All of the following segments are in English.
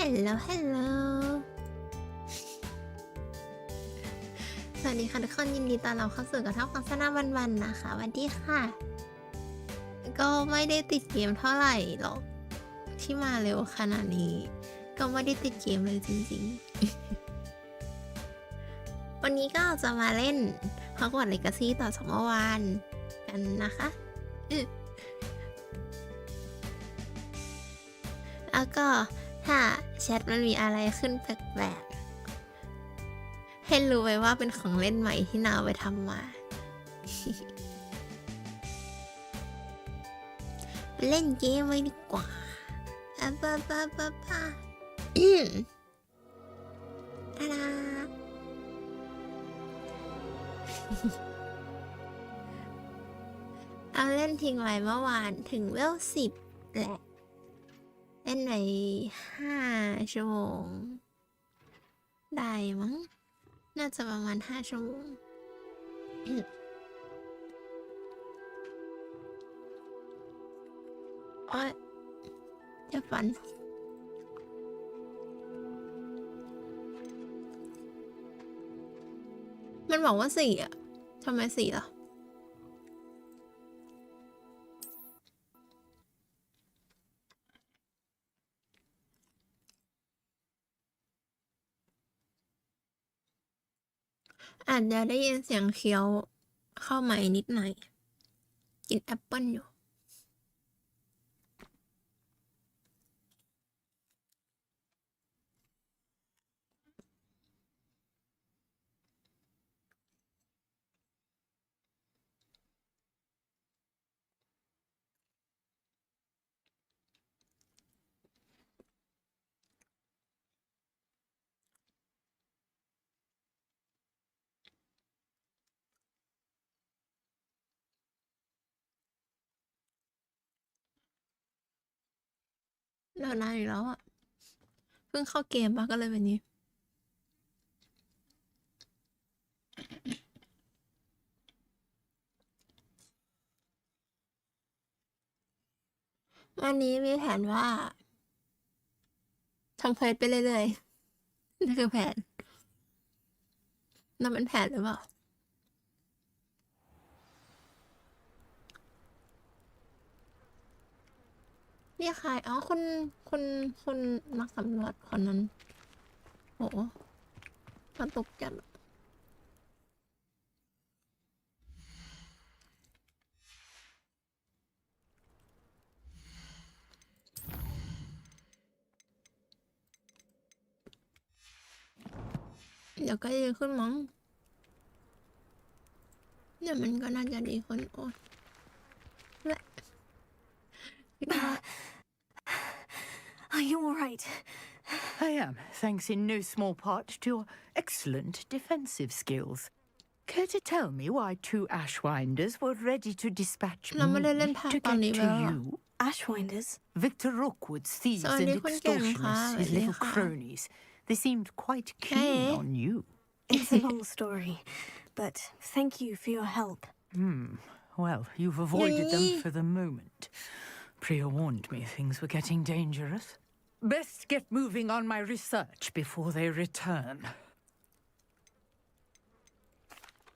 Hello สวัสดีค่ะทุกคนยินดีต้อนรับเข้าสู่กระท่อมของสนาวันๆนะคะสวัสดีค่ะก็ไม่ได้ติดเกมเท่าไหร่หรอกที่มาเร็วขนาดนี้ก็ไม่ได้ติดเกมเลยจริงๆ วันนี้ก็จะมาเล่น Hogwarts Legacy ต่อจากเมื่อวานกันนะคะแล้วก็ถ้าแชทมันมีอะไรขึ้นแปลกๆให้รู้ไว้ว่าเป็นของเล่นใหม่ที่นาวไปทำมา เล่นเกมไว้ดีกว่าป้าอะไรเอาเล่นทิ้งไว้เมื่อวานถึงเวล10แหละเล่นใน5 ชั่วโมงได้มั้งน่าจะประมาณ5 ชั่วโมงโอ๊ยจะฝันมันบอกว่า4อ่ะทำไม4ล่ะอาจจะได้ยินเสียงเคี้ยวเข้าใหม่นิดหน่อยกินแอปเปิ้ลอยู่เลิกนานอีกแล้วอ่ะเพิ่งเข้าเกมปะก็เลยแบบนี้วันนี้มีแผนว่าทำเควสไปเรื่อยๆนั่นคือแผนนั่นเป็นแผนหรือเปล่านี่ใครอ๋อคุณนักสำรวจคนนั้นโหกระตุกจัดเดี๋ยวก็ดีขึ้นมั้งเดี๋ยวมันก็น่าจะดีขึ้นโอ้ยและ Are you all right? I am, thanks in no small part to your excellent defensive skills. Care to tell me why 2 Ashwinders were ready to dispatch me to get to you? Ashwinders? Victor Rookwood's thieves and extortionists, his little cronies. They seemed quite keen on you. It's a long story, but thank you for your help. Well, you've avoided them for the moment. Priya warned me things were getting dangerous. Best get moving on my research before they return.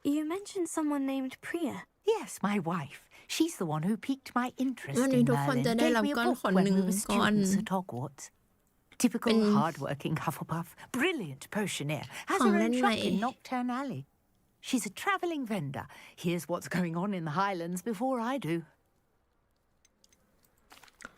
You mentioned someone named Priya. Yes, my wife. She's the one who piqued my interestวัน in นี้ทุกคน Merlin. จะได้ Gave รับ me a ก้อน book ขน when 1 we were ก้อน students at Hogwarts. Typical hard-working Hufflepuff, brilliant potioneer, has her own shop in Nocturne Alley. She's a travelling vendor. Here's what's going on in the Highlands before I do.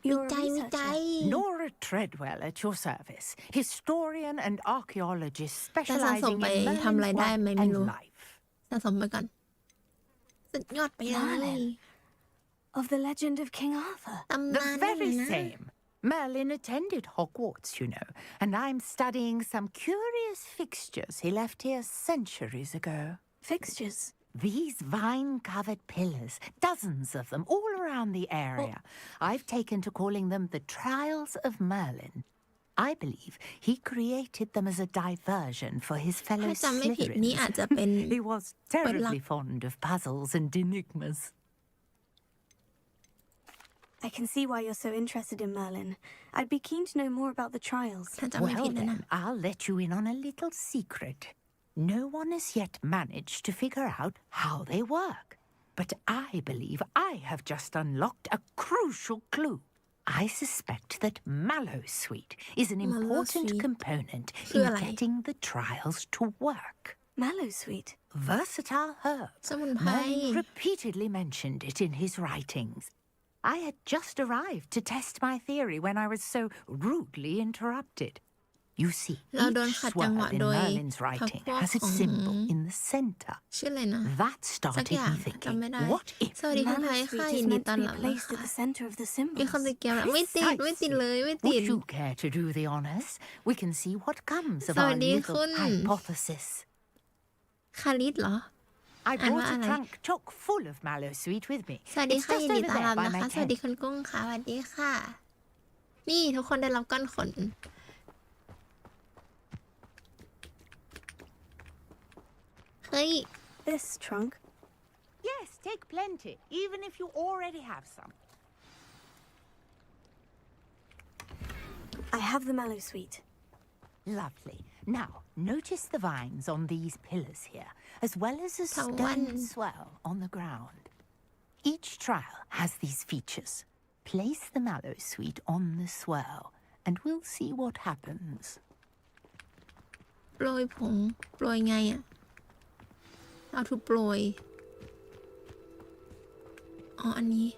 You're a ใจวิจัย researcher. Nora Treadwell at your service, historian and archaeologist จะสะสม specializing ไป in ทำอะไร Merlin's ได้ work ไหมไม่รู้ and life. สะสมไปก่อนสุดยอดไปเลย Merlin of the legend of King Arthur. ตำ The นานนั่น very นะ same. Merlin attended Hogwarts, you know, and I'm studying some curious fixtures he left here centuries ago. Fixtures. These vine-covered pillars, dozens of them, all around the area. I've taken to calling them the Trials of Merlin. I believe he created them as a diversion for his fellow ถ้าจำไม่ผิดนี่อาจจะเป็น He was terribly fond of puzzles and enigmas. I can see why you're so interested in Merlin. I'd be keen to know more about the trials. ถ้าจำไม่ Well ผิดนะ then, I'll let you in on a little secret. No one has yet managed to figure out how they work. But I believe I have just unlocked a crucial clue. I suspect that Mallowsweet is an important Mallowsweet. component คือ in อะไร getting the trials to work. Mallowsweet. Versatile herb. สมุนไพร Merlin repeatedly mentioned it in his writings. I had just arrived to test my theory when I was so rudely interrupted. You see, เราโดน each ขัดจังหวะ swerve in โดย Merlin's พรรค writing พวก has ข its อง symbol in the center. ชื่ออะไรนะ That สัก started อย่าง me จำไม่ thinking, ได้ what if สวัสดีคุณไพค่ะ Mallowsweet ยิ is นดี meant ต้อน to be รับนะ placed คะ at the center of the มีคน symbols. ตะเกียบแล้วไม่ติด ไม่ติดเลยไม่ติด Would you care to do the honors? We can see what comes of ส our วัสดี little คุณ hypothesis. คาริสเหรอ I And brought what a are trunk chock full of Mallowsweet with me. สวัสดี It's ค่ะ just ยินดี over ต้อนรับ there by นะคะ my สวัสดี tent. คุณกุ้งค่ะสวัสดีค่ะ นี่ทุกคนได้รับก้อนขน เฮ้ย This trunk. Yes, take plenty, even if you already have some. I have the Mallowsweet. Lovely. Now, notice the vines on these pillars here, as well as a เถา stone วัลย์ swell on the ground. Each trial has these features. Place the Mallowsweet on the swell, and we'll see what happens. โปรยผงโปรยไงอะเอาถูโปรย อ๋อ อันนี้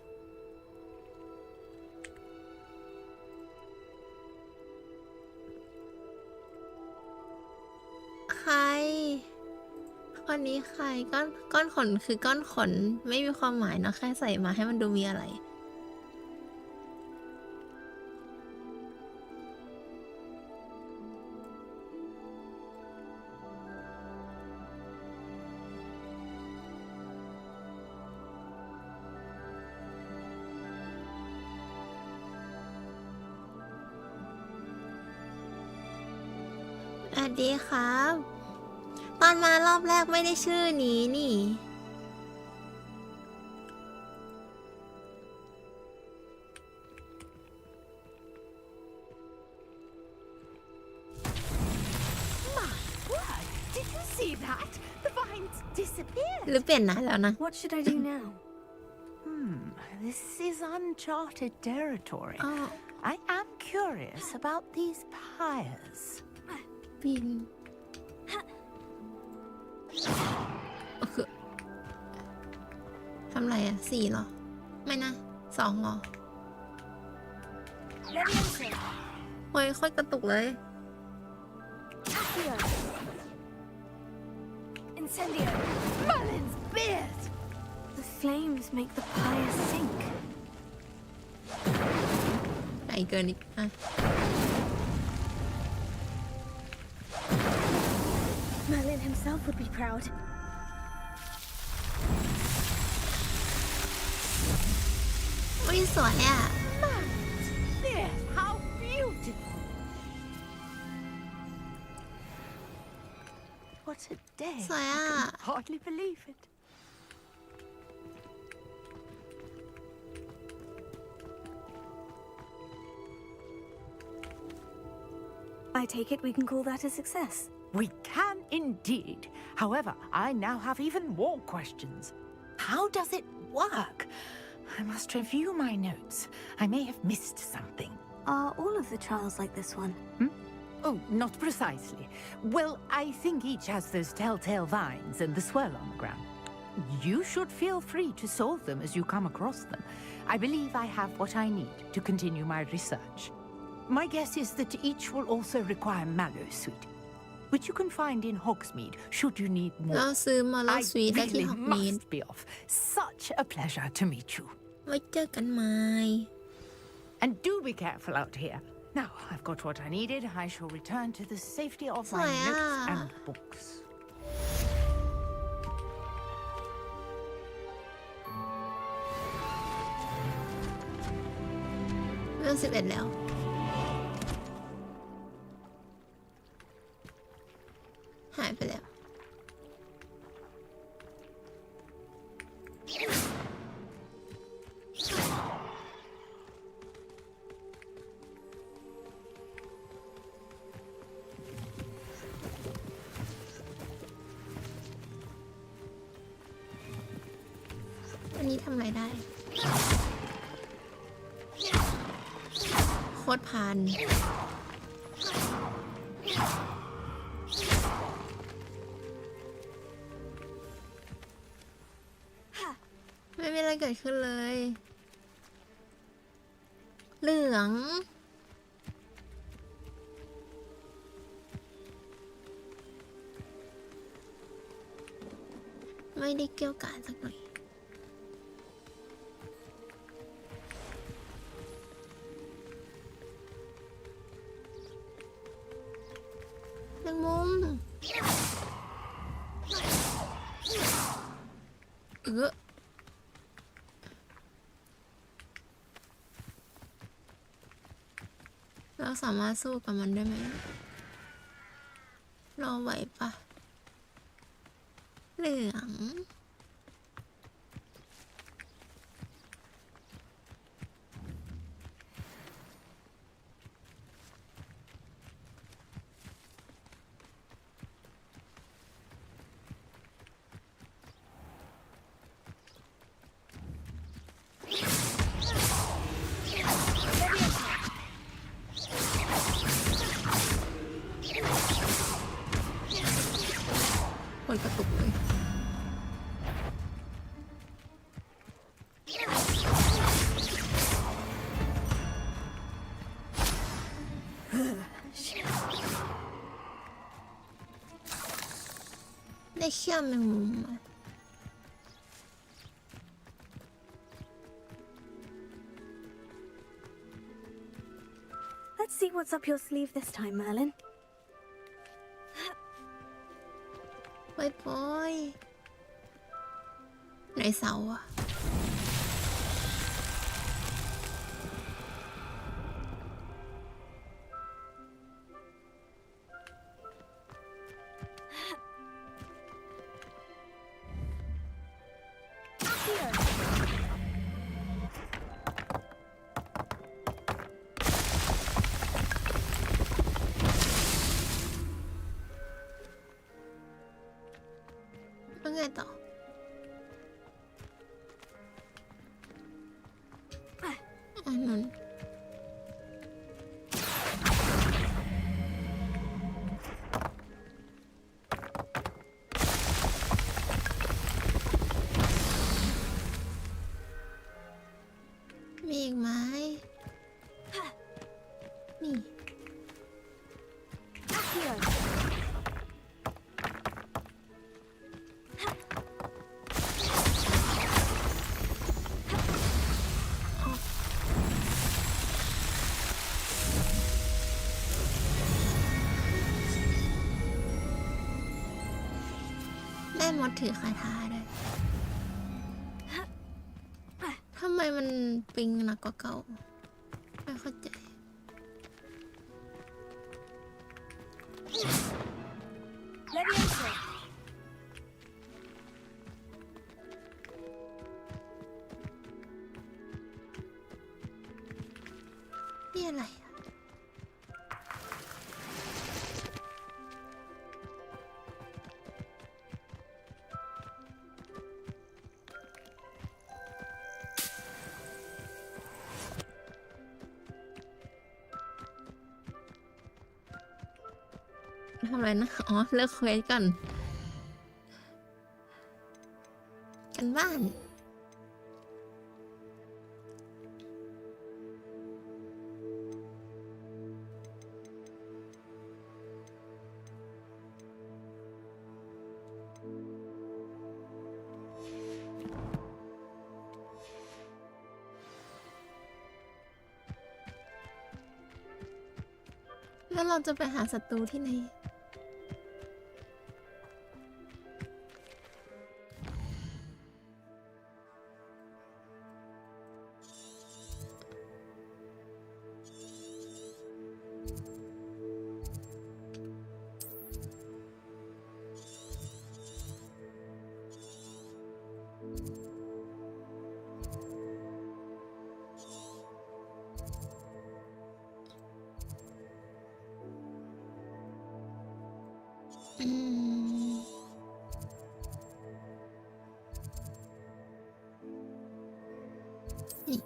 ใคร คนนี้ใคร ก้อนขนคือก้อนขน ไม่มีความหมายเนอะแค่ใส่มาให้มันดูมีอะไร สวัสดีครับ ตอนมารอบแรกไม่ได้ชื่อนี้นี่ Word! Did you see that? The vines disappeared. หรือเปลี่ยนนะแล้วนะ What should I do now? This is uncharted territory. อ้อ I am curious about these pyres. บินคือทำไรอ่ะ4เหรอ ไม่นะ2เหรอ โอ้ยค่อยกระตุกเลย Accio. Incendio. Merlin's beard! The flames make the pyre sink. ไกลเกินอีกอ่ะ Merlin himself would be proud. อุ้ยสวยอ่ะ There, how beautiful! What a day! สวย I อ่ะ can hardly believe it. I take it we can call that a success. We can indeed. However, I now have even more questions. How does it work? I must review my notes. I may have missed something. Are all of the trials like this one? Oh, not precisely. Well, I think each has those telltale vines and the swirl on the ground. You should feel free to solve them as you come across them. I believe I have what I need to continue my research. My guess is that each will also require Mallowsweet, which you can find in Hogsmeade should you need เรา more. ซื้อมาแล้ว I สวีทได้ที่ really ฮอกมีด must be off. Such a pleasure to meet you. ไว้เจอกันไหม And do be careful out here. Now I've got what I needed. I shall return to the safety of my Soya. notes and books. เรื่อง11แล้ว หายไปแล้ว Well อันนี้ทำอะไรได้ โคตรพานไม่มีอะไรเกิดขึ้นเลย เหลือง ไม่ได้เกี่ยวกาดสักหน่อยแมงมุมเราสามารถสู้กับมันได้ไหม เราไหวปะเหลือง โอยกระตุกเลย ได้เชื่อมแมงมุมมา Let's see what's up your sleeve this time, Merlin. ปล่อยไหนเสาอะ แล้วไงต่อ อันนั้นมีอีกไหมมี แม่มดถือคาถาด้วย ทำไมมันปิงหนักกว่าเก่า ไม่เข้าใจ นี่อะไรอะ ทำอะไรนะ อ๋อ เลือกเควสก่อน กันบ้าน แล้วเราจะไปหาศัตรูที่ไหน อืม นี่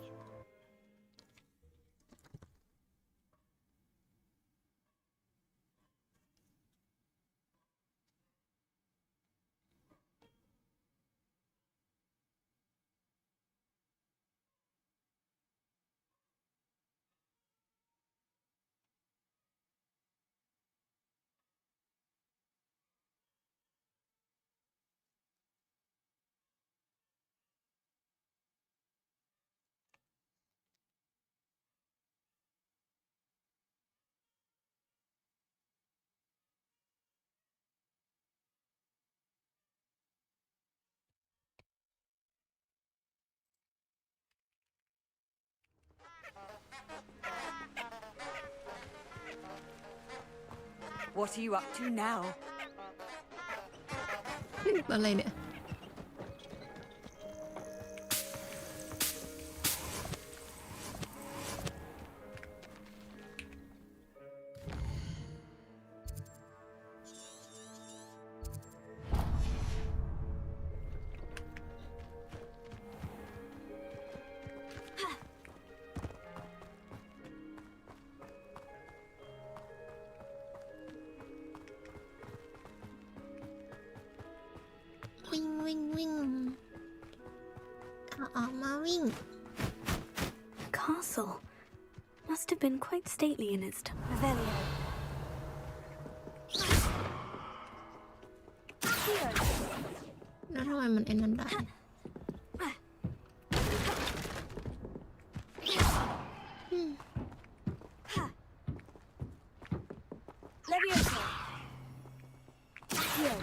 What are you up to now? อะไรเนี่ย วิ่งวิ่งวิ่งเอาออกมาวิ่ง The castle must have been quite stately in its time. Revelio. Here. แล้วทำไมมันไอ้นั้นได้ Leviosa. Here.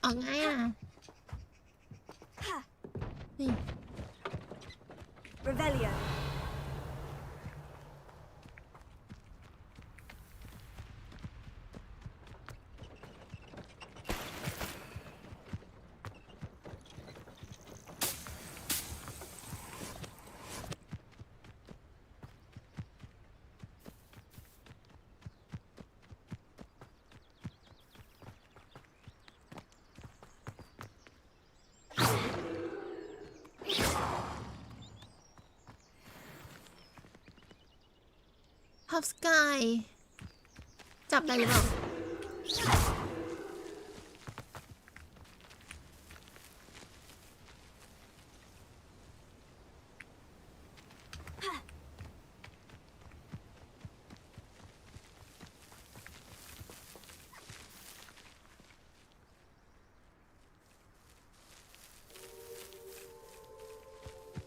ออกไงอ่ะ นี่ Revelio. พับสกายจับได้หรือเปล่า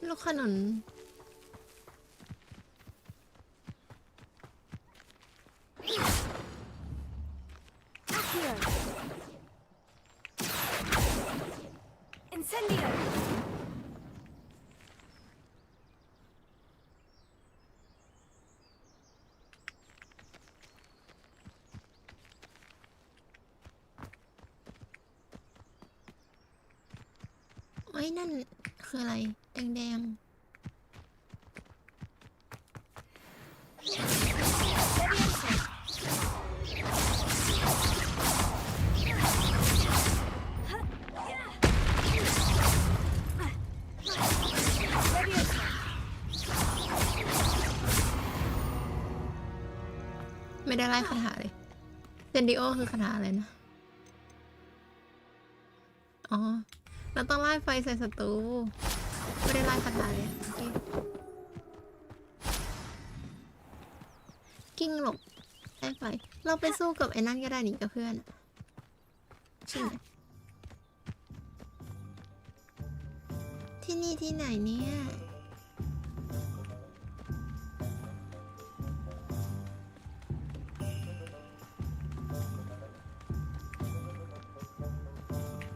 ลูกขนุน Here. Incendio. ไอ้ยนั่นคืออะไร แดงๆ ไม่ได้ไล่คาถาเลยเซนดิโอคือคาถาอะไรนะ อ๋อ เราต้องไล่ไฟใส่ศัตรู ไม่ได้ไล่คาถาเลยโอเคกิ้งหลบได้ไฟ เราไปสู้กับไอ้นั่นก็ได้นี่กับเพื่อนอะใช่ไหมที่นี่ที่ไหนเนี่ย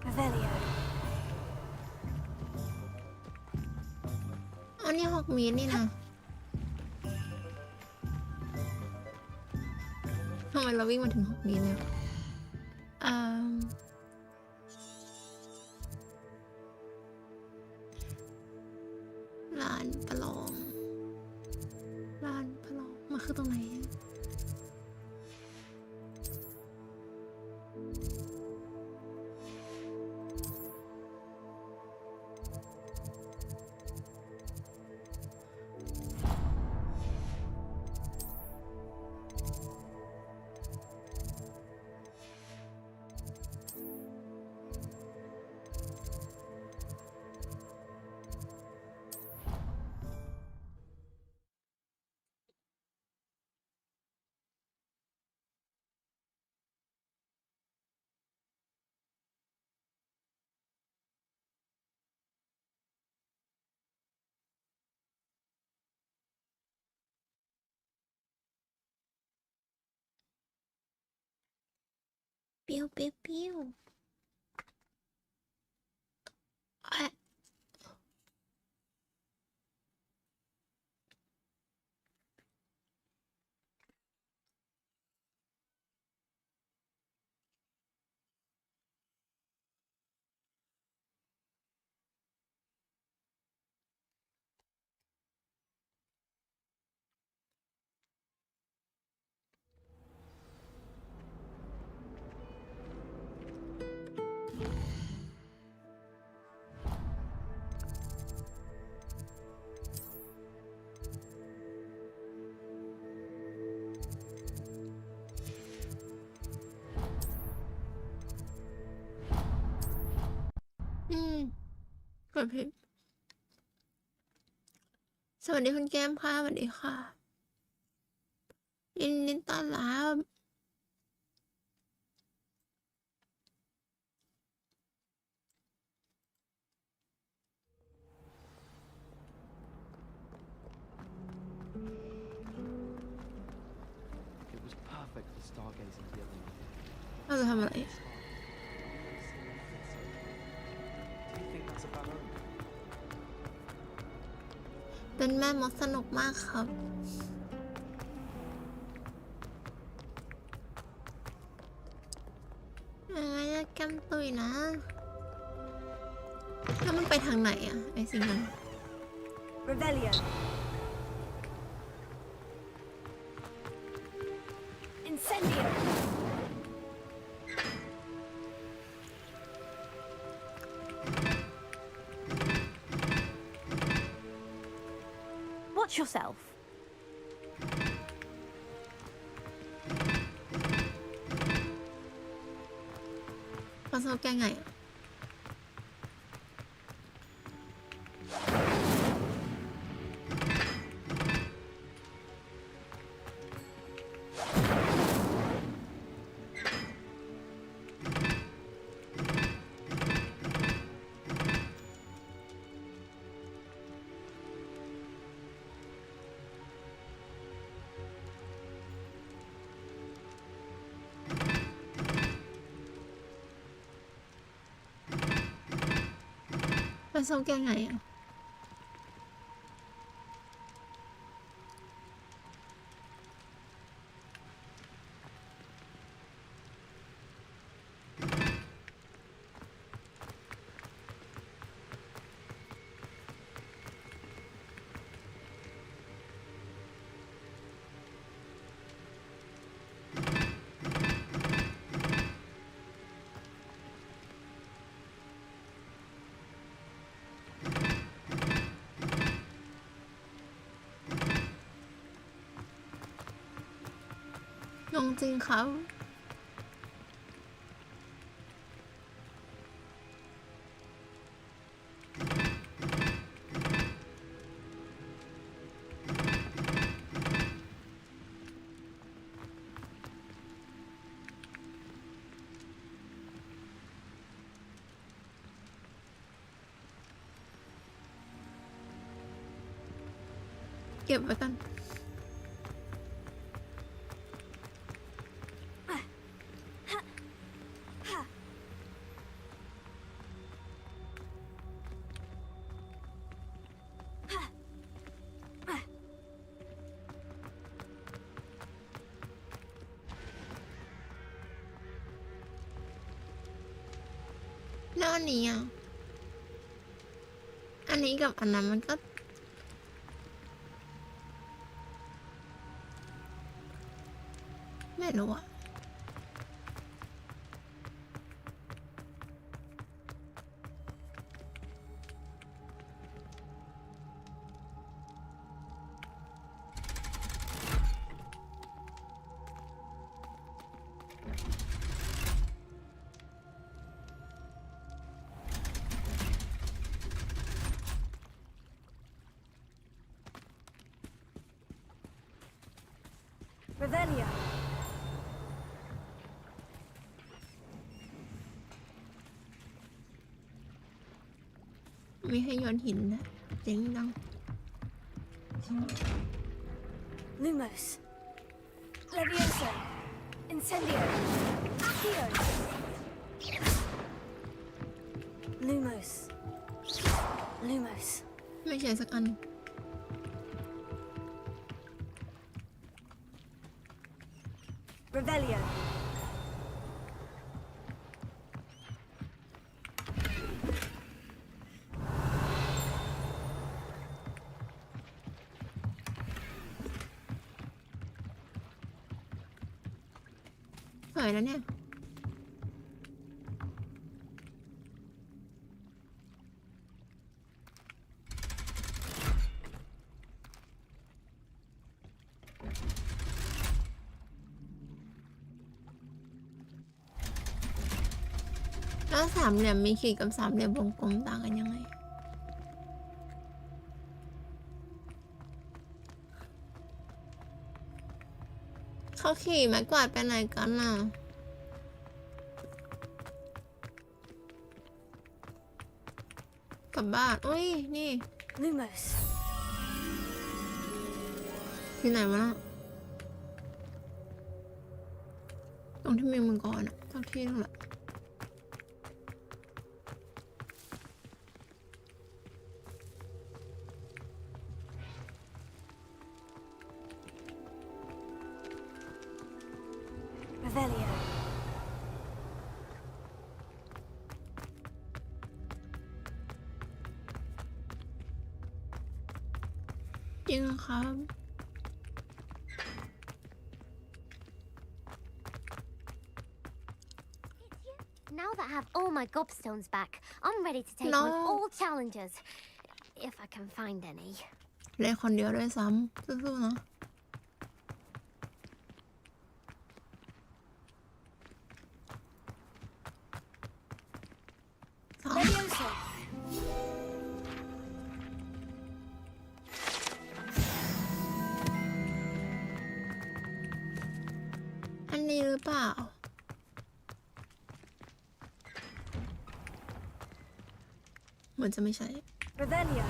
Revelio. อันนี้ฮอกมีดนี่นะทำไมเราวิ่งมาถึงฮอกมีดเนี่ยร้านประลอง มันคือตรงไหนอะปิ้วปิ้วปิ้วอะ กดผิดสวัสดีคุณแก้มค่ะสวัสดีค่ะยินดีต้อนรับ It was perfect for stargazing the other night. เราจะทำอะไร Do you think that's a bad omen? เป็นแม่มดสนุกมากครับจะกำตุยนะแล้วมันไปทางไหนอะไอสิ่งนั้น Rebellion. Incendio. Watch yourself. เขาสนุกแกไงอะ ไปส่งแกไงอ่ะลงจริงครับเก็บไว้กันแล้วอันนี้อ่ะอันนี้กับอันนั้นมันก็ ไม่รู้อะRevelio. มีให้โยนหินนะเจ๋งดัง Lumos. Levioso. Incendio. Accio. Lumos. Lumos. ไม่ใช่สักอัน Revelio. สวยแล้วเนี่ยแล้วสามเหลี่ยมมีขีดกับสามเหลี่ยมวงกลมต่างกันยังไงเขาขี่ไม้กวาดไปไหนกันน่ะกลับบ้านอุ้ยนี่ Lumos. ที่ไหนวะน่ะตรงที่มีมังกรอะสักที่นึงแหละ Revelio. จริงครับ Now that I have all my gobstones back, I'm ready to take No. on all challenges. If I can find any. เล่นคนเดียวด้วยซ้ำสู้ๆนะ Levioso. อันนี้หรือเปล่า เหมือนจะไม่ใช่ Revelio.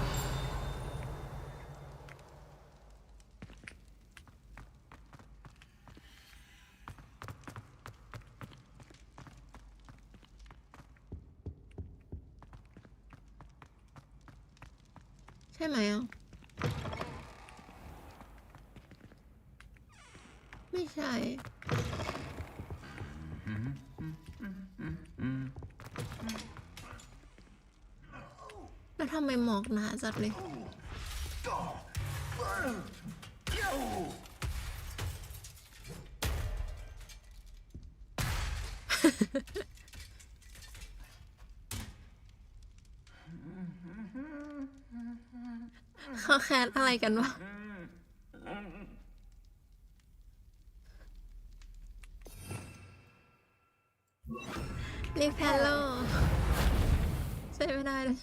ใช่ไหมอ่ะ ไม่ใช่ แล้วทำไมหมอกหนาจัดเลย เขาแคสอะไรกันวะ รีแพลโลใช่ไม่ได้เลย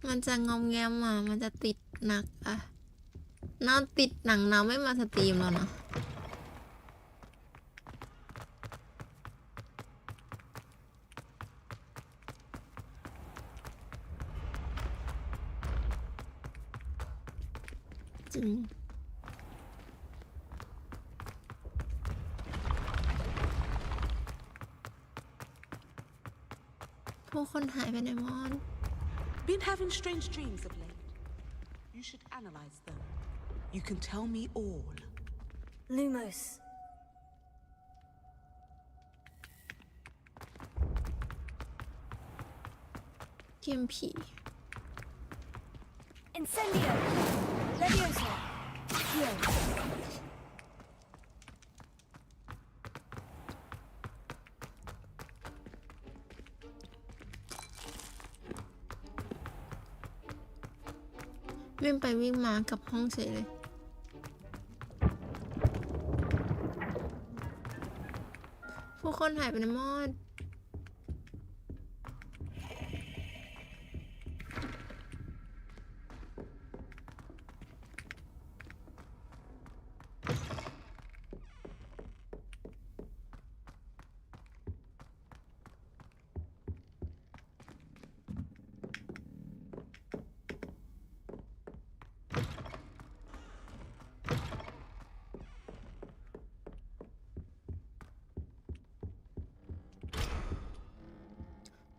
มันจะงอมแงมอ่ะ มันจะติดหนักอ่ะน่าติดหนังน้ำไม่มาสตรีมแล้วนะ จริง พวกคนหายไปไหนหมด Been having strange dreams of late. You should analyze them. You can tell me all. Lumos. เกมผี Incendio! Levioso! Here. วิ่งไปวิ่งมากับห้องเฉยเลย ผู้คนหายไปในหม้อ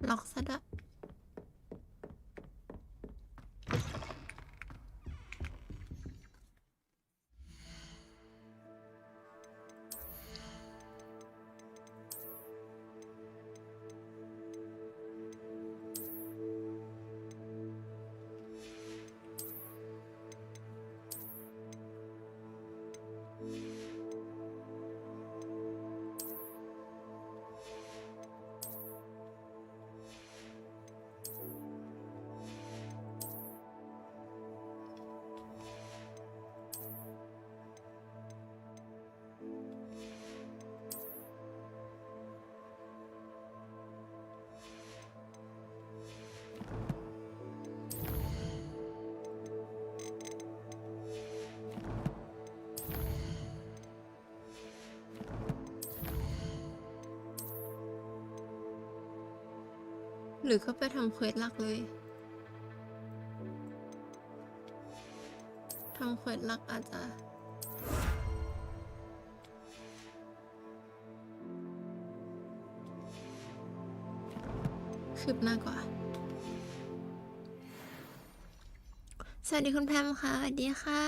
ล็อกซะด้วยหรือก็ไปทำเควสหลักเลยทำเควสหลักอาจจะคืบหน้ากว่าสวัสดีคุณแพมค่ะสวัสดีค่ะ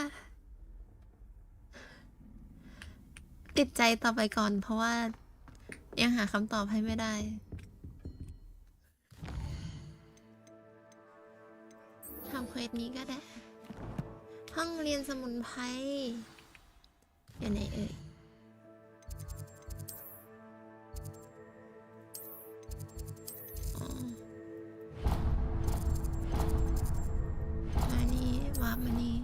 ติดใจต่อไปก่อนเพราะว่ายังหาคำตอบให้ไม่ได้ทำเควสนี้ก็ได้ห้องเรียนสมุนไพรอยู่ไหนเอ่ยมานี่วาร์ปมานี่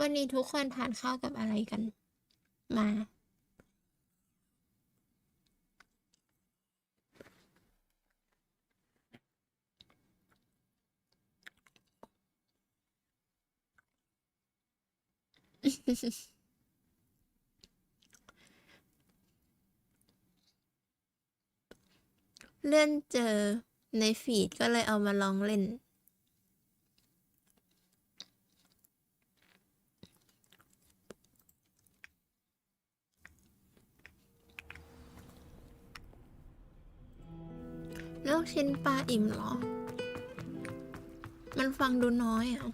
วันนี้ทุกคนทานข้าวกับอะไรกันมา เลื่อนเจอในฟีดก็เลยเอามาลองเล่น ลูกชิ้นปลาอิ่มเหรอ มันฟังดูน้อยอ่ะ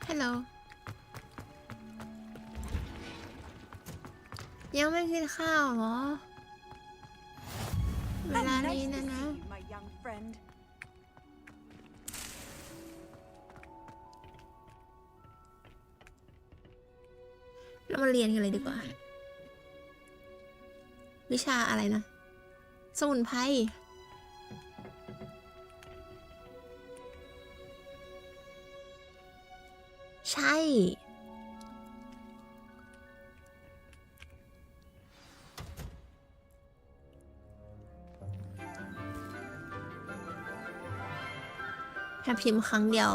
ฮัลโหล ยังไม่กินข้าวเหรอ เวลานี้นะนะ my young friend. เรามาเรียนกันเลยดีกว่า วิชาอะไรนะ สมุนไพรใช่ แค่พิมพ์ครั้งเดียว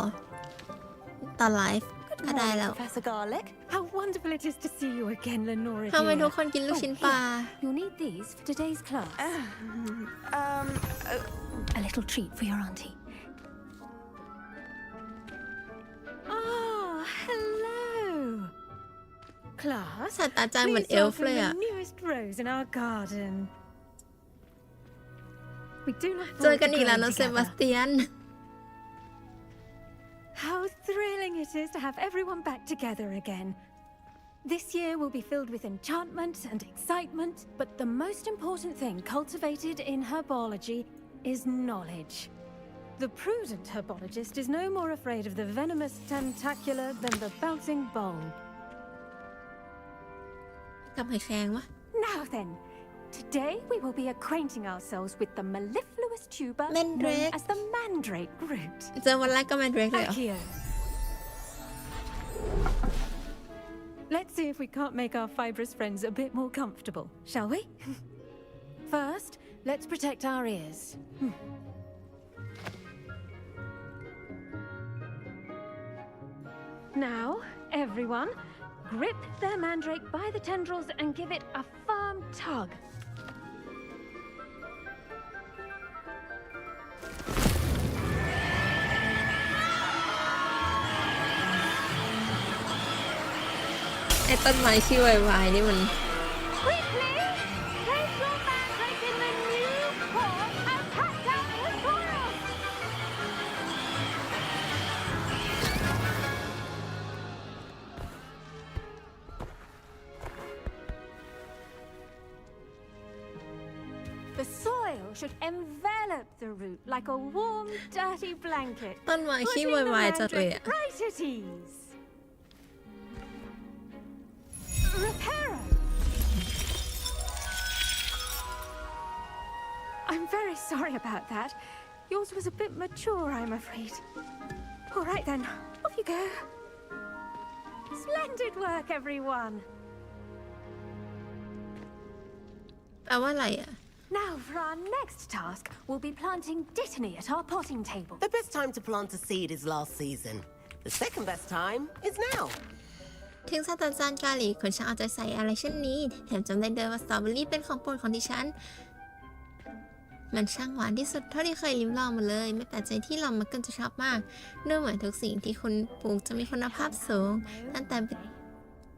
ต่อไลฟ์ก็ได้แล้ว Professor Garlic. How wonderful it is to see you again, Lenora. ทำไมทุกคนกินลูกชิ้นปลา You'll need these for today's class. A little treat for your auntie. Oh, hello. Class, ศาสตราจารย์เหมือน please เอลฟ์ welcome เลย the อะ newest rose in our garden. We do look เจอ forward กัน to อีกแล้ว growing นะเซบา together. สเตียน How thrilling it is to have everyone back together again. This year will be filled with enchantment and excitement, but the most important thing cultivated in herbology is knowledge. The prudent herbologist is no more afraid of the venomous tentacular than the bouncing bulb. กับหอยแครงวะ Now then, today we will be acquainting ourselves with the mellifluous tuber Mandrake. known as the mandrake root. เจอวันแรกก็แมนเดรกเลยเหรอ Accio. Let's see if we can't make our fibrous friends a bit more comfortable, shall we? First, let's protect our ears. Now, everyone, grip their mandrake by the tendrils and give it a firm tug. ไอ้ต้นไม้ชื่อวายนี่มัน Quickly! Place your mandrake in the new pot and cut down the soil! The soil should envelop the root like a warm, dirty blanket, ต้นไม้ขี้ putting the วายจัดเลย mandrake อะ right at ease. Reparo! I'm very sorry about that. Yours was a bit mature, I'm afraid. All right then, off you go. Splendid work, everyone. แปลว่าอะไรอ่ะ Now for our next task, we'll be planting dittany at our potting table. The best time to plant a seed is last season. The second best time is now. ถึงศาสตราจารย์กาหลีคนช่างเอาใจใส่อะไรเช่นนี้ แถมจำได้เดิมว่าสตรอเบอรี่เป็นของโปรดของดิฉัน มันช่างหวานที่สุดเท่าที่เคยลิ้มลองมาเลย ไม่แปลกใจที่เรามักกันจะชอบมากเนื่องเหมือนทุกสิ่งที่คุณปลูกจะมีคุณภาพสูง ตั้งแต่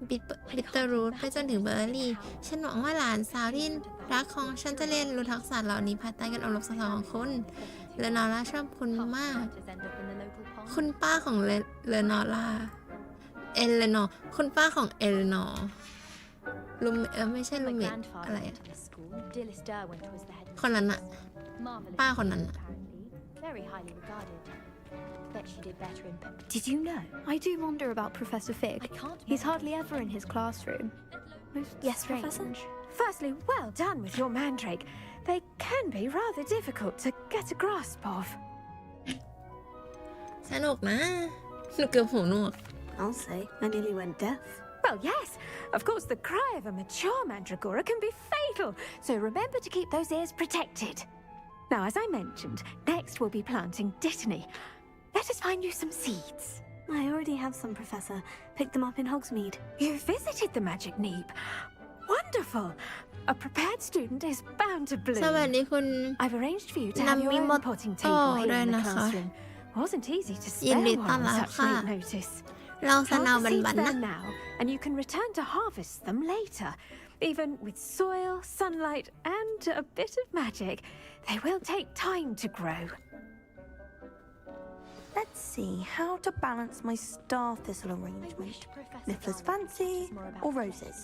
บิตเตอร์รูทไปจนถึงเบอร์รี่ ฉันหวังว่าหลานสาวที่รักของฉันจะเรียนรู้ทักษะเหล่านี้ภายใต้การอบรมสั่งสอนของคุณเลนอร่าชอบคุณมาก คุณป้าของเลนอร่าเอเลนอร์คุณป้าของเอเลนอร์ลุมไม่ใช่ลุมเมทอะไรอะคนนั้นอะป้าคนนั้นอะ Did you know? I do wonder about Professor Fig. He's hardly ever in his classroom. Yes, Professor? Firstly, well done with your mandrake. They can be rather difficult to get a grasp of. สนุกนะหนูเกือบหูหนวก I'll say, I nearly went deaf. Well, yes. Of course, the cry of a mature mandragora can be fatal, so remember to keep those ears protected. Now, as I mentioned, next we'll be planting dittany. Let us find you some seeds. I already have some, Professor. Picked them up in Hogsmeade. You visited the magic neep. Wonderful. A prepared student is bound to ส bloom. วัสดีคุณ I've arranged for you to have your own Namimoto potting table here in the ด้วยนะคะ classroom. Wasn't easy to ยิน spare ดีต้อน one รั on บ such ค่ะ late notice. เราสนาว Plant the บัน seeds ๆนะ there now, and you can return to harvest them later. Even with soil, sunlight, and a bit of magic, they will take time to grow. Let's see how to balance my star thistle arrangement. Niffler's fancy or roses?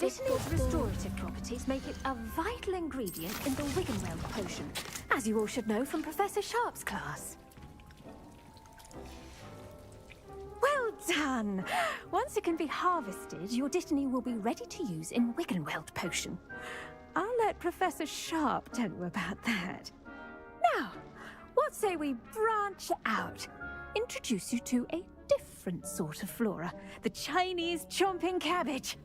Dittany's restorative properties make it a vital ingredient in the Wiggenweld potion, as you all should know from Professor Sharp's class. Well done! Once it can be harvested, your dittany will be ready to use in Wiggenweld potion. I'll let Professor Sharp tell you about that. Now, what say we branch out? Introduce you to a different sort of flora, the Chinese chomping cabbage.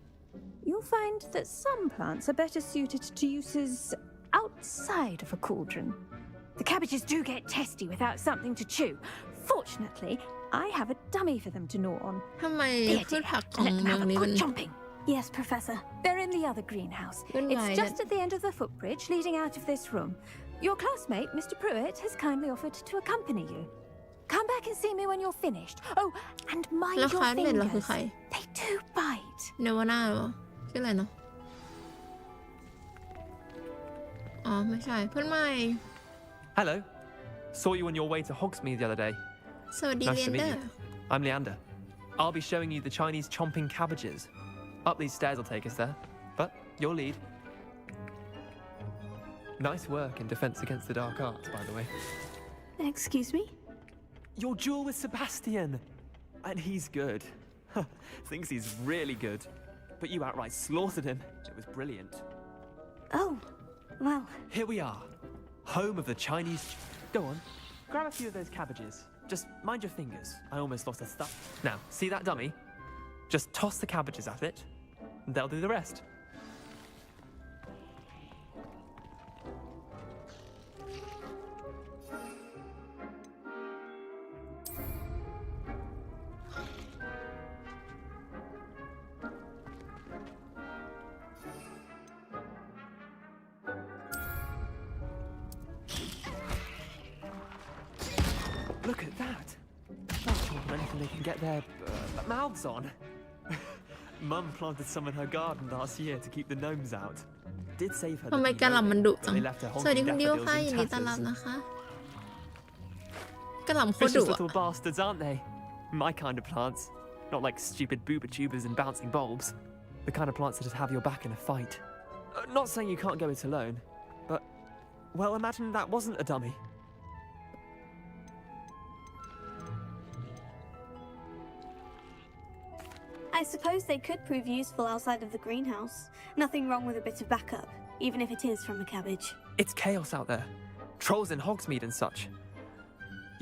You'll find that some plants are better suited to uses outside of a cauldron. The cabbages do get testy without something to chew. Fortunately, I have a dummy for them to gnaw on. ทำไม Here, พืช dear, ผักของ let them เมือง have a นี้มัน good chomping. Yes, Professor. They're in the other greenhouse. Good It's night. just at the end of the footbridge leading out of this room. Your classmate, Mr. Pruitt, has kindly offered to accompany you. Come back and see me when you're finished. Oh, and mind แล้ว your คลาสเมทเราคือ fingers. ใคร They do bite. เนวาน่าหรอชื่ออะไรเนาะ อ๋อไม่ใช่เพื่อนใหม่ Hello. Saw you on your way to Hogsmeade the other day. สวัสดี Nice เลีย to นเด meet อ you. ร์ I'm Leander. I'll be showing you the Chinese chomping cabbages. Up these stairs will take us there. But your lead. Nice work in defense against the dark arts, by the way. Excuse me? Your duel with Sebastian. And he's good. Thinks he's really good. But you outright slaughtered him. It was brilliant. Oh, well. Here we are. Home of the Chinese... Go on. Grab a few of those cabbages. Just mind your fingers. I almost lost a stuff. Now, see that dummy? Just toss the cabbages at it. And they'll do the rest. Look at that! That's more than anything they can get their mouths on. Mum planted some in her garden last year to keep the gnomes out. Did save her. ทำไมกระหล่ำมันดุจัง They left her สวัสดี honking คุณดิว daffodils ค่ะ in ยินดีต้อนรับ tatters. นะคะกระหล่ำโคตรดุ Vicious อะ little bastards, aren't they? My kind of plants. Not like stupid booba tubers and bouncing bulbs. The kind of plants that just have your back in a fight. Not saying you can't go it alone, but... Well, imagine that wasn't a dummy. I suppose they could prove useful outside of the greenhouse. Nothing wrong with a bit of backup, even if it is from a cabbage. It's chaos out there. Trolls in Hogsmeade and such.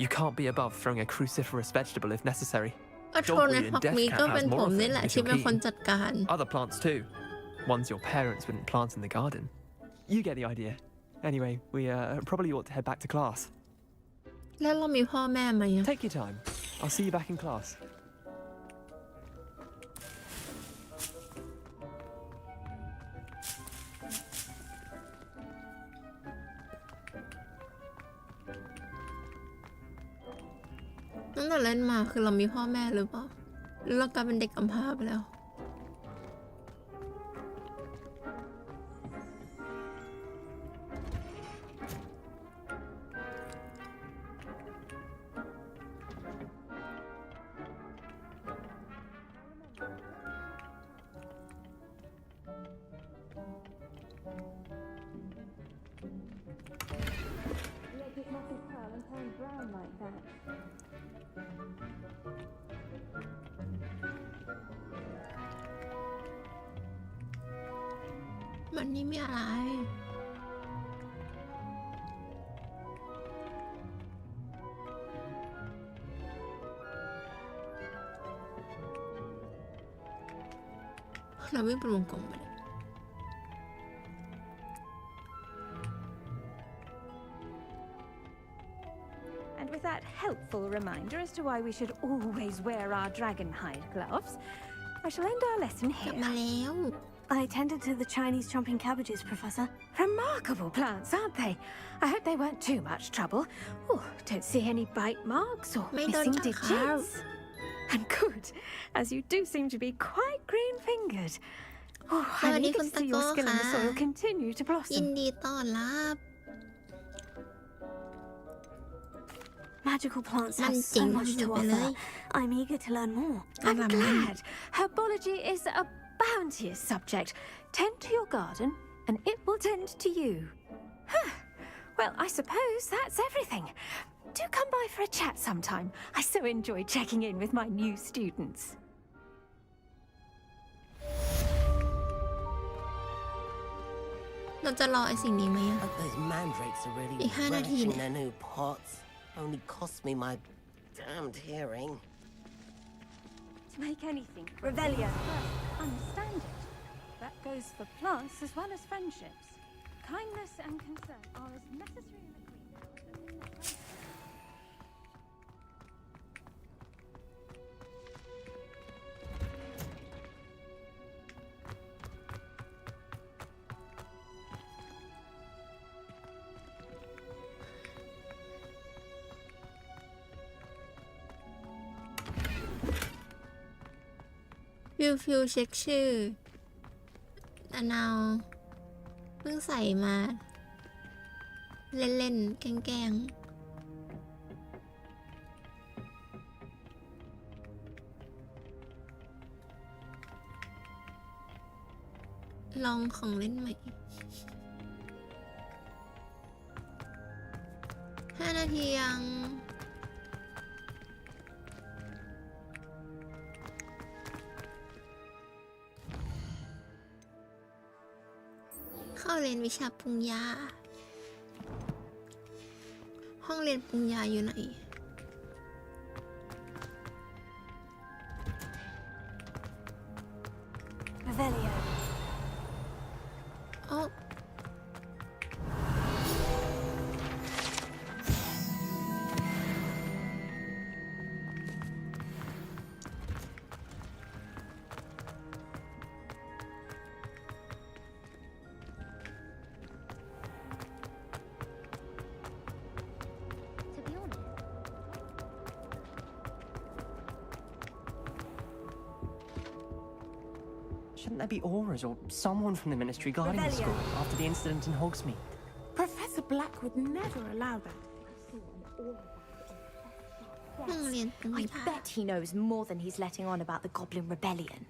You can't be above throwing a cruciferous vegetable if necessary. ก็โทษในฮอกมีก็เป็นผมนี่แหละที่เป็นคนจัดการ Other plants too. Ones your parents wouldn't plant in the garden. You get the idea. Anyway, we probably ought to head back to class. แล้วเรามีพ่อแม่ไหมอะ Take your time. I'll see you back in class. ตั้งแต่เล่นมาคือเรามีพ่อแม่หรือเปล่าหรือเรากลายเป็นเด็กกำพร้าไปแล้ว It mustn't curl and turn brown like that. มันนี่ไม่อะไร เราไม่เป็นวงกลมไปเลย And with that helpful reminder as to why we should always wear our dragon hide gloves, I shall end our lesson กลับ here. มาแล้ว I tended to the Chinese chomping cabbages, Professor. Remarkable plants, aren't they? I hope they weren't too much trouble. Oh, don't see any bite marks or ไม่โดน missing จับครับ digits. And good, as you do seem to be quite green-fingered. Oh, I'm Sorry, eager to see your skill in the soil Kuntako. continue to ยิน blossom. ดีต้อนรับ Magical plants Man have so ting much toไปเลย offer. I'm eager to learn more. I'm glad. Herbology is a bounteous subject. Tend to your garden, and it will tend to you. Huh. Well, I suppose that's everything. Do come by for a chat sometime. I so enjoy checking in with my new students. เราจะรอไอ้สิ่งนี้ไหมอะ Hope those mandrakes are really Hey, Hannah, refreshing Hannah. their new pots. Only cost me my damned hearing. To make anything Revelio first, understand it. That goes for plants as well as friendships. Kindness and concern are as necessary in the greenhouse as in the playground.ฟิวเช็คชื่อดานาวเพิ่งใส่มา เล่นๆแกล้งลองของเล่นใหม่5 นาทียังเข้าเรียนวิชาปรุงยาห้องเรียนปรุงยาอยู่ไหน Revelio. โอ้ To be honest. Shouldn't there be auras or someone from the ministry guarding the school after the incident in Hogsmeade? Professor Black would never allow that. ห้องเรียนปรุง I ยา bet he knows more than he's letting on about the Goblin Rebellion.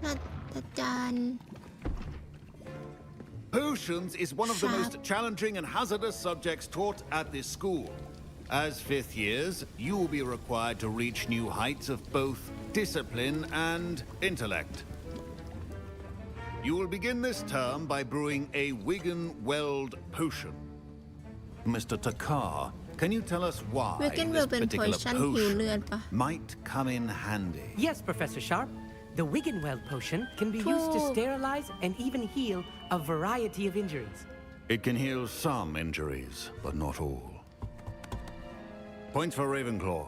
ศาสตราจารย์ Potions is one of the most challenging and hazardous subjects taught at this school. As fifth years, you will be required to reach new heights of both discipline and intellect. You will begin this term by brewing a Wigan-Weld potion. Mr. Takar, can you tell us why Wigan-Weld this particular potion หิวเลือด potion ปะ might come in handy? Yes, Professor Sharp. The Wiggenweld potion can be used to Cool. sterilize and even heal a variety of injuries. It can heal some injuries, but not all. Points for Ravenclaw.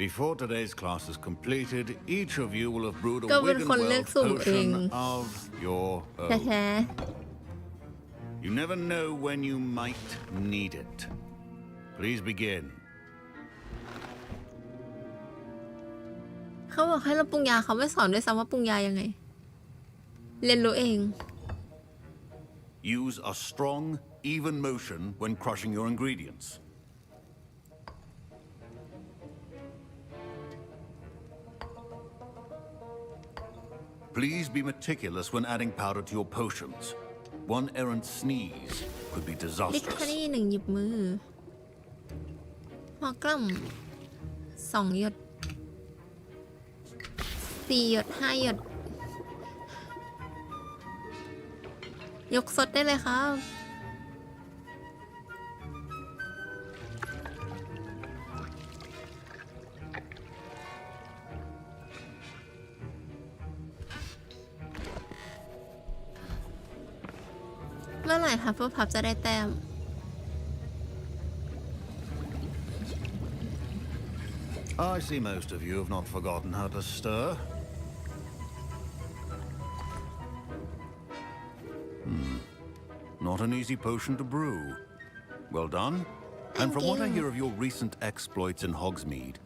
Before today's class is completed, each of you will have brewed a ก็เป็นคนเลือก Wiggenweld สุ่มเอง potion of your แท้ own. You never know when you might need it. Please begin. ๆเขาบอกให้เราปรุงยาเขาไม่สอนด้วยซ้ำว่าปรุงยายังไง เรียนรู้เอง Use a strong, even motion when crushing your ingredients. Please be meticulous when adding powder to your potions. One errant sneeze could be ลิทเทอ disastrous. รี่1 หยิบมือหัวกล้ำ2 หยด 4 หยด 5 หยด ยกสดได้เลยครับ เมื่อไหร่ฮัฟเฟิลพับจะได้แต้ม I see most of you have not forgotten how to stir. Not an easy potion to brew. Well done. And from what I hear of your recent exploits in Hogsmeade,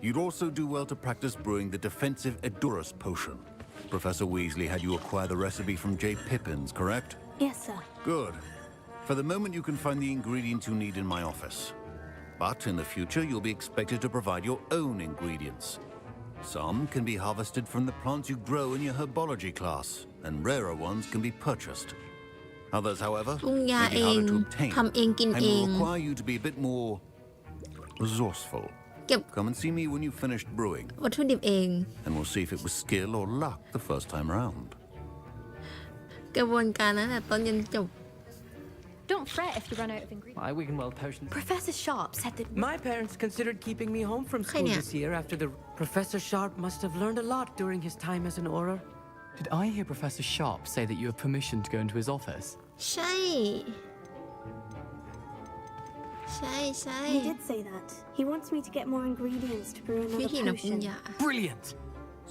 you'd also do well to practice brewing the defensive Edurus potion. Professor Weasley had you acquire the recipe from J. Pippin's, correct? Yes, sir. Good. For the moment, you can find the ingredients you need in my office. But in the future, you'll be expected to provide your own ingredients. Some can be harvested from the plants you grow in your herbology class, and rarer ones can be purchased. Others, however, ปรุงยา may เอ be ง harder to obtain ทำเองกิน and เอ will ง require you to be a bit more resourceful. เก็บ Come and see me when you've finished brewing, วัตถุดิบเอง and we'll see if it was skill or luck the first time round. กระบวนการนั้นแต่ต้นยันจบ Don't fret if you run out of ingredients. My Wiggenweld potion. Professor Sharp said that. My parents considered keeping me home from school this year after the... Professor Sharp must have learned a lot during his time as an Auror. Did I hear Professor Sharp say that you have permission to go into his office? ใช่ ใช่ใช่ He did say that. He wants me to get more ingredients to brew วิ another ธีนำปรุง potion. ยา Brilliant!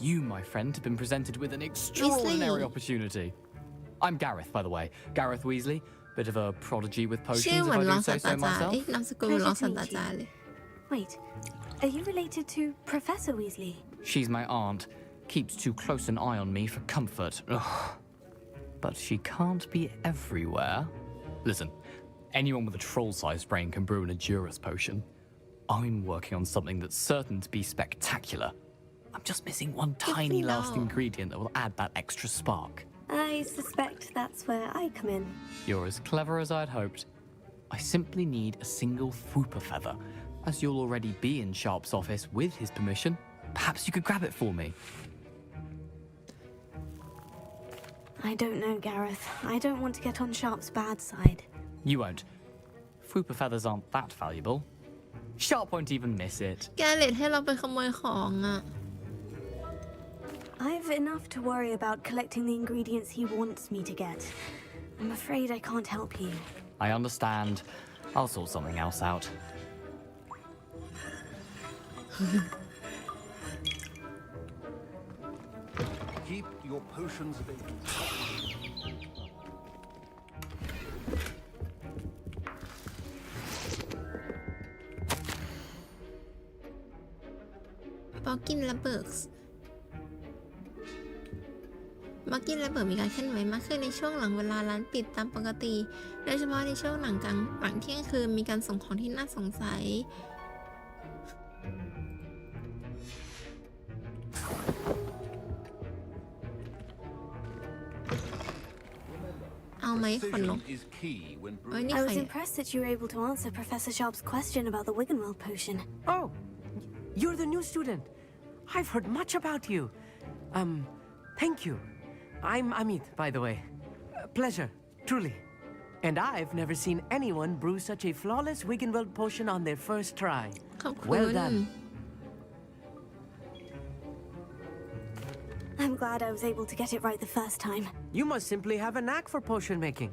You, my friend, have been presented with an extraordinary opportunity. I'm Gareth, by the way. Gareth Weasley. Bit of a prodigy with ชื่อ potions, เหมื if อน I รอง do ศา say สตรา so จารย์ myself. นามสกุลเหมือนรองศาสตราจารย์เลย Wait, are you related to Professor Weasley? She's my aunt. Keeps too close an eye on me for comfort. Ugh. but she can't be everywhere. Listen, anyone with a troll-sized brain can brew an Endurance potion. I'm working on something that's certain to be spectacular. I'm just missing one tiny last ingredient that will add that extra spark. I suspect that's where I come in. You're as clever as I'd hoped. I simply need a single Fwooper feather. As you'll already be in Sharp's office with his permission, perhaps you could grab it for me. I don't know, Gareth. I don't want to get on Sharp's bad side. You won't. Fwooper feathers aren't that valuable. Sharp won't even miss it. แกเลดให้เราไปขโมยของอ่ะ I've enough to worry about collecting the ingredients he wants me to get. I'm afraid I can't help you. I understand. I'll sort something else out. Keep your potions available. บอกกินและเบิร์กมีการเคลื่อนไหวมากขึ้นในช่วงหลังเวลาร้านปิดตามปกติโดยเฉพาะในช่วงหลังเที่ยงคืนมีการส่งของที่น่าสงสัยเอาไหมขนนก I was impressed that you were able to answer Professor Sharp's question about the Wiggenweld potion. Oh, you're the new student. I've heard much about you. Thank you. I'm Amit, by the way. Pleasure, truly. And I've never seen anyone brew such a flawless Wiggenweld potion on their first try. Well done. I'm glad I was able to get it right the first time. You must simply have a knack for potion making.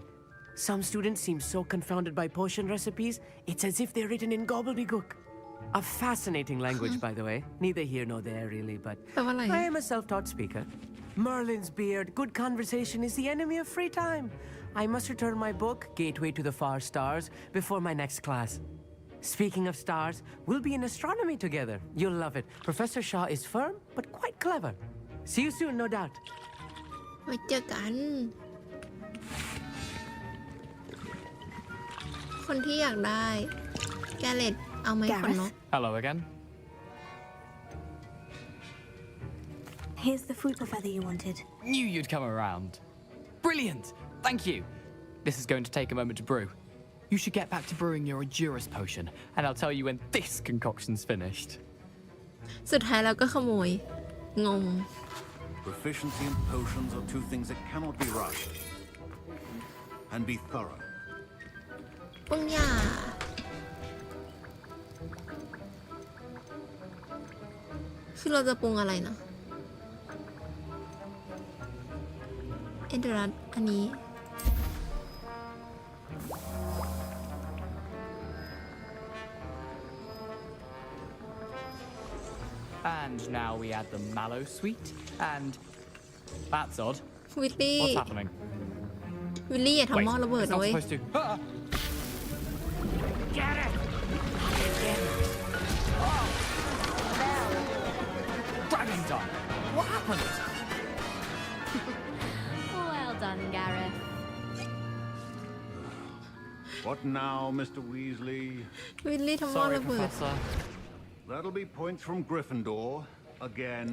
Some students seem so confounded by potion recipes, it's as if they're written in gobbledygook. A fascinating language, by the way. Neither here nor there, really, but I am a self-taught speaker. Merlin's beard, good conversation is the enemy of free time. I must return my book, Gateway to the Far Stars, before my next class. Speaking of stars, we'll be in astronomy together. You'll love it. Professor Shah is firm, but quite clever. See you soon, no doubt. ไว้เจอกัน คนที่อยากได้แกเลดเอาไหมขนนก Hello again. Here's the Fwooper feather you wanted. Knew you'd come around. Brilliant. Thank you. This is going to take a moment to brew. You should get back to brewing your Endurance potion, and I'll tell you when this concoction's finished. สุดท้ายเราก็ขโมยงง Proficiency in potions are two things that cannot be rushed. And be thorough. ปุ้งยาคือเราจะปรุงอะไรนะเอ็นเดรัสอันนี้ And now we add the mallow sweet, and that's odd. วิลลี่ What's happening? วิลลี่อย่าทำหม้อระเบิด it's นะ not เว้ย supposed to. Get it! Dragon done. What happened? Well done, Gareth. What now, Mr. Weasley? วิลลี่ทำหม้อ Sorry, ระเบิด Professor. That'll be points from Gryffindor. Again.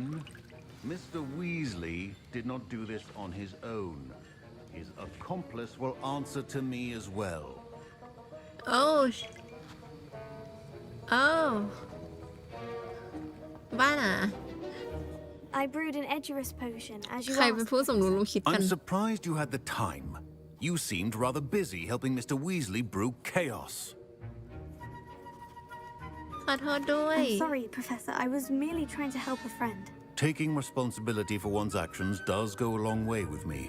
Mr. Weasley did not do this on his own. His accomplice will answer to me as well. Oh. Oh. บ้านะ I brewed an Edurus potion, as you ใครเป็น asked. ผู้สมรู้ร่วมคิดกัน I'm surprised you had the time. You seemed rather busy helping Mr. Weasley brew chaos. ขอโทษด้วย I'm sorry, Professor. I was merely trying to help a friend. Taking responsibility for one's actions does go a long way with me.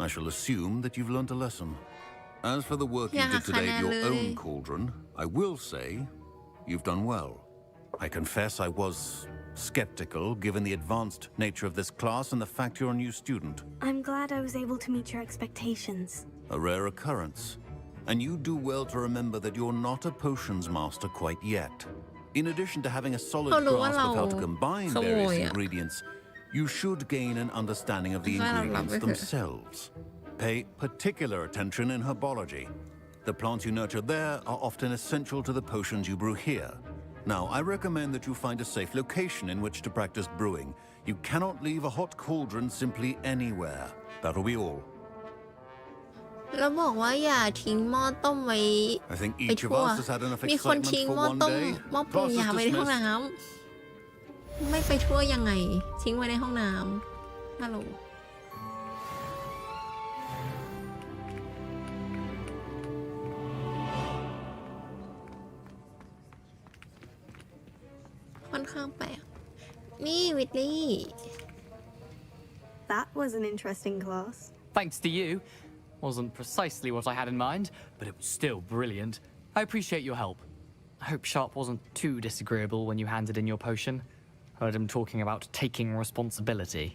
I shall assume that you've learnt a lesson. As for the work you did today at your own cauldron, I will say you've done well. I confess I was skeptical given the advanced nature of this class and the fact you're a new student. I'm glad I was able to meet your expectations. A rare occurrence. And you do well to remember that you're not a potions master quite yet. In addition to having a solid grasp of how to combine various ingredients, you should gain an understanding of the ingredients themselves. Pay particular attention in herbology. The plants you nurture there are often essential to the potions you brew here. Now, I recommend that you find a safe location in which to practice brewing. You cannot leave a hot cauldron simply anywhere. That'll be all. แล้วบอกว่าอย่าทิ้งหม้อต้มไว้ I think ไป each of ทั่ว us has had enough มีคน excitement ทิ้ง for หม้อ one ต้ม day. หม้อปรุง Class ยา is ไว้ในห้อง dismissed. น้ำไม่ไปทั่วยังไง ทิ้งไว้ในห้องน้ำฮัลโหลค่อนข้างแปลกนี่วิทลี่ That was an interesting class. Thanks to you. Wasn't precisely what I had in mind, but it was still brilliant. I appreciate your help. I hope Sharp wasn't too disagreeable when you handed in your potion. Heard him talking about taking responsibility.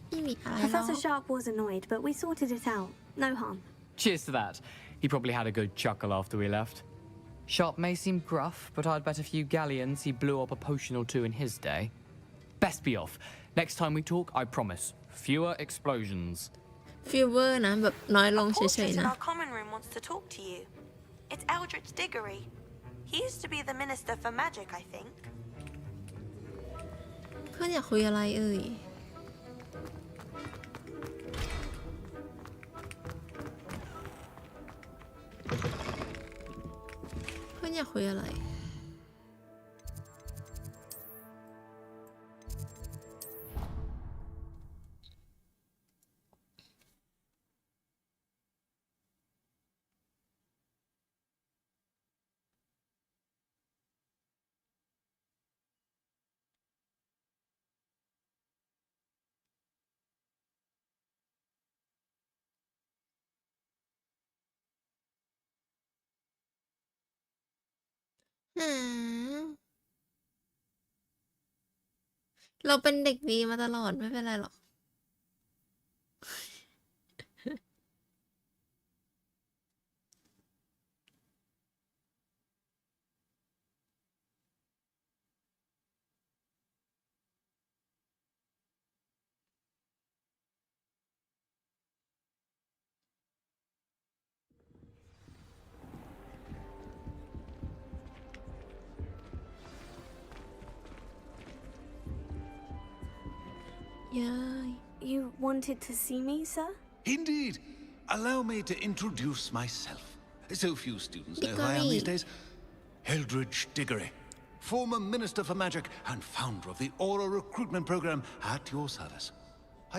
ไม่มีอะไรหรอก Professor Sharp was annoyed, but we sorted it out. No harm. Cheers to that. He probably had a good chuckle after we left. Sharp may seem gruff, but I'd bet a few galleons he blew up a potion or two in his day. Best be off. Next time we talk, I promise, fewer explosions. ฟีเวอร์นะแบบน้อยลงเฉ Portrait ย in ๆนะ our common room wants to talk to you. It's Eldritch Diggory. He used to be the Minister for Magic, I think. เพื่อนอยากคุยอะไรเอ่ยเพื่อนอยากคุยอะไรเราเป็นเด็กดีมาตลอดไม่เป็นไรหรอกยาย You wanted to see me, sir? Indeed. Allow me to introduce myself. So few students know who I am these days. Eldritch Diggory, former Minister for Magic and founder of the Aura recruitment program at your service.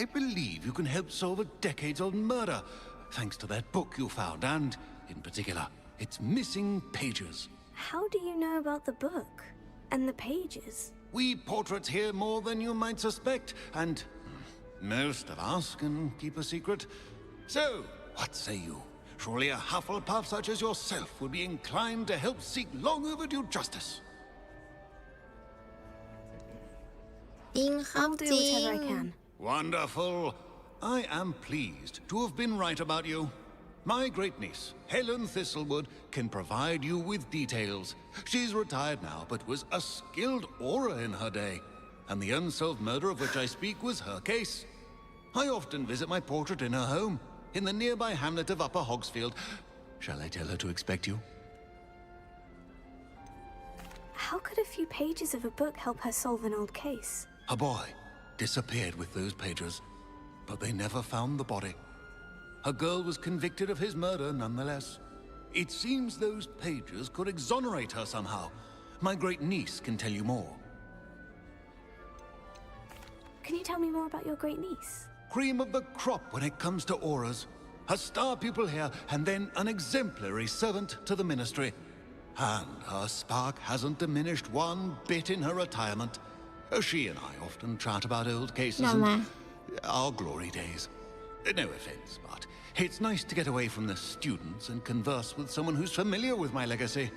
I believe you can help solve a decades-old murder, thanks to that book you found, and, in particular, its missing pages. How do you know about the book? And the pages? We portraits hear more than you might suspect, and most of us can keep a secret. So, what say you? Surely a Hufflepuff such as yourself would be inclined to help seek long overdue justice. จริงครับ I'll do จริง whatever I can. Wonderful. I am pleased to have been right about you. My great niece, Helen Thistlewood, can provide you with details. She's retired now, but was a skilled aura in her day. And the unsolved murder of which I speak was her case. I often visit my portrait in her home, in the nearby hamlet of Upper Hogsfield. Shall I tell her to expect you? How could a few pages of a book help her solve an old case? A boy disappeared with those pages, but they never found the body. A girl was convicted of his murder nonetheless. It seems those pages could exonerate her somehow. My great niece can tell you more. Can you tell me more about your great niece? Cream of the crop when it comes to auras. A star pupil here, and then an exemplary servant to the ministry. And her spark hasn't diminished one bit in her retirement. She and I often chat about old cases and our glory days. No offense, but it's nice to get away from the students and converse with someone who's familiar with my legacy.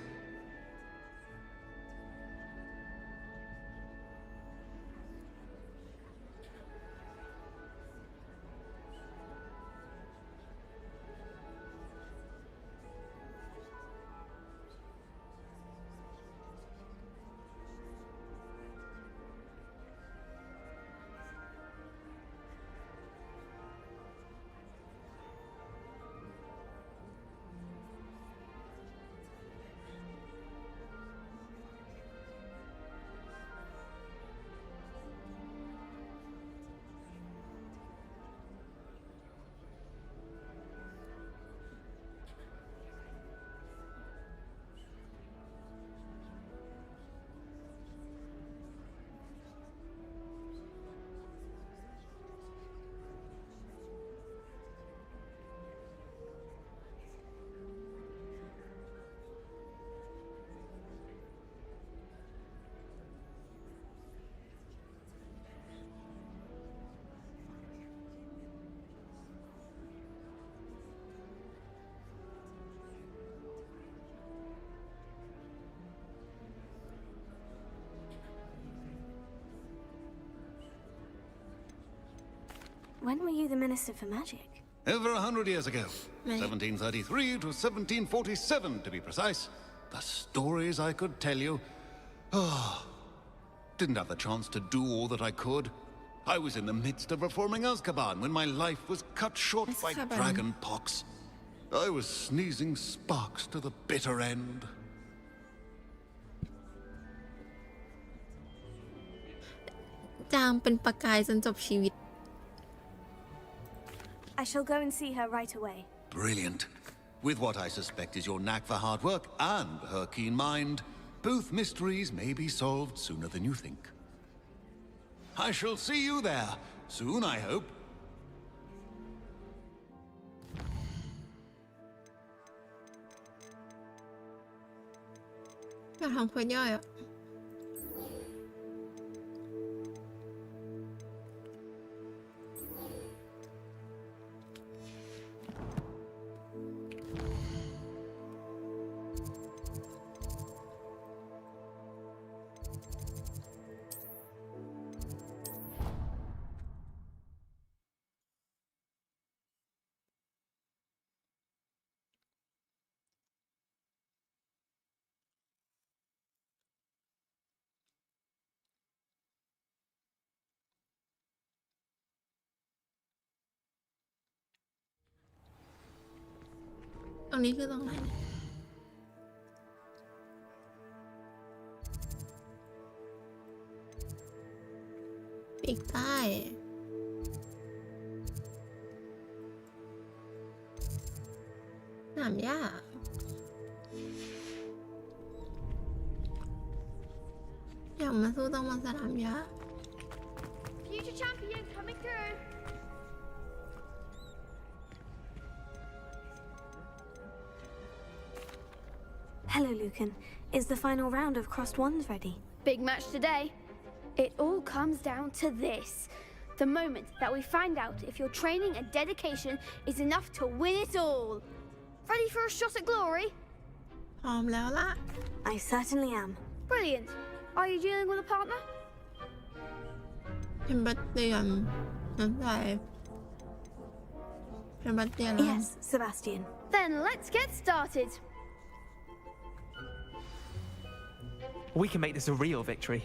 When were you the Minister for Magic? Over 100 years ago. 1733 to 1747, to be precise. The stories I could tell you. Oh, didn't have the chance to do all that I could. I was in the midst of reforming Azkaban when my life was cut short by dragon pox. I was sneezing sparks to the bitter end. จางเป็นประกายจนจบชีวิต I shall go and see her right away. Brilliant. With what I suspect is your knack for hard work and her keen mind, both mysteries may be solved sooner than you think. I shall see you there soon, I hope. อยากทำเควสย่อยอ่ะ ตรงนี้คือตรงไหนเนี่ยปีกใต้สนามหญ้าอยากมาสู้ต้องมาสนามหญ้า Future champion coming through. Hello, Lucan. Is the final round of Crossed Wands ready? Big match today. It all comes down to this. The moment that we find out if your training and dedication is enough to win it all. Ready for a shot at glory? พร้อมแล้วล่ะ I certainly am. Brilliant. Are you dealing with a partner? เป็นบัตเตียนน้ำใจเป็นบัตเตียนแล้ว Yes, Sebastian. Then let's get started. We can make this a real victory.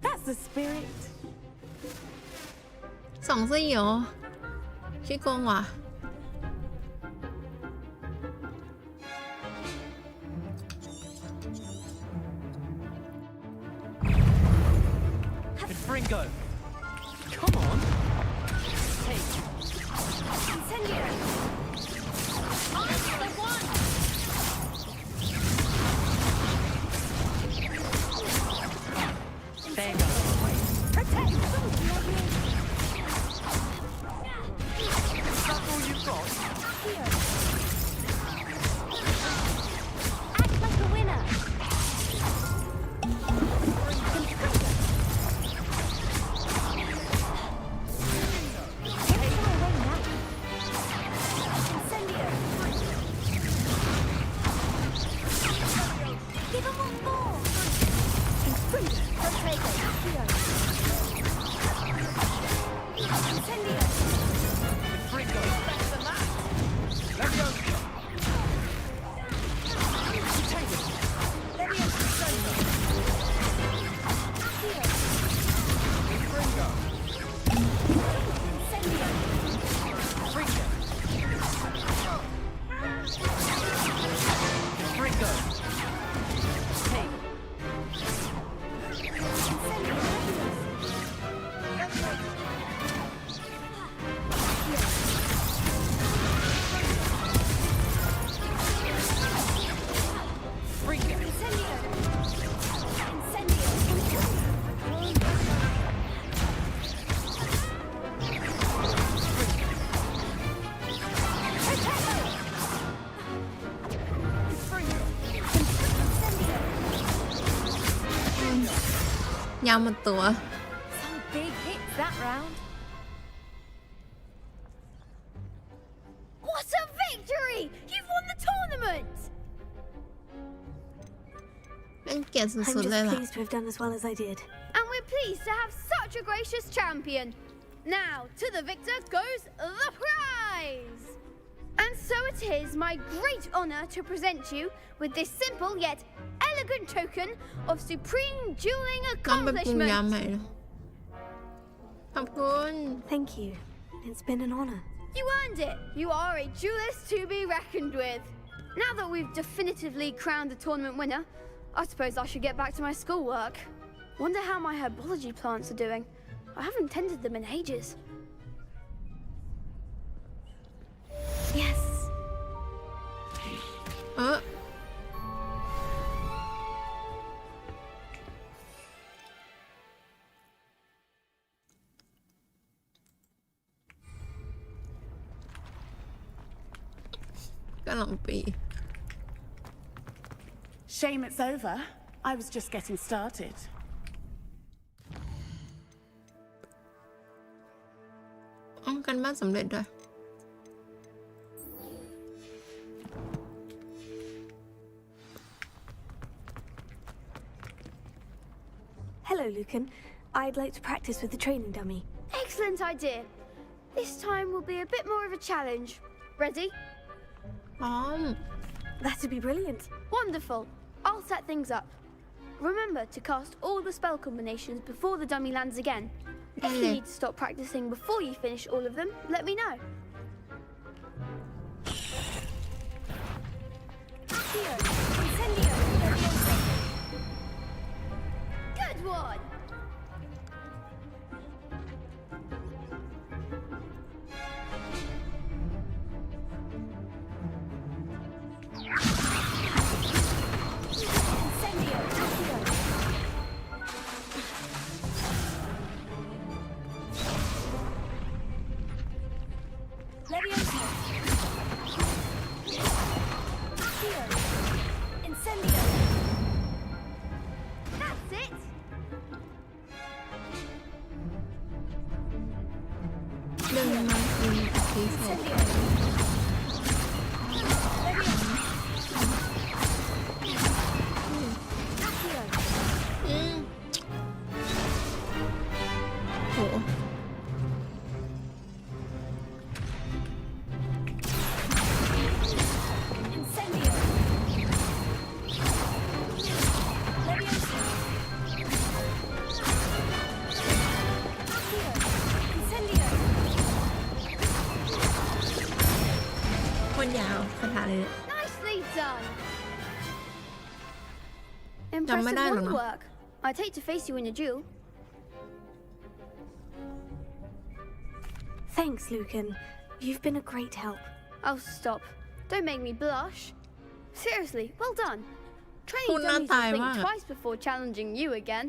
That's the spirit. สองซี่เหรอขี้โกงว่ะ Confringo! Come on! Take. Incendio! On the one! There you go. Protect! Is that all you've got? Act like a winner! Incendio! Give him one more! Protego! Incendio! Confringo is better than that! Leviosa! Take it! Leviosa Sender! Confringo! Incendio! Confringo! Confringo! Take it! Confringo! ยาวหมดตัว Some big hits that round. What a victory! You've won the tournament! เป็นเกียรติ I'm สุดๆเลย just ล่ะ pleased to have done as well as I did. And we're pleased to have such a gracious champion. Now, to the victor goes the prize! And so it is my great honor to present you with this simple yet elegant token of supreme dueling ต้องไปปรุง accomplishment. ยาใหม่นะขอบคุณ Thank you. It's been an honor. You earned it. You are a duelist to be reckoned with. Now that we've definitively crowned the tournament winner, I suppose I should get back to my schoolwork. Wonder how my herbology plants are doing. I haven't tended them in ages. Yes. กะหล่ำปี Shame it's over. I was just getting started. กันบ้านสำเร็จด้วย Hello, Lucan. I'd like to practice with the training dummy. Excellent idea. This time will be a bit more of a challenge. Ready? พร้อม That'd be brilliant. Wonderful. I'll set things up. Remember to cast all the spell combinations before the dummy lands again. If you need to stop practicing before you finish all of them, let me know. Good one! That's it! เรื่องมันคือทีสองโห คนยาวคาถาเลย Nicely done! จำไม่ได้ Impressive หรอกเนอะ woodwork. I'd hate to face you in a duel. Thanks, Lucan. You've been a great help. Oh, stop. Don't make me blush. Seriously, well done. Training Cô dummies tài will think quá à. twice before challenging you again.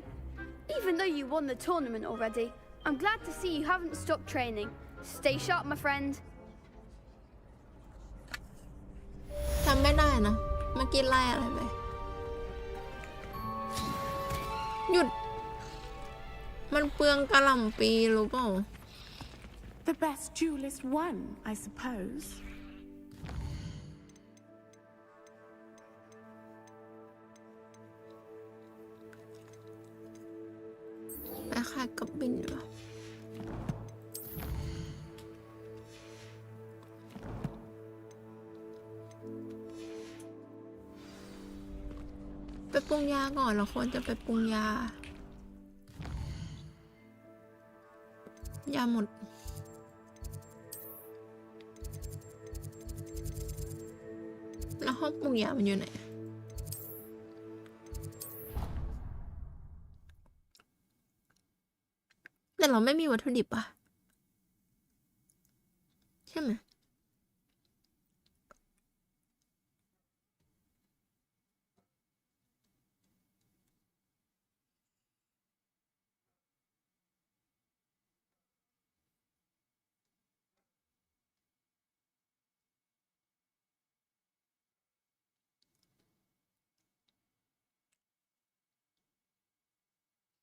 Even though you won the tournament already, I'm glad to see you haven't stopped training. Stay sharp, my friend. จำไม่ได้นะเมื่อกี้ไล่อะไรไป หยุด มันเปลืองกะหล่ำปีรู้เปล่า The best duelist won, I suppose. ไปค่ะกับบินเหรอไปปรุงยาก่อนเราควรจะไปปรุงยา ยาหมด แล้วห้องปรุงยามันอยู่ไหน แต่เราไม่มีวัตถุดิบอะใช่ไหม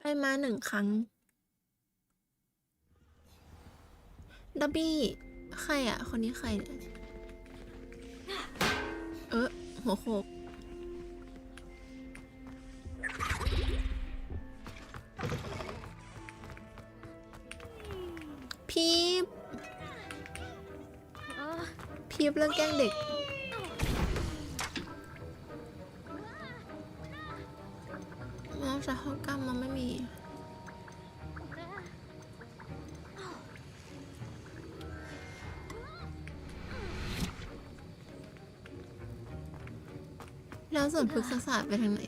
ไปมา1 ครั้ง ดับบี้ใครอ่ะ คนนี้ใครเนี่ย หัวโขก พีบพีบเลิกแกล้งเด็กน้องจะห้องกำมันไม่มีแล้วส่วนพฤกษศาสตร์ไปทางไหน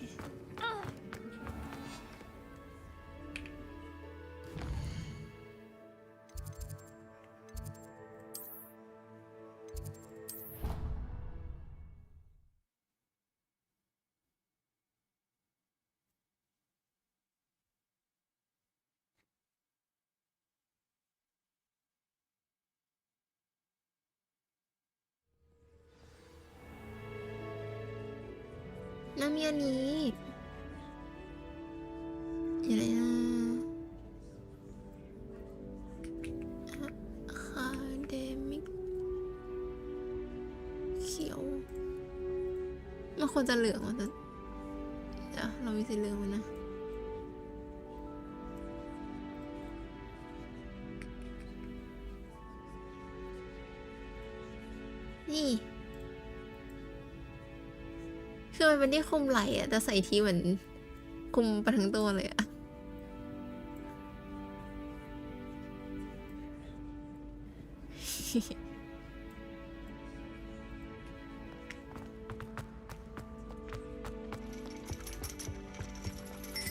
น้ำยานี้อยู่ไหนนะอะคาเดมิกเขียวมันควรจะเหลืองแต่เดี๋ยวเรามีสีเหลืองไหมนะนี่คือมันเป็นที่คุมไหล่อะแต่ใส่ทีเหมือนคุมไปทั้งตัวเลยอะ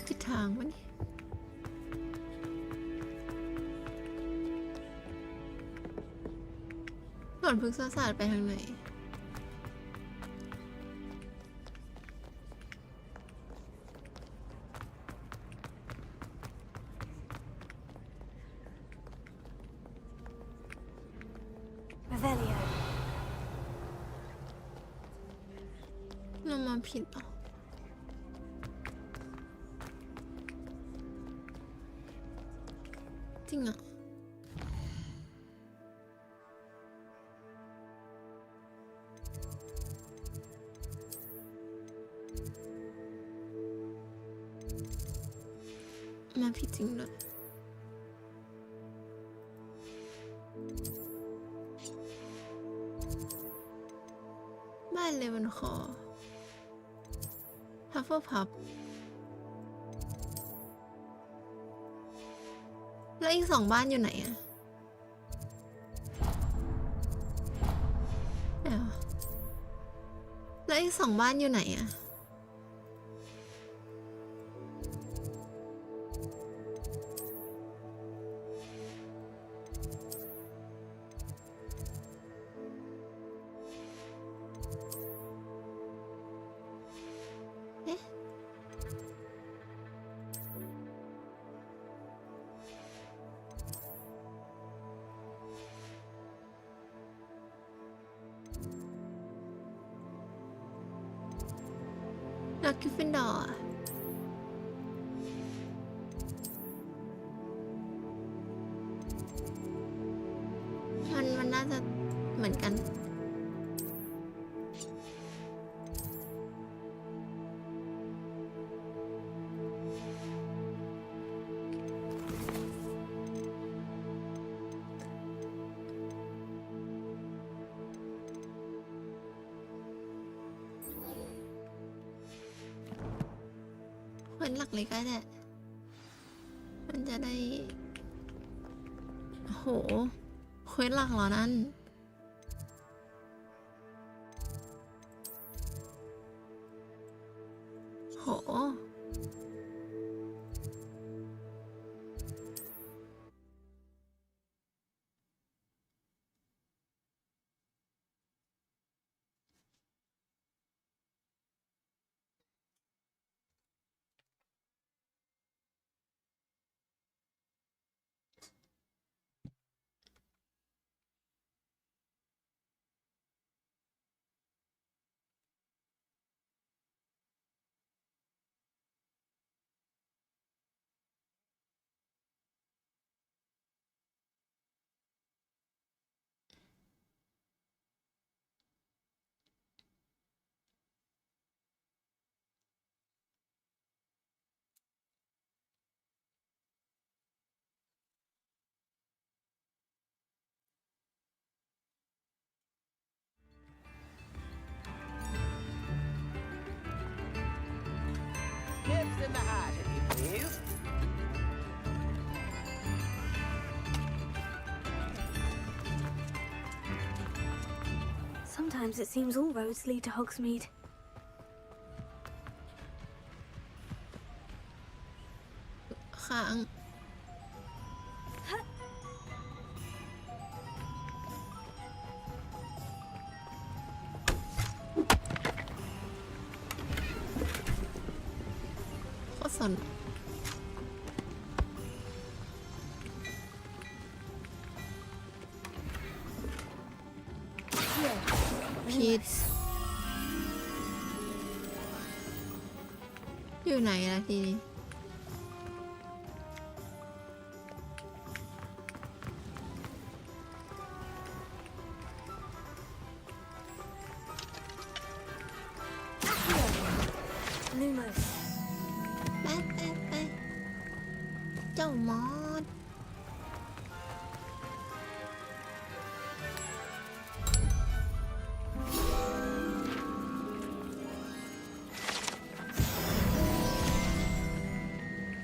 ทิศทางมันส่วนพฤกษศาสตร์ไปทางไหนเรามาผิดเหรอจริงอ่ะมาผิดจริงด้วยบ้านเลยมันคอพัฟเฟิลพับแล้วอีก2บ้านอยู่ไหนอะแล้วอีก2บ้านอยู่ไหนอะแล้วกริฟฟินดอร์มันน่าจะเหมือนกันเป็นหลักเลยก็ได้มันจะได้โหเควสหลักเหรอนั่นโห in the hat, if you please. Sometimes it seems all roads lead to Hogsmeade. ค้างโคตรสนพีทอยู่ไหนล่ะทีนี้ไปเจ้ามอด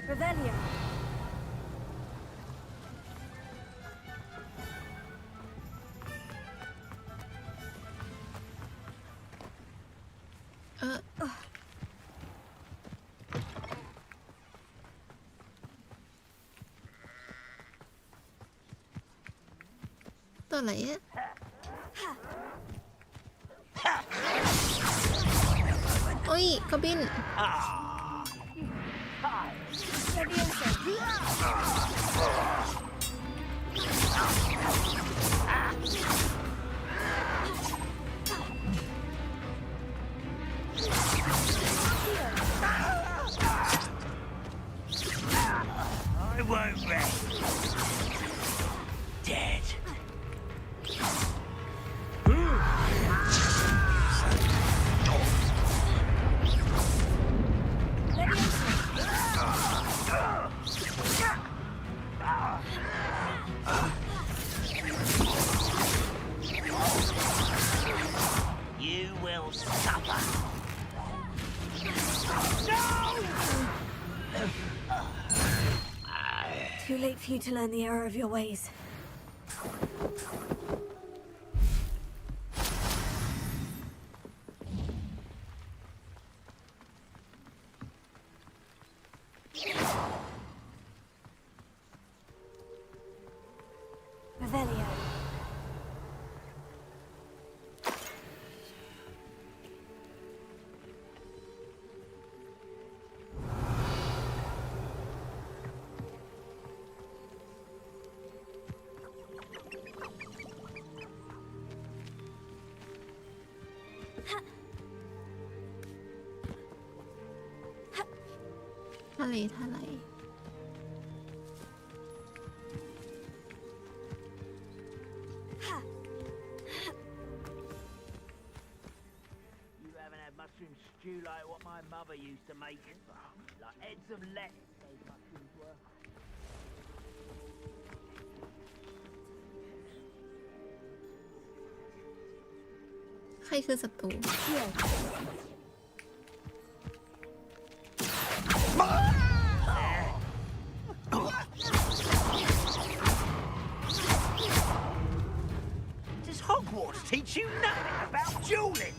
Revelio. ตัวไหนอะโอ้ยกระบิน I won't rest. Dead. You will suffer. Too late for you to learn the error of your ways. Revelio.ทะเล You haven't had mushroom stew like what my mother used to make. Like heads of lettuce, those mushrooms were. ใครคือศัตรู Does Hogwarts teach you nothing about dueling?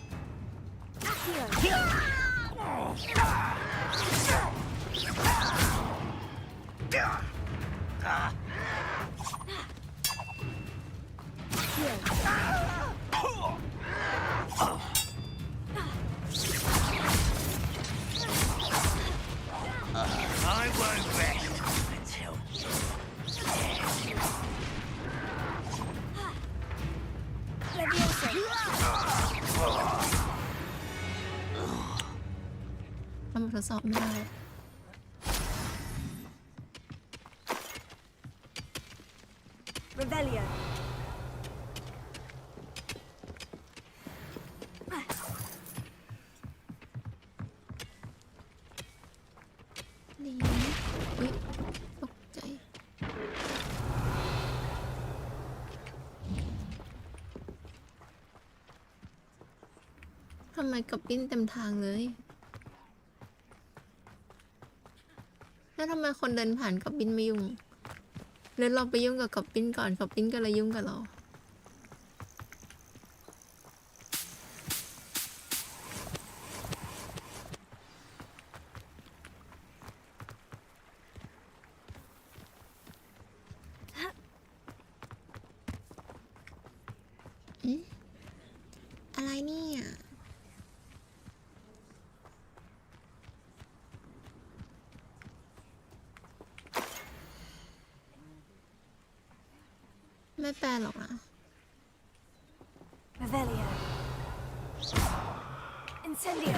I won't rest until ทำทดสอบไม่ได้ Revelio. นี่อุ๊ยตกใจทำไมกับปิ้นเต็มทางเลย แล้วทำไมคนเดินผ่านกับบินไม่ยุ่งแล้วเราไปยุ่งกับบินก่อนกับบินก็เลยยุ่งกับเราอะไรเนี่ยไม่แปลหรอกนะ Revelio. Incendio.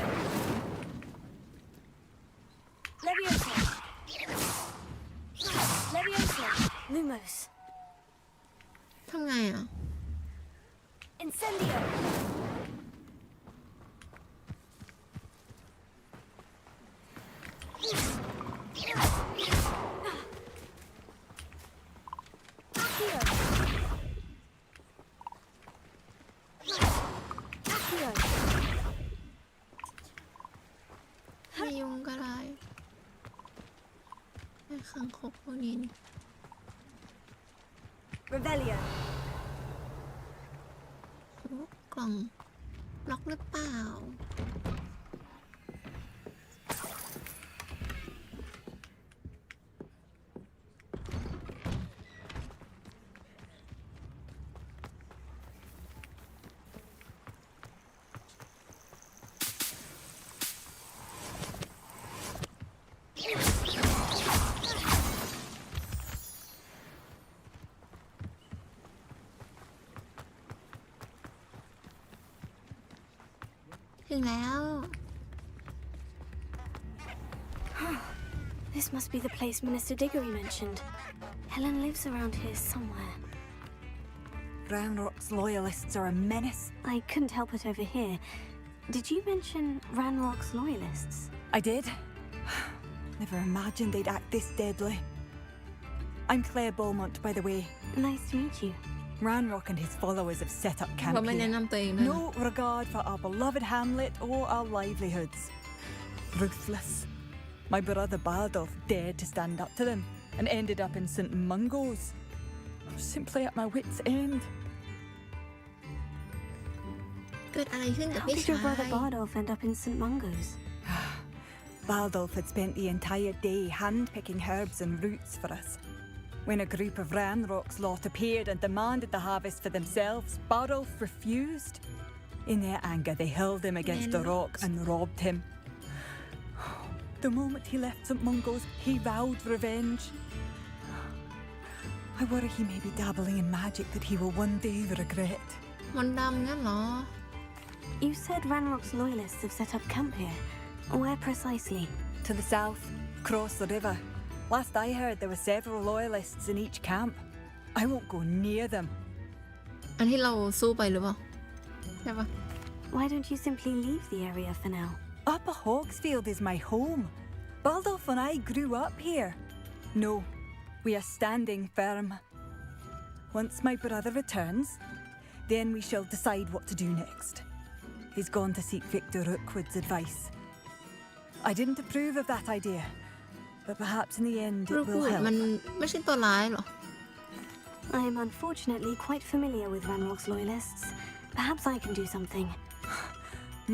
Leviosa. Leviosa. Lumos. ทำไงอ่ะ Incendio. Accio. Accio. ไม่ยุ่งก็ได้ไอ้ขังคกพวกนี้นี่ Revelio. โอ้กล่องล็อกหรือเปล่าถึงแล้ว This must be the place Minister Diggory mentioned. Helen lives around here somewhere. Ranrock's loyalists are a menace. I couldn't help it over here. Did you mention Ranrock's loyalists? I did. Never imagined they'd act this deadly. I'm Claire Beaumont, by the way. Nice to meet you. Ranrock and his followers have set up camp เขาไม่แนะ here. นำตัวเองด้วยนะ No regard for our beloved hamlet or our livelihoods. Ruthless. My brother Bardolph dared to stand up to them and ended up in St. Mungo's. I'm simply at my wit's end. เกิดอะไรขึ้นกับ How พี่ did ชา your brother ย Bardolph end up in St. Mungo's? Bardolph had spent the entire day hand-picking herbs and roots for us. When a group of Ranrock's lot appeared and demanded the harvest for themselves, Bardolph refused. In their anger, they hurled him against the rock and robbed him. The moment he left St. Mungo's, he vowed revenge. I worry he may be dabbling in magic that he will one day regret. มนต์ดำงั้นเหรอ You said Ranrock's loyalists have set up camp here. Where precisely? To the south, across the river. Last I heard, there were several loyalists in each camp. I won't go near them. อันที่เราสู้ไปหรือเปล่าใช่ปะ Why don't you simply leave the area for now? Upper Hogsfield is my home. Baldolph and I grew up here. No, we are standing firm. Once my brother returns, then we shall decide what to do next. He's gone to seek Victor Rookwood's advice. I didn't approve of that idea, but perhaps in the end รู it ป will มัน help. ไม่ใช่ตัวร้ายหรอ I am unfortunately quite familiar with Ranrock's loyalists. Perhaps I can do something.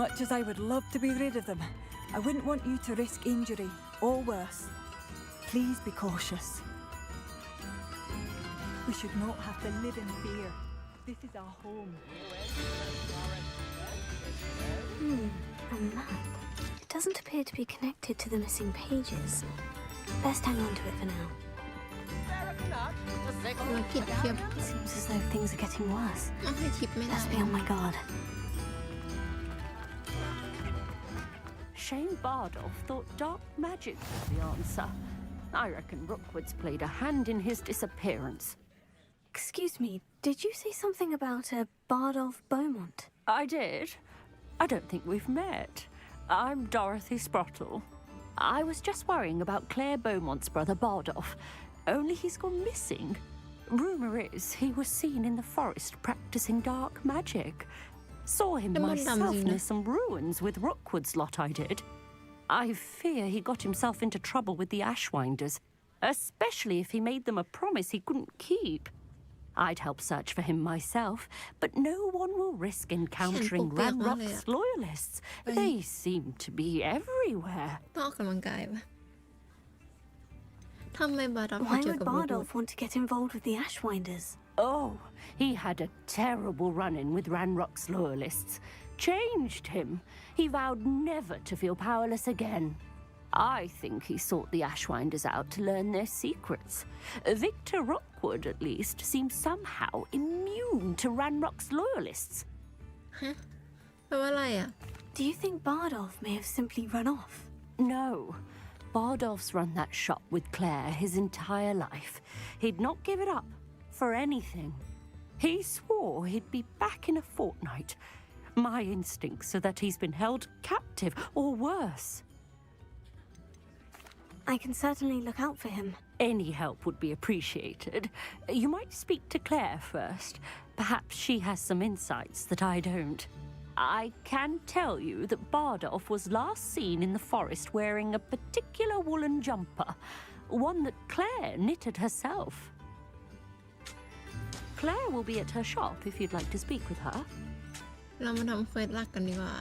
Much as I would love to be rid of them, I wouldn't want you to risk injury or worse. Please be cautious. We should not have to live in fear. This is our home. A map. It doesn't appear to be connected to the missing pages. Best hang on to it for now. ภารกิจเพียบ Seems as though things are getting worse. ต้องให้ทิปไม่ได้ Best be on my guard. Shane Bardolph thought dark magic was the answer. I reckon Rookwood's played a hand in his disappearance. Excuse me, did you say something about a Bardolph Beaumont? I did. I don't think we've met. I'm Dorothy Sprottle. I was just worrying about Claire Beaumont's brother Bardolph, only he's gone missing. Rumour is he was seen in the forest practicing dark magic. Saw him myself near some ruins with Rookwood's lot, I did. I fear he got himself into trouble with the Ashwinders, especially if he made them a promise he couldn't keep. I'd help search for him myself, but no one will risk encountering Ranrock's loyalists. They seem to be everywhere. ต้องออกกำลังกายปะทำไมบาร์ดอฟ Why would Bardolph want to get involved with the Ashwinders? Oh, he had a terrible run-in with Ranrock's loyalists. Changed him. He vowed never to feel powerless again. I think he sought the Ashwinders out to learn their secrets. Victor Rockwood, at least, seems somehow immune to Ranrock's loyalists. แปลว่าอะไรอ่ะ Do you think Bardolph may have simply run off? No. Bardolph's run that shop with Claire his entire life. He'd not give it up for anything. He swore he'd be back in a fortnight. My instincts are that he's been held captive, or worse. I can certainly look out for him. Any help would be appreciated. You might speak to Claire first. Perhaps she has some insights that I don't. I can tell you that Bardolph was last seen in the forest wearing a particular woolen jumper, one that Claire knitted herself. Claire will be at her shop if you'd like to speak with her. เรามาทำเควสหลักกันดีกว่า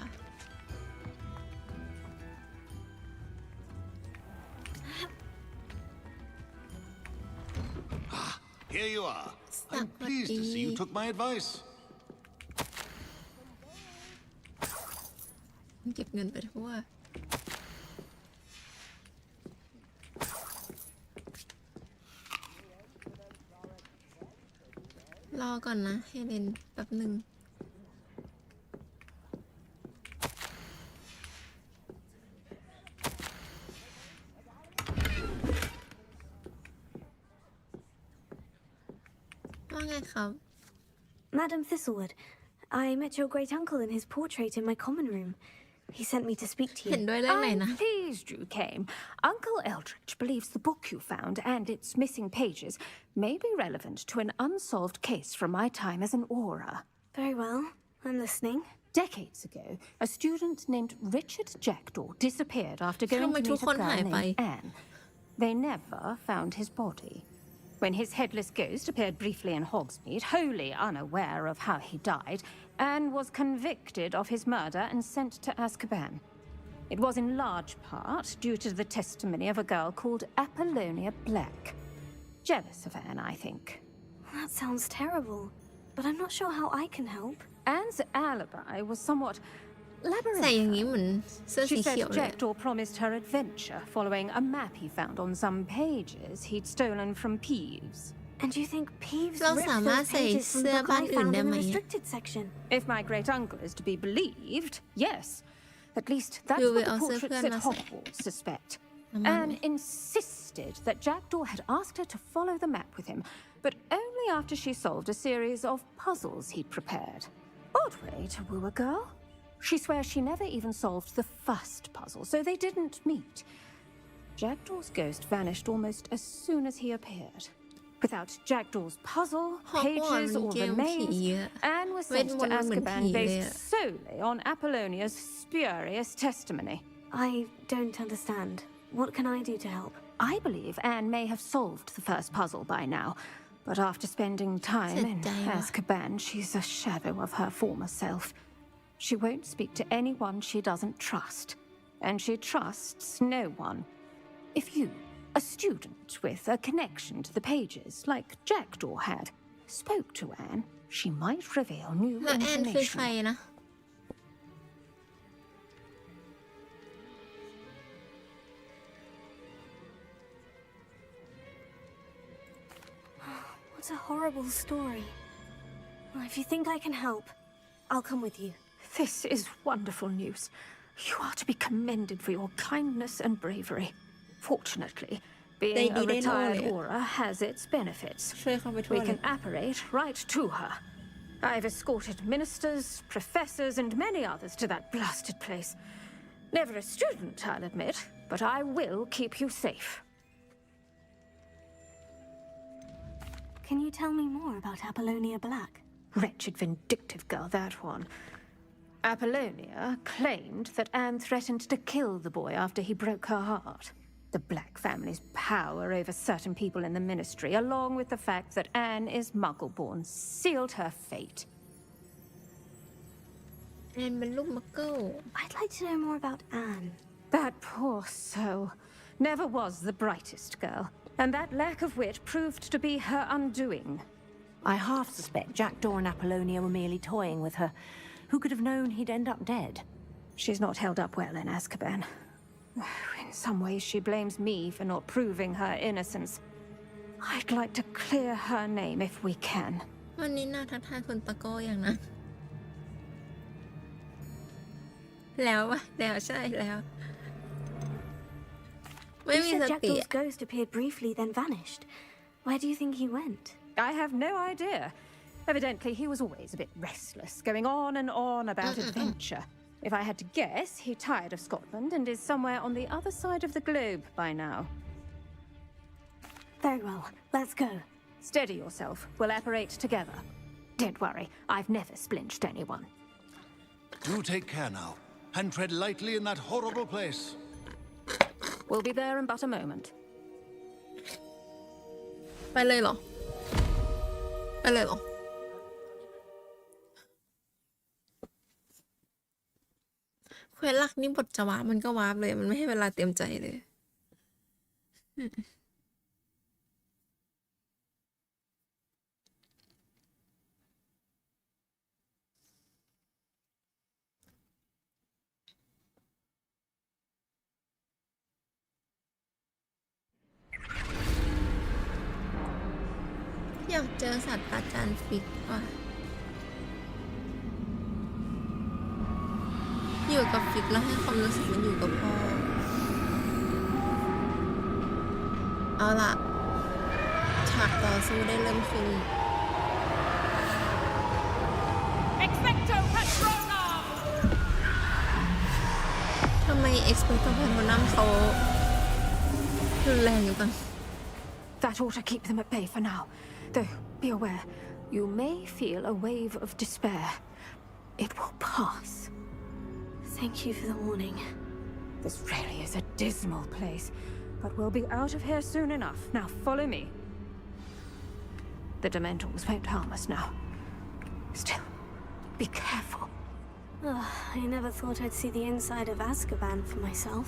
Here you are. I'm pleased to see you took my advice. เก็บเงินไปทั่วรอก่อนนะให้เล่นแป๊บหนึ่งว่าไงครับ Madam Thistlewood, I met your great uncle in his portrait in my common room. He sent me to speak to you. เห็นด้วยเรื่องไหนนะ I'm pleased you came. Uncle Eldridge believes the book you found and its missing pages may be relevant to an unsolved case from my time as an aura. Very well. I'm listening. Decades ago, a student named Richard Jackdaw disappeared after going ทำไม to ทุก meet คน a หาย girl ไป named Anne. They never found his body. When his headless ghost appeared briefly in Hogsmeade, wholly unaware of how he died, Anne was convicted of his murder and sent to Azkaban. It was in large part due to the testimony of a girl called Apollonia Black. Jealous of Anne, I think. That sounds terrible, but I'm not sure how I can help. Anne's alibi was somewhat ใส่อย่างนี้ labyrinthine. เหมือนเสื้อสี She เขียว said เลย Jackdaw promised her adventure following a map he found on some pages he'd stolen from Peeves. And you think Peeves เรา ripped สามารถ those ใส่ pages from เสื้อ the book บ้าน I อื่น found ได้ in ไหม the restricted section? If my great uncle is to be believed, yes. At least that's You what will the also portraits feel at myself. Hogwarts suspect. ประมาณ Anne นี้ insisted that Jackdaw had asked her to follow the map with him, but only after she solved a series of puzzles he'd prepared. Odd way to woo a girl. She swears she never even solved the first puzzle, so they didn't meet. Jackdaw's ghost vanished almost as soon as he appeared. Without Jackdaw's puzzle, pages, or remains, Anne was sent to Azkaban based solely on Apollonia's spurious testimony. I don't understand. What can I do to help? I believe Anne may have solved the first puzzle by now, but after spending time in Azkaban, she's a shadow of her former self. She won't speak to anyone she doesn't trust, and she trusts no one. If you, a student with a connection to the pages, like Jackdaw had, spoke to Anne, she might reveal new แล้วแอนคือใคร information. นะ What a horrible story. Well, if you think I can help, I'll come with you. This is wonderful news. You are to be commended for your kindness and bravery. Fortunately, being a retired aura has its benefits. ช่วยเขาไปทั่ว We เลย can apparate right to her. I've escorted ministers, professors, and many others to that blasted place. Never a student, I'll admit, but I will keep you safe. Can you tell me more about Apollonia Black? Wretched, vindictive girl, that one. Apollonia claimed that Anne threatened to kill the boy after he broke her heart. The Black family's power over certain people in the ministry, along with the fact that Anne is Muggle-born, sealed her fate. แอนเป็นลูกมักเกิล I'd like to know more about Anne. That poor soul never was the brightest girl, and that lack of wit proved to be her undoing. I half suspect Jackdaw and Apollonia were merely toying with her. Who could have known he'd end up dead? She's not held up well in Azkaban. In some ways, she blames me for not proving her innocence. I'd like to clear her name if we can. วันนี้น่าทักทายคนตะโก้อย่างนั้นแล้ววะแล้วใช่แล้วไม่ You มี said สติ Jackdaw's ghost appeared briefly, then vanished. Where do you think he went? I have no idea. Evidently, he was always a bit restless, going on and on about adventure. If I had to guess, he tired of Scotland and is somewhere on the other side of the globe by now. Very well, let's go. Steady yourself. We'll apparate together. Don't worry, I've never splinched anyone. Do take care now, and tread lightly in that horrible place. We'll be there in but a moment. ไปเลยเหรอไปเลยเหรอเควสหลักนี่บทจะวาร์ปมันก็วาร์ปเลยมันไม่ให้เวลาเตรียมใจเลยอยากเจอศาสตราจารย์ฟิกว่ะอยู่กับฟิกแล้วให้ความรู้สึกมันอยู่กับพ่อเอาล่ะฉากต่อสู้ได้เริ่มขึ้น Expecto Patronum! ทำไม Expecto Patronum เขารุนแรงอยู่กัน That ought to keep them at bay for now. Though, be aware, you may feel a wave of despair. It will pass. Thank you for the warning. This really is a dismal place, but we'll be out of here soon enough. Now follow me. The Dementors won't harm us now. Still, be careful. I never thought I'd see the inside of Azkaban for myself.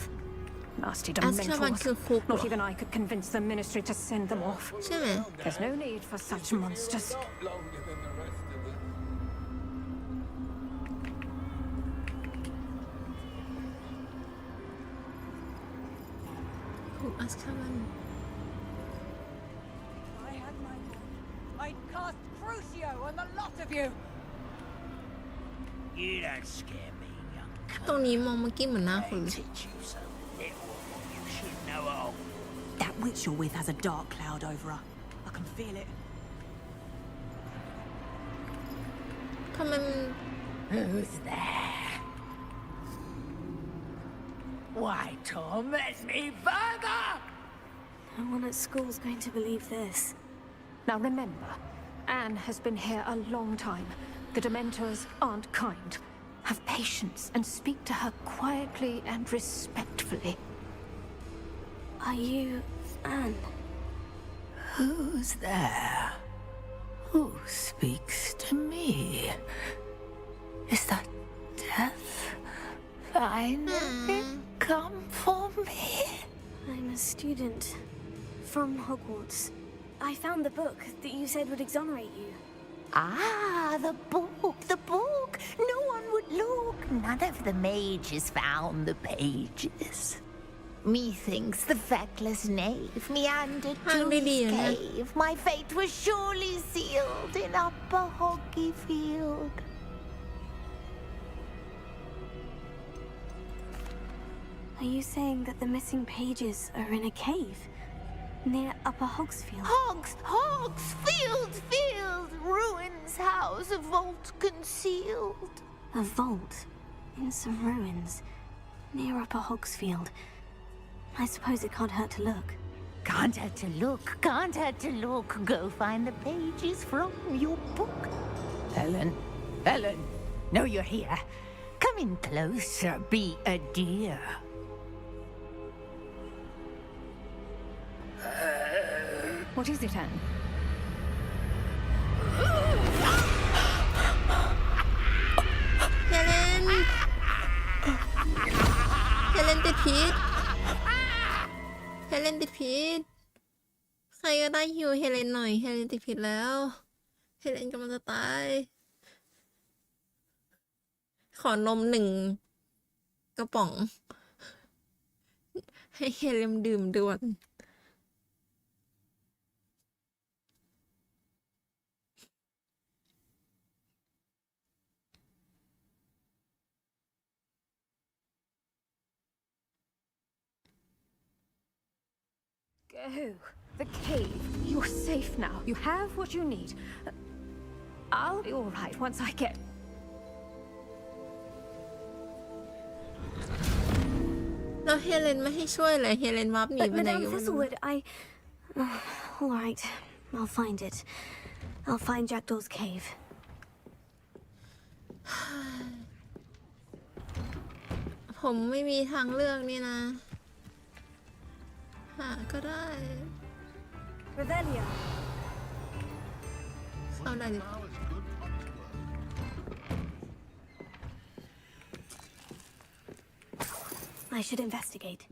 Nasty Azkabanคือ Dementors. คุกเหรอ Not even I could convince the Ministry to send them off. ใช่ไหม There's no need for such monsters. Azkaban I had my I'd cast Crucio on the lot of you. You don't scare me, young ตรงนี้มองเมื่อกี้เหมือนหน้าคนเลย teach you so little. You should know all. That witch you're with has a dark cloud over her. I can feel it. ทำไมมัน Who's there? Why torment me further? No one at school's going to believe this. Now remember, Anne has been here a long time. The Dementors aren't kind. Have patience and speak to her quietly and respectfully. Are you Anne? Who's there? Who speaks to me? Is that death finally come for me? I'm a student from Hogwarts. I found the book that you said would exonerate you. Ah, the book, the book. No one would look. None of the mages found the pages. Methinks the feckless knave meandered to his cave. My fate was surely sealed in Upper Hoggyfield. Are you saying that the missing pages are in a cave near Upper Hogsfield? Hogsfield, ruins house, a vault concealed. A vault in some ruins near Upper Hogsfield. I suppose it can't hurt to look. Can't hurt to look, can't hurt to look. Go find the pages from your book. Helen, no, you're here. Come in closer, be a dear. What is it, Anne? เฮเลนติดพิษเฮเลนติดพิษใครก็ได้ฮิวเฮเลนหน่อยเฮเลนติดพิษแล้วเฮเลนกำลังจะตายขอนม1 กระป๋องให้เฮเลนดื่มด่วนGo. The cave. You're safe now. You have what you need. I'll be all right once I get... แล้วเฮเลนไม่ให้ช่วยเลยเฮเลนวับหนีไป But ไหน Madame ก็ไม่รู้ Thistlewood, all right. I'll find it. I'll find Jackdaw's cave. ผมไม่มีทางเลือกนี่นะหาก็ได้ Revelio. เข้าได้หรือ I should investigate.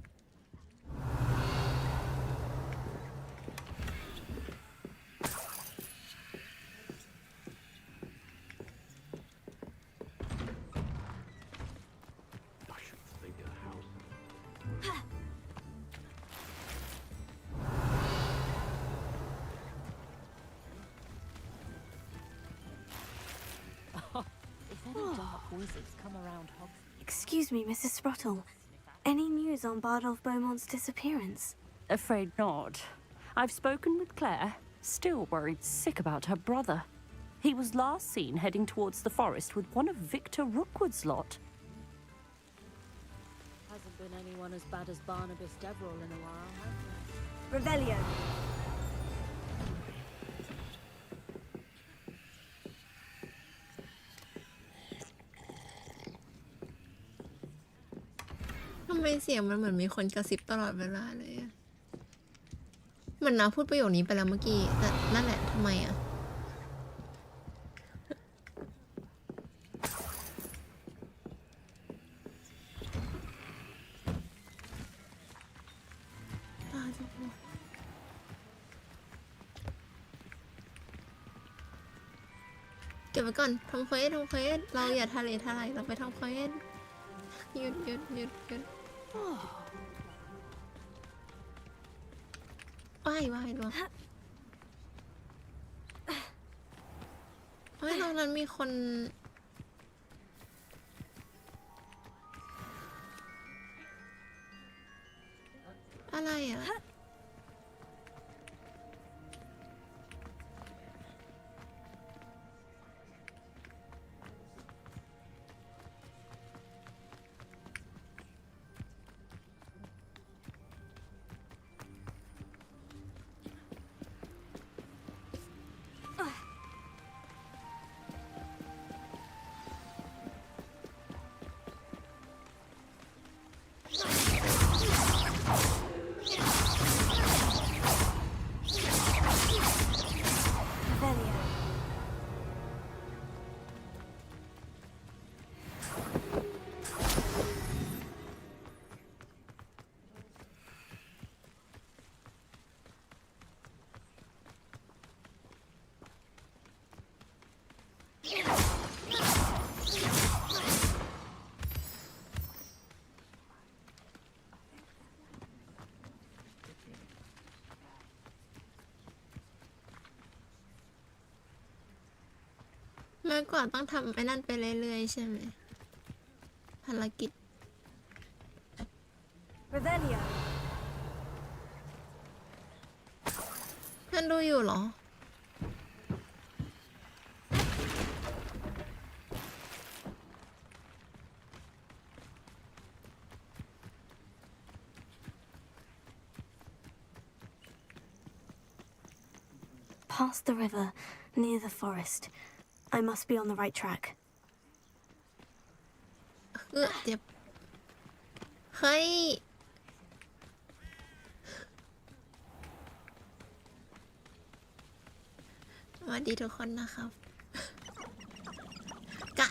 Excuse me, Mrs. Sprottle. Any news on Bardolph Beaumont's disappearance? Afraid not. I've spoken with Claire, still worried sick about her brother. He was last seen heading towards the forest with one of Victor Rookwood's lot. Hasn't been anyone as bad as Barnabas Deverell in a while, has there? Revelio. ทำไมเสียงมันเหมือนมีคนกระซิบตลอดเวลาเลยอะเหมือนน้าพูดประโยคนี้ไปแล้วเมื่อกี้แต่นั่นแหละทำไมอะเก็บไว้ก่อนทำเควสเราอย่าทะเลทลายเราไปทำเควสหยุดว่ายลวงเฮ้ยตรงนั้นมีคนอะไรอ่ะมากกว่าต้องทำไอ้นั่นไปเรื่อยๆใช่ไหมภารกิจ Revelio. ท่านดูอยู่เหรอ Past the river, near the forest. I must be on the right track. เจ็บเฮ้ยสวัสดีทุกคนนะครับไก่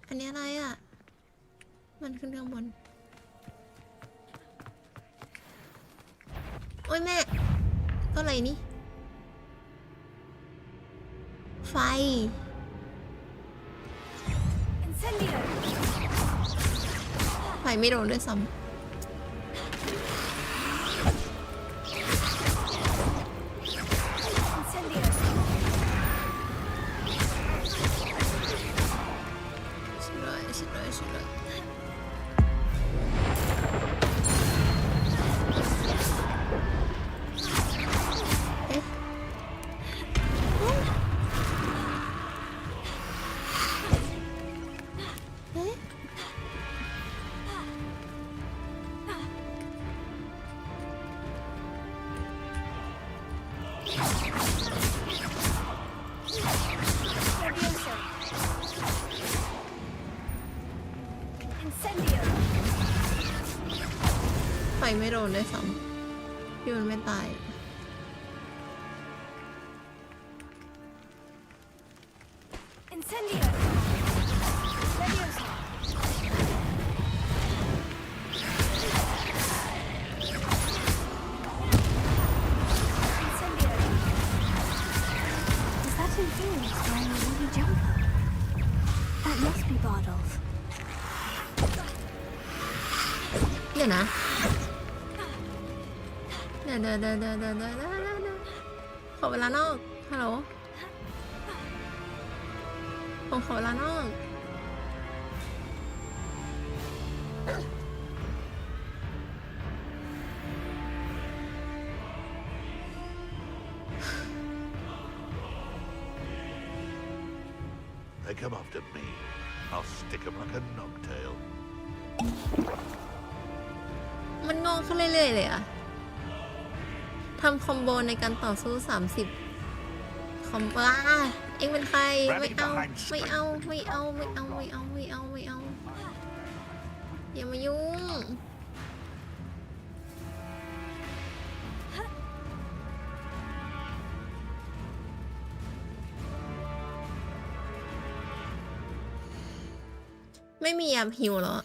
อันนี้อะไรอ่ะมันขึ้นข้างบนโอ้ยแม่ก็อะไรนี่ไฟไฟไม่โดนด้วยซ้ำไฟไม่โดนด้วยซ้ำพี่มันไม่ตายเดี๋ยวนะเดี๋ยวขอเวลานอกฮัลโหลผมขอเวลานอก They come after me. I'll stick them like a knobtail. มันงงขึ้นเรื่อยๆเลยอะทำคอมโบในการต่อสู้30คอมโบเอ็งเป็นใครไม่เอาอย่ามายุ่งไม่มียามหิวหรอ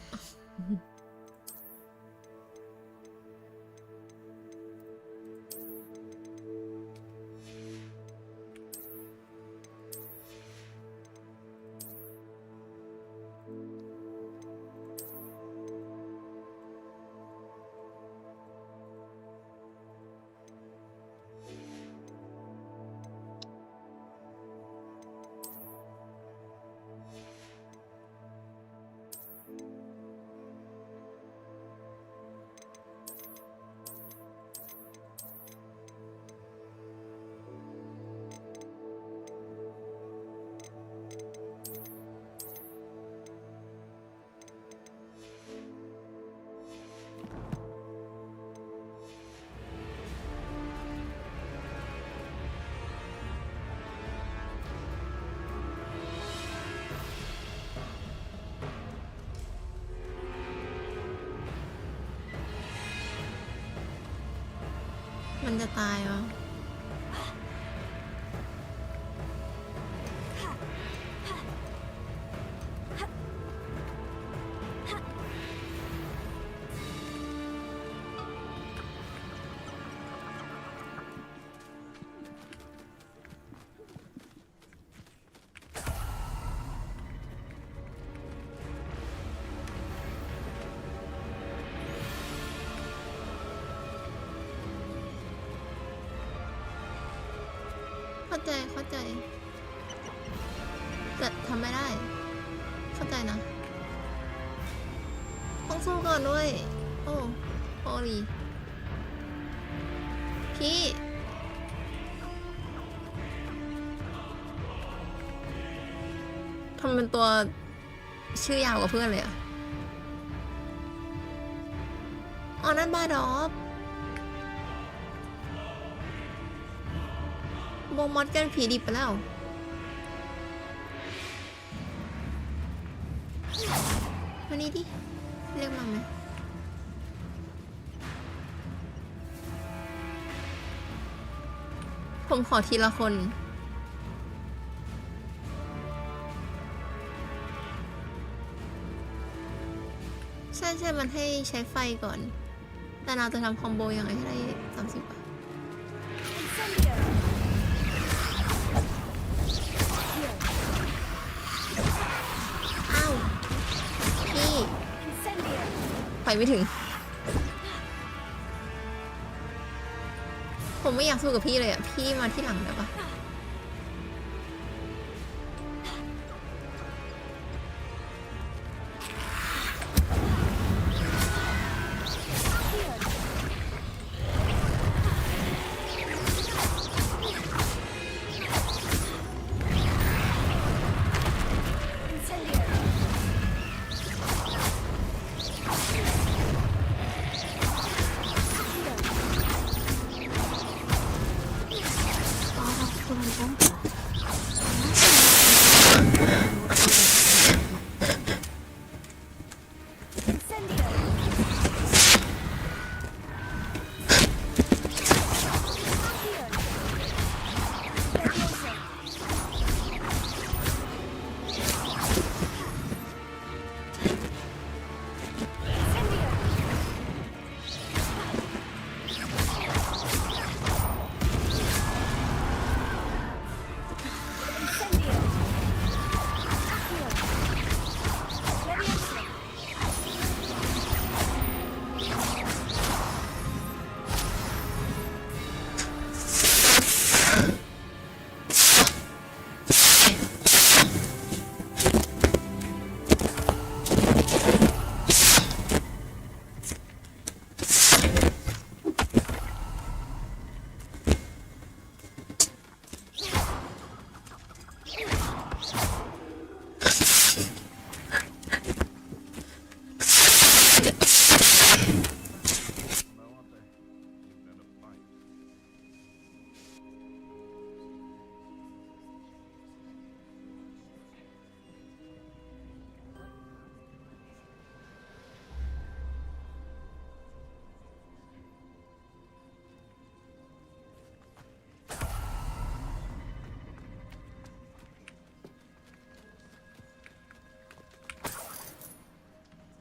มันจะตายวะเข้าใจแต่ทำไม่ได้เข้าใจนะต้องสู้ก่อนด้วยโอ้ลีพี่ทำเป็นตัวชื่อยาวกว่าเพื่อนเลยอ่ะอ๋อนั่นบาดอฟ โมมอดกันผีดิบไปแล้วมานี่ดิเรียกมาไหมผมขอทีละคนใช่มันให้ใช้ไฟก่อนแต่เราจะทำคอมโบยังไงให้ได้30 บาทอ้าวพี่ไปไม่ถึงผมไม่อยากสู้กับพี่เลยอ่ะพี่มาที่หลังได้ปะ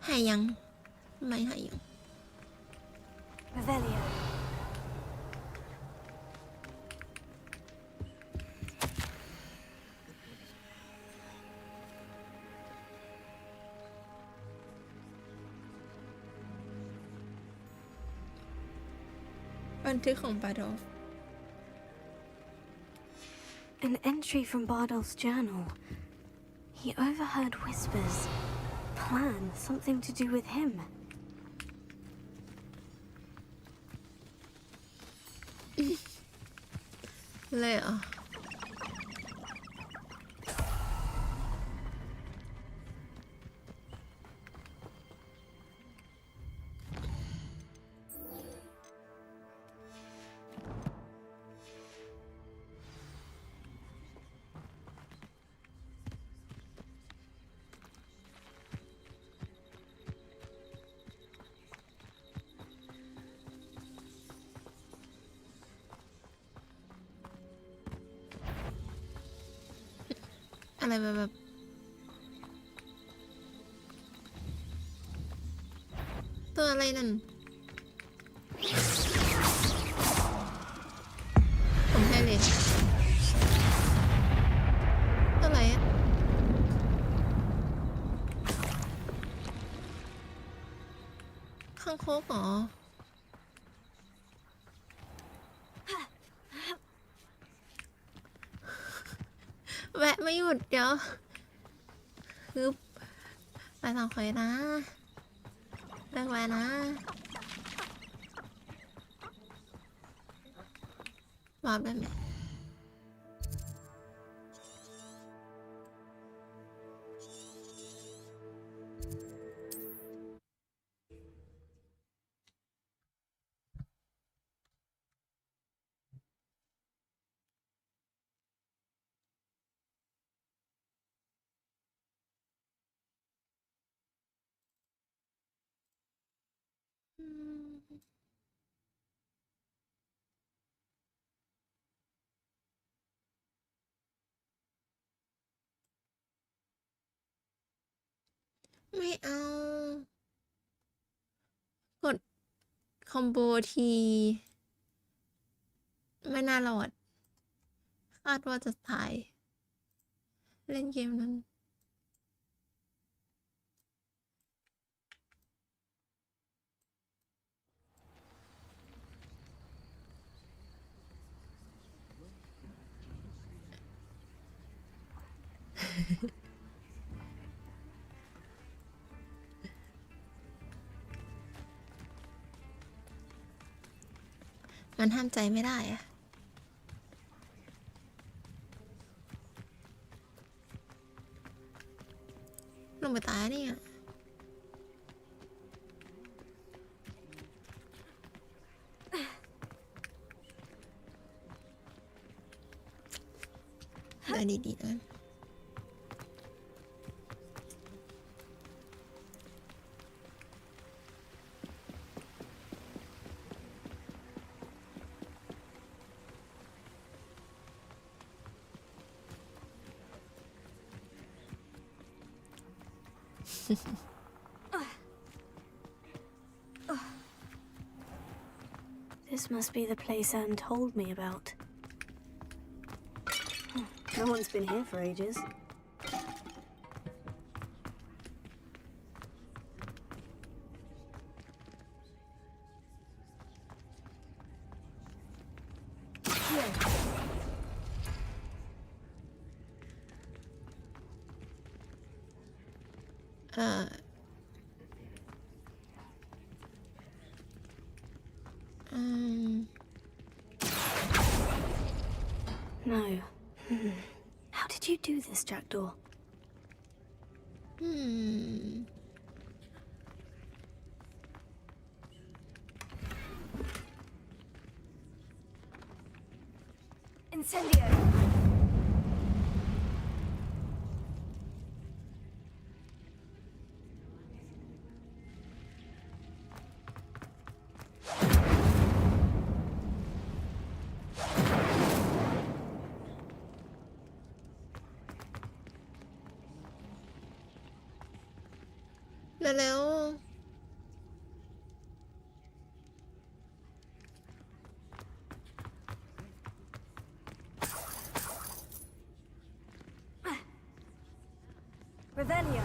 หายยังไม่หายยัง Revelio. บันทึกของบาดอฟ An entry from Bardolph's journal. He overheard whispers. Plan, something to do with him. เลยเหรออะไรแบบตัวอะไรนั่นผมให้เลยตัวอะไรอะข้างโคกเหรอแวะไม่หยุดเดี๋ยวฮึบไปต่อคอยนะเลิกแวะนะวาร์ปได้ไหม ไม่เอา กดคอมโบทีไม่น่ารอดคาดว่าจะตายเล่นเกมนั้น มันห้ามใจไม่ได้อะลงไปตายเนี่ยเดินดีๆนะ This must be the place Anne told me about. No one's been here for ages. No. How did you do this, Jackdaw? Incendio! Hello. Revelio.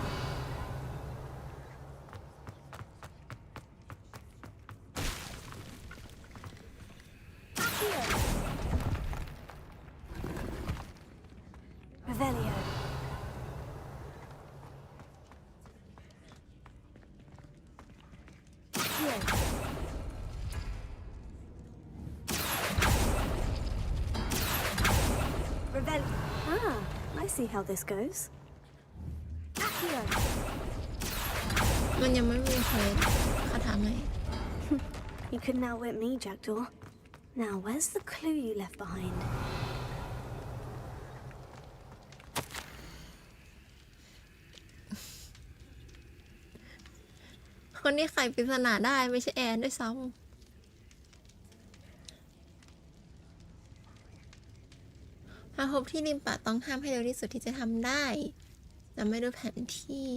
Revelio. Revelio. Ah, I see how this goes. มันยังไม่มีใครคาถาไหม You couldn't outwit me, Jackdaw. Now, where's the clue you left behind? คนที่ไขปริศนาได้ไม่ใช่แอนด้วยซ้ำหากพบที่ริมป่าต้องห้ามให้เร็วที่สุดที่จะทำได้จะไม่ดูแผนที่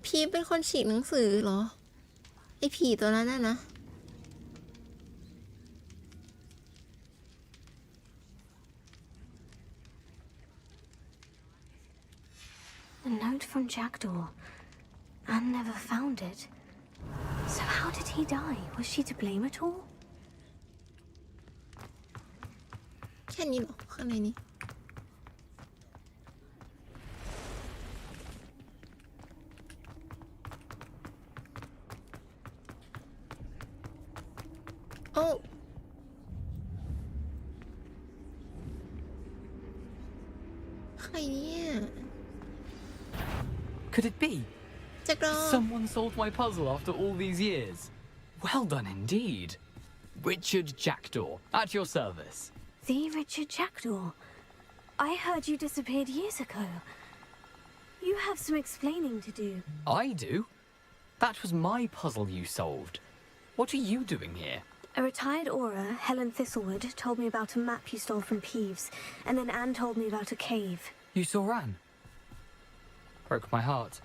พีเป็นคนฉีกหนังสือเหรอไอผีตัวนั้นน่ะนะ A note from Jackdaw. Anne never found it. So how did he die? Was she to blame at all? แค่นี้เหรอข้างในนี้โอ้ใครเนี่ย Could it be? จักร Someone solved my puzzle after all these years. Well done indeed. Richard Jackdaw, at your service. The Richard Jackdaw. I heard you disappeared years ago. You have some explaining to do. I do? That was my puzzle you solved. What are you doing here? A retired aura, Helen Thistlewood, told me about a map you stole from Peeves, and then Anne told me about a cave. You saw Anne? Broke my heart.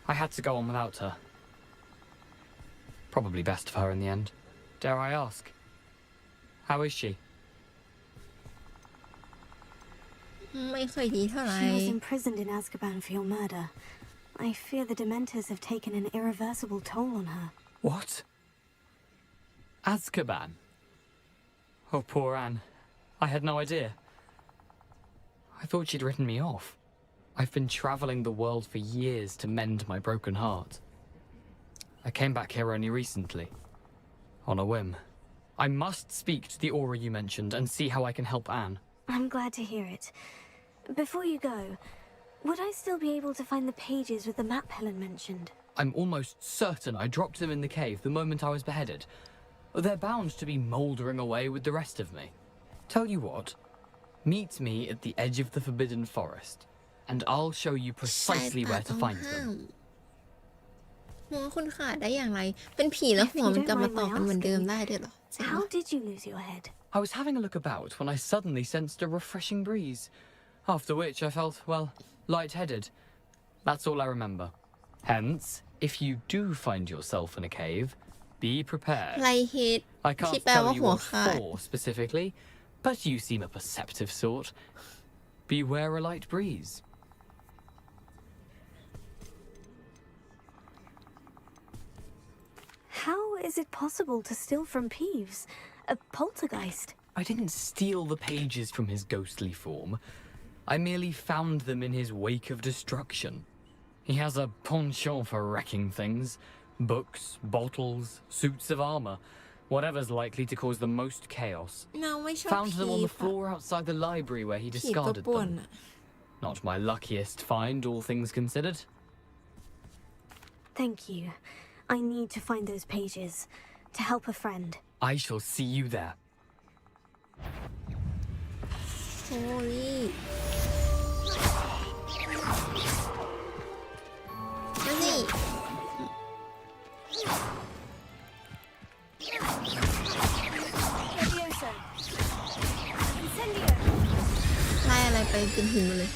I had to go on without her. Probably best for her in the end. Dare I ask? How is she? ไม่เคยดีเท่าไหร่ She was imprisoned in Azkaban for your murder. I fear the Dementors have taken an irreversible toll on her. What? Azkaban? Oh, poor Anne. I had no idea. I thought she'd written me off. I've been traveling the world for years to mend my broken heart. I came back here only recently. On a whim. I must speak to the aura you mentioned and see how I can help Anne. I'm glad to hear it. Before you go, would I still be able to find the pages with the map Helen mentioned? I'm almost certain I dropped them in the cave the moment I was beheaded. They're bound to be mouldering away with the rest of me. Tell you what, meet me at the edge of the Forbidden Forest, and I'll show you precisely where to find them. หัวคุณขาดได้อย่างไร เป็นผีแล้วหัวมันกลับมาต่อกันเหมือนเดิมได้ด้วยเหรอ How did you lose your head? I was having a look about when I suddenly sensed a refreshing breeze, after which I felt, well, lightheaded. That's all I remember. Hence, if you do find yourself in a cave, be prepared. I can't tell you what for specifically, but you seem a perceptive sort. Beware a light breeze. How is it possible to steal from Peeves? A poltergeist? I didn't steal the pages from his ghostly form. I merely found them in his wake of destruction. He has a penchant for wrecking things. Books, bottles, suits of armor. Whatever's likely to cause the most chaos. Found them on the floor outside the library where he discarded them. Not my luckiest find, all things considered. Thank you. I need to find those pages. To help a friend. I shall see you there. Holy. ไล่อะไรไปเป็นหินหมดเลย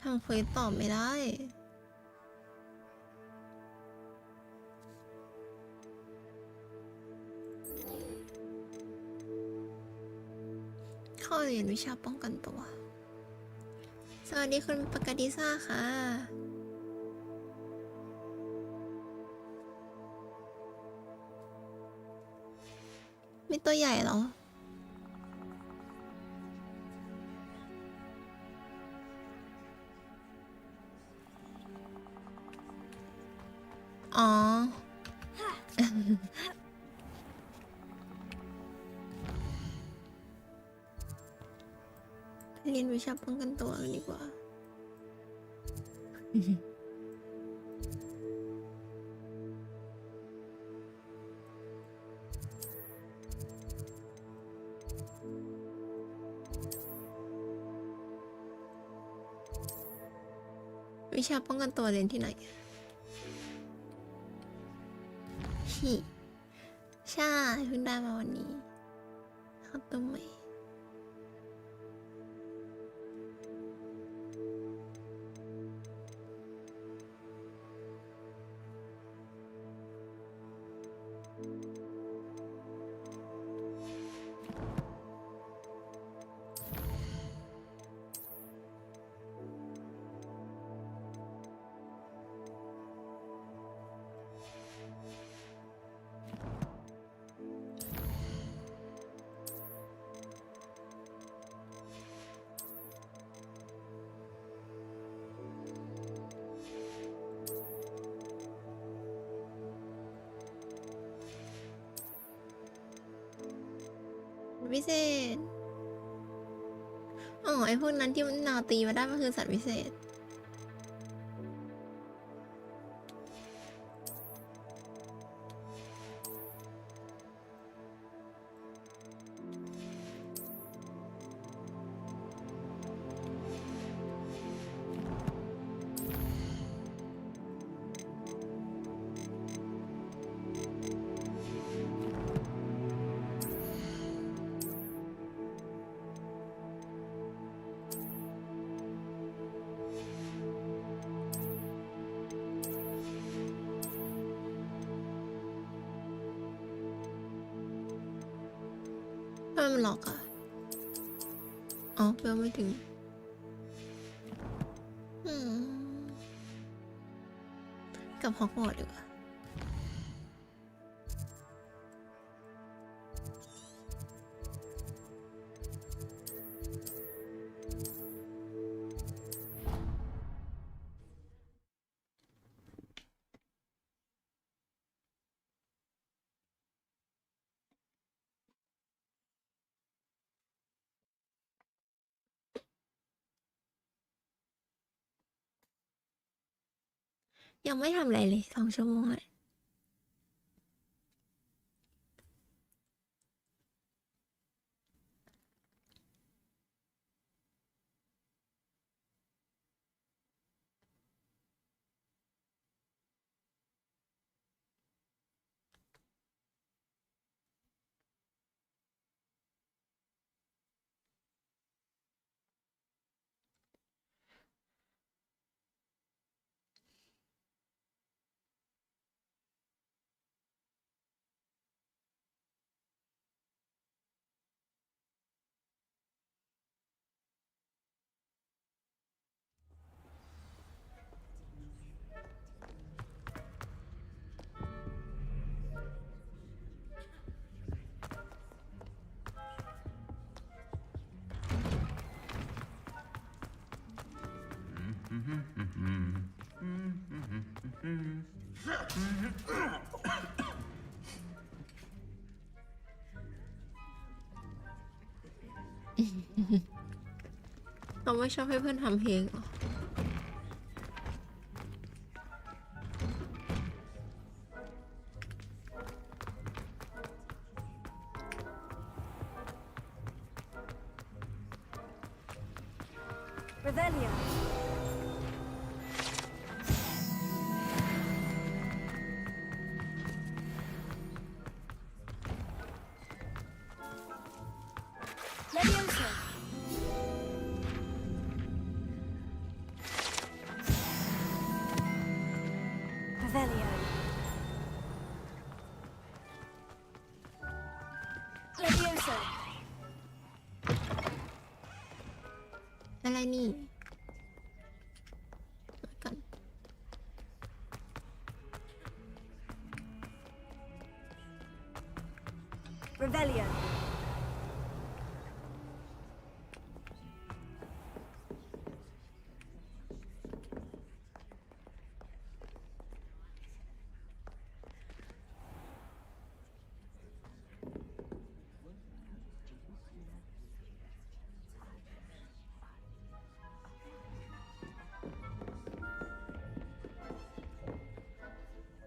ทำเควสตอบไม่ได้เข้าเรียนวิชาป้องกันตัวสวัสดีคุณปากาดิซ่าค่ะมีตัวใหญ่เหรออ๋อ เรียนวิชาป้องกันตัวกันดีกว่า วิชาป้องกันตัวเรียนที่ไหนใช่เพิ่งได้มาวันนี้เข้าตัวใหม่วิเศษอ๋อไอพวกนั้นที่มันนาตีมาได้มันคือสัตว์วิเศษ มันล็อกอ่ะอ๋อเบลไม่ถึงกับฮอกวอตส์ดีกว่ายังไม่ทำอะไรเลย2 ชั่วโมงเลยเราไม่ชอบให้เพื่อนทำเพลงเหรอRevelio. Leviosa. Revelio. Leviosa. อะไรนี่กัน Revelio.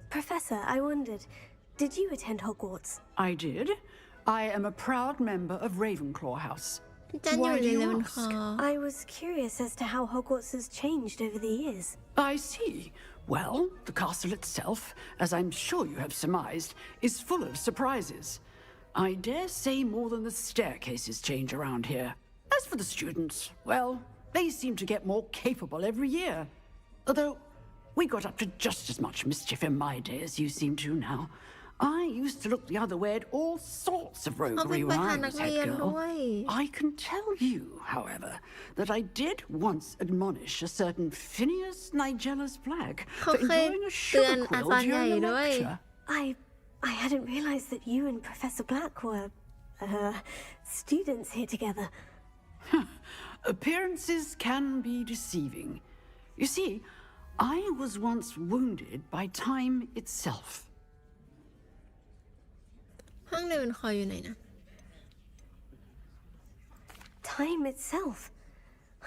Professor, I wondered, did you attend Hogwarts? I did. I am a proud member of Ravenclaw House. Why do you ask? I was curious as to how Hogwarts has changed over the years. I see. Well, the castle itself, as I'm sure you have surmised, is full of surprises. I dare say more than the staircases change around here. As for the students, well, they seem to get more capable every year. Although, we got up to just as much mischief in my day as you seem to now. I used to look the other way at all sorts of roguery when I was head girl. I can tell you, however, that I did once admonish a certain Phineas Nigellus Black for enjoying a sugar quill during a lecture. I hadn't realized that you and Professor Black were, students here together. Appearances can be deceiving. You see, I was once wounded by time itself. ห้องเลเวนคอร์อยู่ไหนนะ Time itself?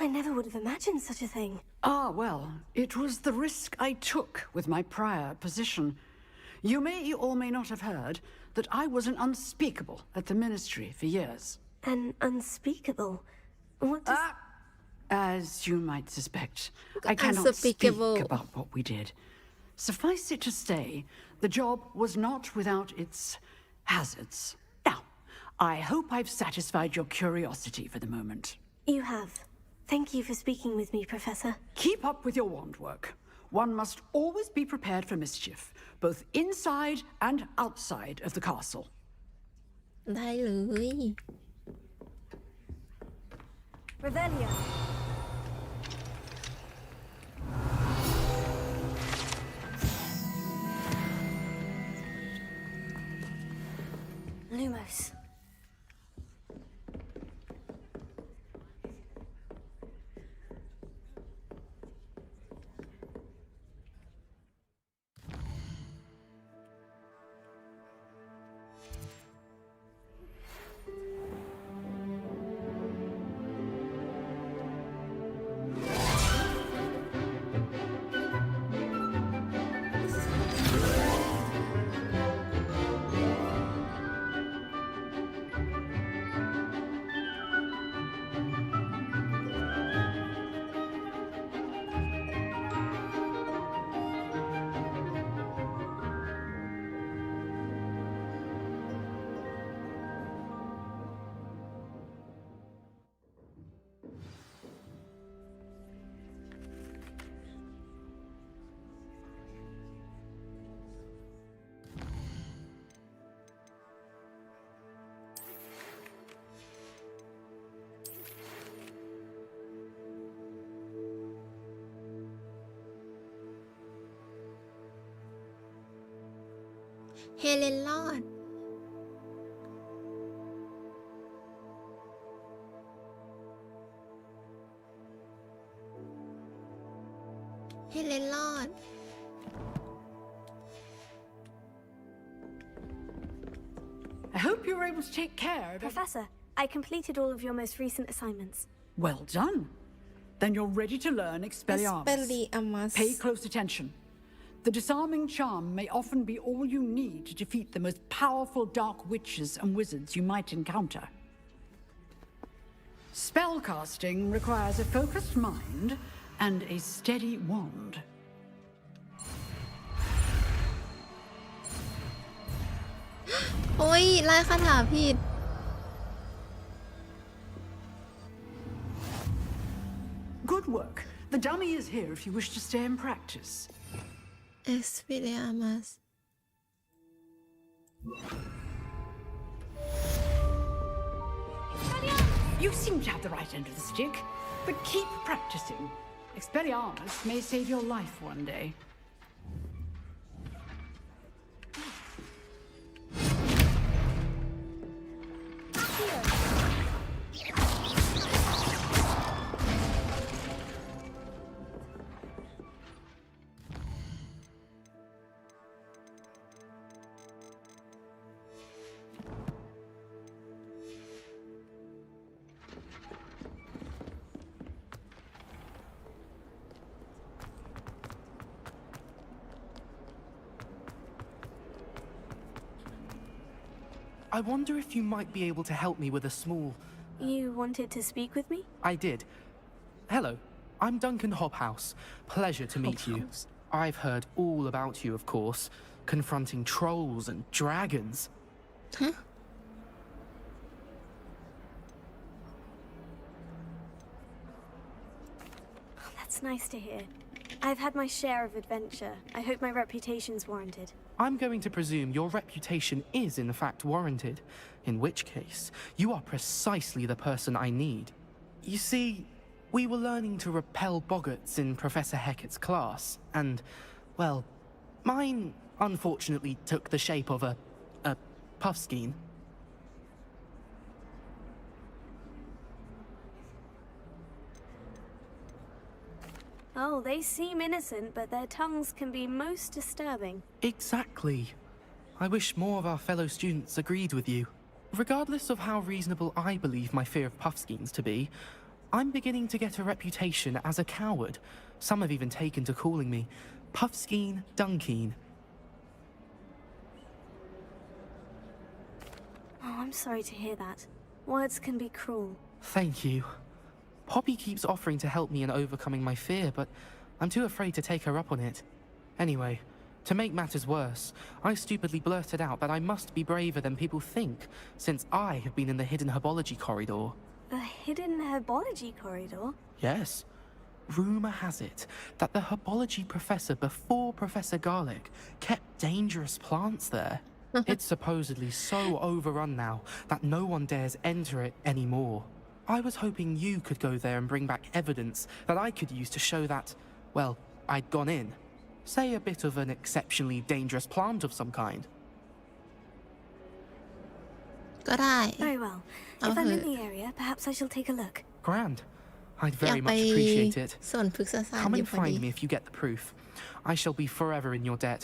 I never would have imagined such a thing. Ah, well, it was the risk I took with my prior position. You may or may not have heard that I was an unspeakable at the ministry for years. An unspeakable? What does... As you might suspect, I cannot speak about what we did. Suffice it to say, the job was not without its hazards. Now, I hope I've satisfied your curiosity for the moment. You have. Thank you for speaking with me, Professor. Keep up with your wand work. One must always be prepared for mischief, both inside and outside of the castle. ได้เลย Revelio. Lumos. Helen รอด Helen รอด I hope you're able to take care of Professor, I completed all of your most recent assignments. Well done. Then you're ready to learn Expelliarmus. Pay close attention. The disarming charm may often be all you need to defeat the most powerful dark witches and wizards you might encounter. Spellcasting requires a focused mind and a steady wand. โอ้ยไล่คาถาผิด Good work. The dummy is here if you wish to stay and practice. Expelliarmus You seem to have the right end of the stick, but keep practicing. Expelliarmus may save your life one day. I wonder if you might be able to help me with a small... You wanted to speak with me? I did. Hello, I'm Duncan Hobhouse. Pleasure to meet you. I've heard all about you, of course, confronting trolls and dragons. Huh? That's nice to hear. I've had my share of adventure. I hope my reputation's warranted. I'm going to presume your reputation is in fact warranted, in which case, you are precisely the person I need. You see, we were learning to repel boggarts in Professor Hecat's class, and, well, mine unfortunately took the shape of a puffskein. Oh, they seem innocent, but their tongues can be most disturbing. Exactly. I wish more of our fellow students agreed with you. Regardless of how reasonable I believe my fear of puffskeins to be, I'm beginning to get a reputation as a coward. Some have even taken to calling me Puffskeen Dunkeen. Oh, I'm sorry to hear that. Words can be cruel. Thank you. Poppy keeps offering to help me in overcoming my fear, but I'm too afraid to take her up on it. Anyway, to make matters worse, I stupidly blurted out that I must be braver than people think, since I have been in the hidden herbology corridor. The hidden herbology corridor? Yes. Rumour has it that the herbology professor before Professor Garlic kept dangerous plants there. It's supposedly so overrun now that no one dares enter it anymore. I was hoping you could go there and bring back evidence that I could use to show that, well, I'd gone in. Say a bit of an exceptionally dangerous plant of some kind. ก็ได้ Very well. เอา If เถ I'm อะ in the area, perhaps I shall take a look. Grand. I'd อยาก very ไป much appreciate it. สวนพฤกษศาสตร์ Come อยู่ and พอดี find me if you get the proof. I shall be forever in your debt.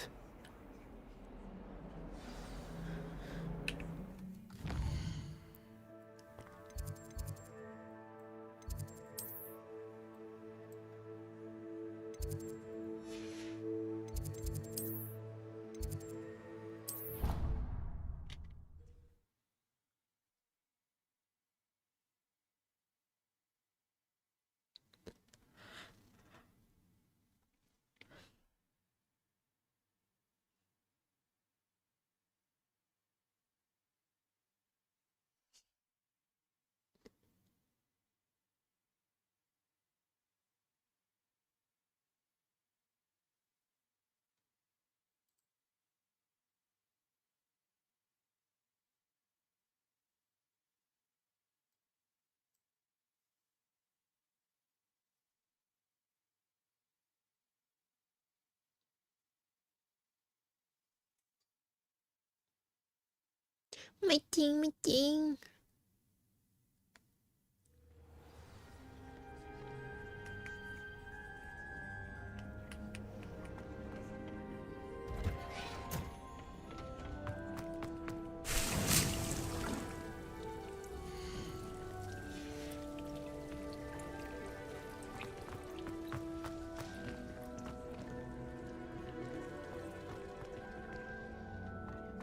ไม่จริงไม่จริง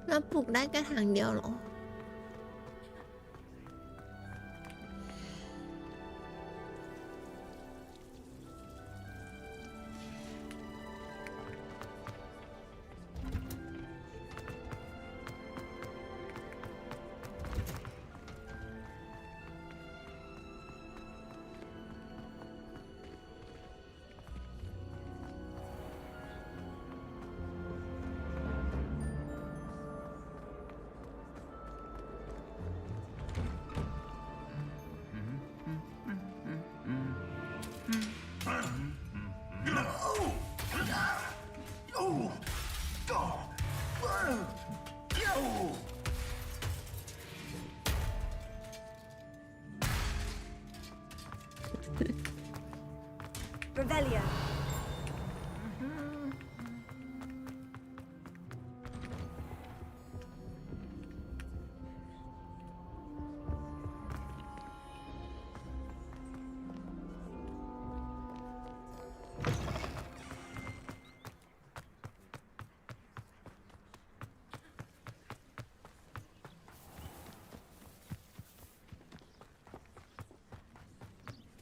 แล้วปลูกได้กระถางเดียวเหรอ Revelio.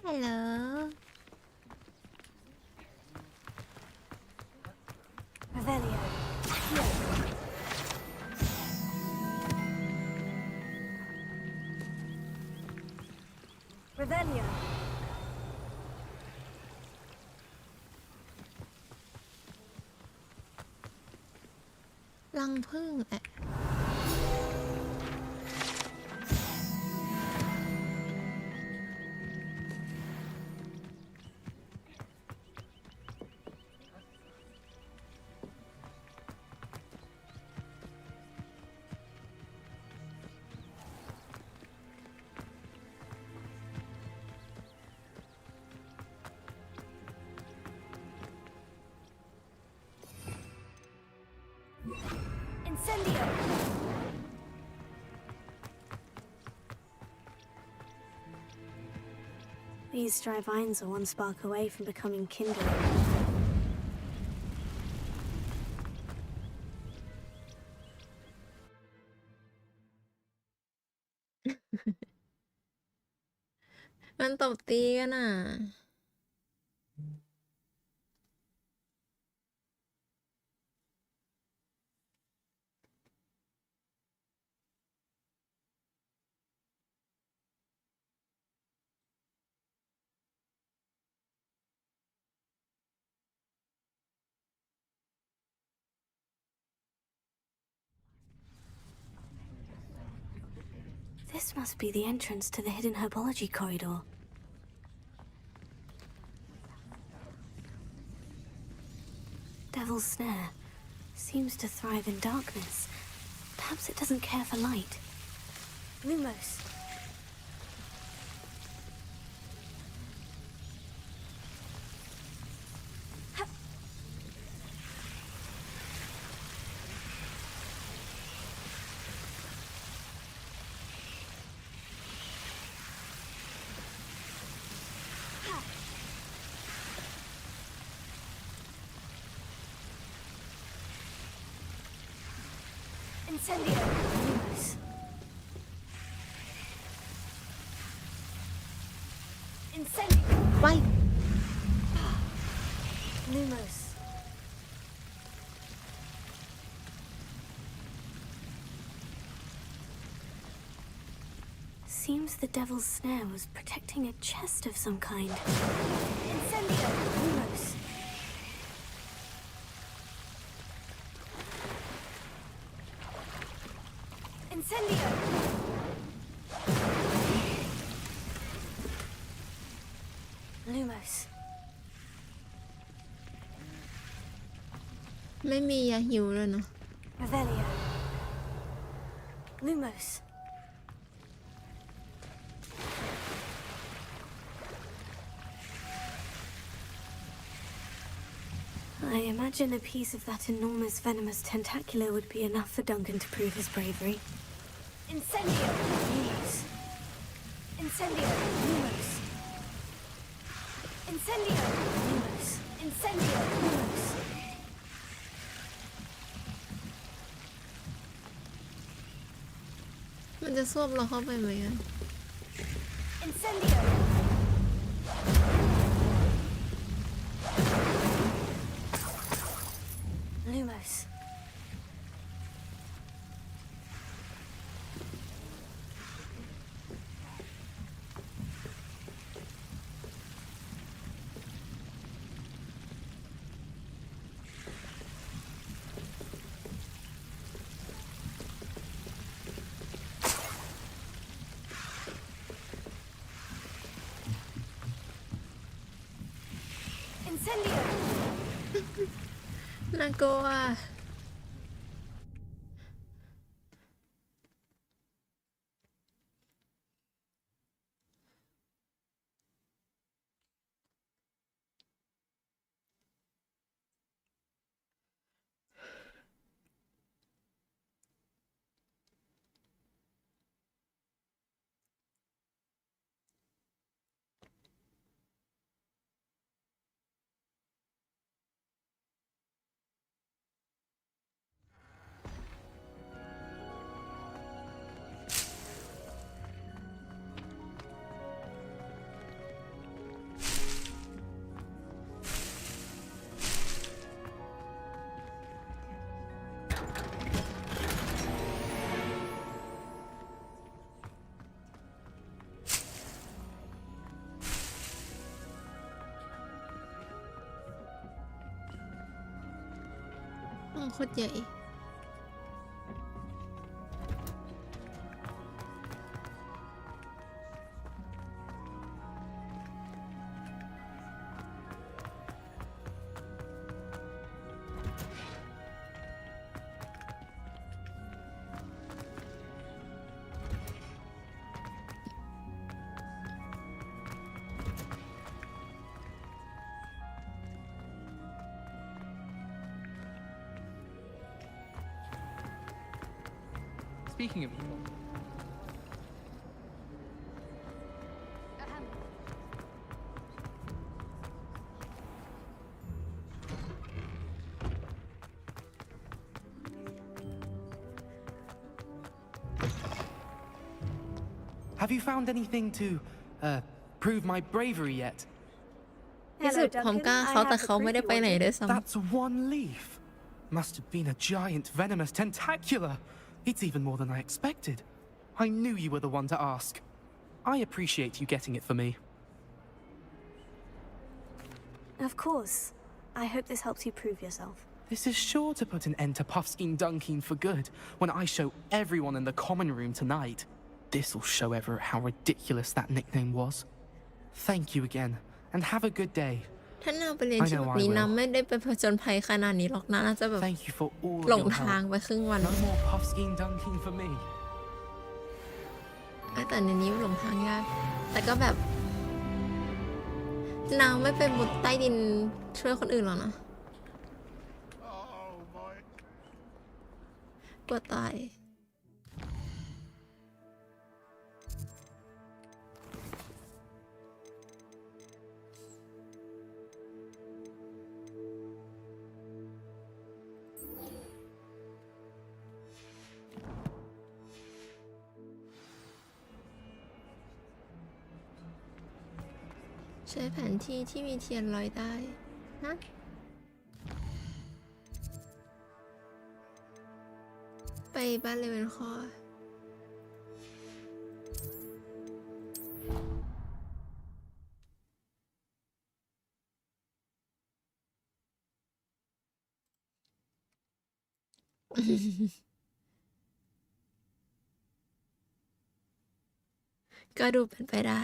Hello. Revelio. Revelio. รังผึ้งแอะIncendio. These dry vines are one spark away from becoming kindled. มันตบตีกันอ่ะ This must be the entrance to the hidden herbology corridor. Devil's Snare seems to thrive in darkness. Perhaps it doesn't care for light. Lumos. Incendio! Lumos. Incendio! Why? Lumos. Seems the Devil's Snare was protecting a chest of some kind. Incendio! Lumos. Incendio! Lumos. ไม่มียาหิวเลยเนาะ Revelio. Lumos. I imagine a piece of that enormous venomous tentacular would be enough for Duncan to prove his bravery. Incendio! Lumos. Incendio! Lumos. Incendio! Lumos. Incendio! Lumos.มันจะซ่วมเราเข้าไปไหมอะ Incendio! Lumos. Incendio! น่ากลัว โคตรใหญ่ Speaking of evil, have you found anything to, prove my bravery yet? ที่สุดผมกล้าเขาแต่เขาไม่ได้ไปไหนด้วยซ้ำ That's one leaf. Must have been a giant venomous tentacular. It's even more than I expected. I knew you were the one to ask. I appreciate you getting it for me. Of course. I hope this helps you prove yourself. This is sure to put an end to Puffskein Dunkeen for good when I show everyone in the common room tonight. This'll show Everett how ridiculous that nickname was. Thank you again, and have a good day. ถ้านางไปเรียนที่แบบนี้นางไม่ได้ไปผจญภัยขนาดนี้หรอกนะน่าจะแบบ Thank you for all หล of ง your ทาง help. ไปครึ่งวัน No more puffskein dunking for me. แต่ในนี้หลงทางยากแต่ก็แบบนางไม่ไปมุดใต้ดินช่วยคนอื่นหรอกนะกลัวตายใช้แผนที่ที่มีเทียนลอยได้นะไปบ้านเลเวนคอร์ก็ดูเป็นไปได้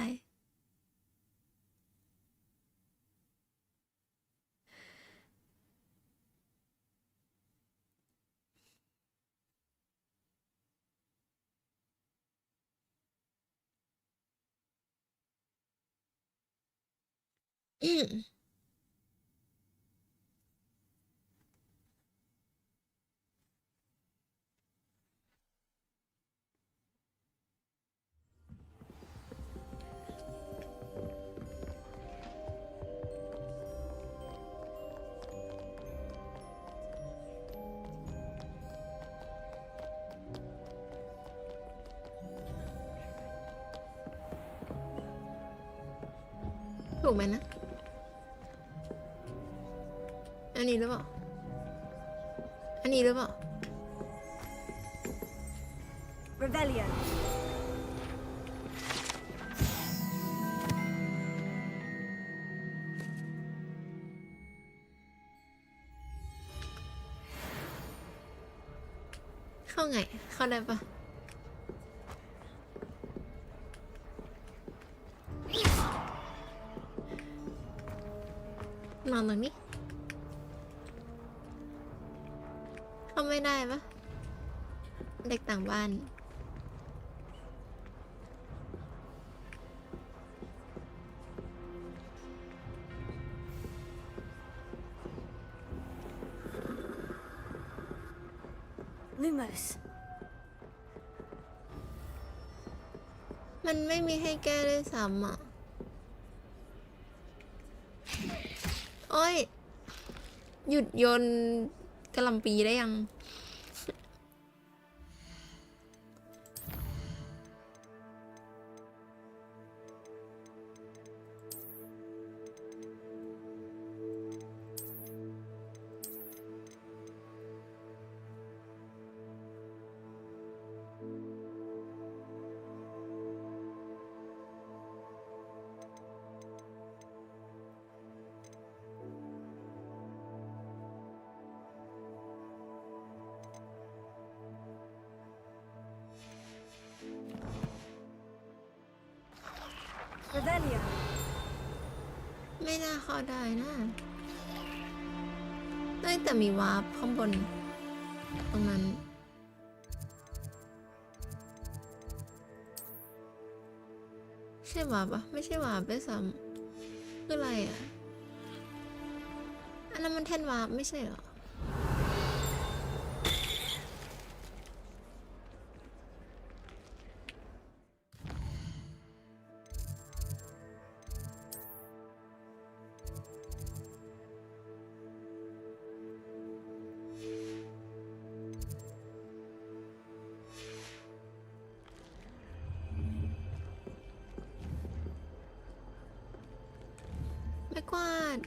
ถูกไหมนะอันนี้หรือเปล่าอันนี้หรือเปล่า Rebellion. เข้าไงเข้าได้ปะนอนตรงนี้เข้าไม่ได้ปะเด็กต่างบ้านLumos. มันไม่มีให้แก้ด้วยซ้ำอ่ะโอ้ยหยุดโยนกระหล่ำปีได้ยังRebellion. ไม่น่าเข้าได้นะแต่มีวาร์ปข้างบนตรงนั้นใช่วาร์ปปะไม่ใช่วาร์ปด้วยซ้ำคืออะไรอ่ะอันนั้นมันแท่นวาร์ปไม่ใช่เหรอไม่กวาด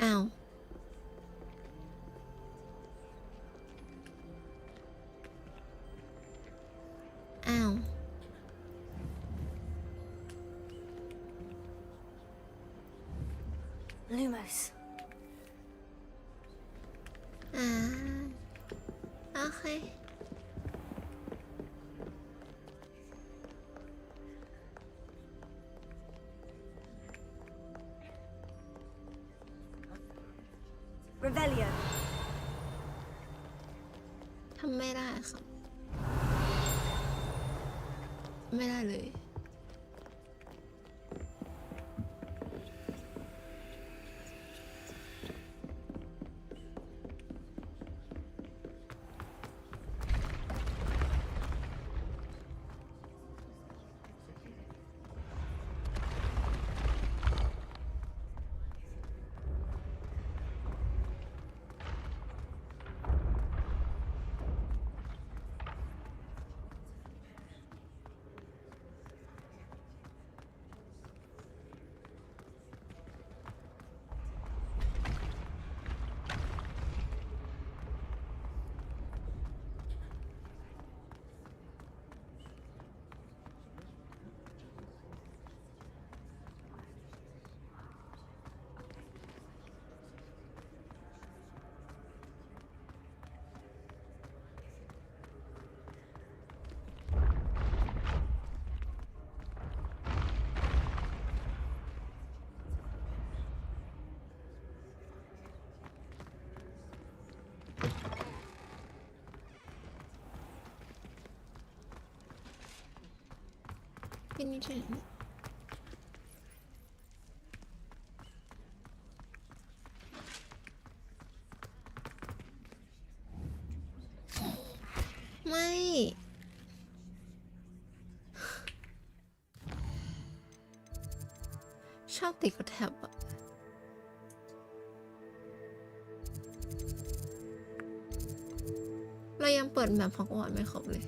อ้าวอ้าว Lumos. อ่า เค Revelio. ทำไม่ได้ค่ะ ไม่ได้เลย พี่นี่ถึงไม่ ชอบติดกับแท็บอะเรายังเปิดแมปฮอกวอตส์ไม่ครบเลย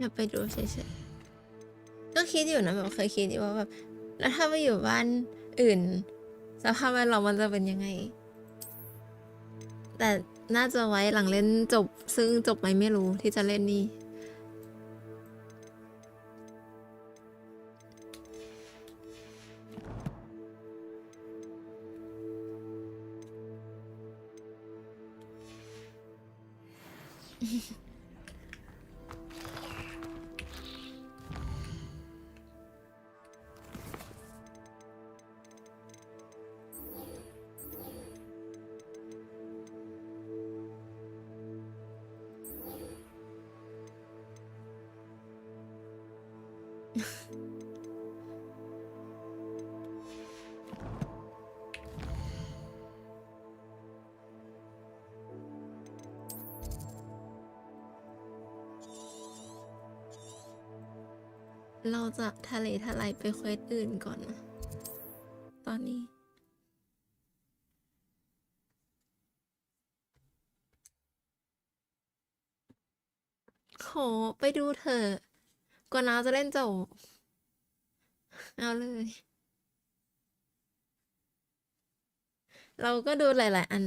อยากไปดูเฉยๆก็คิดอยู่นะแบบเคยคิดอยู่ว่าแบบแล้วถ้าไปอยู่บ้านอื่นสภาพแวดล้อมมันจะเป็นยังไง แต่น่าจะไว้หลังเล่นจบซึ่งจบไหมไม่รู้ที่จะเล่นนี่เราจะทะเลทลายไปเควสอื่นก่อนนะตอนนี้โหไปดูเถอะกว่าน้าจะเล่นจบเอาเลย เราก็ดูหลายๆอัน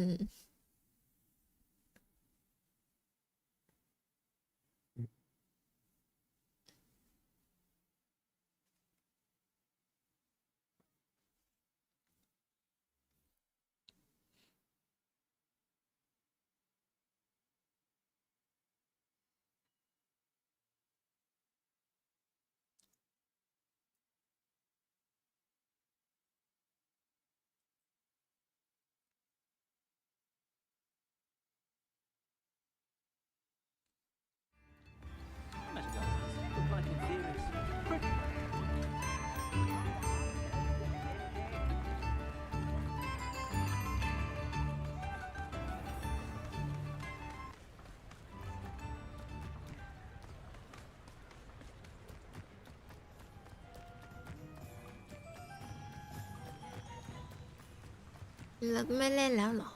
แล้วไม่เล่นแล้วเหรอ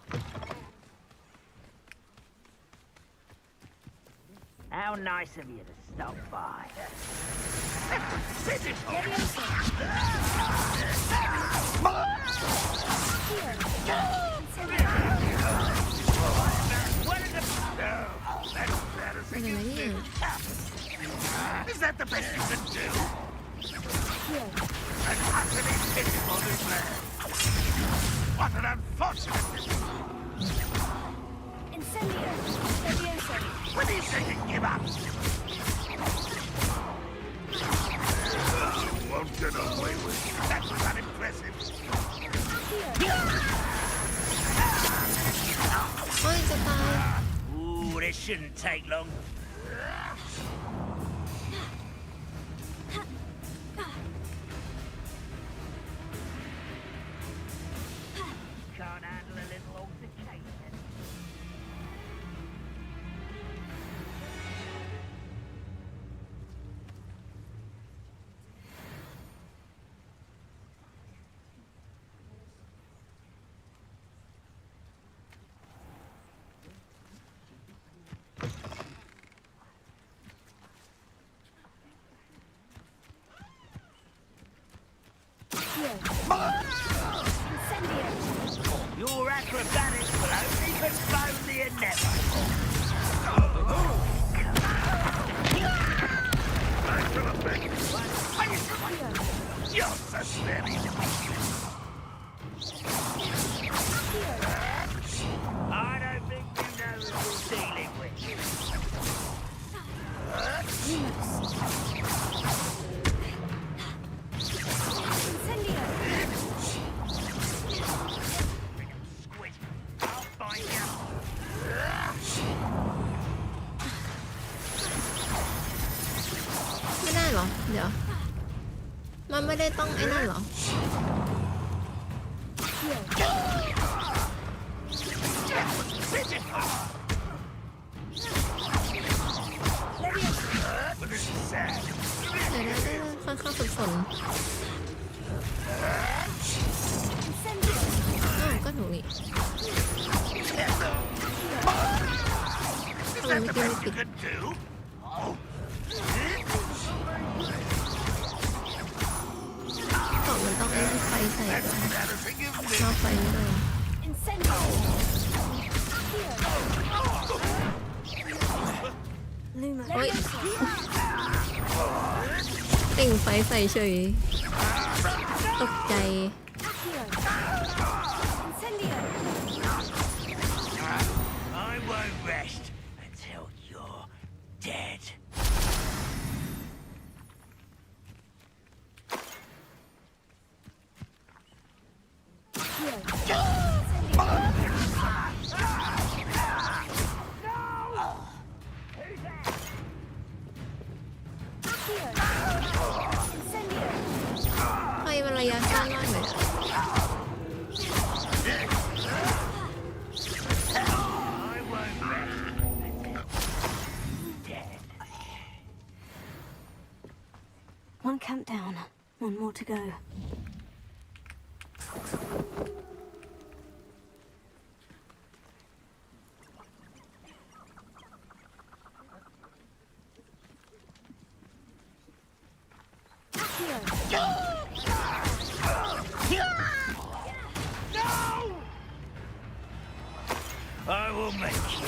How nice of you to stop by. Is that the best you can do? An utterly pitiful despair. What an unfortunate Incendio! Levioso! When do you say to give up? You won't get away with it. That was unimpressive. โอ้ยจะตาย Ooh, this shouldn't take long. Can't handle a little altercation. Your acrobatics will only postpone the inevitable. You're so steady. I don't think you know who you're dealing with. Squid, I'll find you. ไม่ได้เหรอ เดี๋ยว มันไม่ได้ต้องไอ้นั่นเหรอ เดี๋ยวได้ค่อนข้างสับสนอ้าวก็หนูนี่ทำไมไม่กินไม่ปิดของมันต้องไอ้ไฟใส่ก่อนนอกไฟไม่ได้โอ๊ยติ่งไฟใส่เฉยตกใจ I won't rest until you're dead. Who's that? ไฟมันระยะสั้นมากเลยอะ I won't rest until dead. One camp down, one more to go. I will make you.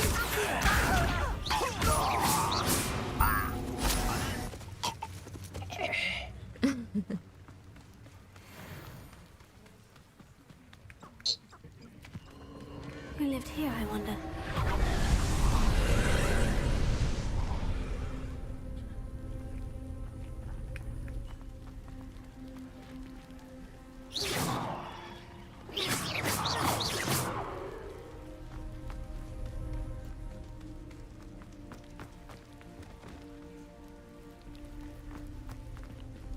Who lived here, I wonder?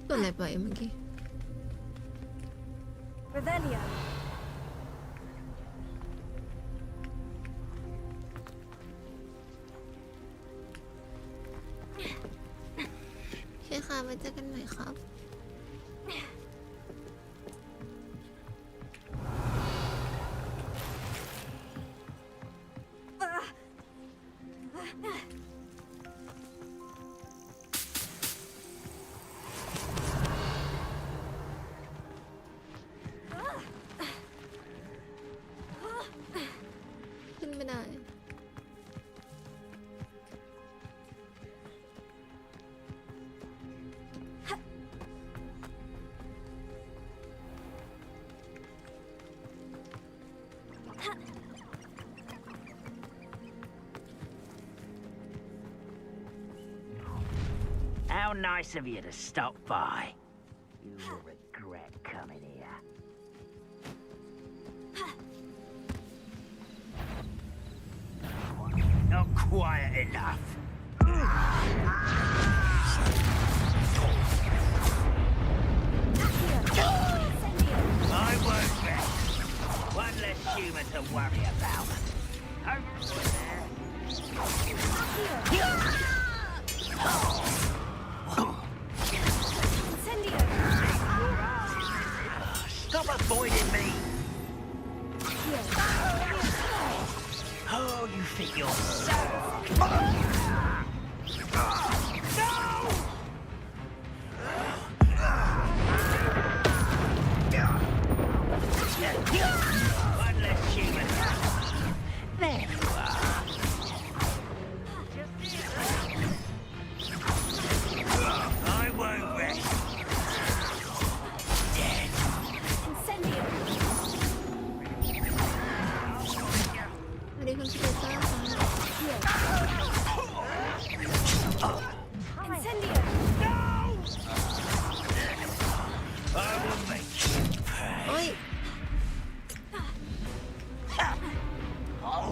Boleh buat yang lagi. Revelio. โอเคค่ะไว้เจอกันใหม่ครับ ขึ้นไม่ได้ How nice of you to stop by. You will regret coming here. Not quiet enough. I won't rest. One less human to worry about. Over there. Stop avoiding me! Oh, you think you're so... One less human. There you are. I won't rest. Dead. Incendio. สวัสดีคุณสเปเซอร์ค่ะ Incendio. I will make you pay. โอ้ย Oh.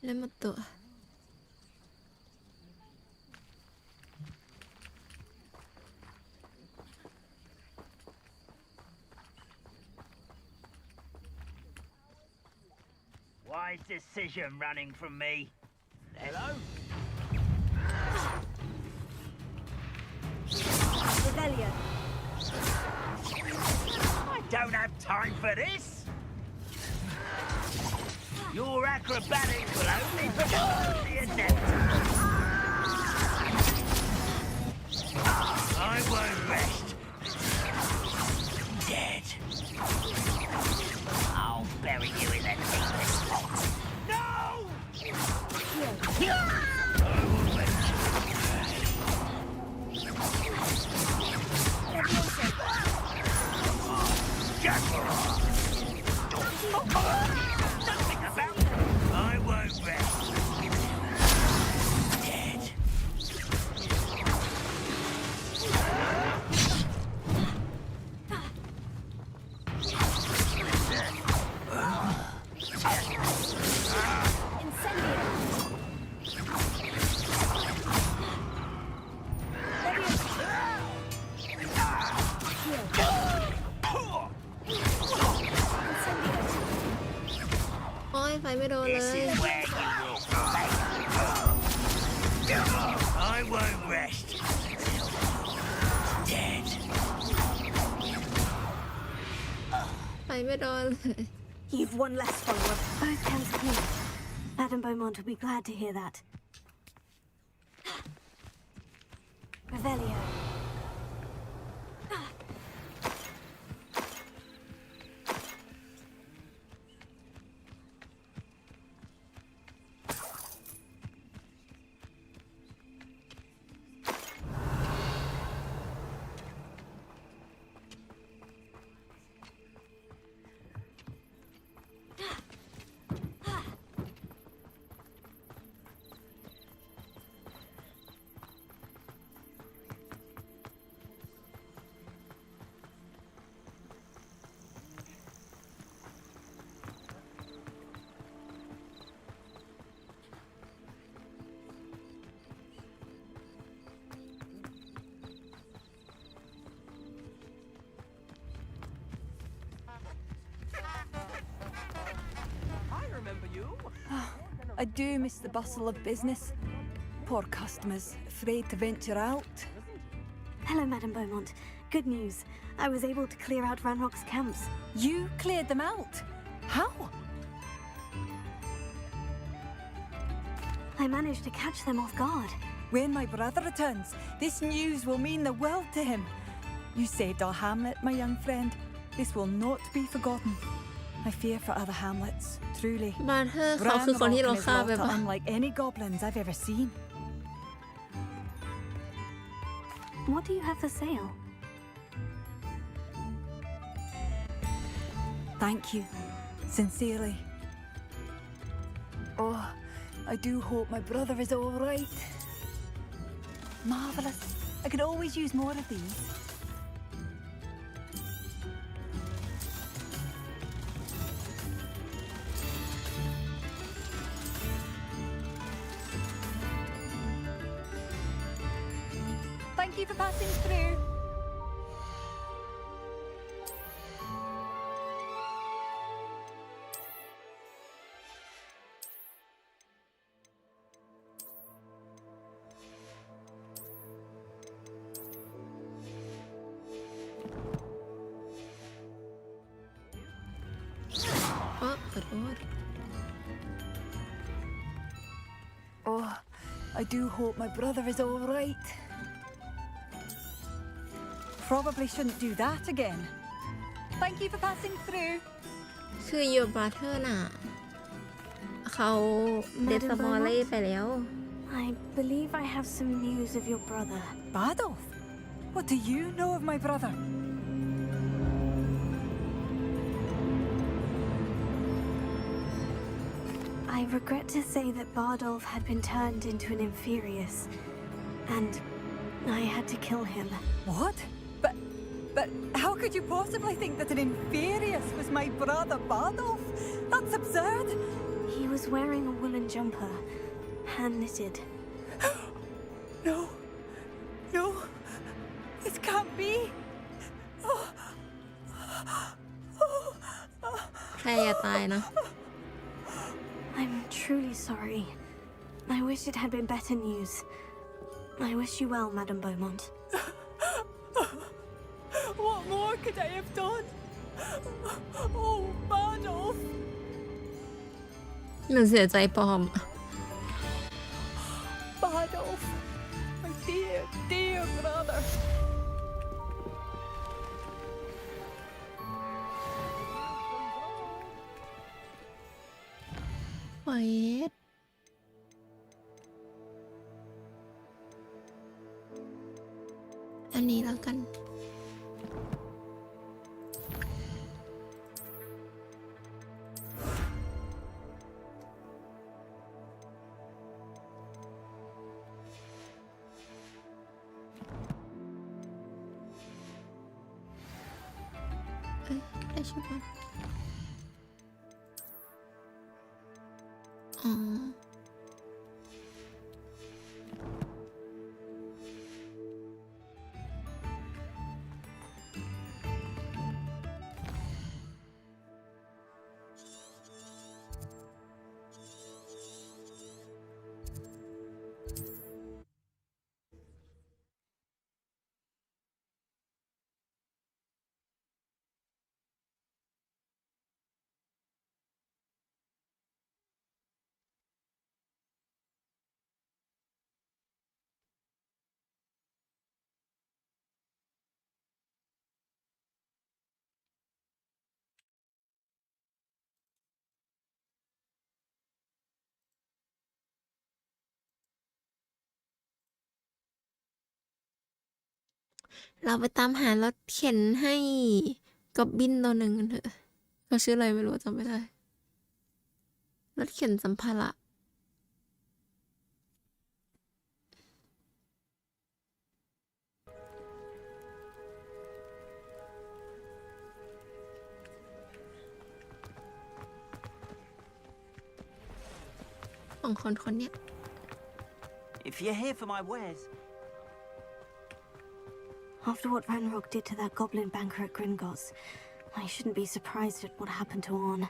เล่นหมดตัว Wise decision running from me. Hello? Revelio. I don't have time for this. Your acrobatics will only become the adept. I won't rest. Dead. I'll bury you in the deepest pot. No! I will make you pay. Nothing about. I won't rest. ไม่โดนเลย This is where you will fight. I won't rest until dead. ไปไม่โดนเลย You've one less follower. Both camps clear. Madame Beaumont will be glad to hear that. Revelio. I do miss the bustle of business. Poor customers, afraid to venture out. Hello, Madame Beaumont. Good news. I was able to clear out Ranrock's camps. You cleared them out? How? I managed to catch them off guard. When my brother returns, this news will mean the world to him. You saved our hamlet, my young friend. This will not be forgotten. I fear for other hamlets, truly. บาร์เทอร์เขาคือคนที่เราฆ่าไปปะ unlike any goblins I've ever seen. What do you have for sale? Thank you, sincerely. Oh, I do hope my brother is all right. Marvelous. I could always use more of these. Thank you for passing through. Oh, I do hope my brother is all right. Probably shouldn't do that again. Thank you for passing through. คือ your brother น่ะเขาเดสมอลเล่ไปแล้ว I believe I have some news of your brother. Badolf? What do you know of my brother? I regret to say that Bardolph had been turned into an Inferius, and I had to kill him. What? But how could you possibly think that an Inferius was my brother Bardolph? That's absurd. He was wearing a woolen jumper, hand-knitted. No, it can't be. ใครอย่าตายนะ I'm truly sorry. I wish it had been better news. I wish you well, Madame Beaumont. What more could I have done? Oh, Bardolph. หนูเสียใจปลอม Bardolph, my dear brother. เฮ้ยอันนี้แล้วกัน ได้ใช่ปะอ๋อ เราไปตามหารถเข็นให้กอบบินตัวหนึ่งกันเถอะเขาชื่ออะไรไม่รู้จำไม่ได้รถเข็นสัมภาระของคนเนี้ย If you're here for my wares. After what Ranrock did to that goblin banker at Gringotts, I shouldn't be surprised at what happened to Orn.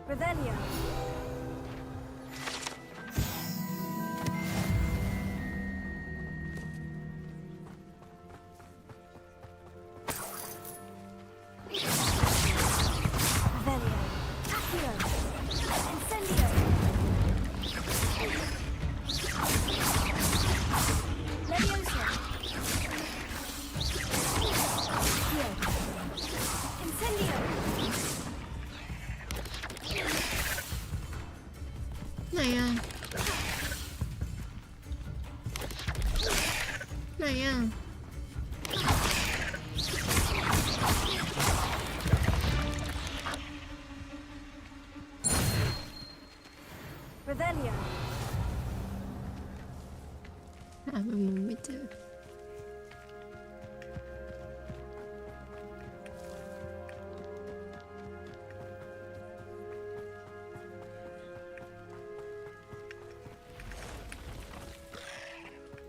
Revelio. Revelio. Accio. Incendio. Leviosa. Accio. Incendio. ไหนอ่ะไหนอ่ะRevelio หามุมไม่เจอ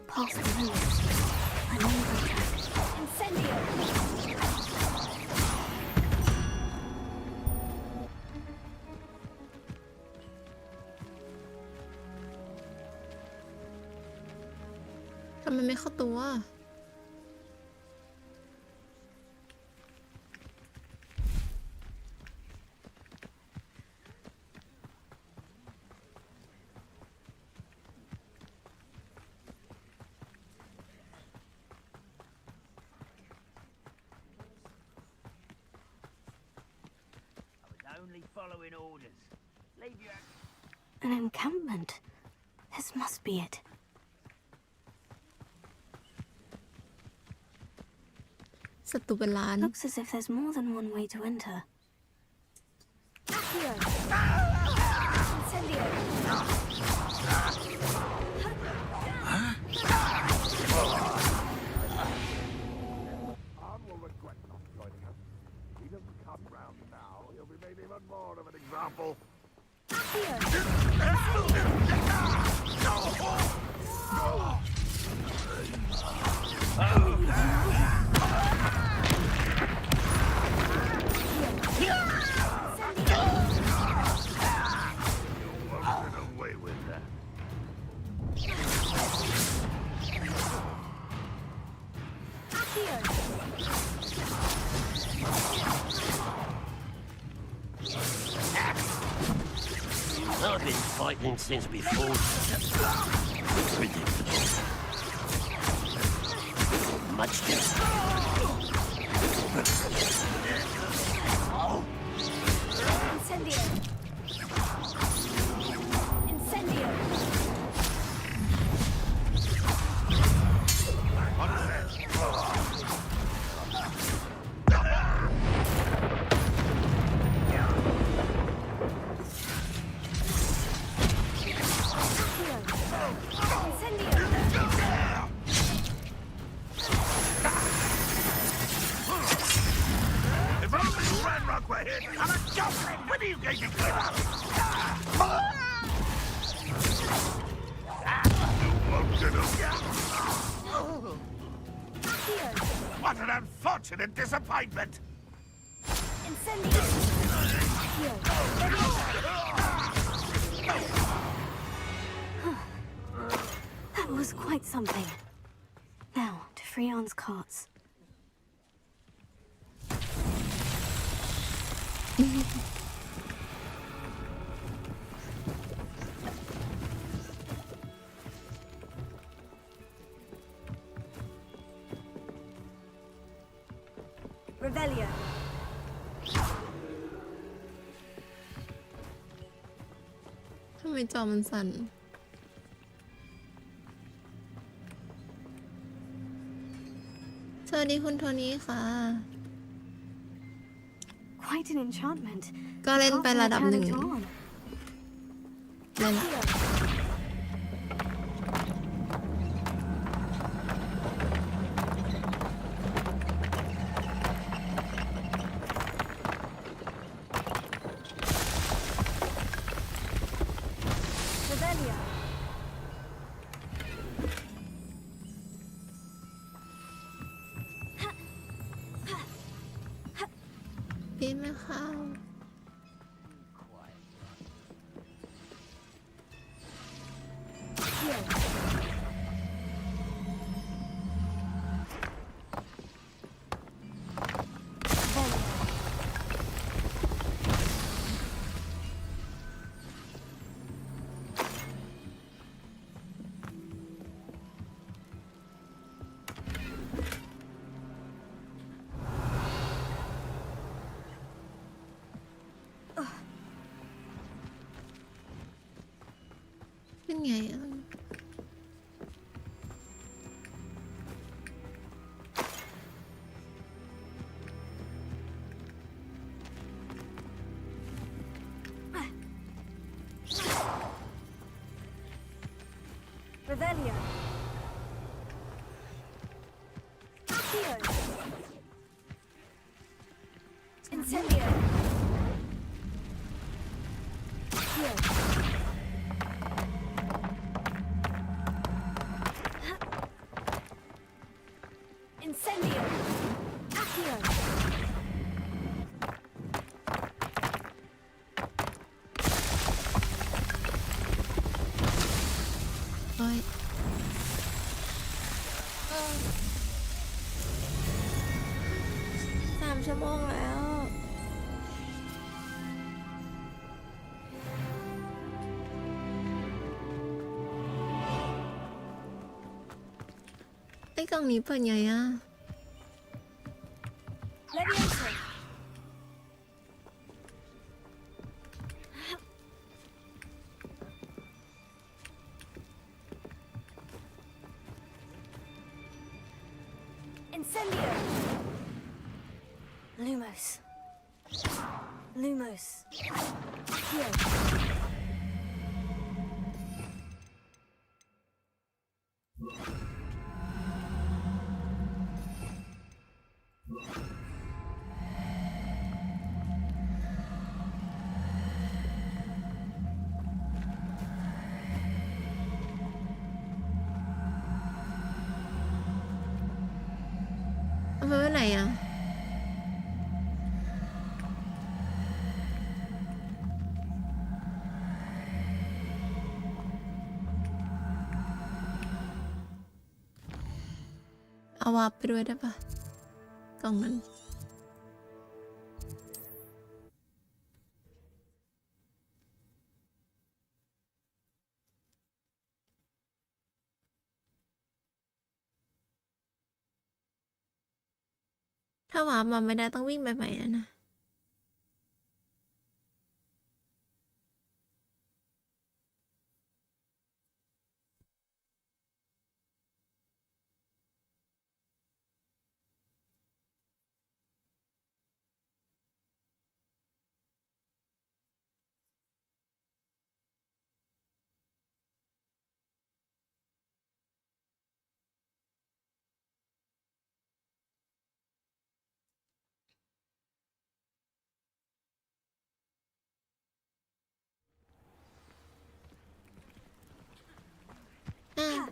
Pulse the ruins. An angry trap. Incendio! ทำไมไม่เข้าตัว Only following orders. Leave your... An encampment. This must be it. ศัตรูเป็นล้าน Looks as if there's more than one way to enter. Accio. Incendio. Even more of an example. Away with that. I've been fighting since before. Predictable. Much different. Incendio. Incendio. If only Ranrock were here to come and jump in! When are you going to give up? You won't get up. What an unfortunate disappointment! Incendio. That was quite something. Now, to Freon's carts. Revelio. ทำไมจอมันสั่นสวัสดีคุณโทนี่ค่ะ Quite an enchantment. ก็เล่นไประดับหนึ่ง Can't turn it on. เล่นละ Revelio. ปีนไม่เข้า เป็นไงอ่ะ Revelio. Accio. Incendio. Accio. Incendio. Accio. โอ้ย3 ชั่วโมงแล้วไอ้กล่องนี้เปิดไงอ่ะ Levioso. Incendio. Lumos. Lumos. Accio. เอาไปไว้ไหนอ่ะ เอาวาร์ปไปด้วยได้ปะกล่องนั้น ถ้าวาร์ปมาไม่ได้ต้องวิ่งไปใหม่แล้วนะ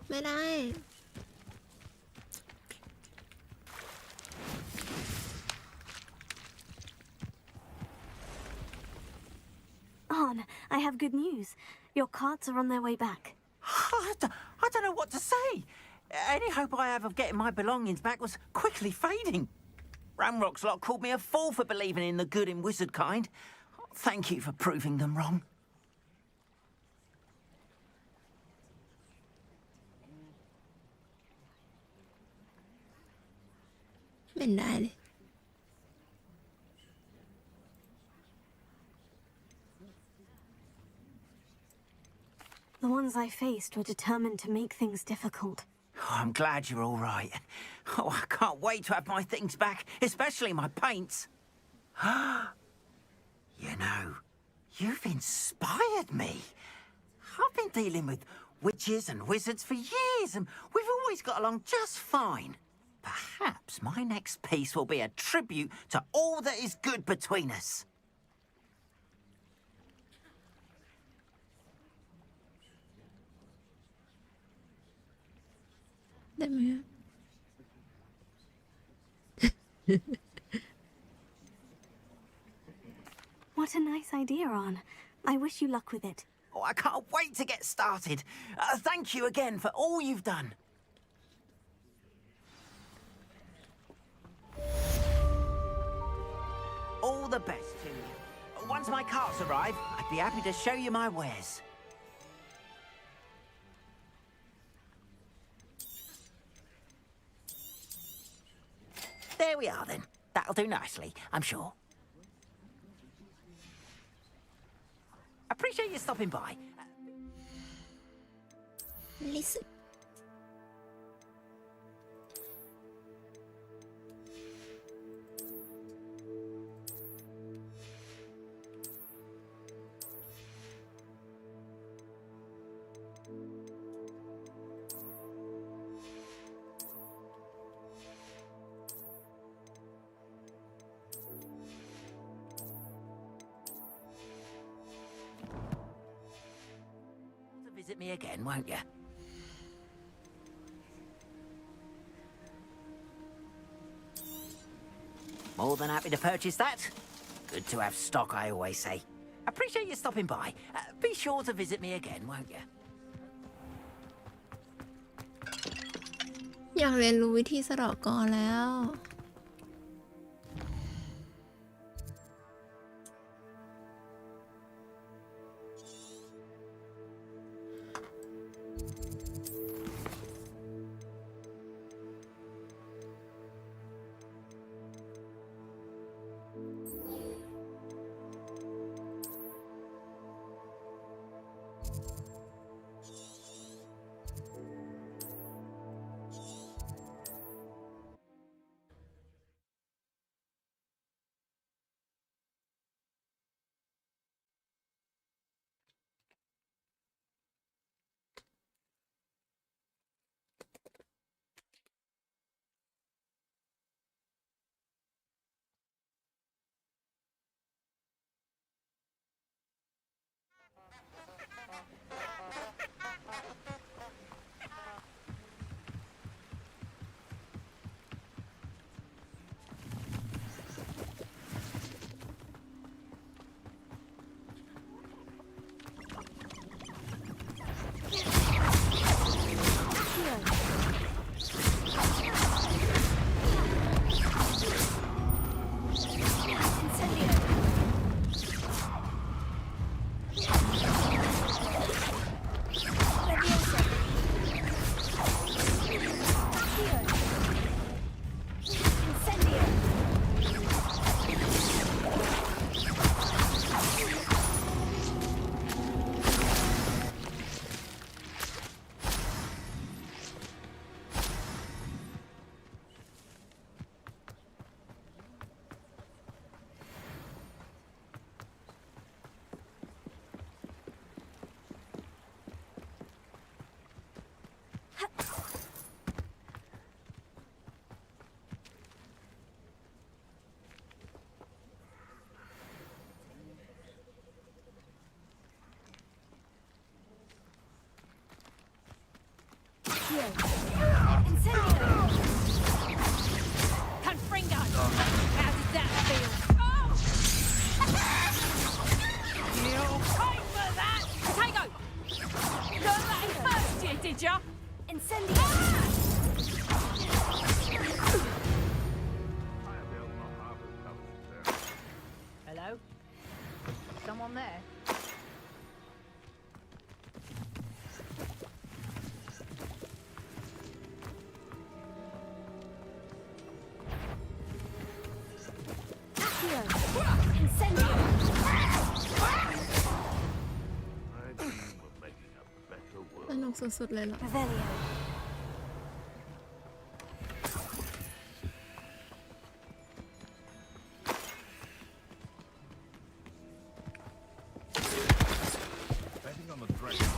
ไม่ได้ On, I have good news. Your carts are on their way back. I don't know what to say. Any hope I have of getting my belongings back was quickly fading. Ramrock's lot called me a fool for believing in the good in wizard kind. Thank you for proving them wrong. เป็นได้เลย ones I faced were determined to make things difficult. Oh, I'm glad you're all right. Oh, I can't wait to have my things back, especially my paints. You know, you've inspired me. I've been dealing with witches and wizards for years, and we've always got along just fine. Perhaps my next piece will be a tribute to all that is good between us. What a nice idea, Ron. I wish you luck with it. Oh, I can't wait to get started. Thank you again for all you've done. All the best to you. Once my carts arrive, I'd be happy to show you my wares. There we are then. That'll do nicely, I'm sure. Appreciate you stopping by. Listen. Visit me again, won't you? More than happy to purchase that. Good to have stock, I always say. Appreciate you stopping by. Be sure to visit me again, won't you? อยากเรียนรู้วิธีสะเดาะกลอนแล้ว Confringo! How did that feel? You'll pay for that! Potato! Learn that in first year, did ya? Incendio! Hello? Someone there? Incendio! I dream of making a better สุดๆเลยเหรอ Revelio. Betting on the dragon.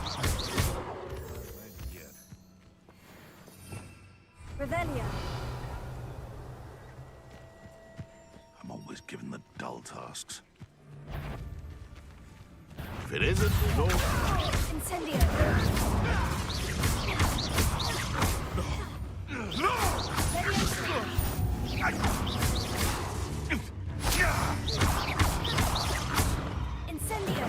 Yet. Revelio. I'm always given the dull tasks. If it isn't, no. Incendio. Incendio.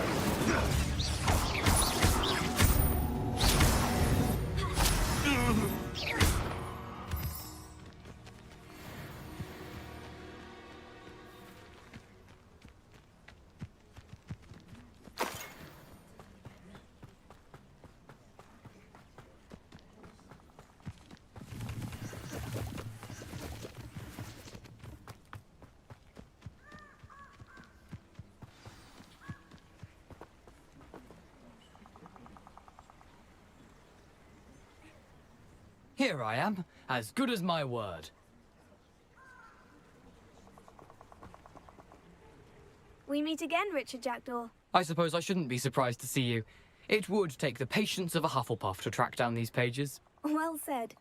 Here I am, as good as my word. We meet again, Richard Jackdaw. I suppose I shouldn't be surprised to see you. It would take the patience of a Hufflepuff to track down these pages. Well said.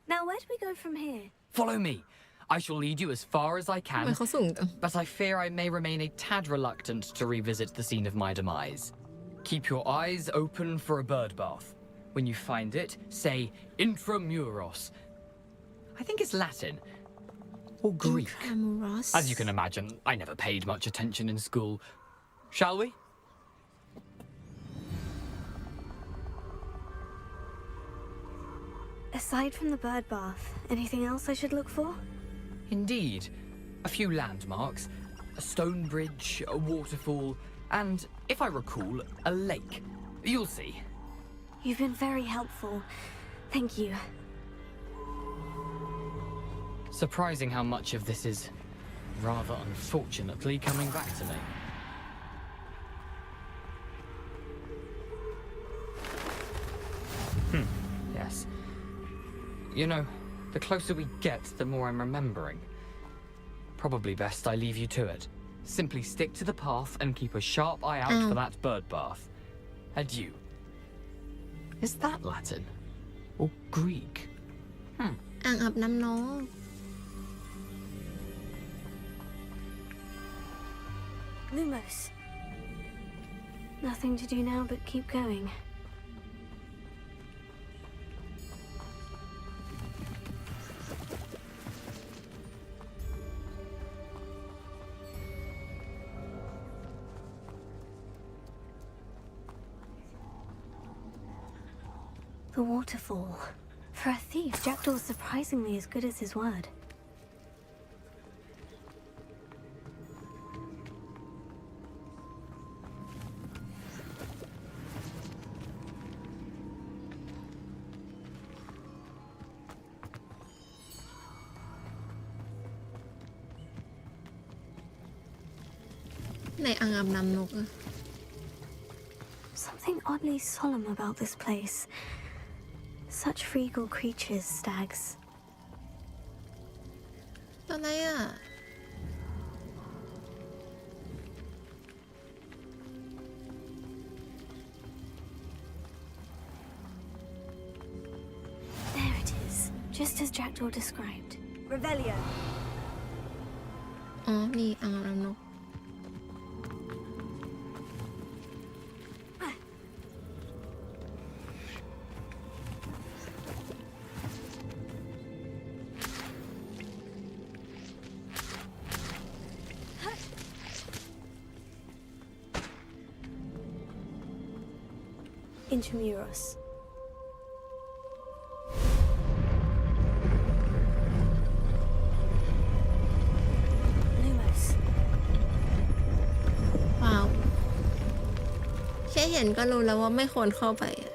Now, where do we go from here? Follow me. I shall lead you as far as I ทำไม can, เขาสูงจัง but I fear I may remain a tad reluctant to revisit the scene of my demise. Keep your eyes open for a bird bath. When you find it, say intramuros. I think it's Latin. Or Greek. Intramuros. As you can imagine, I never paid much attention in school. Shall we? Aside from the bird bath, anything else I should look for? Indeed. A few landmarks, a stone bridge, a waterfall, and, if I recall, a lake. You'll see. You've been very helpful. Thank you. Surprising how much of this is, rather unfortunately, coming back to me. Yes. You know, the closer we get, the more I'm remembering. Probably best I leave you to it. Simply stick to the path and keep a sharp eye out for that bird bath. Adieu. Is that Latin? Or Greek? อ่างอาบน้ำน้อง Lumos. Nothing to do now but keep going. The waterfall. For a thief, Jackdaw's surprisingly as good as his word. Something oddly solemn about this place. Such regal creatures, stags. ตัวอะไรอ่ะ There it is, just as Jackdaw described. Revelio. อ๋อ นี่อ่างอาบน้ำนก Intramuros. Lumos. ว้าว แค่เห็นก็รู้แล้วว่าไม่ควรเข้าไปอะ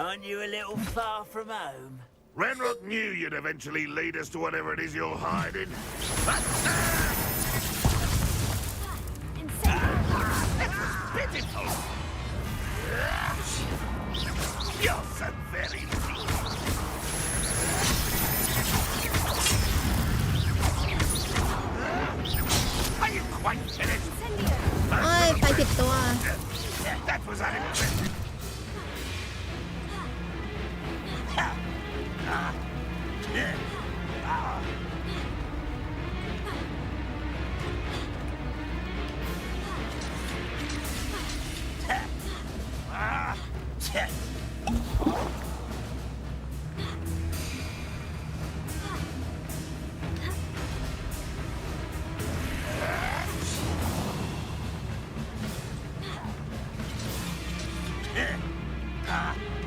Aren't you a little far from home? Ranrock knew you'd eventually lead us to whatever it is you're hiding. Pitiful! You're so very Are you quite finished? โอ้ยไฟผิดตัว That was unexpected. Ah.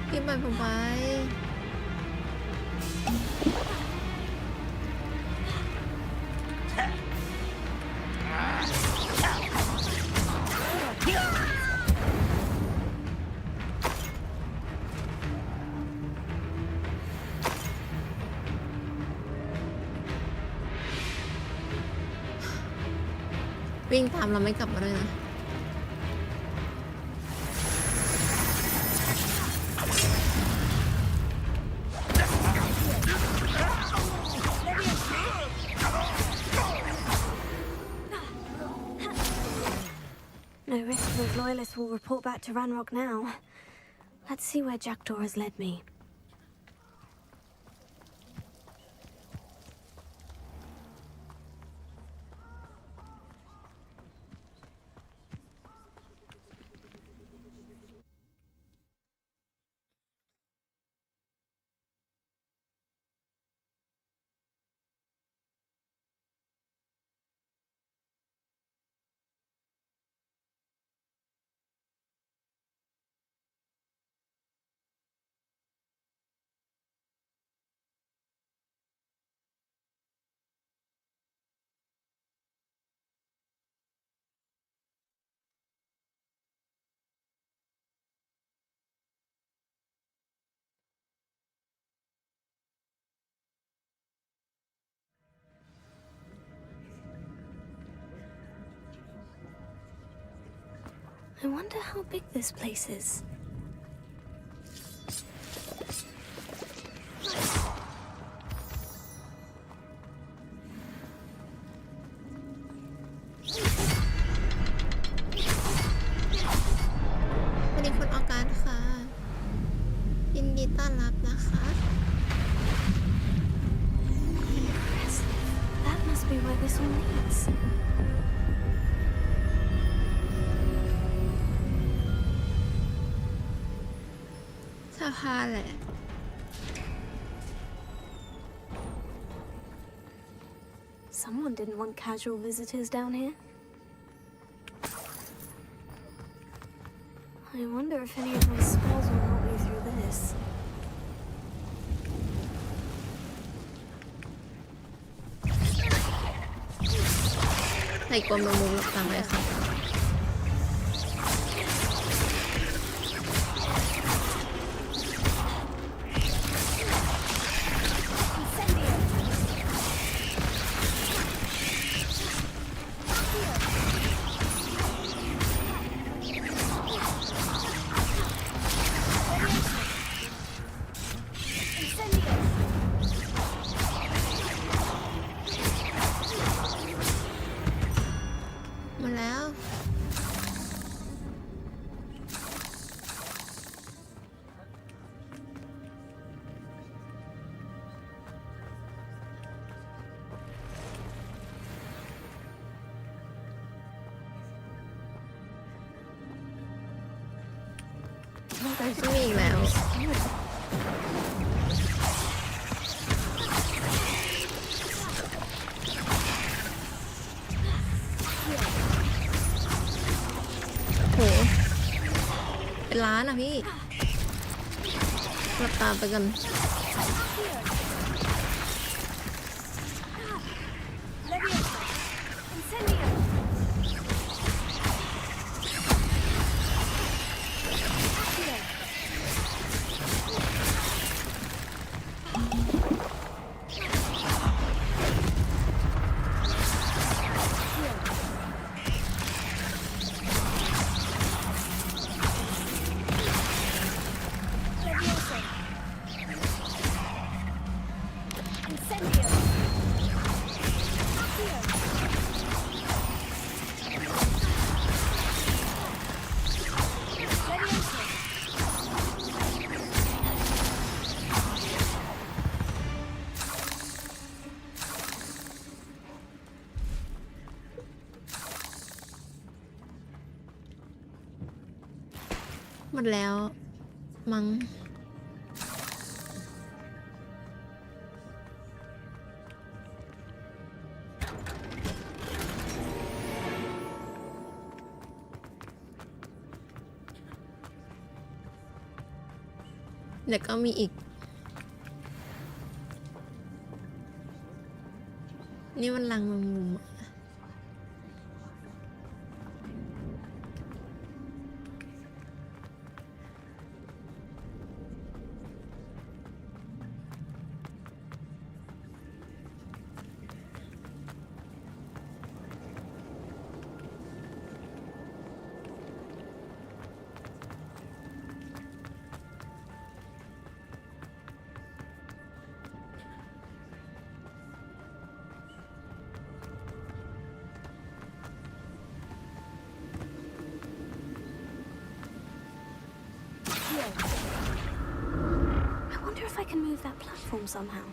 พี่ไปผมไปวิ่งตามเราไม่กลับมาด้วยนะ No risk those loyalists will report back to Ranrock now. Let's see where Jackdaw has led me. I wonder how big this place is. That must be where this all leads. สะพานแหละ Someone didn't want casual visitors down here. I wonder if any of my spells will help me through this. ใส่กลมลงมุมหลับตาไว้ค่ะไม่มีอีกแล้วโหเป็นล้านอ่ะพี่เราตามไปกัน หมดแล้วมั้งเดี๋ยวก็มีอีกนี่มันลังแมงมุมอะI wonder if I can move that platform somehow.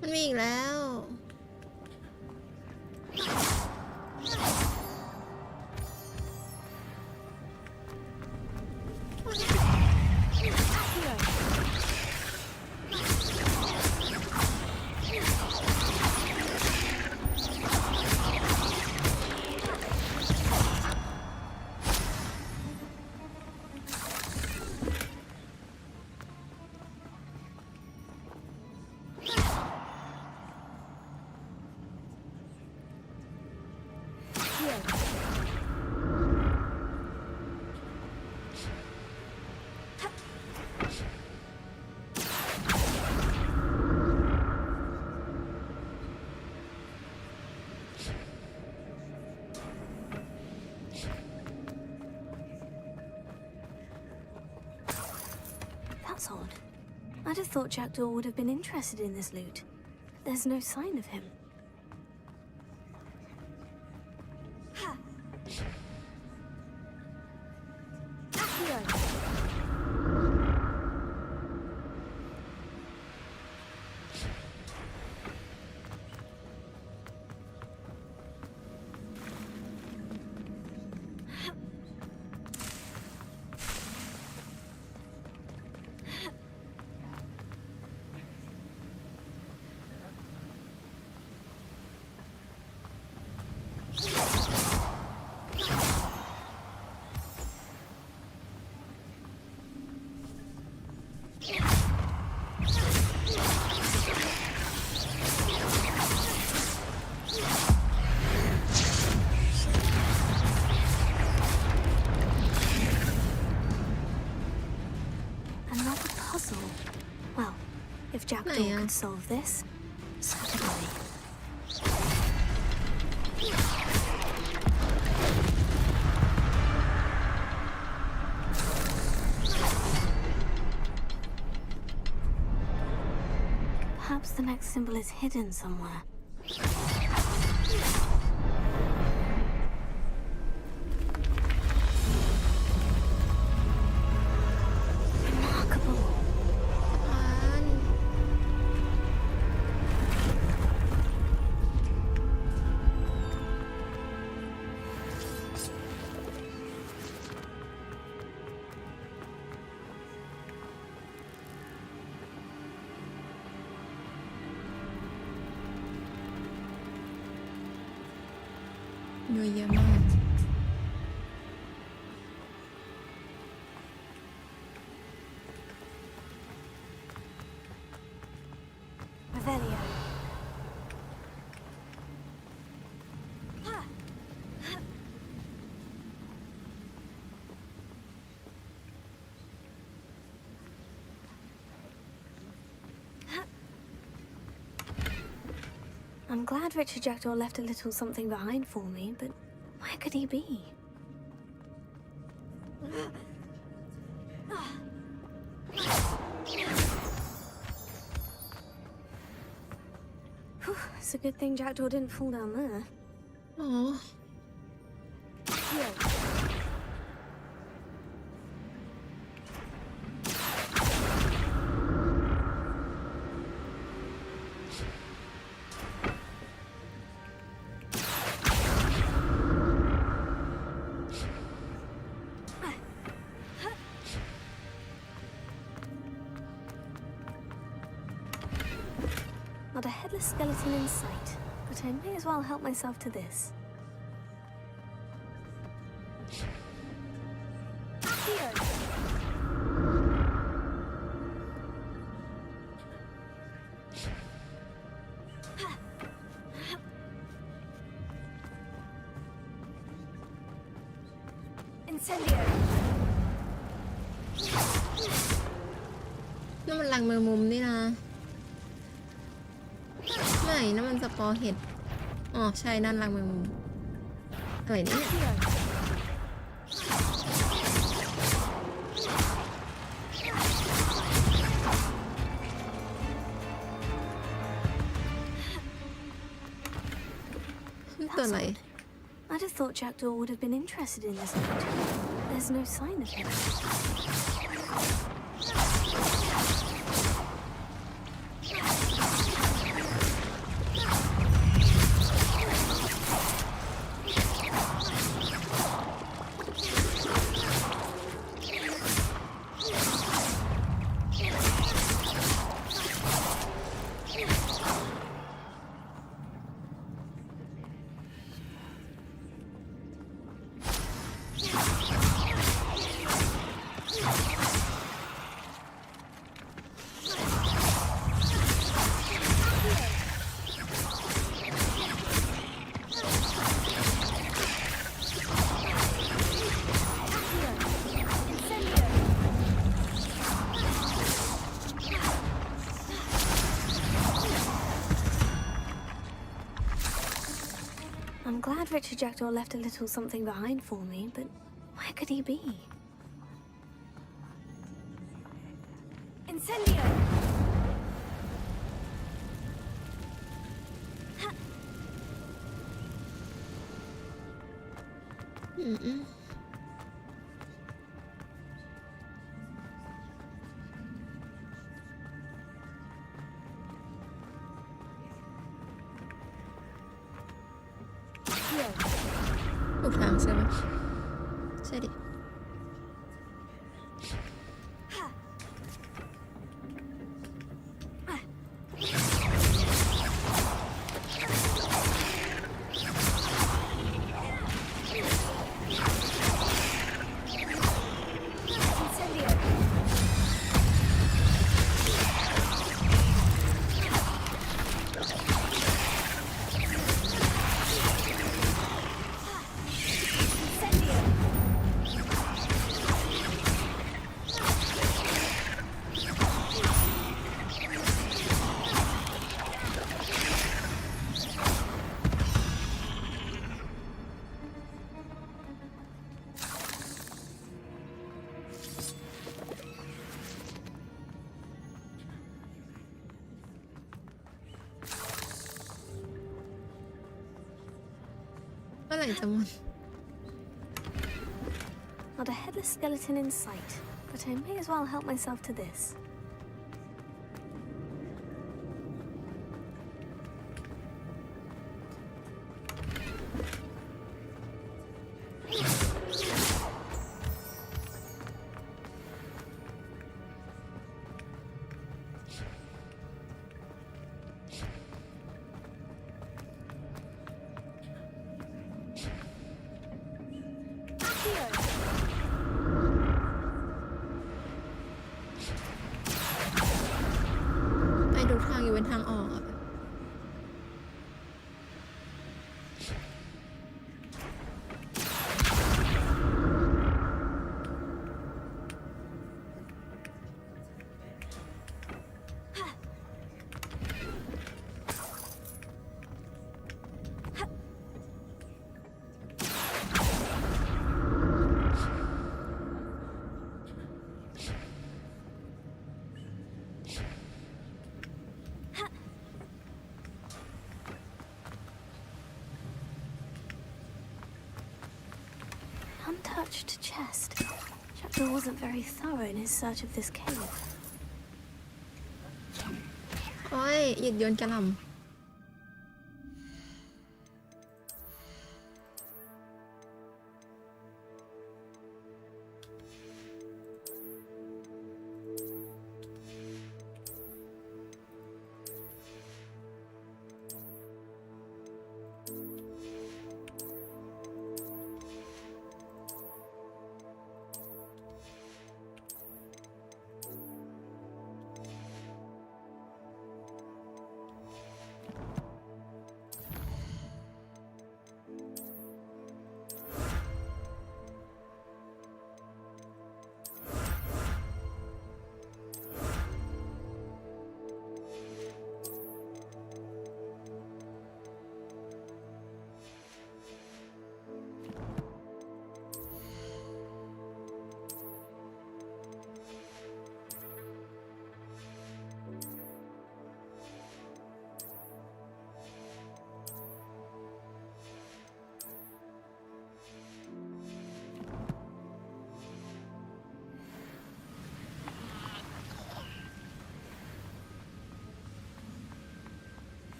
มันมีอีกแล้ว That's odd. I'd have thought Jackdaw would have been interested in this loot. There's no sign of him. Another puzzle. Well, if Jackdaw could solve this, so could I. Perhaps the next symbol is hidden somewhere. Remarkable. Revelio. I'm glad Richard Jackdaw left a little something behind for me, but where could he be? It's a good thing Jackdaw didn't fall down there. Oh. Here. Not a headless skeleton in sight, but I may as well help myself to this. Here. Incendio. นั่นมันรังแมงมุมนี่นะไม่นั่นมันสปอร์เห็ดอ๋อใช่นั่นรังแมงมุมอะไรเนี่ยตัวอะไร I'd have thought Jackdaw would have been interested in this note. There's no sign of him. I'm glad Richard Jackdaw left a little something behind for me, but where could he be? Incendio! Mm-mm. Một hàng xem nào. Xe đi. Not a headless skeleton in sight, but I may as well help myself to this. hatched chest. Jackdaw wasn't very thorough in his search of this cave. โอ้ยหยุดโยนกระหล่ำ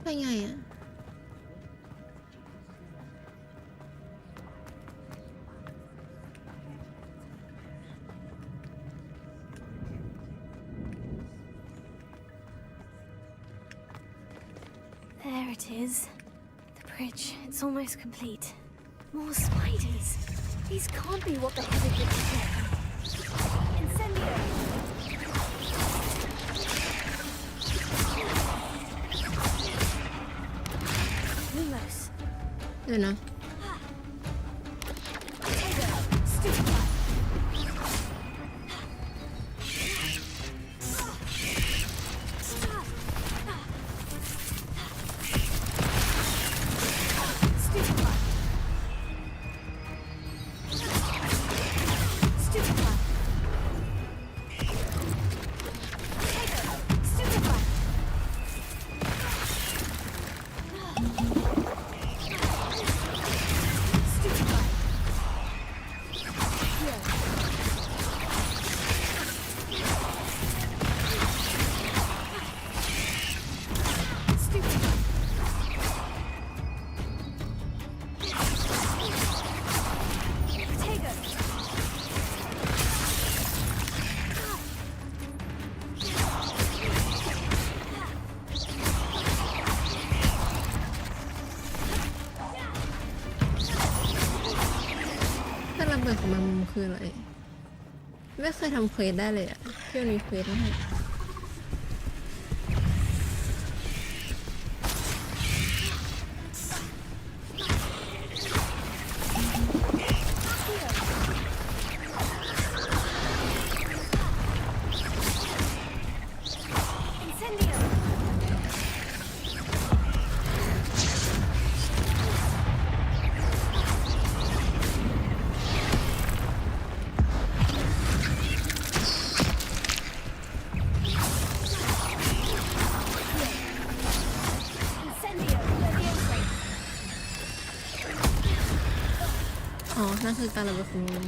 ไปไงอะ There it is. The bridge. It's almost complete. More spiders. These can't be what the heavy bridge is. Incendio! Lumos. เดี๋ยวนะ เบื่อของมันคืออะไรไม่เคยทำเควสได้เลยอะที่มันมีเควสให้นั่นคือการระเบิดของลม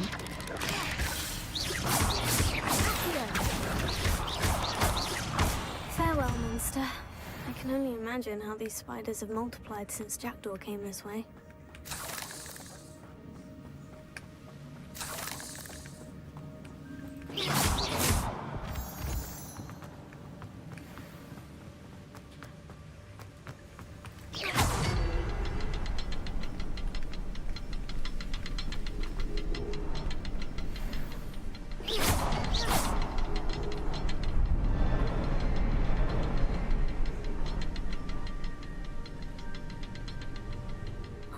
Farewell, monster. I can only imagine how these spiders have multiplied since Jackdaw came this way.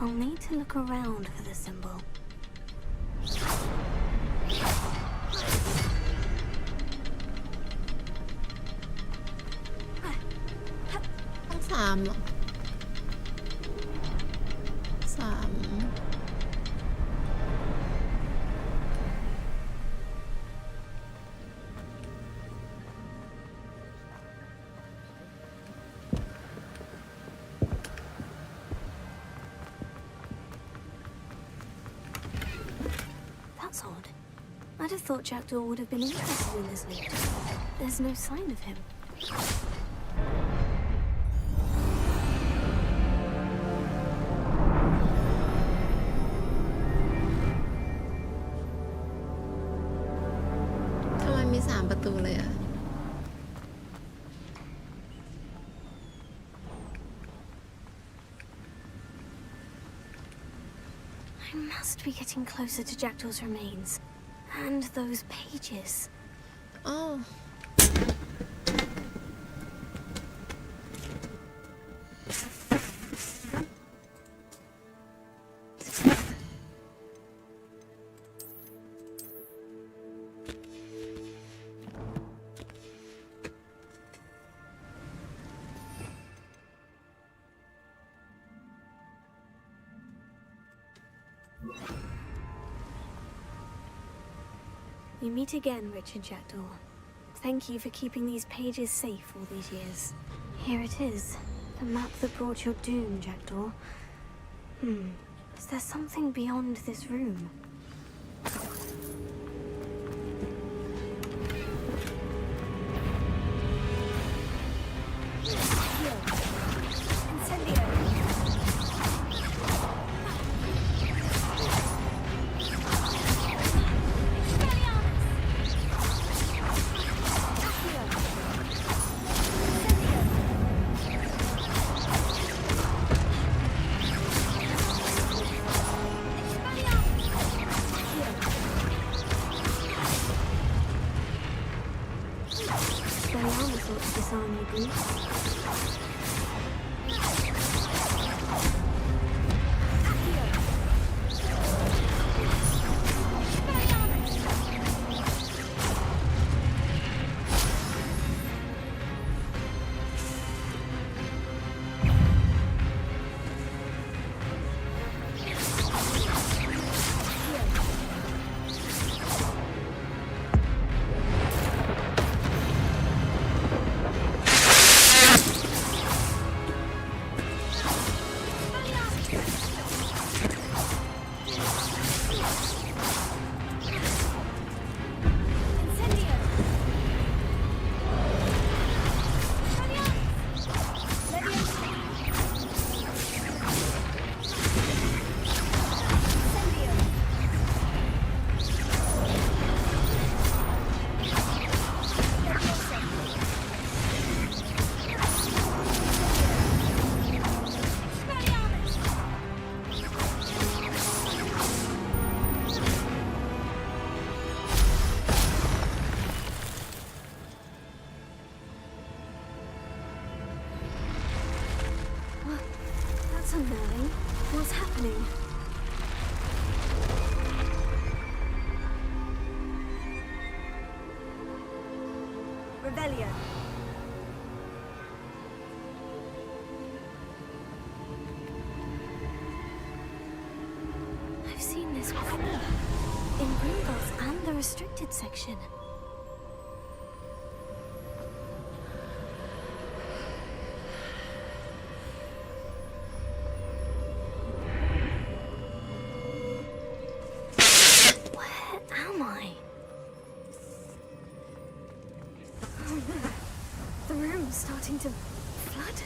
I'll need to look around for the symbol. 3เหรอ3That's odd. I'd have thought Jackdaw would have been interested in this loot. There's no sign of him. ทำไมมี3ประตูเลยอะ I must be getting closer to Jackdaw's remains. And those pages. Oh. We meet again, Richard Jackdaw. Thank you for keeping these pages safe all these years. Here it is, the map that brought your doom, Jackdaw. Is there something beyond this room? Merlin, what's happening? Rebellion. I've seen this before. In Gringotts and the restricted section. Starting to flood?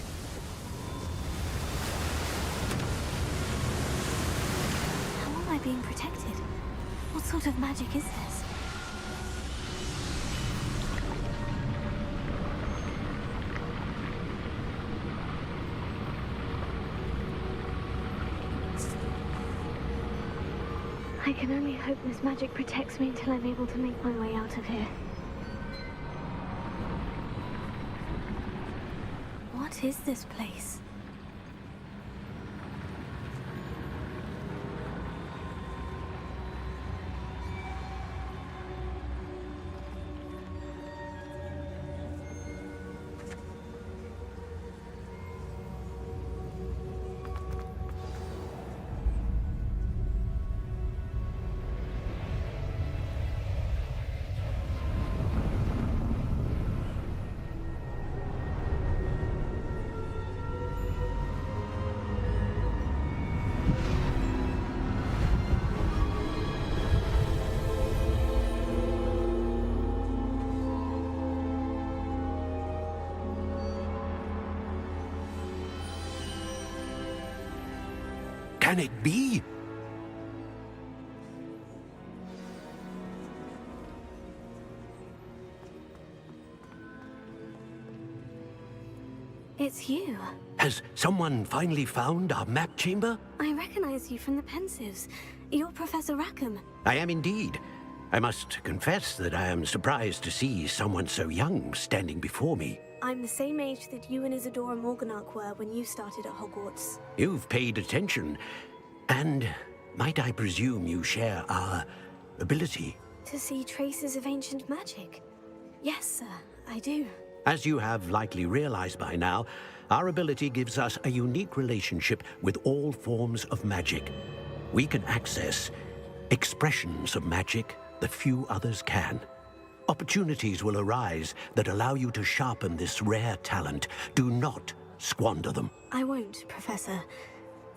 How am I being protected? What sort of magic is this? I can only hope this magic protects me until I'm able to make my way out of here. What is this place? can it be? It's you. Has someone finally found our map chamber? I recognize you from the Pensives. You're Professor Rackham. I am indeed. I must confess that I am surprised to see someone so young standing before me. I'm the same age that you and Isadora Morganach were when you started at Hogwarts. You've paid attention. And might I presume you share our ability? To see traces of ancient magic? Yes, sir, I do. As you have likely realized by now, our ability gives us a unique relationship with all forms of magic. We can access expressions of magic that few others can. Opportunities will arise that allow you to sharpen this rare talent. Do not squander them. I won't, Professor.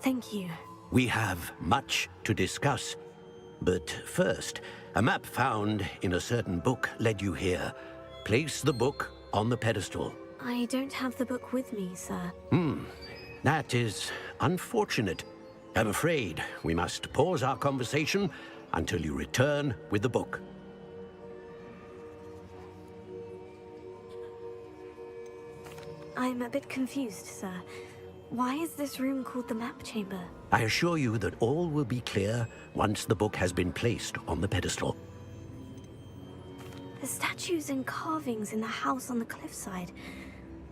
Thank you. We have much to discuss. But first, a map found in a certain book led you here. Place the book on the pedestal. I don't have the book with me, sir. That is unfortunate. I'm afraid we must pause our conversation until you return with the book. I'm a bit confused, sir. Why is this room called the map chamber? I assure you that all will be clear once the book has been placed on the pedestal. The statues and carvings in the house on the cliffside,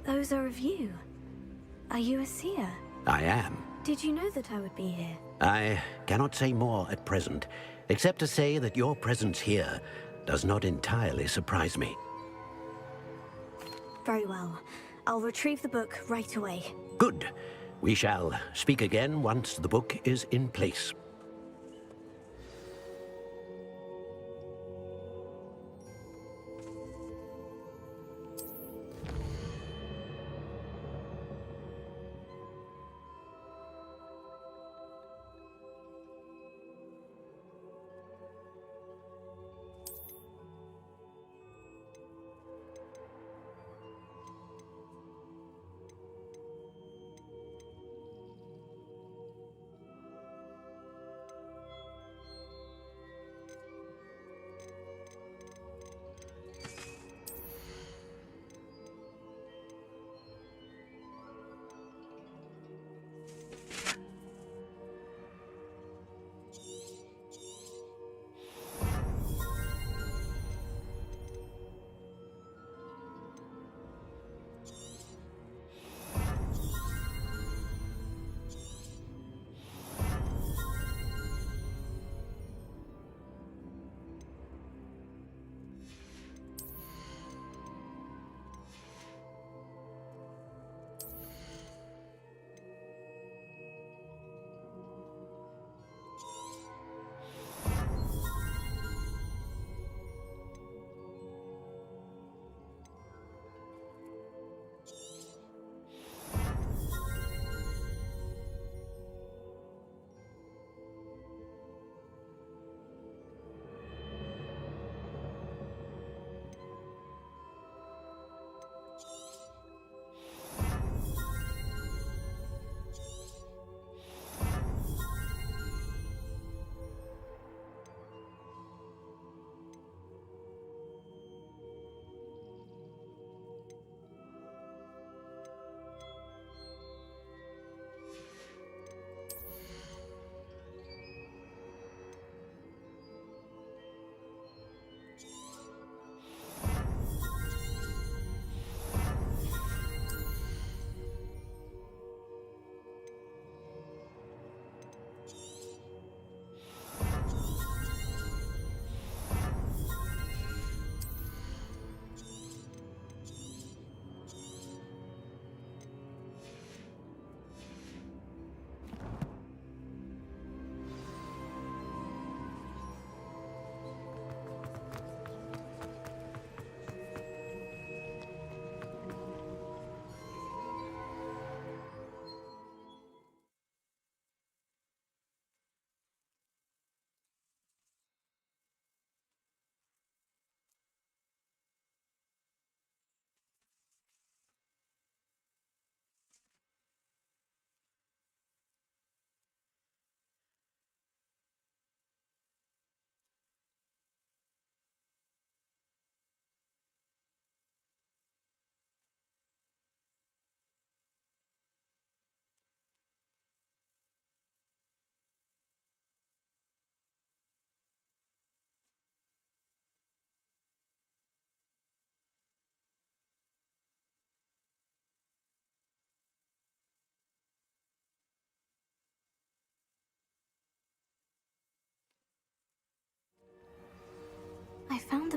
those are of you. Are you a seer? I am. Did you know that I would be here? I cannot say more at present, except to say that your presence here does not entirely surprise me. Very well. I'll retrieve the book right away. Good. We shall speak again once the book is in place.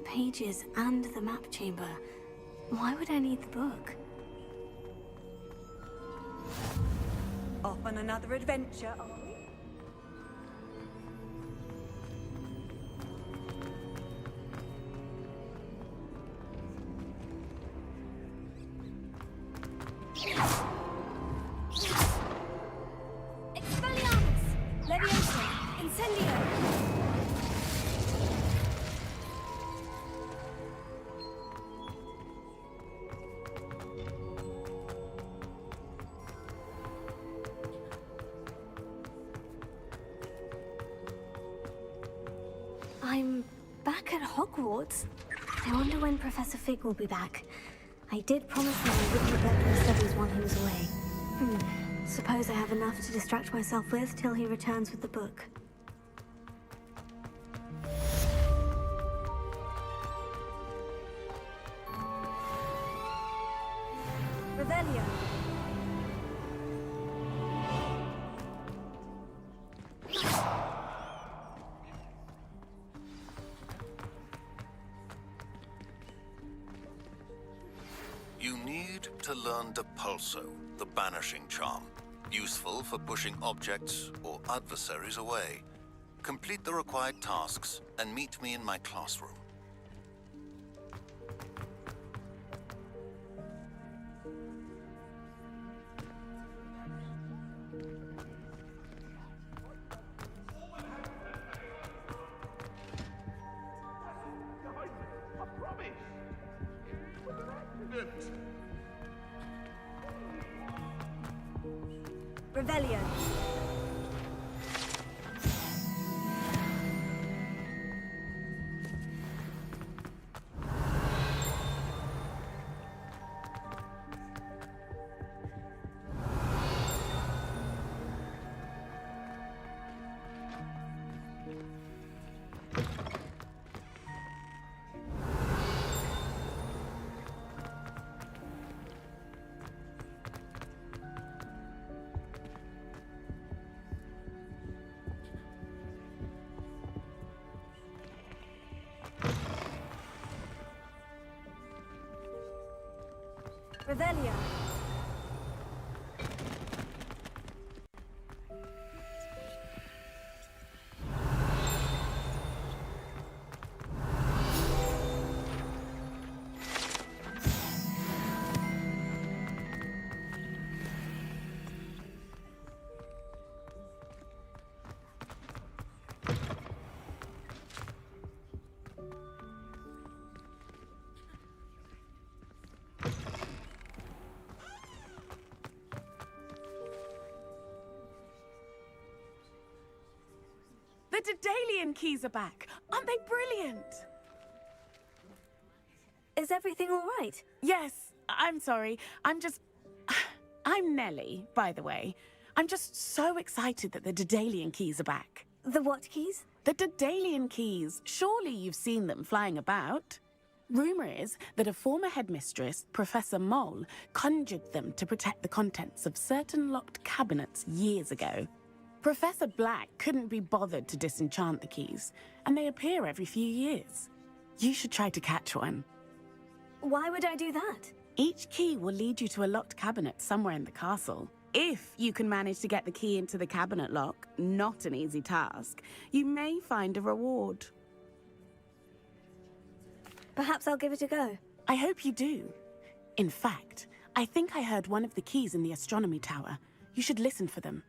pages and the map chamber. Why would I need the book? Off on another adventure, are we? Expelliarmus! Leviosa! Incendio! I'm back at Hogwarts. I wonder when Professor Fig will be back. I did promise him I wouldn't neglect my studies while he was away. Suppose I have enough to distract myself with till he returns with the book. Revelio. You need to learn Depulso, the banishing charm, useful for pushing objects or adversaries away. Complete the required tasks and meet me in my classroom. Revelio. Revelio. The Daedalian keys are back. Aren't they brilliant? Is everything all right? Yes, I'm sorry. I'm Nellie, by the way. I'm just so excited that the Daedalian keys are back. The what keys? The Daedalian keys. Surely you've seen them flying about. Rumour is that a former headmistress, Professor Mole, conjured them to protect the contents of certain locked cabinets years ago. Professor Black couldn't be bothered to disenchant the keys, and they appear every few years. You should try to catch one. Why would I do that? Each key will lead you to a locked cabinet somewhere in the castle. If you can manage to get the key into the cabinet lock, not an easy task, you may find a reward. Perhaps I'll give it a go. I hope you do. In fact, I think I heard one of the keys in the astronomy tower. You should listen for them.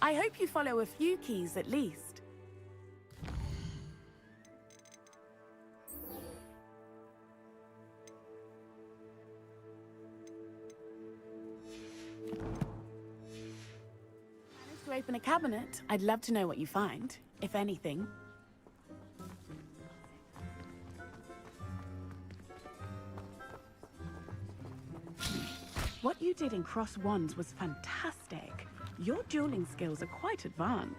I hope you follow a few keys at least. Manage to open a cabinet. I'd love to know what you find, if anything. What you did in Cross Wands was fantastic. Your dueling skills are quite advanced.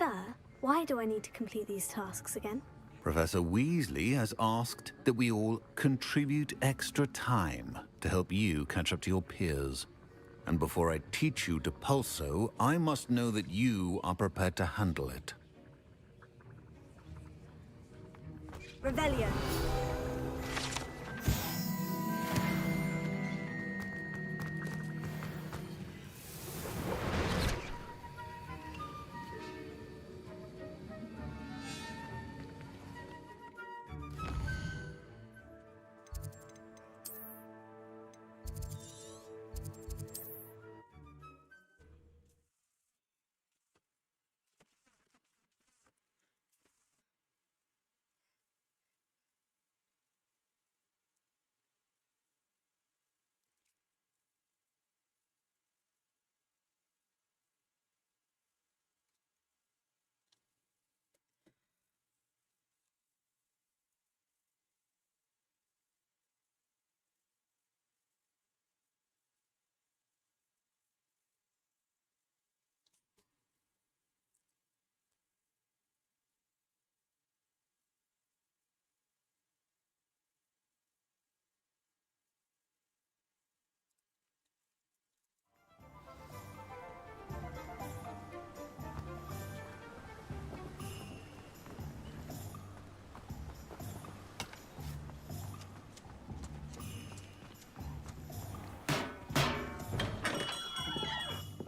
Sir, why do I need to complete these tasks again? Professor Weasley has asked that we all contribute extra time to help you catch up to your peers. And before I teach you to pulso, I must know that you are prepared to handle it. Revelio.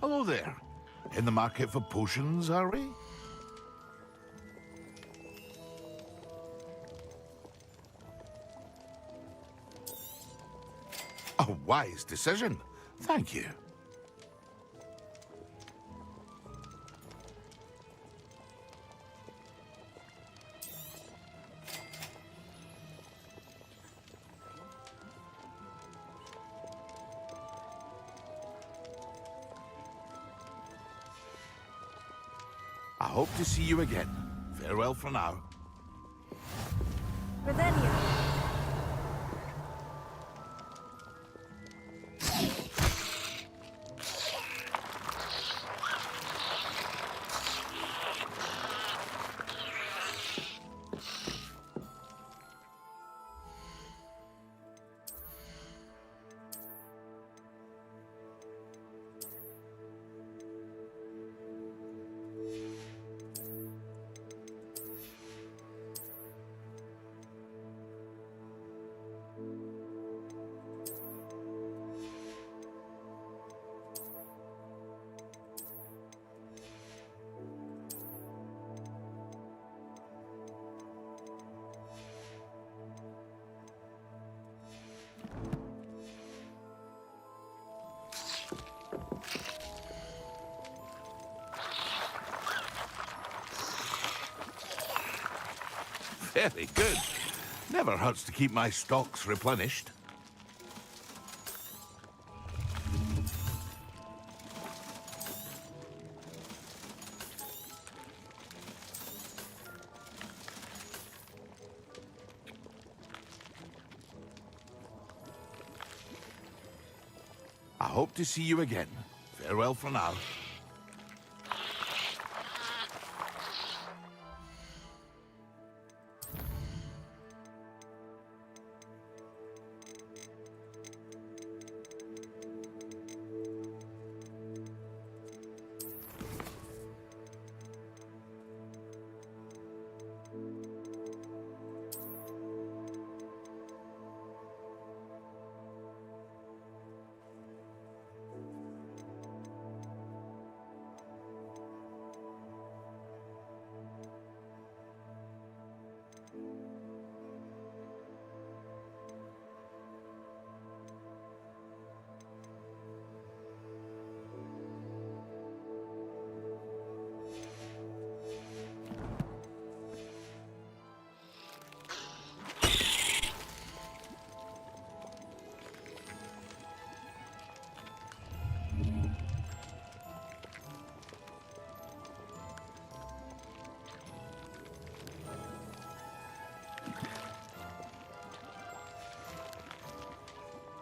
Hello there. In the market for potions, are we? A wise decision. Thank you. I hope to see you again. Farewell for now. Revelio. Very good. Never hurts to keep my stocks replenished. I hope to see you again. Farewell for now.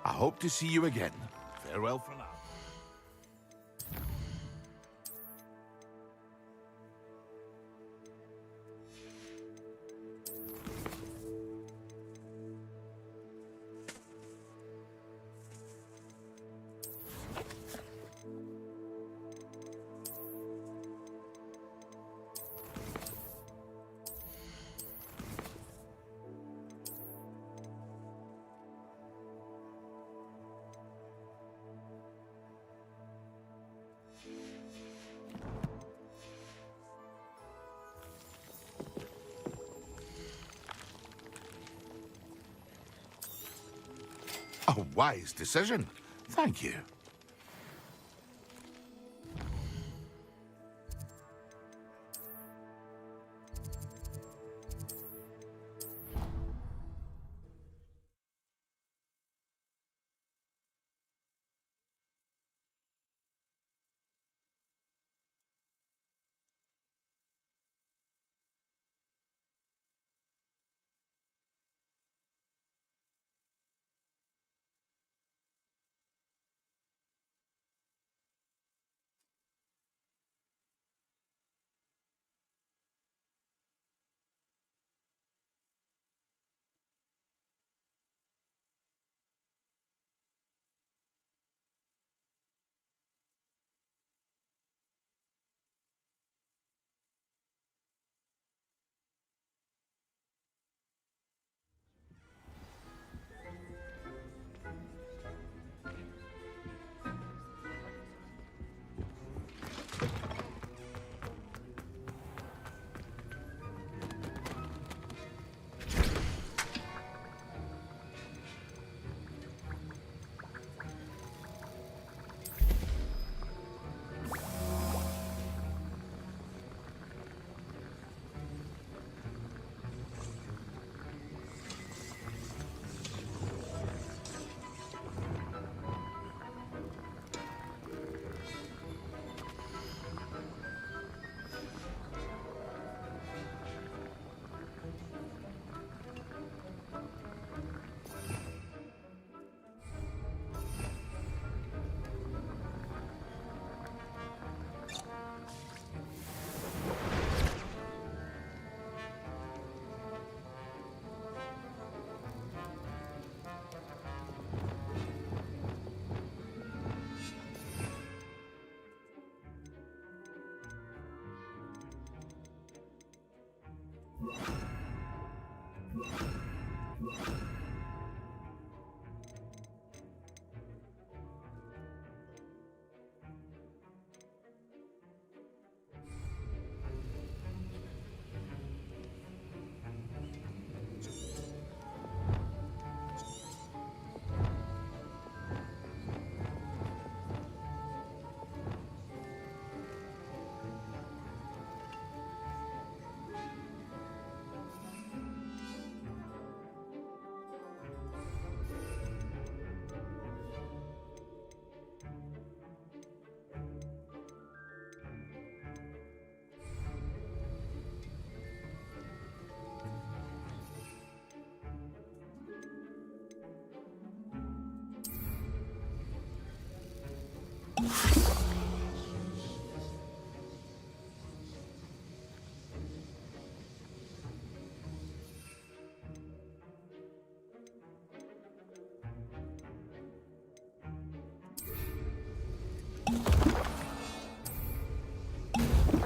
I hope to see you again. Farewell for now. A wise decision. Thank you.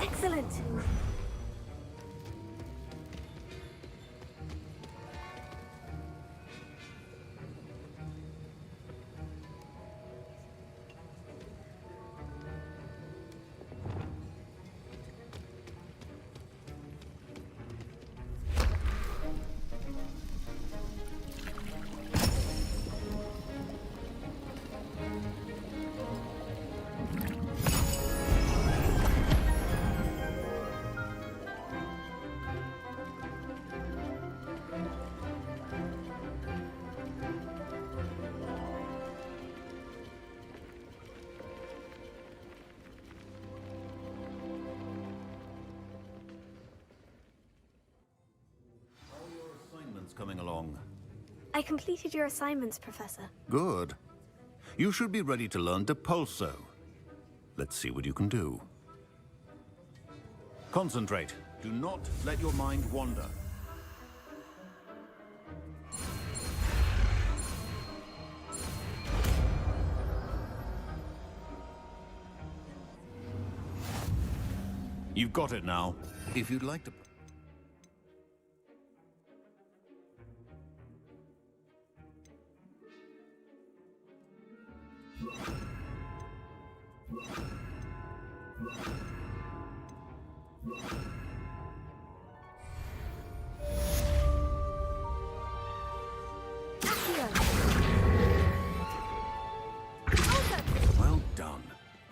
Excellent. Coming along. I completed your assignments, Professor. Good. You should be ready to learn Depulso. Let's see what you can do. Concentrate. Do not let your mind wander. You've got it now. If you'd like to...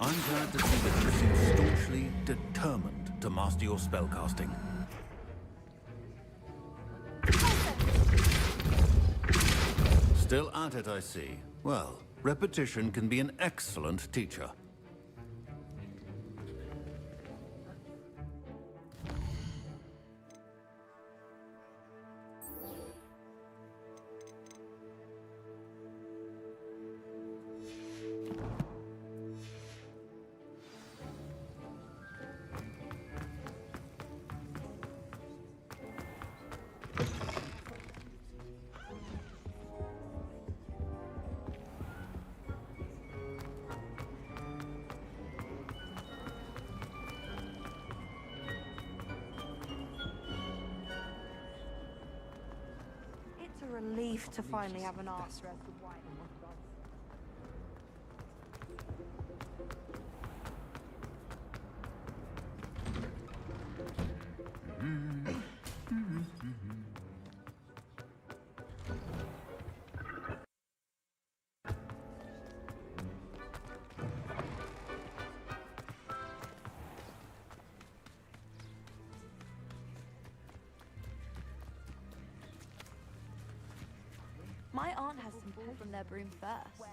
I'm glad to see that you seem staunchly determined to master your spellcasting. Still at it, I see. Well, repetition can be an excellent teacher. It's a relief to finally have an answer as to why. My aunt has some pull from their broom first.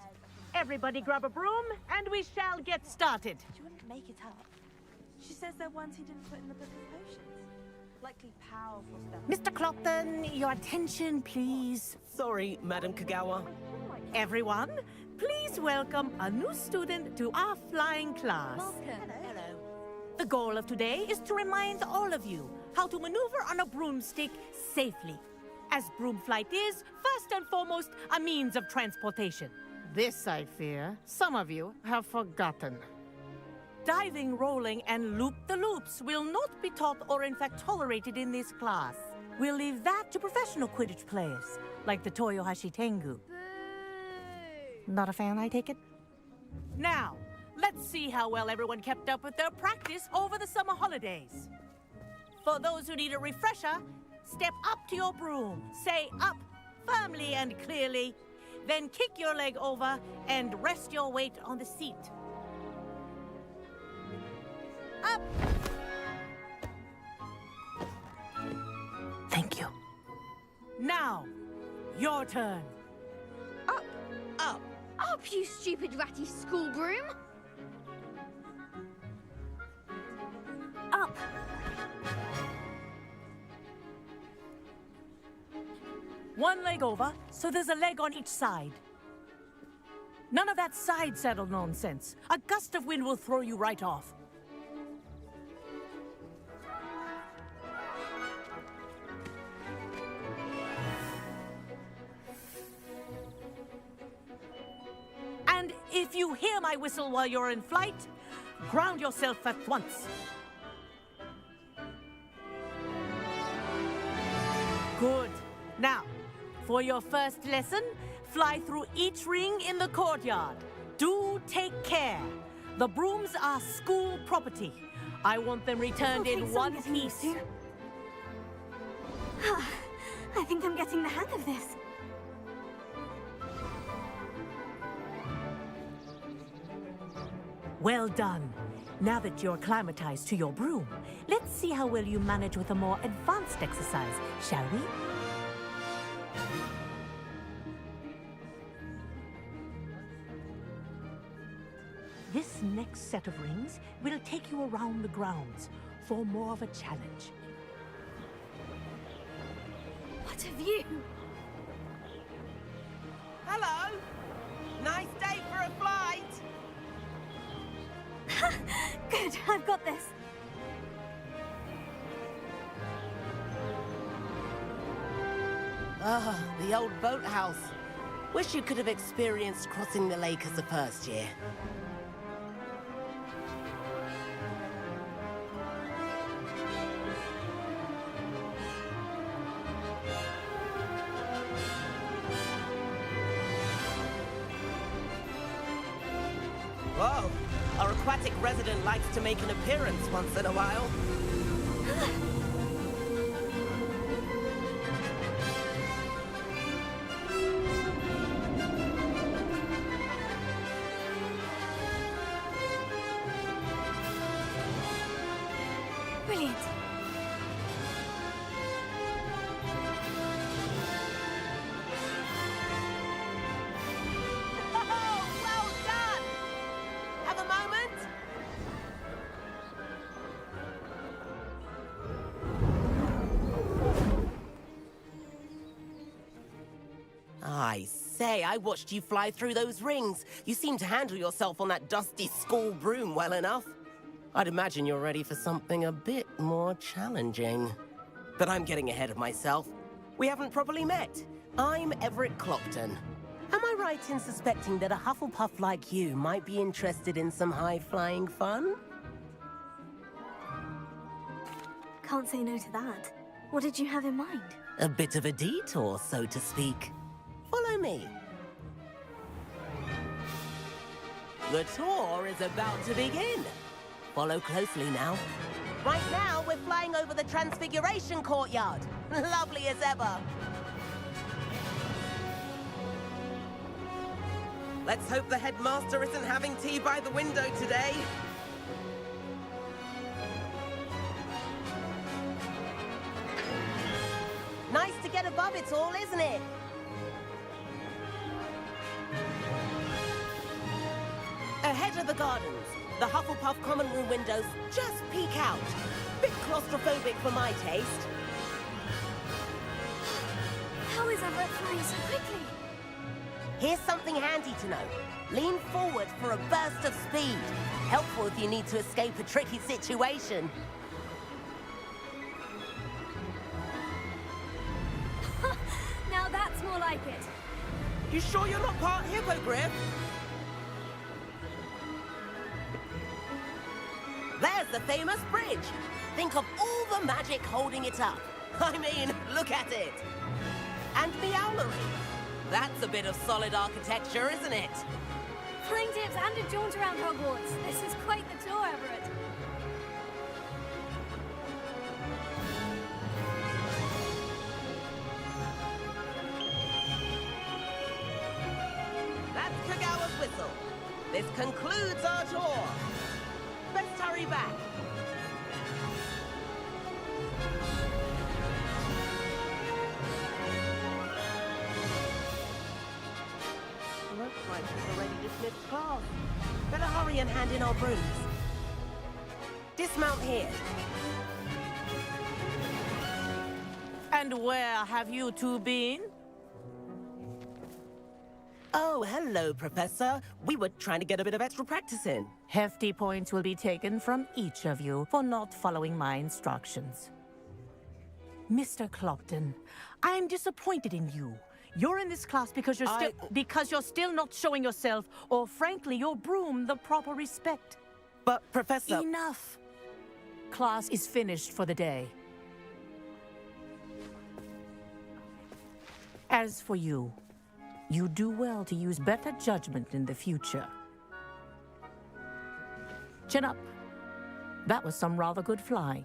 Everybody grab a broom, and we shall get started. She wouldn't make it up. She says they're ones he didn't put in the book of potions. Likely powerful stuff. Mr. Clopton, your attention, please. Sorry, Madam Kagawa. Everyone, please welcome a new student to our flying class. Welcome. Hello. The goal of today is to remind all of you how to maneuver on a broomstick safely, as broom flight is, first and foremost, a means of transportation. This, I fear, some of you have forgotten. Diving, rolling, and loop-the-loops will not be taught or in fact tolerated in this class. We'll leave that to professional Quidditch players, like the Toyohashi Tengu. Not a fan, I take it? Now, let's see how well everyone kept up with their practice over the summer holidays. For those who need a refresher, step up to your broom, say up firmly and clearly, then kick your leg over and rest your weight on the seat. Up! Thank you. Now, your turn. Up! Up! Up, you stupid ratty school broom! Up! One leg over, so there's a leg on each side. None of that side saddle nonsense. A gust of wind will throw you right off. And if you hear my whistle while you're in flight, ground yourself at once. Good. Now, for your first lesson, fly through each ring in the courtyard. Do take care. The brooms are school property. I want them returned in one piece. I think I'm getting the hang of this. Well done. Now that you're acclimatized to your broom, let's see how well you manage with a more advanced exercise, shall we? This next set of rings will take you around the grounds for more of a challenge. What a view! Hello! Nice day for a flight! Good, I've got this. Ah, the old boathouse. Wish you could have experienced crossing the lake as a first year. Whoa! Our aquatic resident likes to make an appearance once in a while. Brilliant. Oh, well done! Have a moment? I say, I watched you fly through those rings. You seem to handle yourself on that dusty school broom well enough. I'd imagine you're ready for something a bit more challenging. But I'm getting ahead of myself. We haven't properly met. I'm Everett Clopton. Am I right in suspecting that a Hufflepuff like you might be interested in some high-flying fun? Can't say no to that. What did you have in mind? A bit of a detour, so to speak. Follow me. The tour is about to begin. Follow closely now. Right now, we're flying over the Transfiguration Courtyard. Lovely as ever. Let's hope the headmaster isn't having tea by the window today. Nice to get above it all, isn't it? Ahead of the gardens, the Hufflepuff common room windows just peek out. Bit claustrophobic for my taste. How is Everett flying so quickly? Here's something handy to know. Lean forward for a burst of speed. Helpful if you need to escape a tricky situation. Now that's more like it. You sure you're not part hippogriff? There's the famous bridge. Think of all the magic holding it up. I mean, look at it. And the owlery. That's a bit of solid architecture, isn't it? Flying tips and a jaunt around Hogwarts. This is quite the tour, Everett. That's Kagawa's whistle. This concludes our tour. Best hurry back. Looks like we've already dismissed class. Better hurry and hand in our brooms. Dismount here. And where have you two been? Oh, hello, Professor. We were trying to get a bit of extra practice in. Hefty points will be taken from each of you for not following my instructions. Mr. Clopton, I am disappointed in you. You're in this class because you're still not showing yourself, or frankly, your broom the proper respect. But, Professor... Enough! Class is finished for the day. As for you, you do well to use better judgment in the future. Chin up. That was some rather good flying.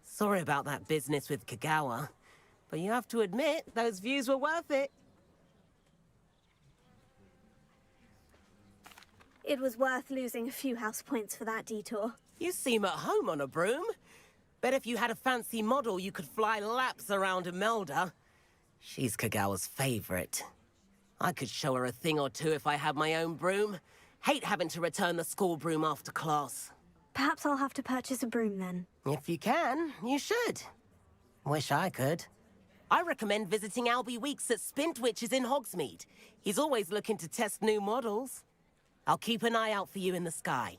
Sorry about that business with Kagawa, but you have to admit, those views were worth it. It was worth losing a few house points for that detour. You seem at home on a broom. Bet if you had a fancy model, you could fly laps around Imelda. She's Kagawa's favorite. I could show her a thing or two if I had my own broom. Hate having to return the school broom after class. Perhaps I'll have to purchase a broom then. If you can, you should. Wish I could. I recommend visiting Albie Weeks at Spintwitches in Hogsmeade. He's always looking to test new models. I'll keep an eye out for you in the sky.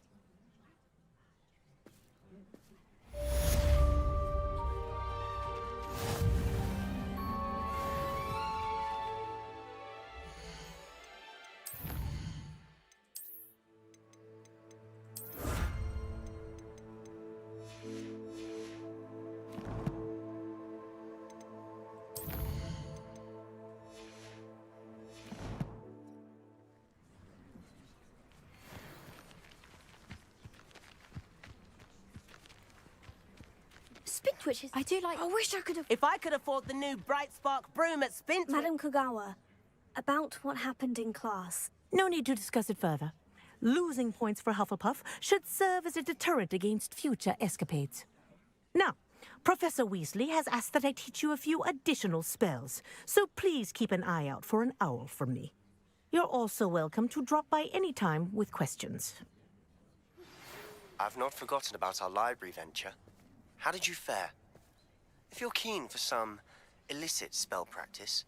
Spintwitches? I do like... I wish I could have... If I could afford the new Bright Spark broom at Spintwitch... Madam Kagawa, About what happened in class. No need to discuss it further. Losing points for Hufflepuff should serve as a deterrent against future escapades. Now, Professor Weasley has asked that I teach you a few additional spells, so please keep an eye out for an owl from me. You're also welcome to drop by any time with questions. I've not forgotten about our library venture. How did you fare? If you're keen for some illicit spell practice,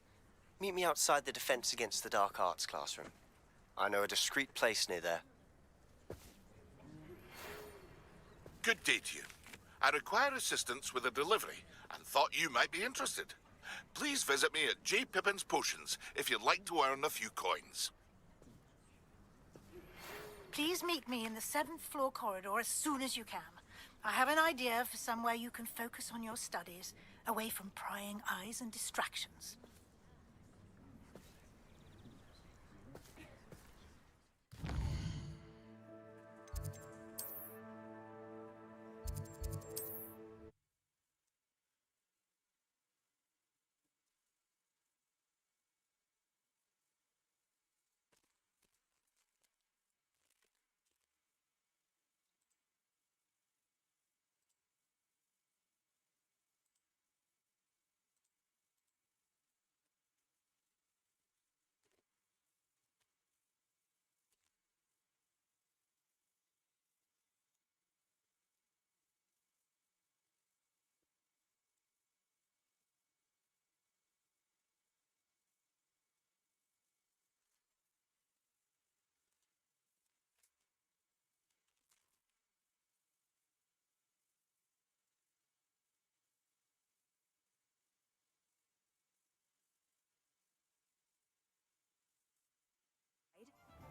meet me outside the Defense Against the Dark Arts classroom. I know a discreet place near there. Good day to you. I require assistance with a delivery and thought you might be interested. Please visit me at J. Pippin's Potions if you'd like to earn a few coins. Please meet me in the 7th floor corridor as soon as you can. I have an idea for somewhere you can focus on your studies, away from prying eyes and distractions.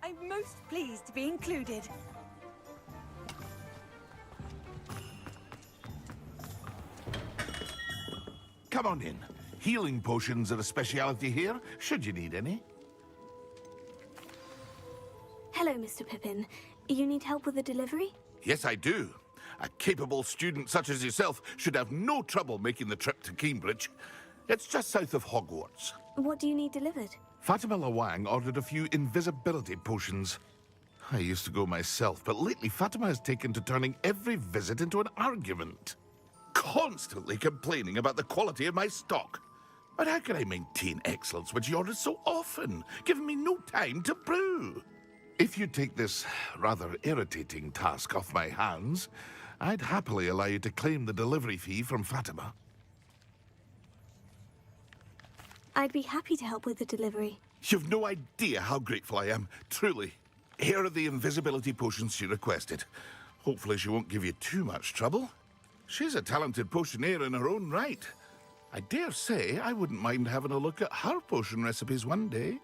I'm most pleased to be included. Come on in. Healing potions are a speciality here, should you need any. Hello, Mr. Pippin. You need help with the delivery? Yes, I do. A capable student such as yourself should have no trouble making the trip to Cambridge. It's just south of Hogwarts. What do you need delivered? Fatima Lawang ordered a few invisibility potions. I used to go myself, but lately Fatima has taken to turning every visit into an argument. Constantly complaining about the quality of my stock. But how can I maintain excellence when she orders so often, giving me no time to brew? If you take this rather irritating task off my hands, I'd happily allow you to claim the delivery fee from Fatima. I'd be happy to help with the delivery. You've no idea how grateful I am, truly. Here are the invisibility potions she requested. Hopefully she won't give you too much trouble. She's a talented potioneer in her own right. I dare say I wouldn't mind having a look at her potion recipes one day.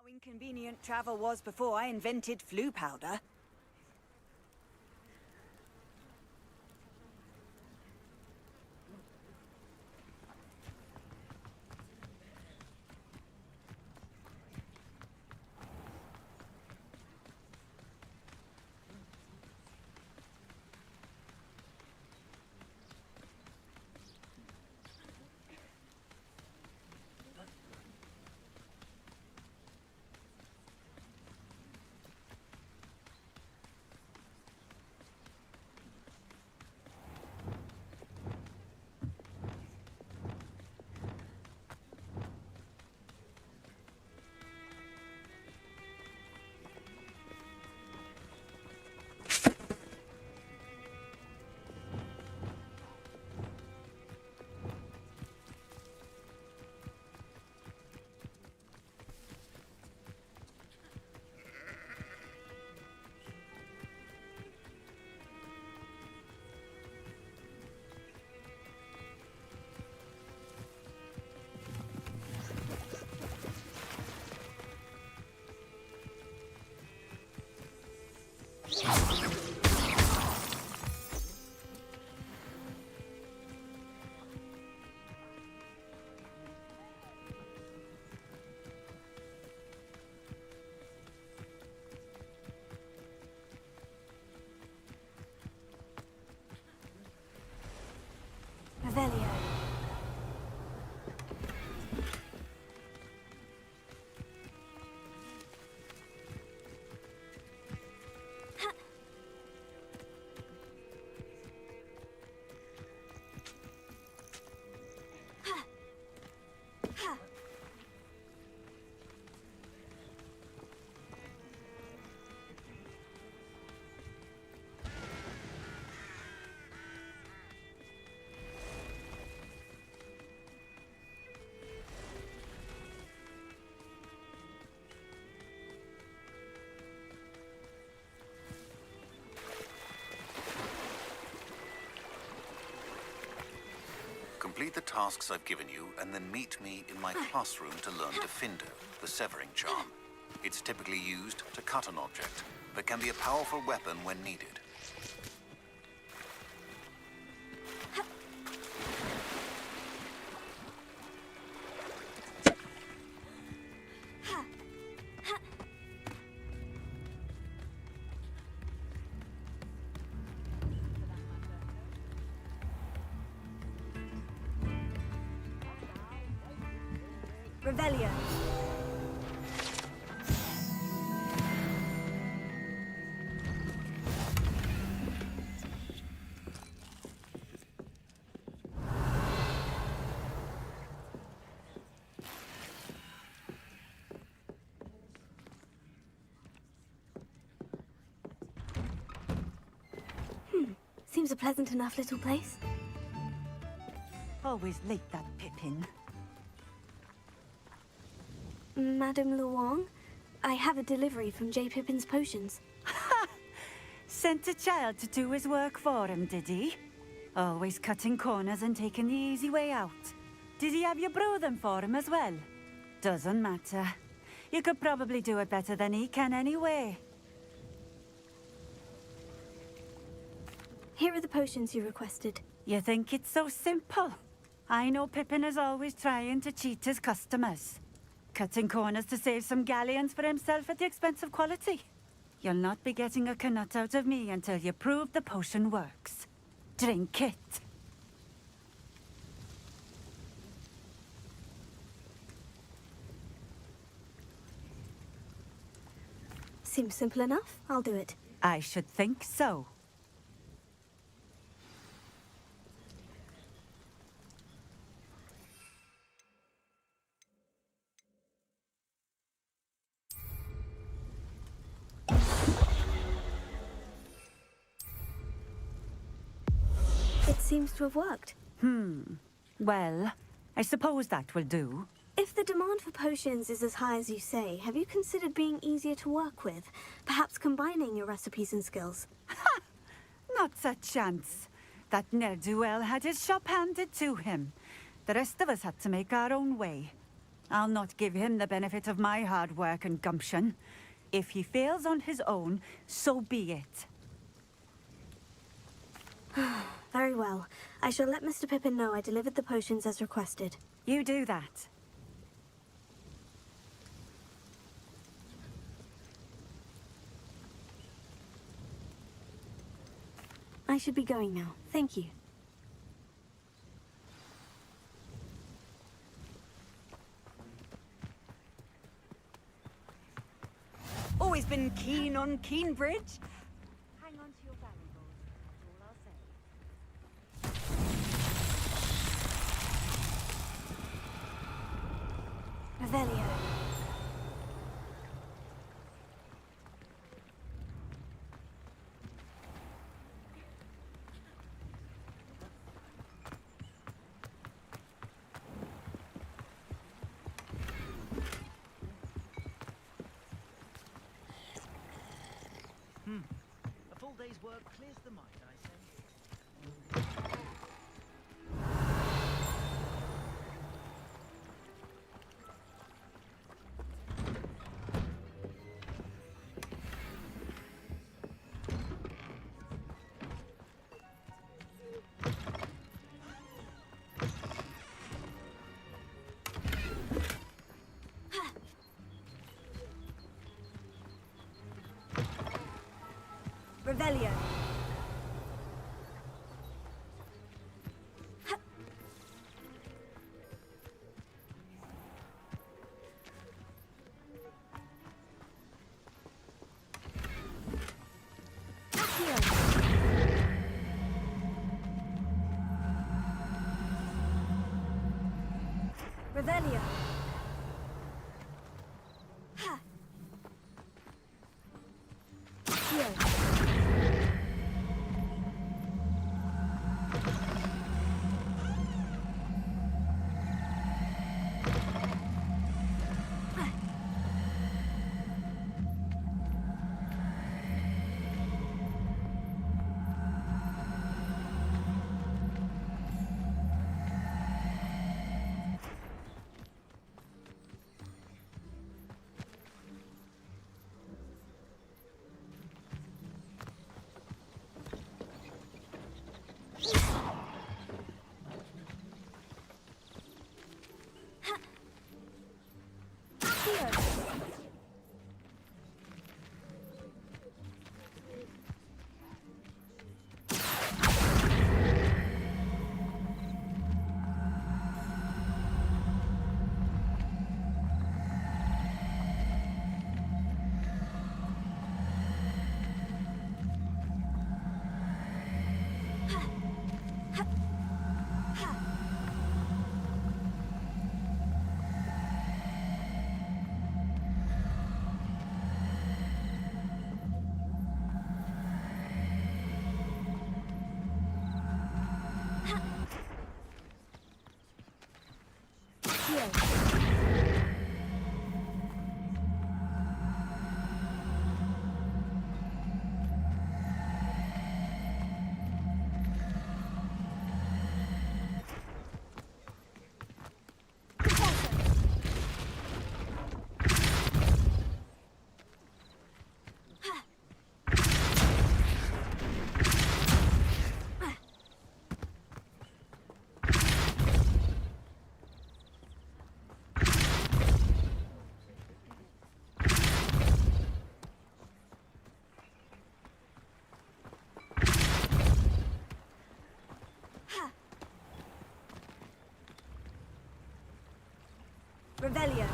How inconvenient travel was before I invented flu powder. Complete the tasks I've given you, and then meet me in my classroom to learn Defindo, the severing charm. It's typically used to cut an object, but can be a powerful weapon when needed. Revelio. Seems a pleasant enough little place. Always late, that Pippin. Madame Luong, I have a delivery from J. Pippin's potions. Sent a child to do his work for him, did he? Always cutting corners and taking the easy way out. Did he have you brew them for him as well? Doesn't matter. You could probably do it better than he can anyway. Here are the potions you requested. You think it's so simple? I know Pippin is always trying to cheat his customers. Cutting corners to save some galleons for himself at the expense of quality. You'll not be getting a canut out of me until you prove the potion works. Drink it. Seems simple enough. I'll do it. I should think so. It seems to have worked. Well, I suppose that will do. If the demand for potions is as high as you say, have you considered being easier to work with? Perhaps combining your recipes and skills? Not a chance. That ne'er-do-well had his shop handed to him. The rest of us had to make our own way. I'll not give him the benefit of my hard work and gumption. If he fails on his own, so be it. Very well. I shall let Mr. Pippin know I delivered the potions as requested. You do that. I should be going now. Thank you. Always been keen on Keenbridge. Hang on to your valuables, that's all I'll say. Revelio. A full day's work clears the mind, I say. Revelio. Revelio. Ha. Here. Revelio.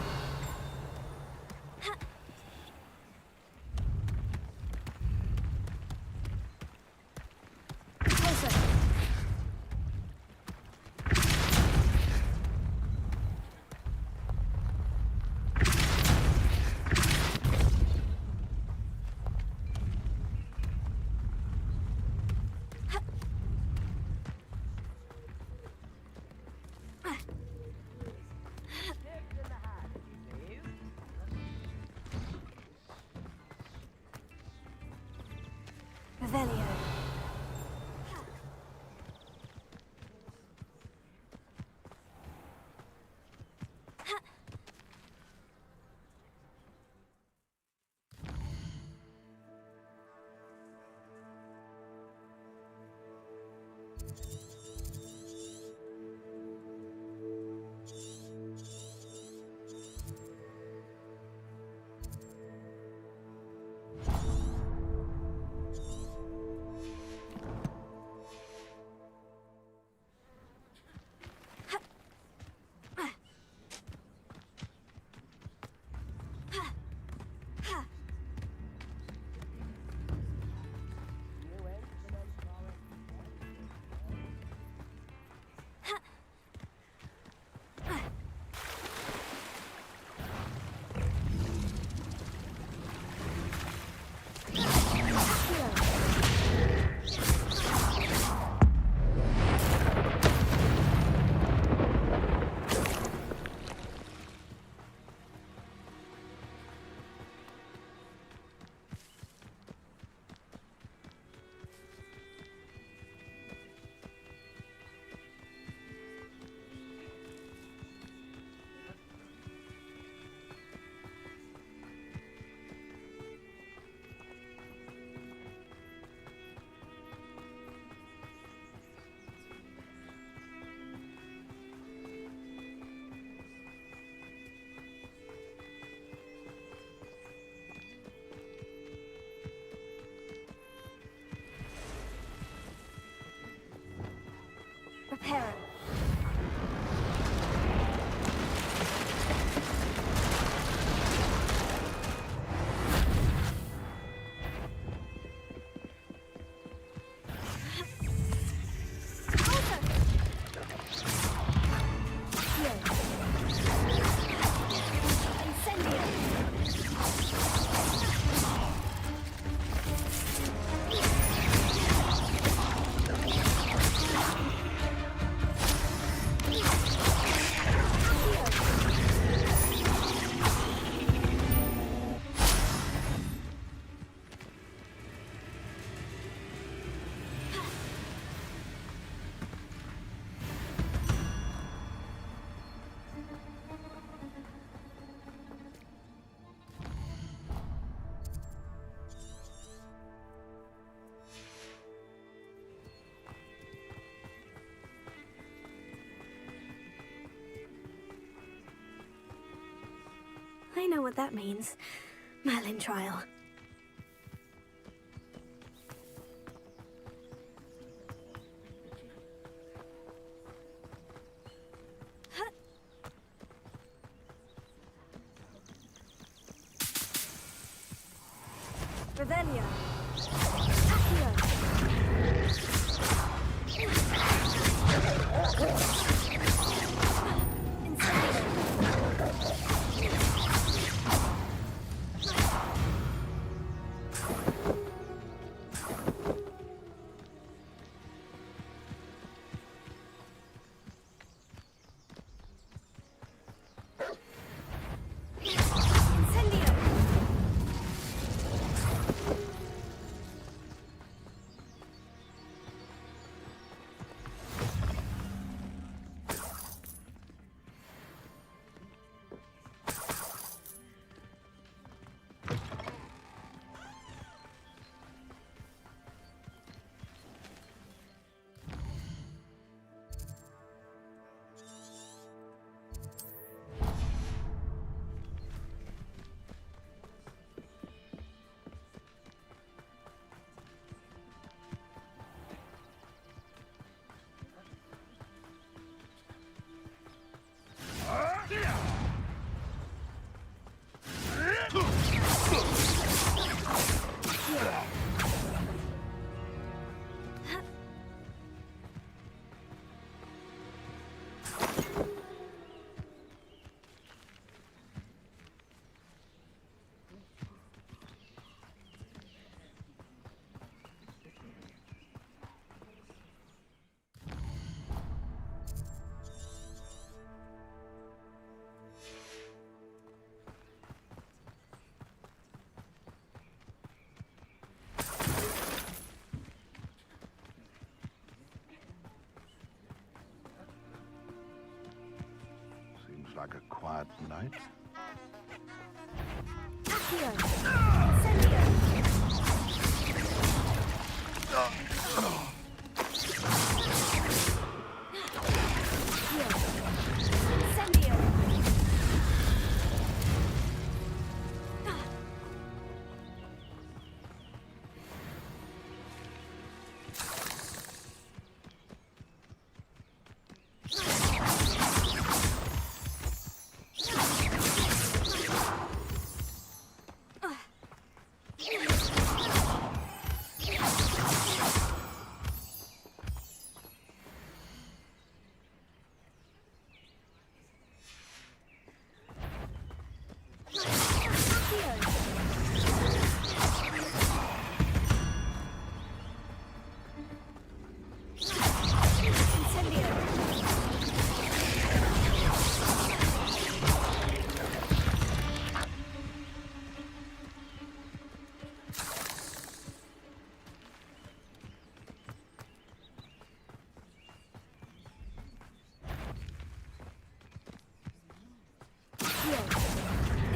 Revelio. Reparo. I know what that means. Merlin trial. Revelio. like a quiet night. Accio!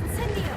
Incendio! Incendio!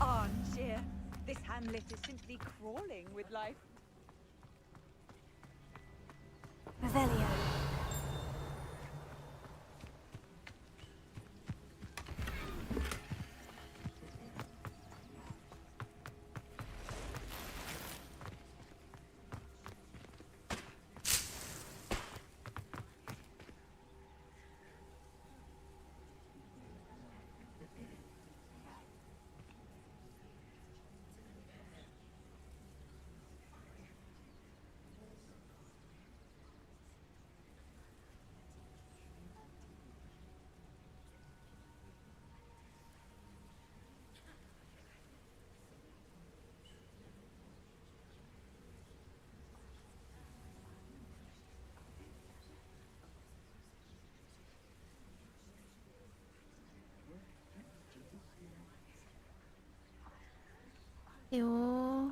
Armchair. This hamlet is simply crawling with life. Revelio. Yo.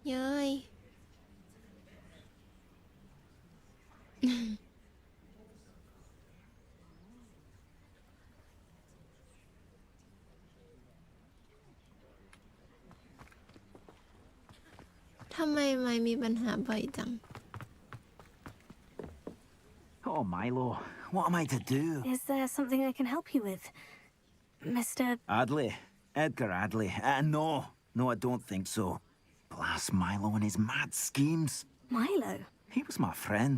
Yơi. ทำไมไม่มีปัญหาบ่อยจัง Oh, Milo, what am I to do? Is there something I can help you with, Mr. Adley. Edgar Adley. No, I don't think so. Blast Milo and his mad schemes. Milo? He was my friend.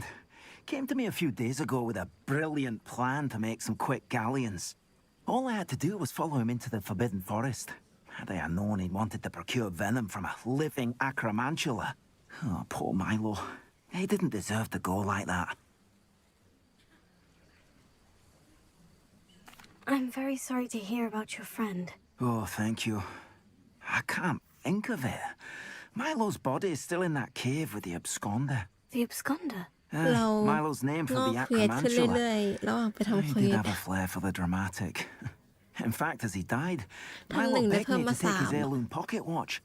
came to me a few days ago with a brilliant plan to make some quick galleons. All I had to do was follow him into the Forbidden Forest. Had I known he'd wanted to procure venom from a living acromantula. Oh, poor Milo. He didn't deserve to go like that. I'm very sorry to hear about your friend. Oh, thank you. I can't think of it. Milo's body is still in that cave with the absconder. The absconder? Milo's name for the acromantula. He did have a flair for the dramatic. In fact, as he died, Milo begged me to take his heirloom pocket watch,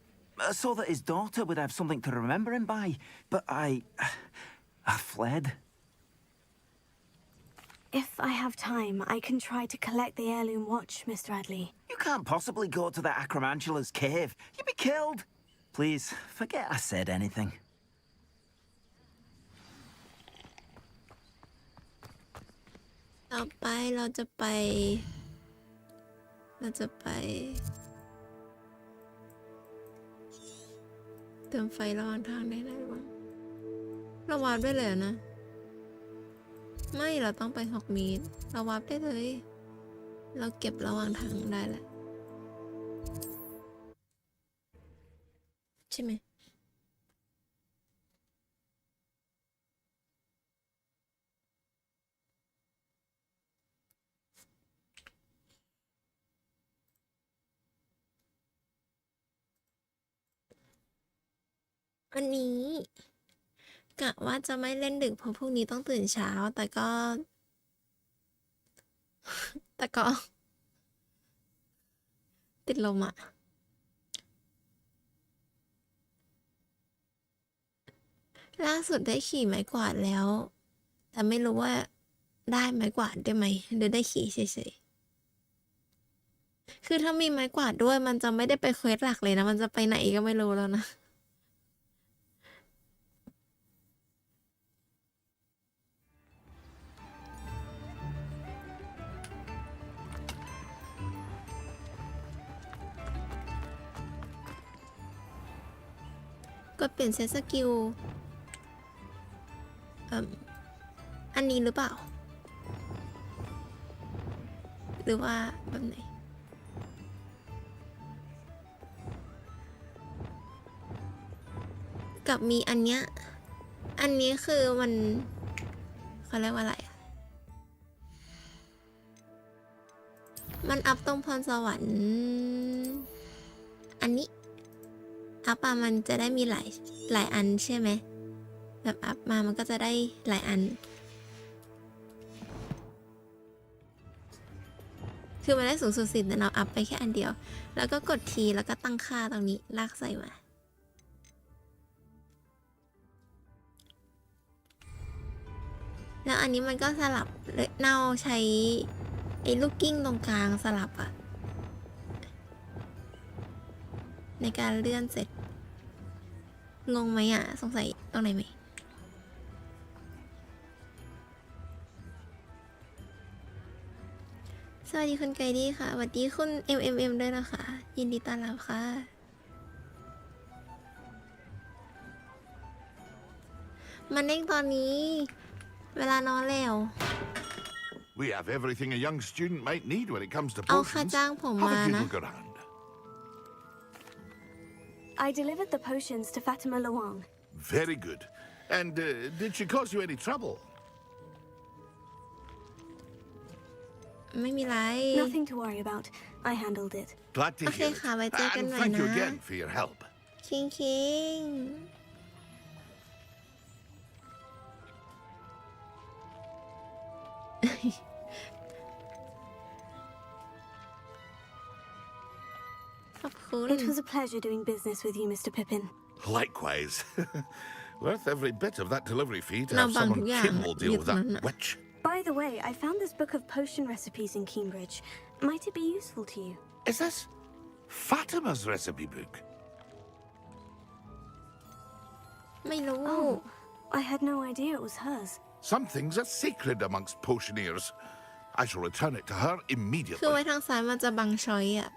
so that his daughter would have something to remember him by. But I fled. If I have time, I can try to collect the heirloom watch, Mr. Adley. You can't possibly go to the acromantula's cave. You'd be killed. Please, forget I said anything. ต่อไปเราจะไปเติมไฟระหว่างทางได้ไหมวะเราวาร์ปได้เลยนะไม่เราต้องไปฮอกมีดเราวาร์ปได้เลยเราเก็บระหว่างทางได้แหละใช่ไหมอันนี้กะว่าจะไม่เล่นดึกเพราะพรุ่งนี้ต้องตื่นเช้าแต่ก็ติดลมอ่ะล่าสุดได้ขี่ไม้กวาดแล้วแต่ไม่รู้ว่าได้ไม้กวาดได้ไหมหรือได้ขี่เฉยๆคือถ้ามีไม้กวาดด้วยมันจะไม่ได้ไปเควสหลักเลยนะมันจะไปไหนก็ไม่รู้แล้วนะกดเปลี่ยนเซตสกิลอันนี้หรือเปล่าหรือว่าแบบไหนกับมีอันเนี้ยอันนี้คือมันเขาเรียกว่าอะไรมันอัพตรงพรสวรรค์อันนี้อัพมามันจะได้มีหลายอันใช่ไหมแบบอัพมามันก็จะได้หลายอันคือมันได้สูงสุด10แต่เราอัพไปแค่อันเดียวแล้วก็กดทีแล้วก็ตั้งค่าตรงนี้ลากใส่มาแล้วอันนี้มันก็สลับเน่าใช้ไอ้ลูกกิ้งตรงกลางสลับอะในการเลื่อนเสร็จงงไหมอ่ะสงสัยตรงไหนไหมสวัสดีคุณไกดี้ค่ะสวัสดีคุณ MMM ด้วยนะคะยินดีต้อนรับค่ะมันเองตอนนี้เวลานอนแล้ว We have everything a young student might need when it comes to เอาค่า potions. จ้างผมมา Have a นะ good look around. I delivered the potions to Fatima Luang. Very good. And did she cause you any trouble? ไม่มีไร Nothing to worry about. I handled it. Glad to โอเค hear it. ค่ะไว้เจอกัน And ใหม่ thank you นะ again for your help. คิงคิงขอบคุณ It was a pleasure doing business with you, Mr. Pippin. Likewise. Worth every bit of that delivery fee to เรา have บัง someone ทุกอย่าง capable อ deal ยู่ with ตรง that นั้นน่ะ witch. By the way, I found this book of potion recipes in Cambridge. Might it be useful to you? Is this Fatima's recipe book? ไม่รู้ Oh, I had no idea it was hers. Some things are sacred amongst potioneers. I shall return it to her คือ immediately. ไว้ทางซ้ายมันจะบังช้อยอะ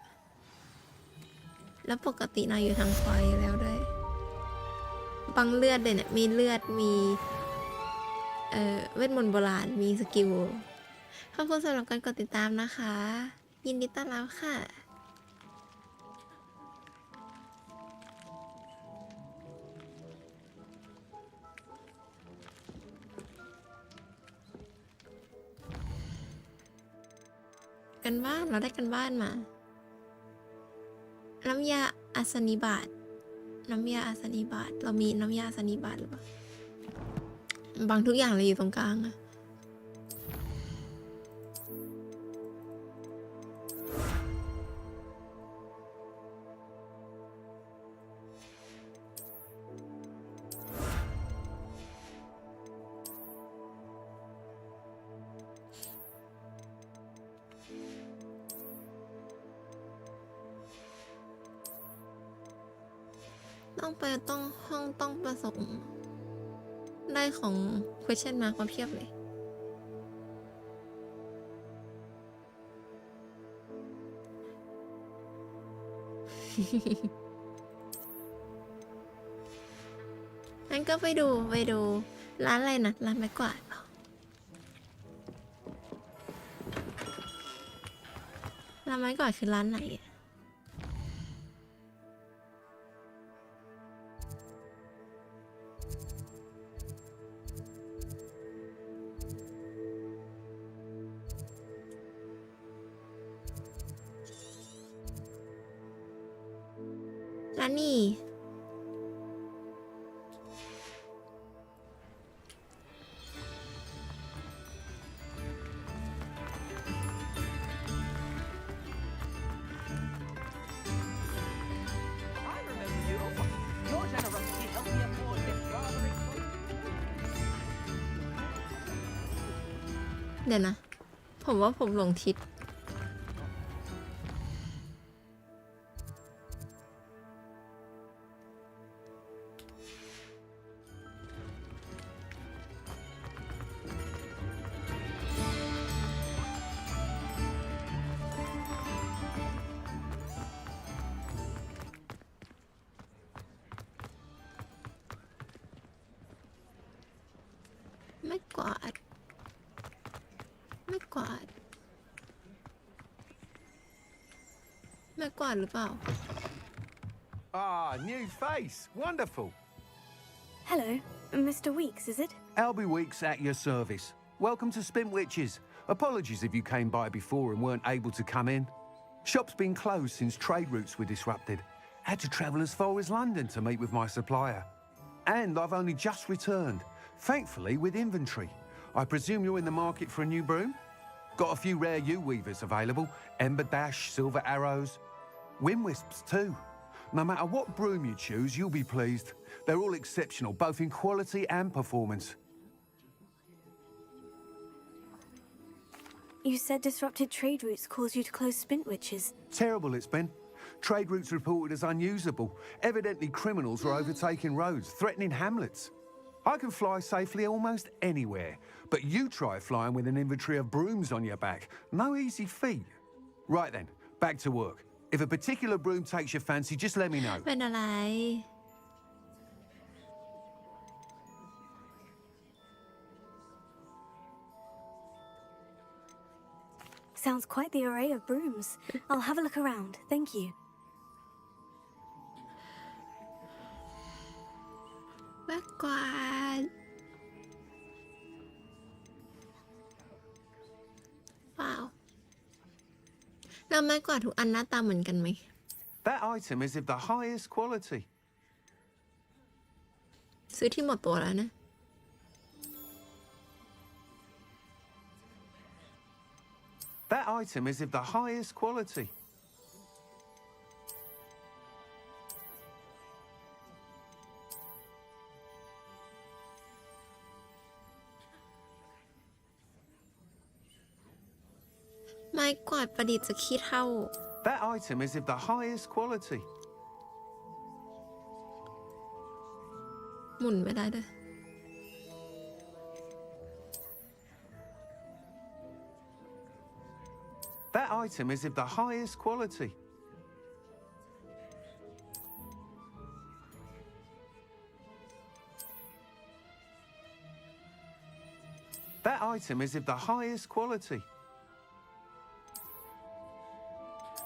แล้วปกตินายอยู่ทางขวาอยู่แล้วด้วยบังเลือดเลยเนี่ยมีเลือดมี เวทมนต์โบราณมีสกิลขอบคุณสำหรับการกดติดตามนะคะ ยินดีต้อนรับค่ะกันบ้านเราได้กันบ้านมาน้ำยาอาสนิบาตน้ำยาอาสนิบาตเรามีน้ำยาอาสนิบาตหรือเปล่าบางทุกอย่างเลยอยู่ตรงกลางอะต้องไปต้องห้องต้องประสงค์ได้ของ question mark มาเพียบเลยงั้นก็ไปดูร้านอะไรนะร้านไม้กวาดเหรอร้านไม้กวาดคือร้านไหนอะร้านนี้เดี๋ยวนะ ผมว่าผมหลงทิศไม่กวาดไม่กวาดหรือเปล่า Ah, new face. Wonderful. Hello, Mr. Weeks, is it? Albie Weeks at your service. Welcome to Spintwitches. Apologies if you came by before and weren't able to come in. Shop's been closed since trade routes were disrupted. Had to travel as far as London to meet with my supplier. And I've only just returned, thankfully with inventory. I presume you're in the market for a new broom? Got a few rare U-weavers available. Ember Dash, Silver Arrows. Wind Wisps too. No matter what broom you choose, you'll be pleased. They're all exceptional, both in quality and performance. You said disrupted trade routes caused you to close Spintwitches. Terrible it's been. Trade routes reported as unusable. Evidently criminals were overtaking roads, threatening hamlets. I can fly safely almost anywhere, but you try flying with an inventory of brooms on your back. No easy feat. Right then, back to work. If a particular broom takes your fancy, just let me know. เป็นอะไร Sounds quite the array of brooms. I'll have a look around. Thank you. ไม้กวาดว้าวแล้วไม้กวาดทุกอันหน้าตาเหมือนกันไหม That item is of the highest quality. ซื้อที่หมดตัวแล้วนะ That item is of the highest quality.ไม้กวาดประดิษฐ์จะขี้เท่า That item is of the highest quality. หมุนไม่ได้ด้วย That item is of the highest quality. That item is of the highest quality.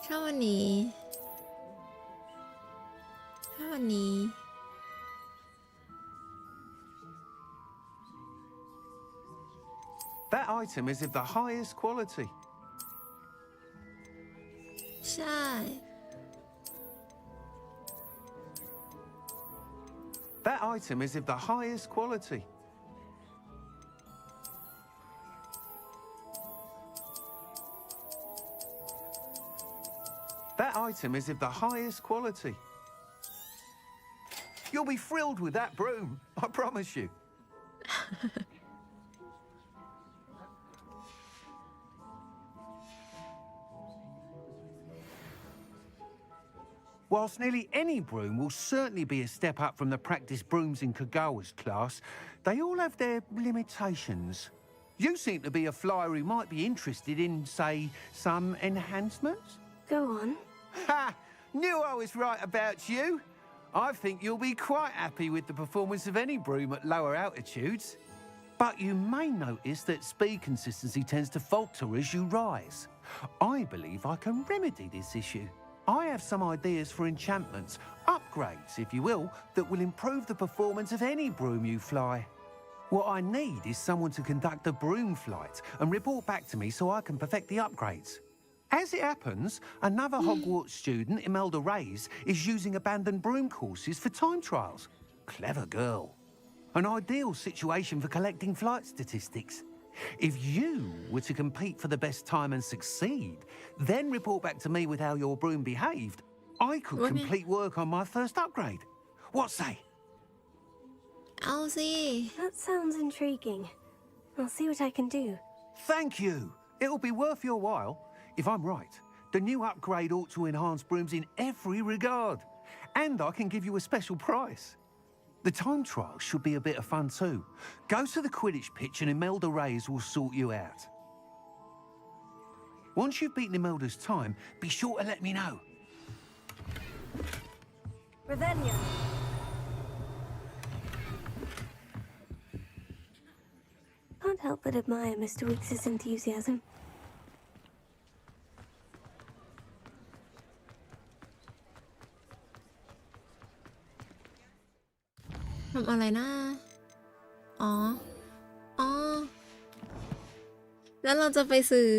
ชอบวันนี้ชอบวันนี้ That item is of the highest quality. ใช่ That item is of the highest quality. That item is of the highest quality. You'll be thrilled with that broom, I promise you. Whilst nearly any broom will certainly be a step up from the practice brooms in Kagawa's class, they all have their limitations. You seem to be a flyer who might be interested in, say, some enhancements? Go on. Ha! Knew I was right about you. I think you'll be quite happy with the performance of any broom at lower altitudes. But you may notice that speed consistency tends to falter as you rise. I believe I can remedy this issue. I have some ideas for enchantments, upgrades, if you will, that will improve the performance of any broom you fly. What I need is someone to conduct a broom flight and report back to me so I can perfect the upgrades. As it happens, another Hogwarts student, Imelda Reyes, is using abandoned broom courses for time trials. Clever girl. An ideal situation for collecting flight statistics. If you were to compete for the best time and succeed, then report back to me with how your broom behaved, I could complete work on my first upgrade. What say? I'll see. That sounds intriguing. I'll see what I can do. Thank you. It'll be worth your while. If I'm right, the new upgrade ought to enhance brooms in every regard. And I can give you a special price. The time trial should be a bit of fun too. Go to the Quidditch pitch and Imelda Reyes will sort you out. Once you've beaten Imelda's time, be sure to let me know. Ravenia. Can't help but admire Mr. Weekes' enthusiasm. ทำอะไรนะอ๋อ แล้วเราจะไปซื้อ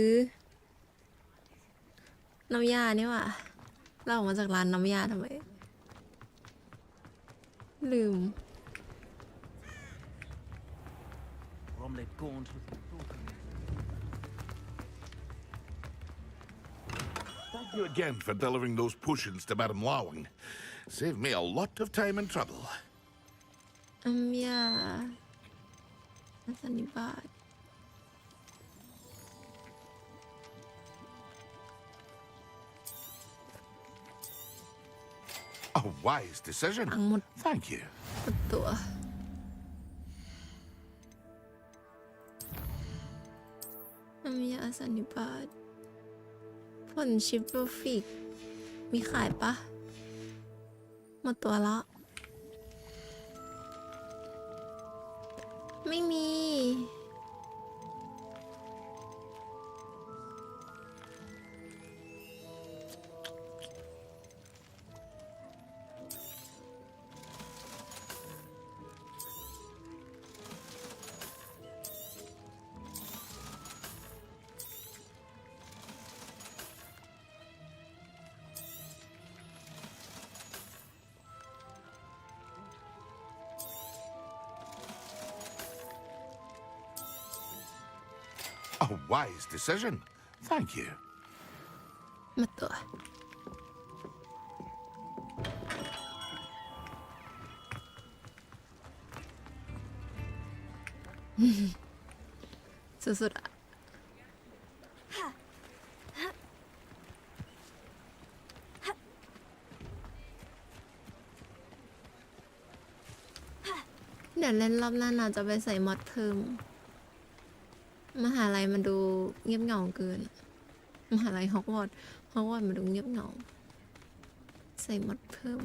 น้ำยานี่หว่าเราออกมาจากร้านน้ำยาทำไม ลืม Thank you again for delivering those potions to Madame Lawing. Saved me a lot of time and trouble. น้ำยาสันนิบาต A wise decision. Thank you. ตัวน้ำยาสันนิบาตผลชิปโรฟิกมีขายปะหมดตัวแล้วไม่มี A wise decision. Thank you. มาตัว สุดๆอะเดี๋ยวเล่นรอบหน้าน่าจะไปใส่มอดเพิ่ม มหาลัยมันดูเงียบเหงาเกิน มหาลัยฮอกวอตส์มันดูเงียบเหงา ใส่มอดเพิ่ม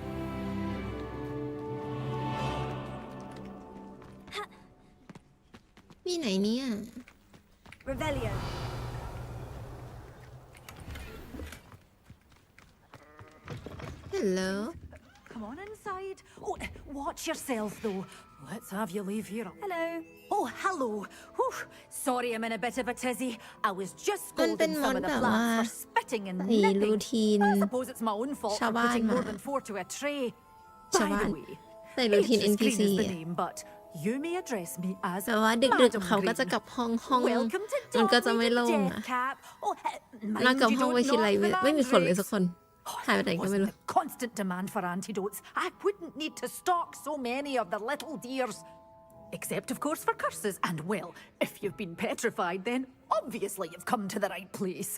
A มีไหนเนี่ย Revelio. Hello. Come on inside. Oh, watch yourself though. Let's have you leave here. Hello. Oh, hello. Whew. Sorry, I'm in a bit of a tizzy. I was just มันเป็น scolding มอ some น of the แบบว่า plants for spitting and ใส่รู nipping. ทีน I suppose it's my own fault ชาว for บ้าน putting มา more than 4 to a tray. ชาว By บ้าน the way, ใส่รูทีน Beatrice Green NPC is the อะ name, but you may address me as แต่ว่าดึก Madam ๆเขาก็จะ Green. กลับห้อง Welcome to มันก็จะ Dog ไม่ with โล่ง Death อะ Cap. Oh, น่า mind กับ you ห้อง don't ไว้ทีไร knock the ไม่มีคนเลย mandrakes. สักคนหายไปไหนก็ไม่รู้ Wasn't the constant demand for antidotes, I wouldn't need to stock so many of the little dears. Except, of course, for curses. And, well, if you've been petrified, then obviously you've come to the right place.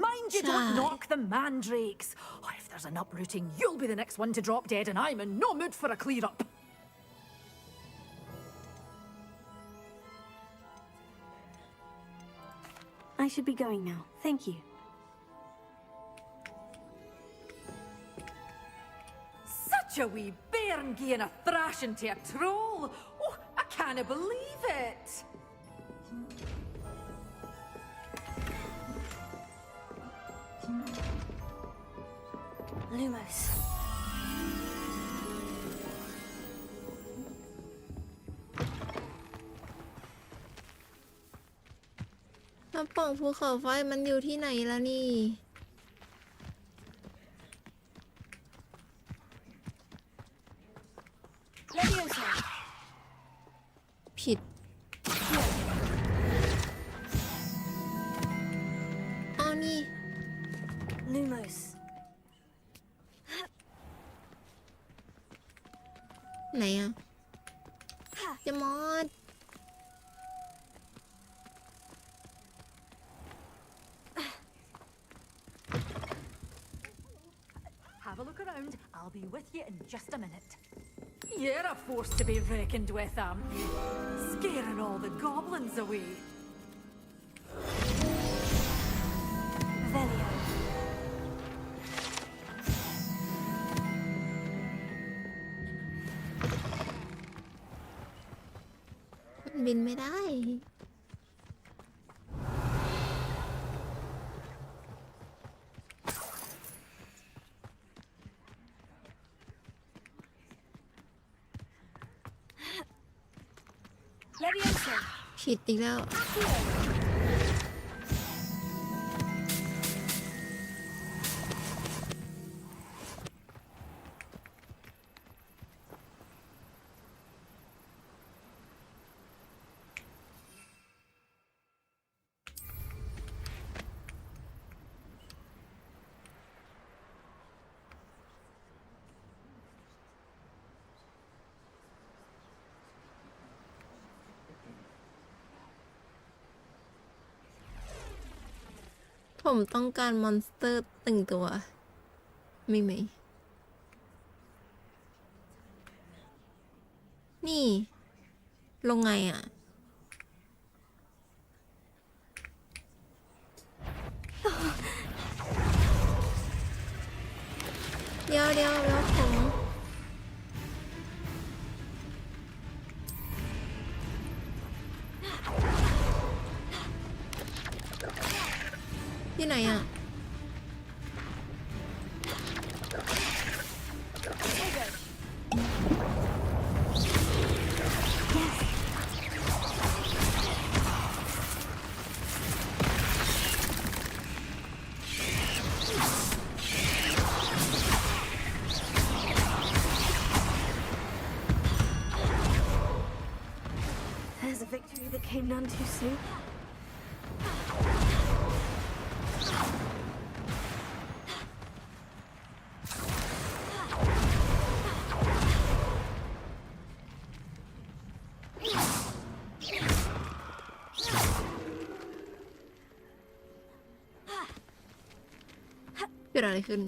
Mind you don't knock the mandrakes. Oh, if there's an uprooting, you'll be the next one to drop dead, and I'm in no mood for a clear-up. I should be going now. Thank you. Such a wee bairn gieing a thrashing to a troll. Oh, I can't believe it. Lumos. แล้วปล่องภูเขาไฟมันอยู่ที่ไหนแล้วนี่ Leviosa. ผิดอ๋อนี่ Lumos. ไหนอะจะมอด Have a look around. I'll be with you in just a minute. You're a force to be reckoned with, aren't you? Scaring all the goblins away. Revelio. มันบินไม่ได้ Leviosa. ผิดอีกแล้ว ผมต้องการมอนสเตอร์หนึ่งตัว มีไหม นี่ ลงไงอ่ะ เดี๋ยวผมอยู่ไหนอ่ะ There's a victory that came none too soon.เกิดอะไรขึ้น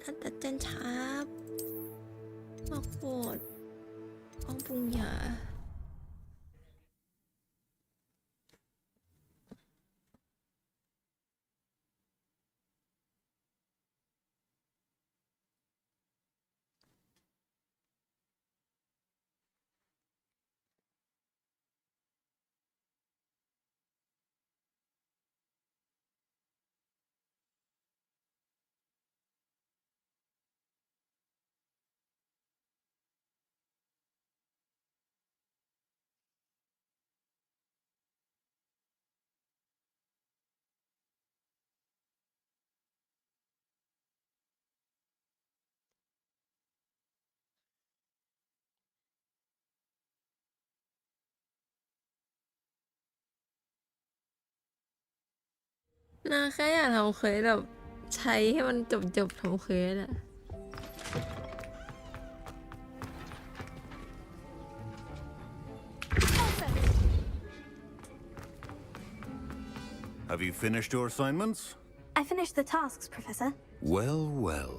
ท่านตัดจันชาบมาโคตรห้องปรุงยา นาแค่อยากทำเควสแบบใช้ให้มันจบทำเควสอะ Have you finished your assignments? I finished the tasks, Professor. Well, well.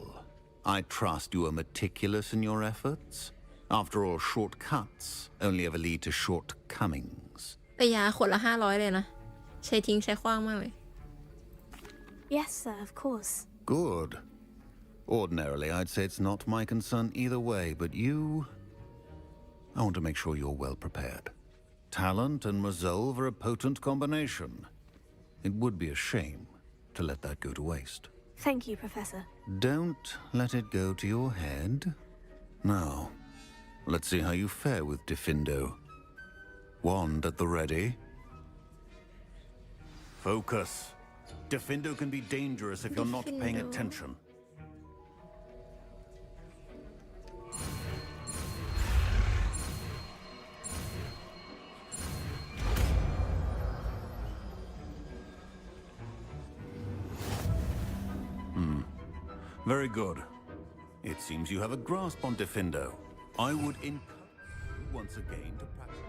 I trust you are meticulous in your efforts. After all, shortcuts only ever lead to shortcomings. แต่ยาขวดละ500เลยนะ ใช้ทิ้งใช้ขว้างมากเลย Yes, sir, of course. Good. Ordinarily, I'd say it's not my concern either way, but you... I want to make sure you're well prepared. Talent and resolve are a potent combination. It would be a shame to let that go to waste. Thank you, Professor. Don't let it go to your head. Now, let's see how you fare with Diffindo. Wand at the ready. Focus. Diffindo can be dangerous if you're not paying attention. Very good. It seems you have a grasp on Diffindo. I would encourage you once again to practice.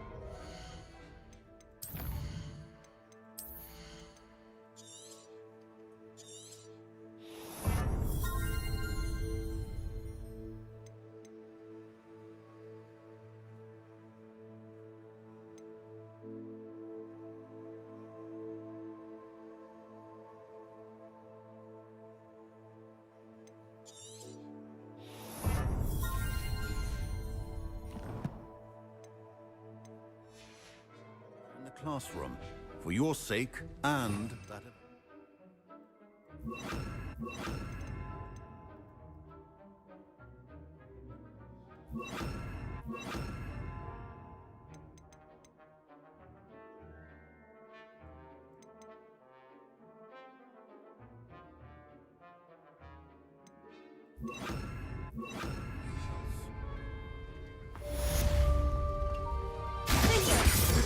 Classroom for your sake and that of...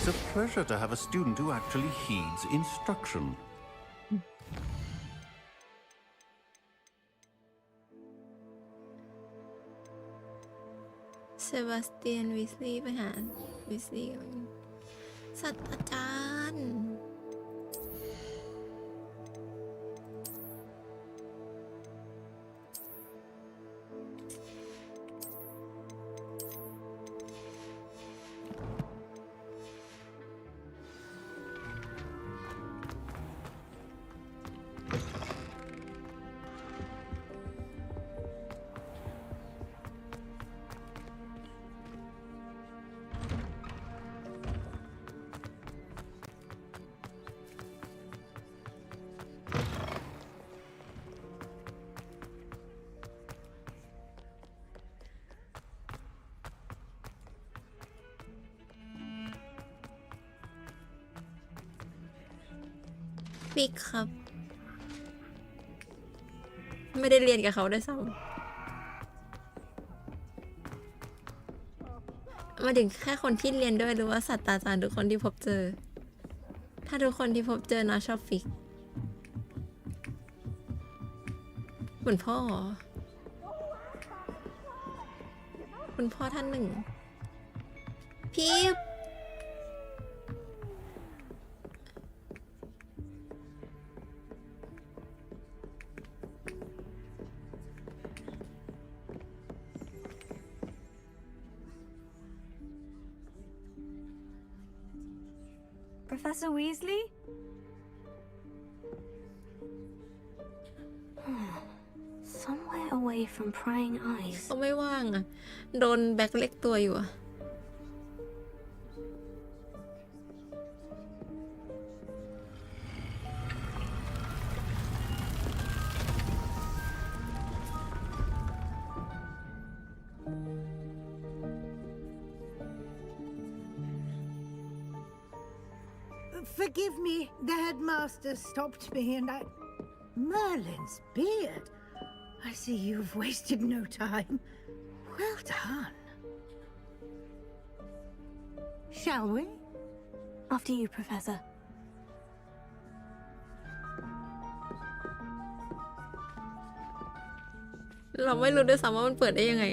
It's a pleasure to have a student who actually heeds instruction. Sebastian Weasley ไปหา Weasley กันศาสตราจารย์ ฟิกครับ ไม่ได้เรียนกับเขาด้วยซ้ำมาถึงแค่คนที่เรียนด้วยหรือว่าศาสตราจารย์ทุกคนที่พบเจอ ถ้าทุกคนที่พบเจอนะชอบฟิกเหมือนพ่อเหรอคุณพ่อท่านหนึ่งพี่Professor Weasley? Somewhere away from prying eyes. เขาไม่ว่างอะโดนแบ็คเล็กตัวอยู่อะ Forgive me, the headmaster stopped me and I... Merlin's beard. I see you've wasted no time. Well done. Shall we? After you, Professor. เราไม่รู้ด้วยซ้ำว่ามันเปิดได้ยังไง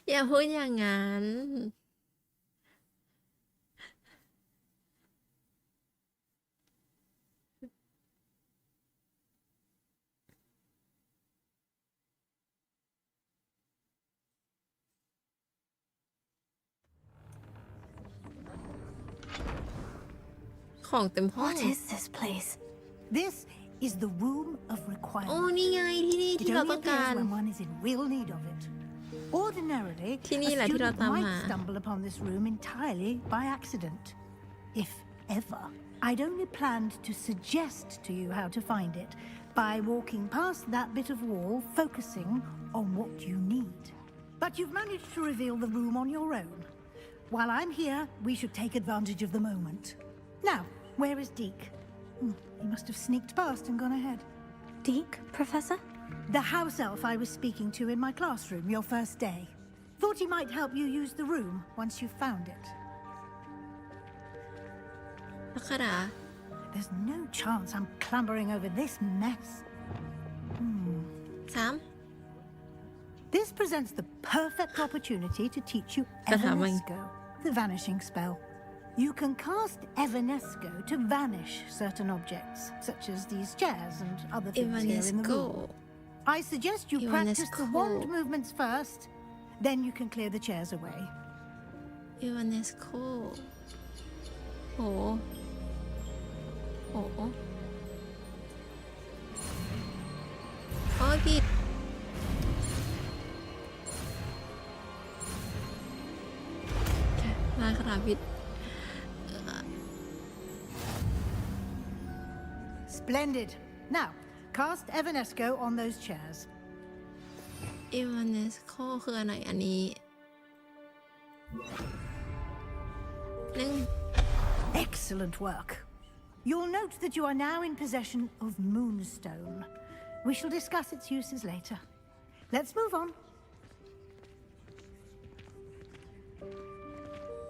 อย่าพูดอย่างนั้น ของเต็มห้อง What is this place? This is the room of โอ้ requirement. นี่ไงที่นี่ It ที่เรา only ต้องการ appears when one is in real need of it. Ordinarily, a ที่นี่แหละที่เรา student ตาม might หา stumble upon this room entirely by accident, if ever. I'd only planned to suggest to you how to find it by walking past that bit of wall, focusing on what you need. But you've managed to reveal the room on your own. While I'm here, we should take advantage of the moment. Now, where is Deke? He must have sneaked past and gone ahead. Deke, Professor? The house elf I was speaking to in my classroom your first day. Thought he might help you use the room once you found it. อัครา There's no chance I'm clambering over this mess. 3 This presents the perfect opportunity to teach you Evanesco, the vanishing spell. You can cast Evanesco to vanish certain objects, such as these chairs and other things here in the room. I suggest you practice the wand movements first, then you can clear the chairs away. Evanesco โหโอ้โอ้ผิดลายคาถาผิด Splendid. Now, cast Evanesco on those chairs. Evanesco คืออันไหนอันนี้Excellent work. You'll note that you are now in possession of Moonstone. We shall discuss its uses later. Let's move on.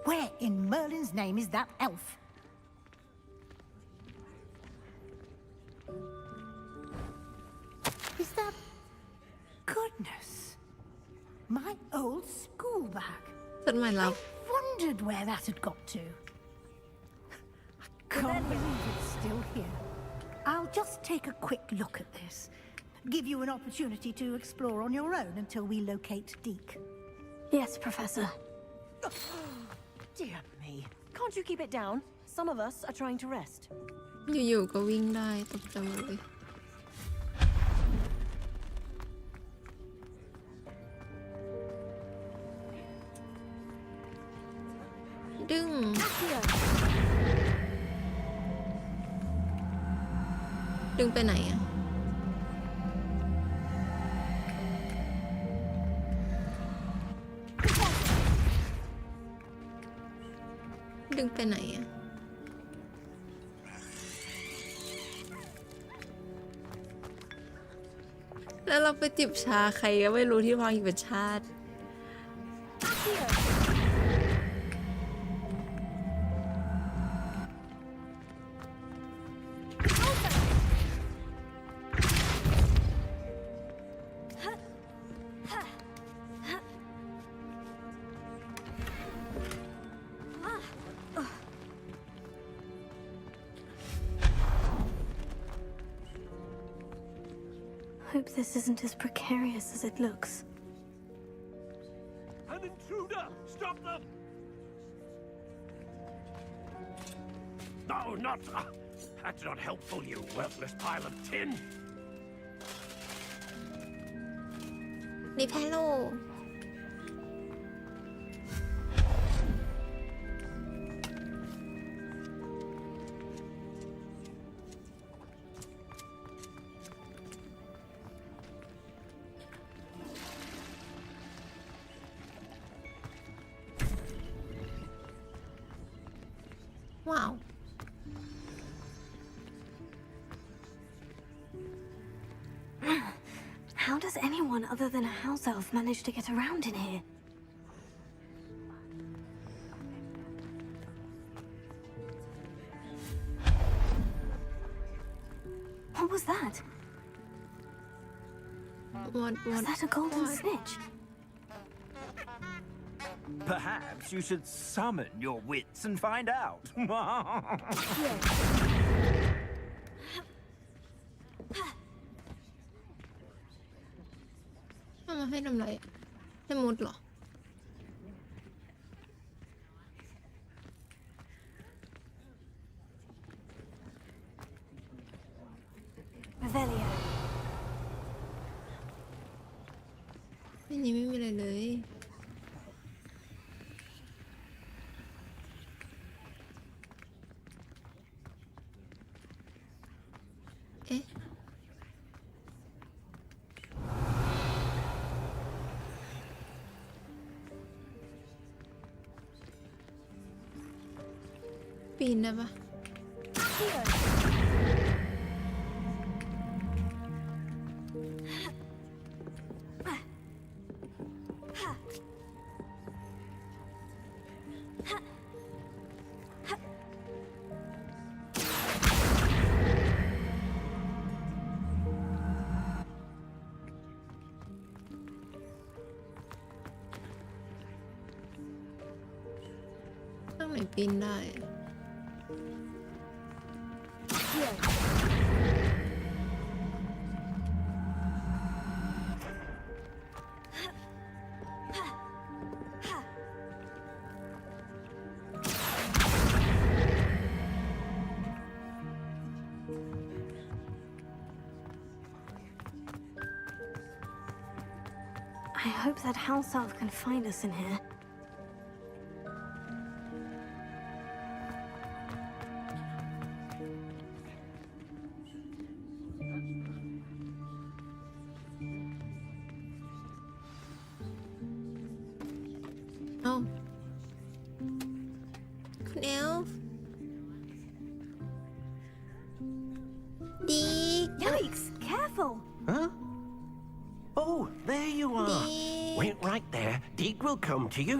Where in Merlin's name is that elf? Is that... Goodness. My old school bag. จดหมายลับ Wondered where that had got to. Can't believe it's still here. I'll just take a quick look at this. Give you an opportunity to explore on your own until we locate Deke. Yes, Professor. Dear me. Can't you keep it down? Some of us are trying to rest. อยู่ๆก็วิ่งได้ตกใจหมดเลยดึงดึงไปไหนอะดึงไปไหนอะแล้วเราไปจิบชาใครก็ไม่รู้ที่วางอยู่เป็นชาติ Hope this isn't as precarious as it looks. An intruder! Stop them! No, not... that's not helpful, you worthless pile of tin! นี่แพโล Wow. How does anyone other than a house elf manage to get around in here? was that? What? Was that a golden snitch? Perhaps you should summon your wits and find out. เอามาให้ทำไรให้มุดเหรอ Revelio. อันนี้ไม่มีอะไรเลย เอ๊ะ ปีนได้ปะ ข้างไหนปีนได้ I hope that house elf can find us in here. Oh. คุณเอลฟ์ ดีก Yikes! Careful! Huh? Oh, there you are. Deke. Wait right there. Deke will come to you.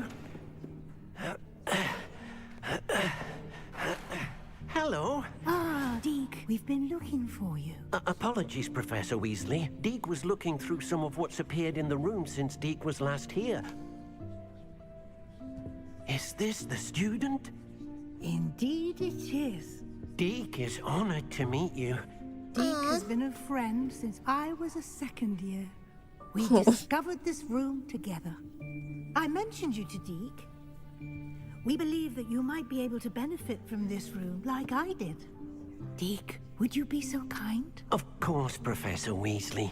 Hello. Ah, Deke, we've been looking for you. Apologies, Professor Weasley. Deke was looking through some of what's appeared in the room since Deke was last here. Is this the student? Indeed it is. Deke is honored to meet you. Deke has been a friend since I was a second year. We discovered this room together. I mentioned you to Deke. We believe that you might be able to benefit from this room like I did. Deke, would you be so kind? Of course, Professor Weasley.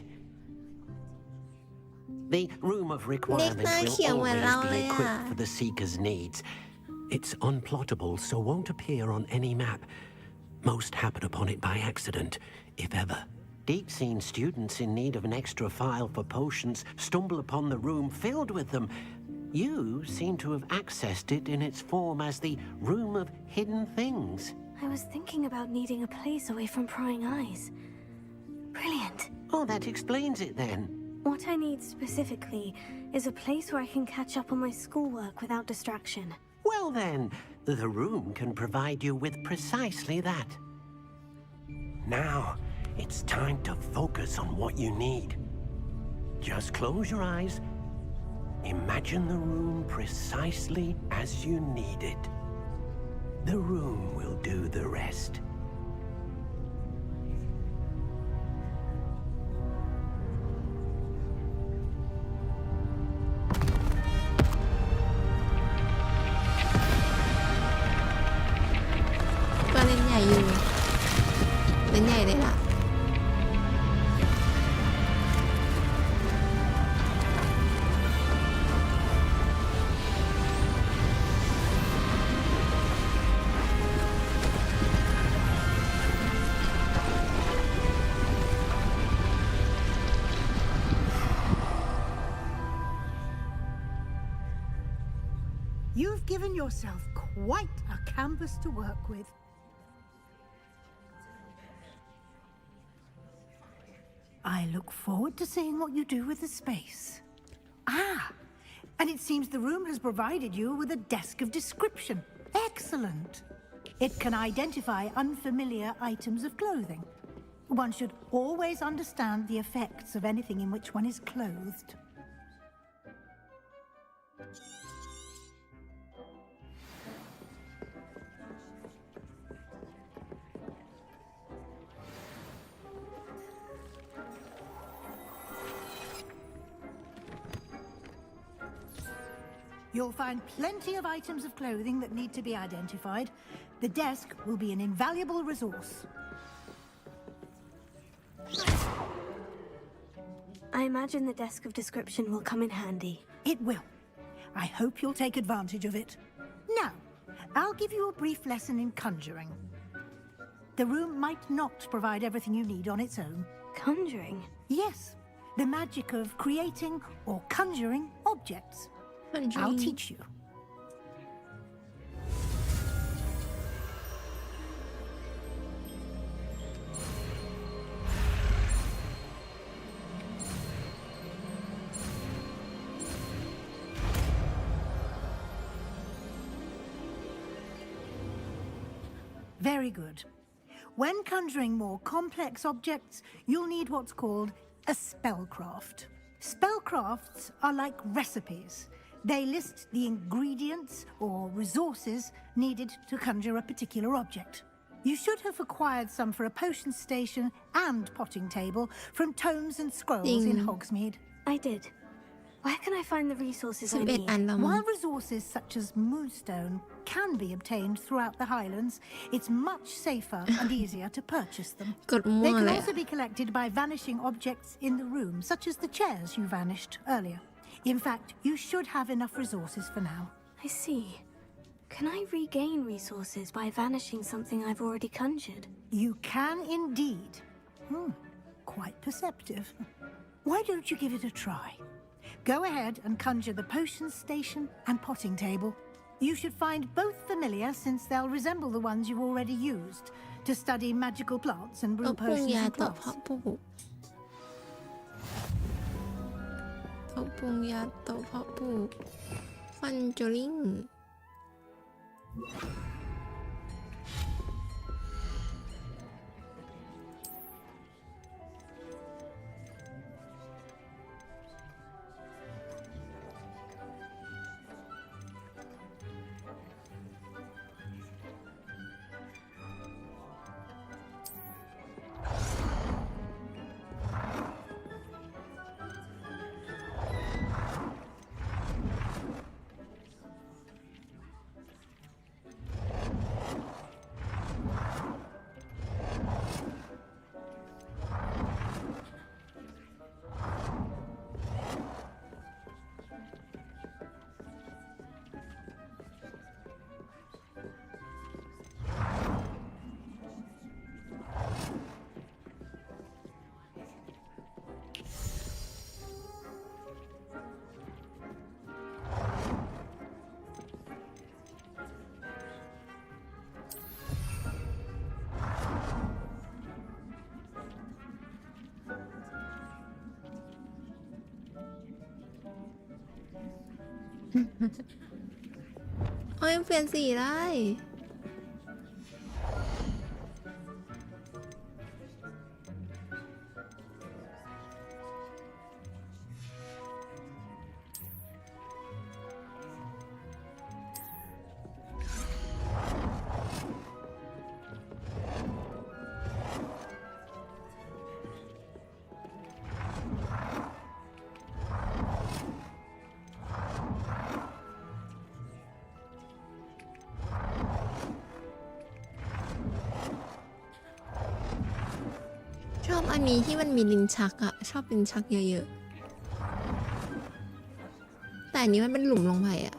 The Room of Requirement will always be equipped for the Seeker's needs. It's unplottable, so won't appear on any map. Most happen upon it by accident, if ever. Deke's seen students in need of an extra file for potions stumble upon the room filled with them. You seem to have accessed it in its form as the Room of Hidden Things. I was thinking about needing a place away from prying eyes. Brilliant. Oh, that explains it then. What I need specifically is a place where I can catch up on my schoolwork without distraction. Well then, the room can provide you with precisely that. Now, it's time to focus on what you need. Just close your eyes. Imagine the room precisely as you need it. The room will do the rest. You've given yourself quite a canvas to work with. I look forward to seeing what you do with the space. Ah, and it seems the room has provided you with a desk of description. Excellent. It can identify unfamiliar items of clothing. One should always understand the effects of anything in which one is clothed. You'll find plenty of items of clothing that need to be identified. The desk will be an invaluable resource. I imagine the desk of description will come in handy. It will. I hope you'll take advantage of it. Now, I'll give you a brief lesson in conjuring. The room might not provide everything you need on its own. Conjuring? Yes, the magic of creating or conjuring objects. I'll teach you. Very good. When conjuring more complex objects, you'll need what's called a spellcraft. Spellcrafts are like recipes. They list the ingredients or resources needed to conjure a particular object. You should have acquired some for a potion station and potting table from tomes and scrolls in Hogsmeade. I did. Where can I find the resources I need? While resources such as moonstone can be obtained throughout the Highlands, it's much safer and easier to purchase them. They can also be collected by vanishing objects in the room, such as the chairs you vanished earlier. In fact, you should have enough resources for now. I see. Can I regain resources by vanishing something I've already conjured? You can indeed. Quite perceptive. Why don't you give it a try? Go ahead and conjure the potion station and potting table. You should find both familiar since they'll resemble the ones you've already used to study magical plants and brew potions and crafts. โต๊ะปรุงยาโต๊ะเพาะปลูก Conjuringโอ้ยเปลี่ยนสีได้ชอบอันนี้ที่มันมีลิ้นชักอะชอบลิ้นชักเยอะๆแต่อันนี้มันเป็นหลุมลงไปอะ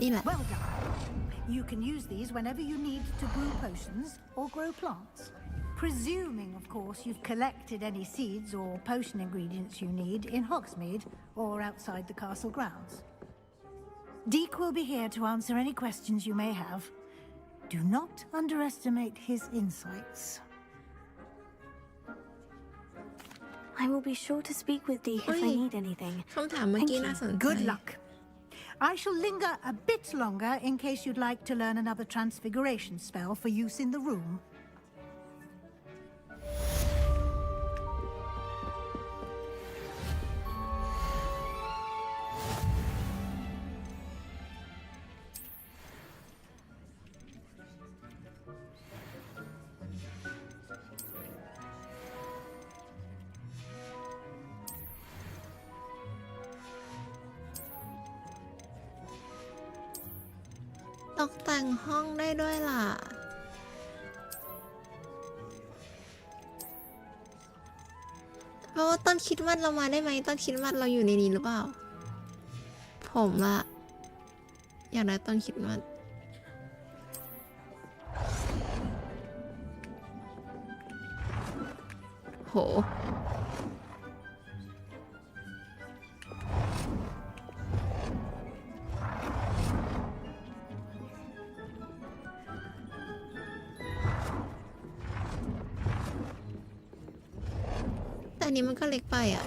นี่แหละ Well done. You can use these whenever you need to brew potions or grow plants. Presuming, of course, you've collected any seeds or potion ingredients you need in Hogsmeade or outside the castle grounds. Deke will be here to answer any questions you may have. Do not underestimate his insights. I will be sure to speak with Deke if I need anything. คำถามเมื่อกี้น่าสนใจ Good luck. I shall linger a bit longer in case you'd like to learn another transfiguration spell for use in the room. ตกแต่งห้องได้ด้วยล่ะเพราะว่าต้นคริดมัดเรามาได้ไหมต้นคริดมัดเราอยู่ในนี้หรือเปล่าผมละอยากได้ต้นคริดมัดโหอันนี้มันก็เล็กไปอ่ะ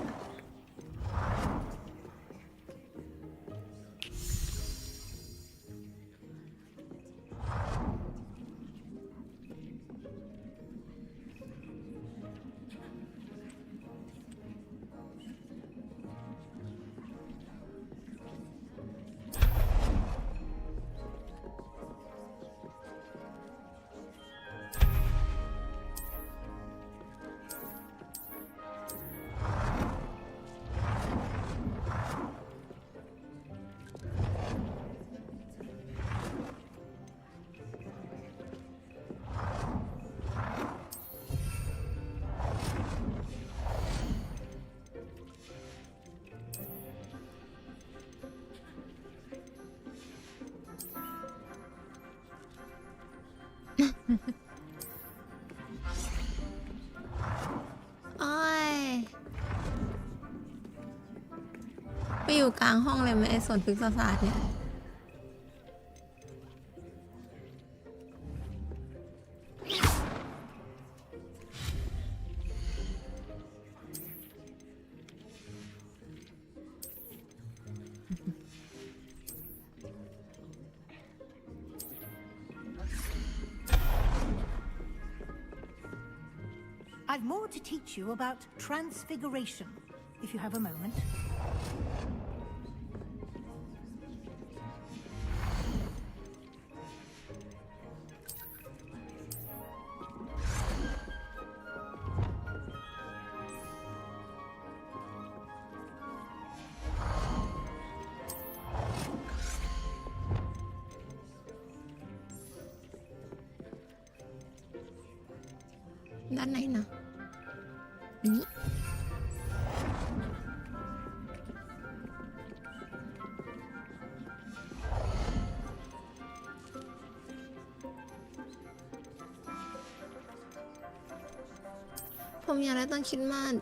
โอ้ยไปอยู่กลางห้องเลยไหมไอ้ส่วนพฤกษศาสตร์เนี่ยI've more to teach you about transfiguration, if you have a moment.ด้านไหนนะนี่ผมอยากได้ต้นคริสต์มาส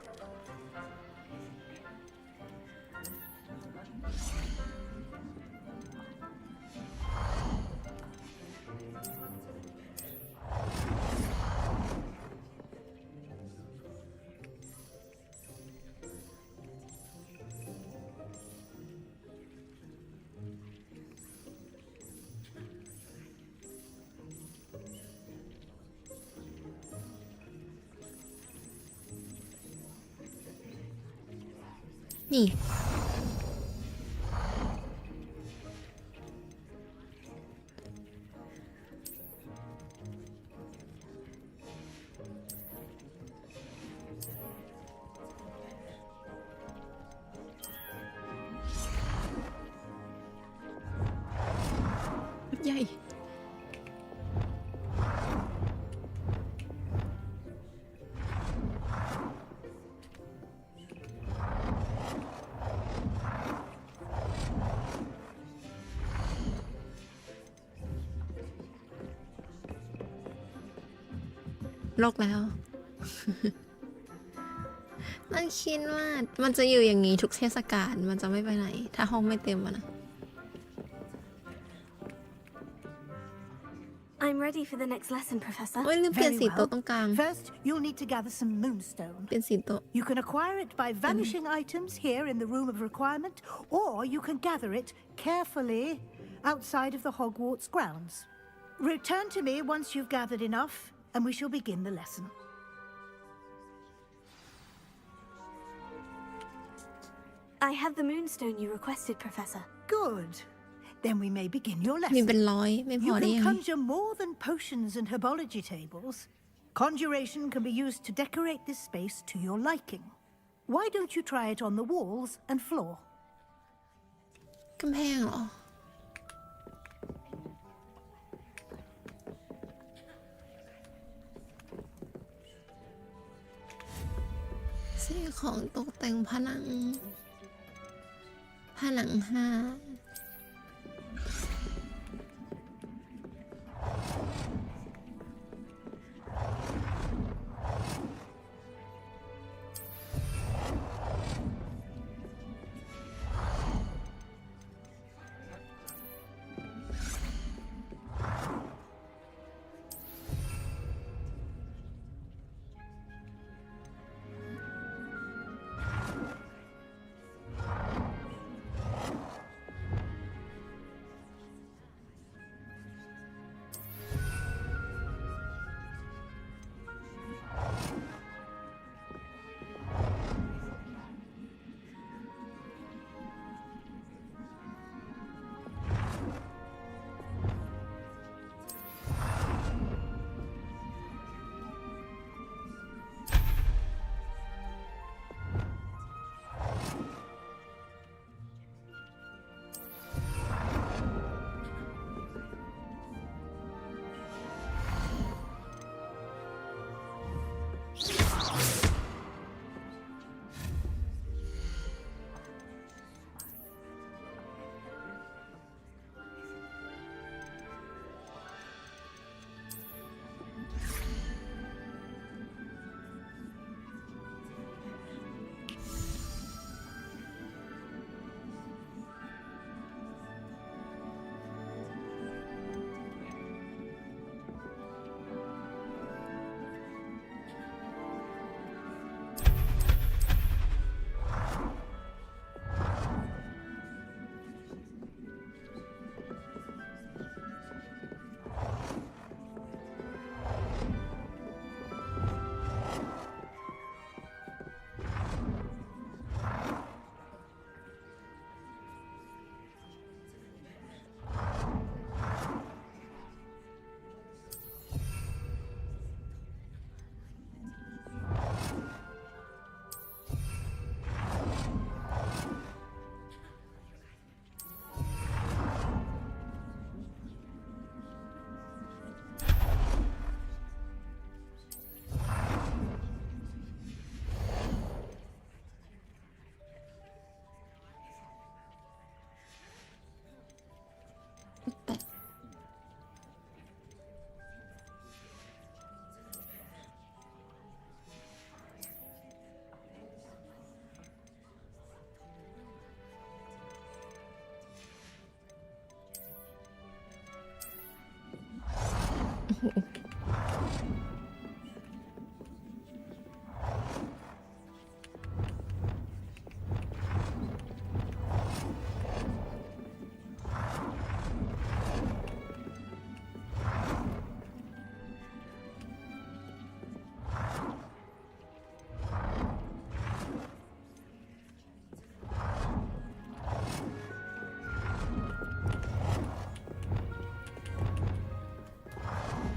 นี่ใหญ่โลกแล้ว นั่นคิดว่ามันจะอยู่อย่างนี้ทุกเทศกาลมันจะไม่ไปไหนถ้าห้องไม่เต็มอะนะ I'm ready for the next lesson, Professor. โอ้ยลืมเปลี่ยนสีโต๊ะตรงกลาง First, you'll need to gather some moonstone. เปลี่ยนสีโต๊ะ You can acquire it by vanishing items here in the room of requirement, or you can gather it carefully outside of the Hogwarts grounds. Return to me once you've gathered enough, and we shall begin the lesson. I have the moonstone you requested, Professor. Good. Then we may begin your มี lesson. เป็นร้อยไม่พ You อได้ can ยังไง conjure more than potions and herbology tables. Conjuration can be used to decorate this space to your liking. Why don't you try it on the walls and floor? กำแพงเหรอสิ่งของตกแต่งผนัง5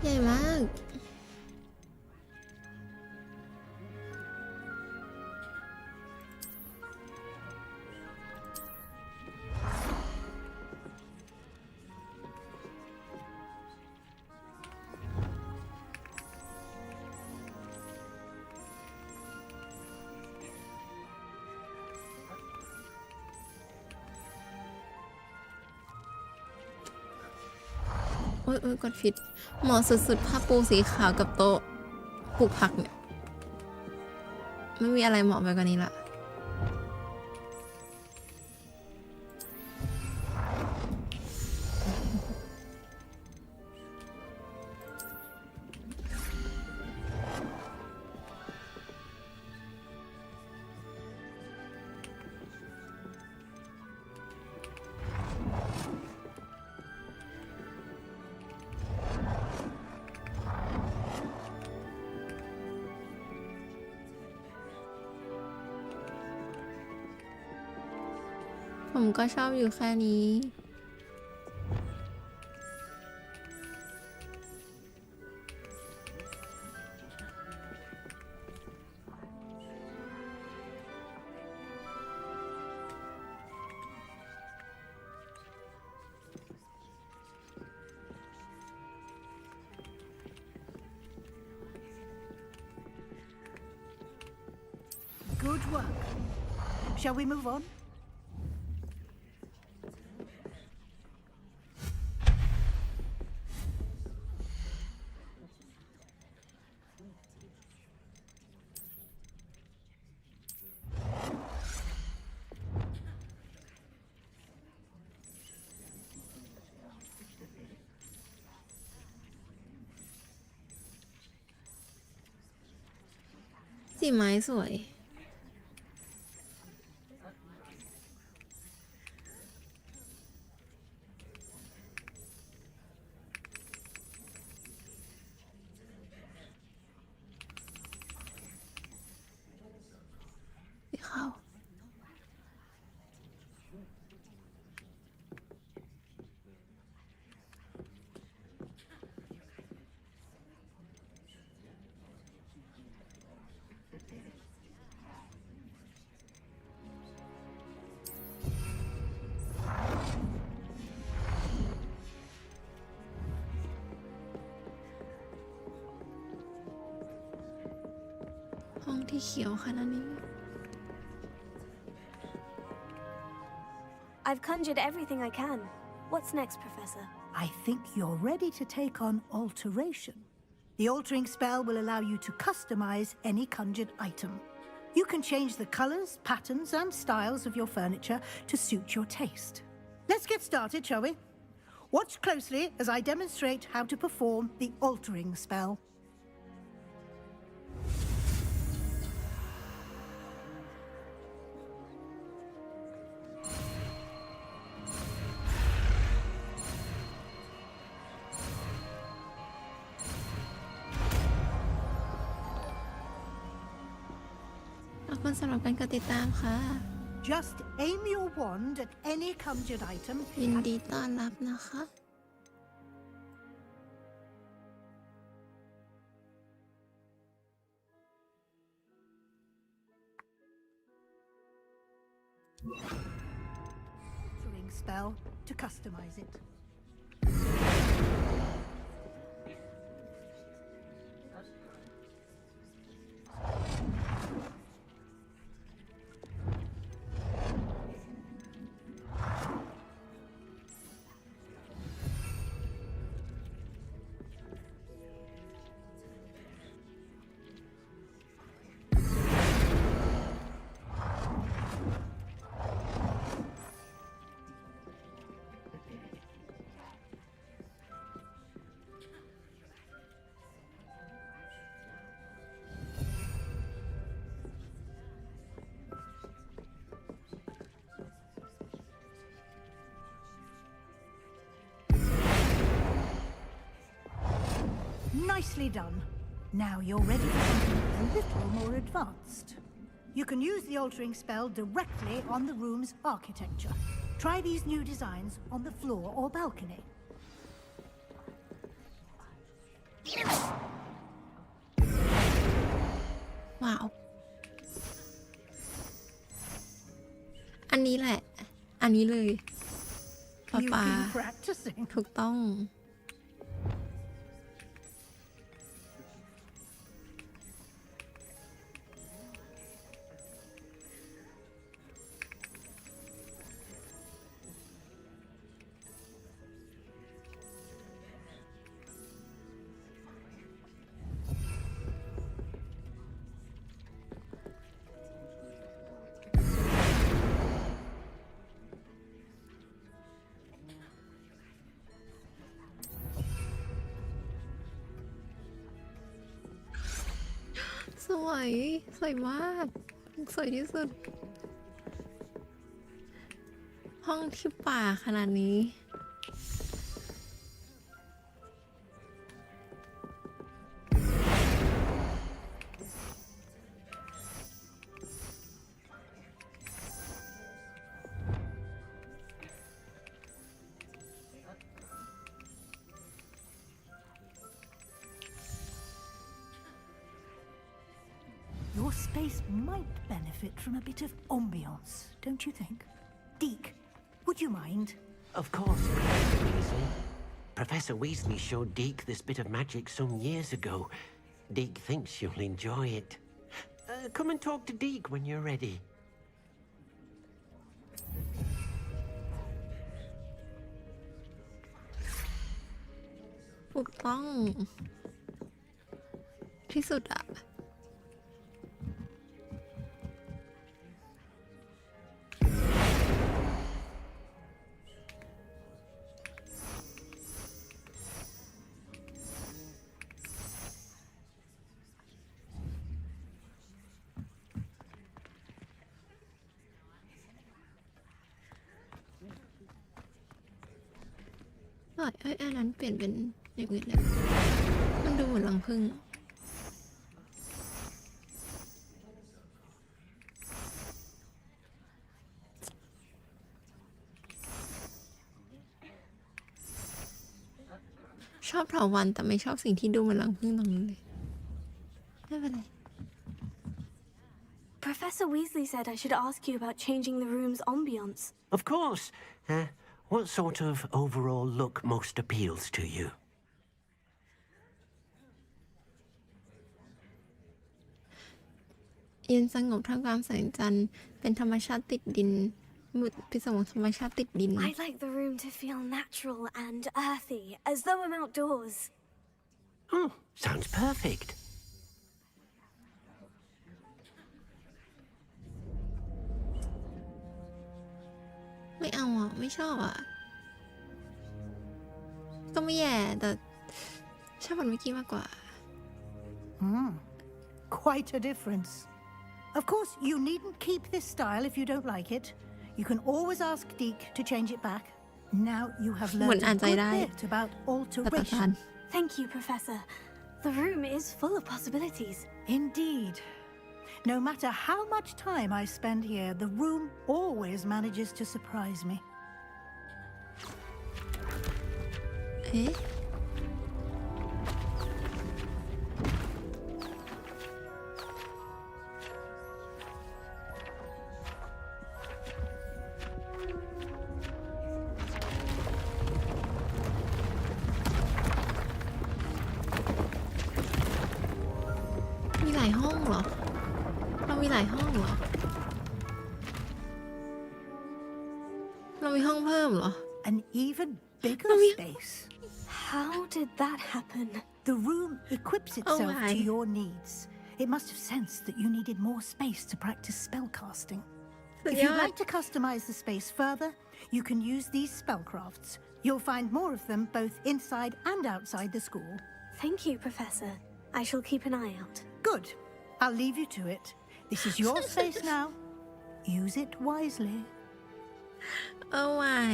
ใหญ่มากโอ้ยกดผิดเหมาะสุดๆผ้าปูสีขาวกับโต๊ะปลูกผักเนี่ยไม่มีอะไรเหมาะไปกว่านี้ละ ผมก็ชอบอยู่แค่นี้Good work. Shall we move on?ๆสีไม้สวยสีขาวห้องที่เขียวขนาดนี้ I've conjured everything I can. What's next, Professor? I think you're ready to take on alteration. The altering spell will allow you to customize any conjured item. You can change the colors, patterns, and styles of your furniture to suit your taste. Let's get started, shall we? Watch closely as I demonstrate how to perform the altering spell. Just aim your wand at any conjured item. ยินดีต้อนรับนะคะ Altering spell to customize it. Nicely done. Now you're ready for something a little more advanced. You can use the altering spell directly on the room's architecture. Try these new designs on the floor or balcony. Wow. อันนี้แหละ อันนี้เลยป๊า You've ป๊า been practicing. ถูกต้อง สวยสวยมากสวยที่สุด ห้องที่ป่าขนาดนี้ Your space might benefit from a bit of ambiance, don't you think? Deke, would you mind? Of course, Professor Weasley. Professor Weasley showed Deke this bit of magic some years ago. Deke thinks you'll enjoy it. Come and talk to Deke when you're ready. ถูกต้องที่สุดอะอันนั้นเปลี่ยนเป็นอย่างอื่นเลยมันดูเหมือนรังผึ้งชอบเถาวัลย์แต่ไม่ชอบสิ่งที่ดูเหมือนรังผึ้งตรงนั้นเลยไม่เป็นไร Professor Weasley said I should ask you about changing the room's ambience. Of course. What sort of overall look most appeals to you? เย็นสงบท่ามกลางแสงจันทร์เป็นธรรมชาติติดดินมืดพิศวงธรรมชาติติดดิน I'd like the room to feel natural and earthy, as though I'm outdoors. Oh, sounds perfect. ไม่เอาอ่ะไม่ชอบอ่ะก็ไม่แย่แต่ชอบอันเมื่อกี้มากกว่า Quite a difference. Of course, you needn't keep this style if you don't like it. You can always ask Deke to change it back. Now you have learned a good bit about alteration. Thank you, Professor. The room is full of possibilities. Indeed. No matter how much time I spend here, the room always manages to surprise me. เอ๊ะมีหลายห้องเหรอเรามีหลายห้องเหรอเรามีห้องเพิ่มเหรอ An even bigger space. How did that happen? The room equips itself to your needs. It must have sensed that you needed more space to practice spellcasting. If you'd like to customize the space further, you can use these spellcrafts. You'll find more of them both inside and outside the school. Thank you, Professor. I shall keep an eye out. Good. I'll leave you to it. This is your space now. Use it wisely. Oh my.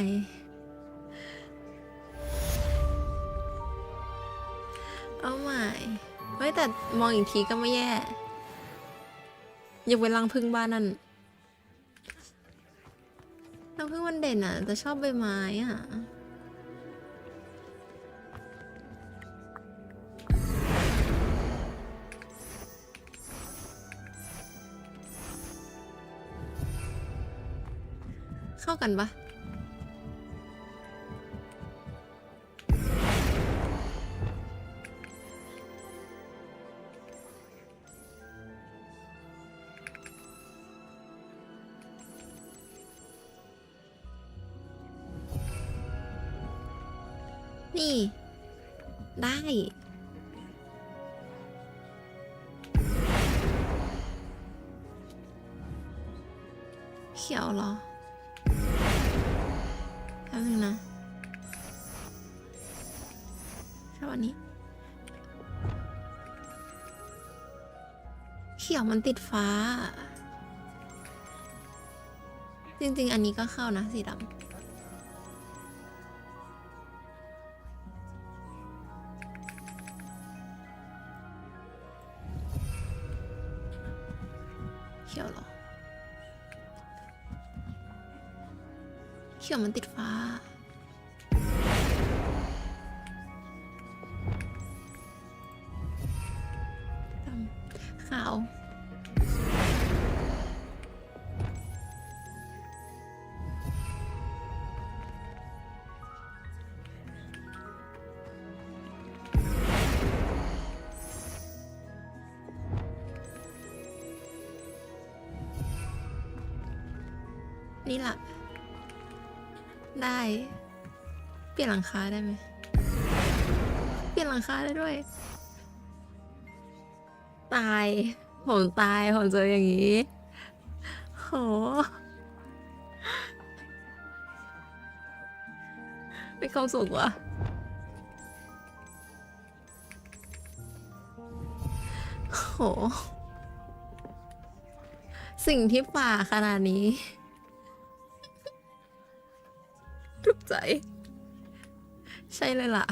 เอาใหม่เฮ้ยแต่มองอีกทีก็ไม่แย่อย่าไปรังผึ้งบ้านนั่นรังผึ้งมันเด่นอ่ะแต่ชอบใบไม้อ่ะเข้ากันปะนี่ได้เขียวเหรอแป๊บนึงนะชอบอันนี้เขียวมันติดฟ้าจริงๆอันนี้ก็เข้านะสีดำเขียวเหรอเขียวมันติดฟ้าขาว นี่ล่ะ ได้ เปลี่ยนหลังคาได้ไหม เปลี่ยนหลังคาได้ด้วย ตายผมตายผมเจออย่างนี้โหมีความสุขว่ะโหสิ่งที่ป่าขนาดนี้ถูกใจใช่เลยล่ะ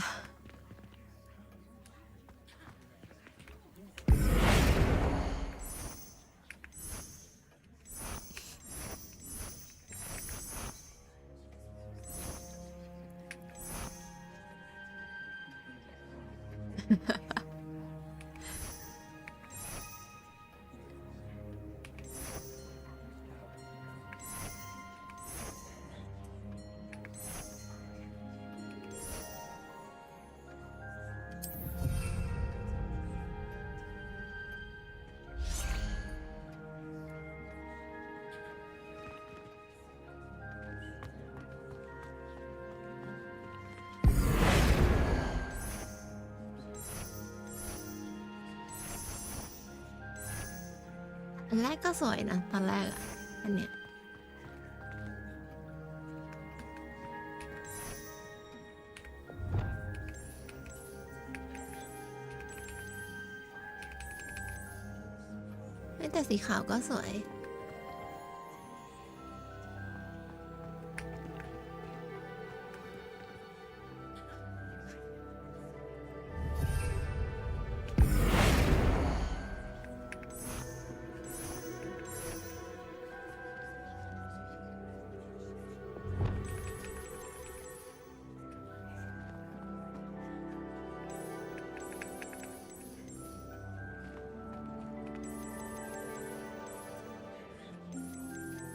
อันแรกก็สวยนะตอนแรกอะอันเนี้ยแต่สีขาวก็สวย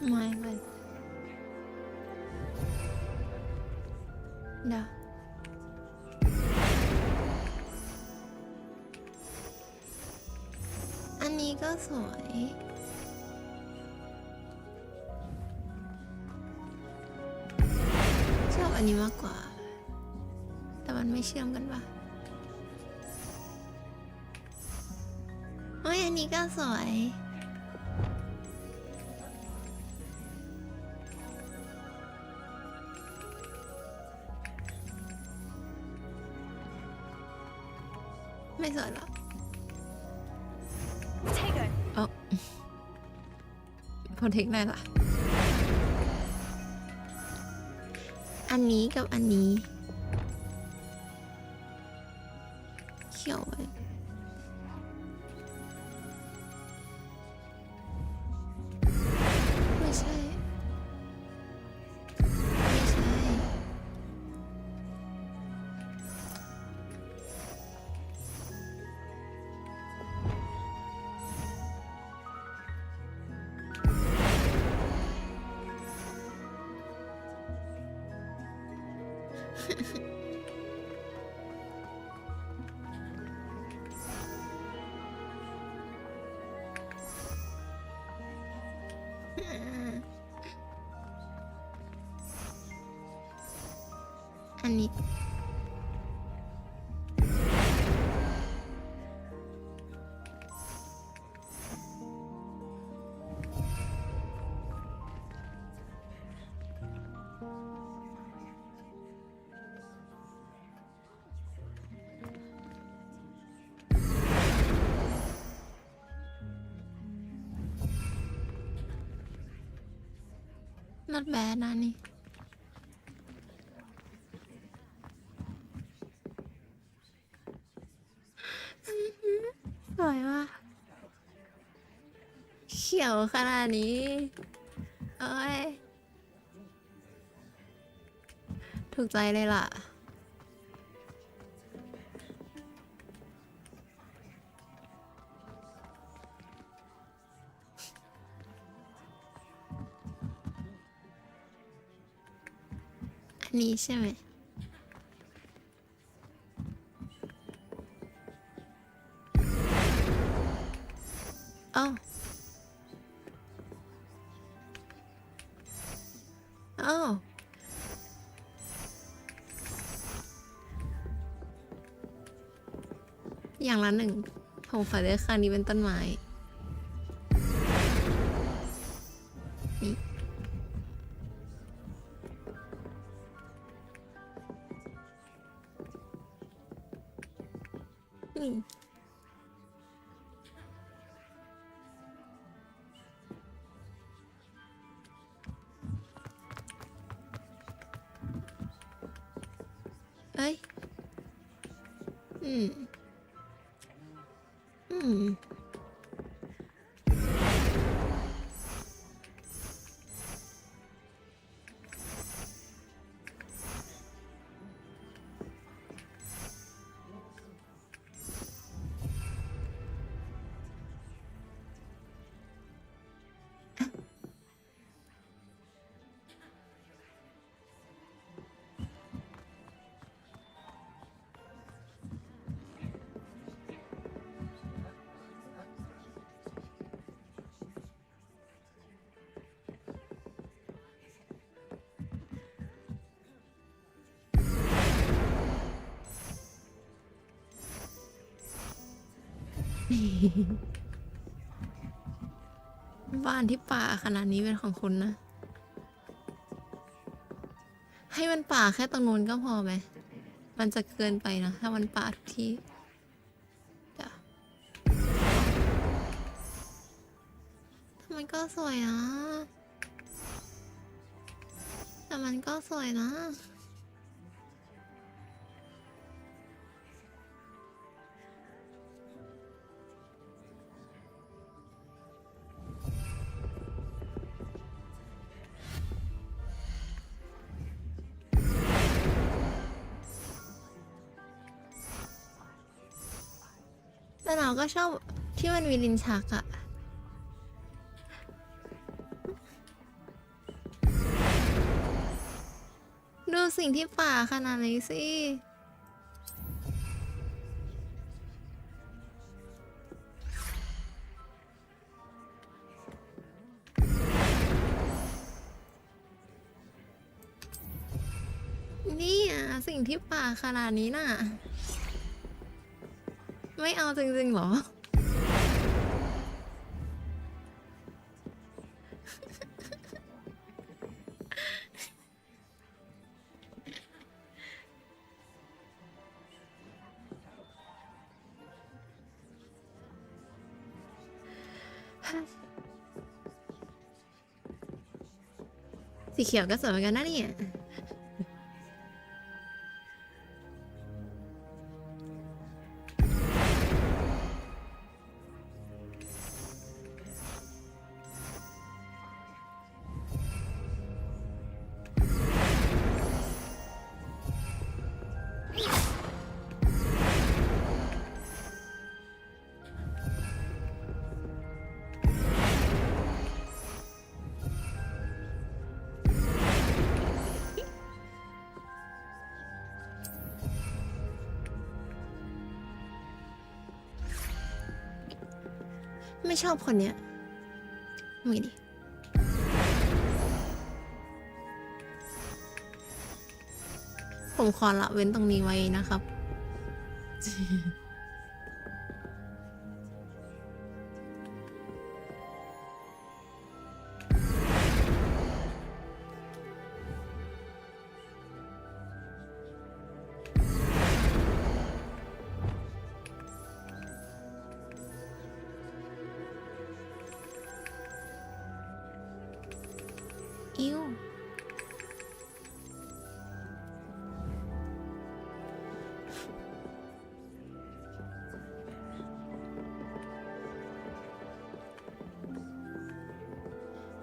ไม่เดี๋ยวอันนี้ก็สวยชอบอันนี้มากกว่าแต่มันไม่เชื่อมกันปะโอ้ยอันนี้ก็สวยไม่สวยหรอกเอ้าพอเทคได้ละอันนี้กับอันนี้เขียวไปไม่ใช่อันนี้not bad นะนี่สวยว่ะเขียวขนาดนี้เอ้ยถูกใจเลยล่ะอันนี้ใช่ไหมอ๋อ อย่างละหนึ่งผมขอเลือกครั้งนี้เป็นต้นไม้นี่เอ้ยบ้านที่ป่าขนาดนี้เป็นของคุณนะ ให้มันป่าแค่ตรงนู้นก็พอไหม มันจะเกินไปนะ ถ้ามันป่าทุกที่แต่มันก็สวยนะแต่มันก็สวยนะแต่เราก็ชอบที่มันมีลิ้นชักอะดูสิ่งที่ป่าขนาดนี้สินี่อะสิ่งที่ป่าขนาดนี้น่ะไม่เอาจริงๆหรอ สีเขียวก็สวยเหมือนกันนะเนี่ยไม่ชอบคนเนี้ยไม่ดิผมขอละเว้นตรงนี้ไว้นะครับ อิ้ว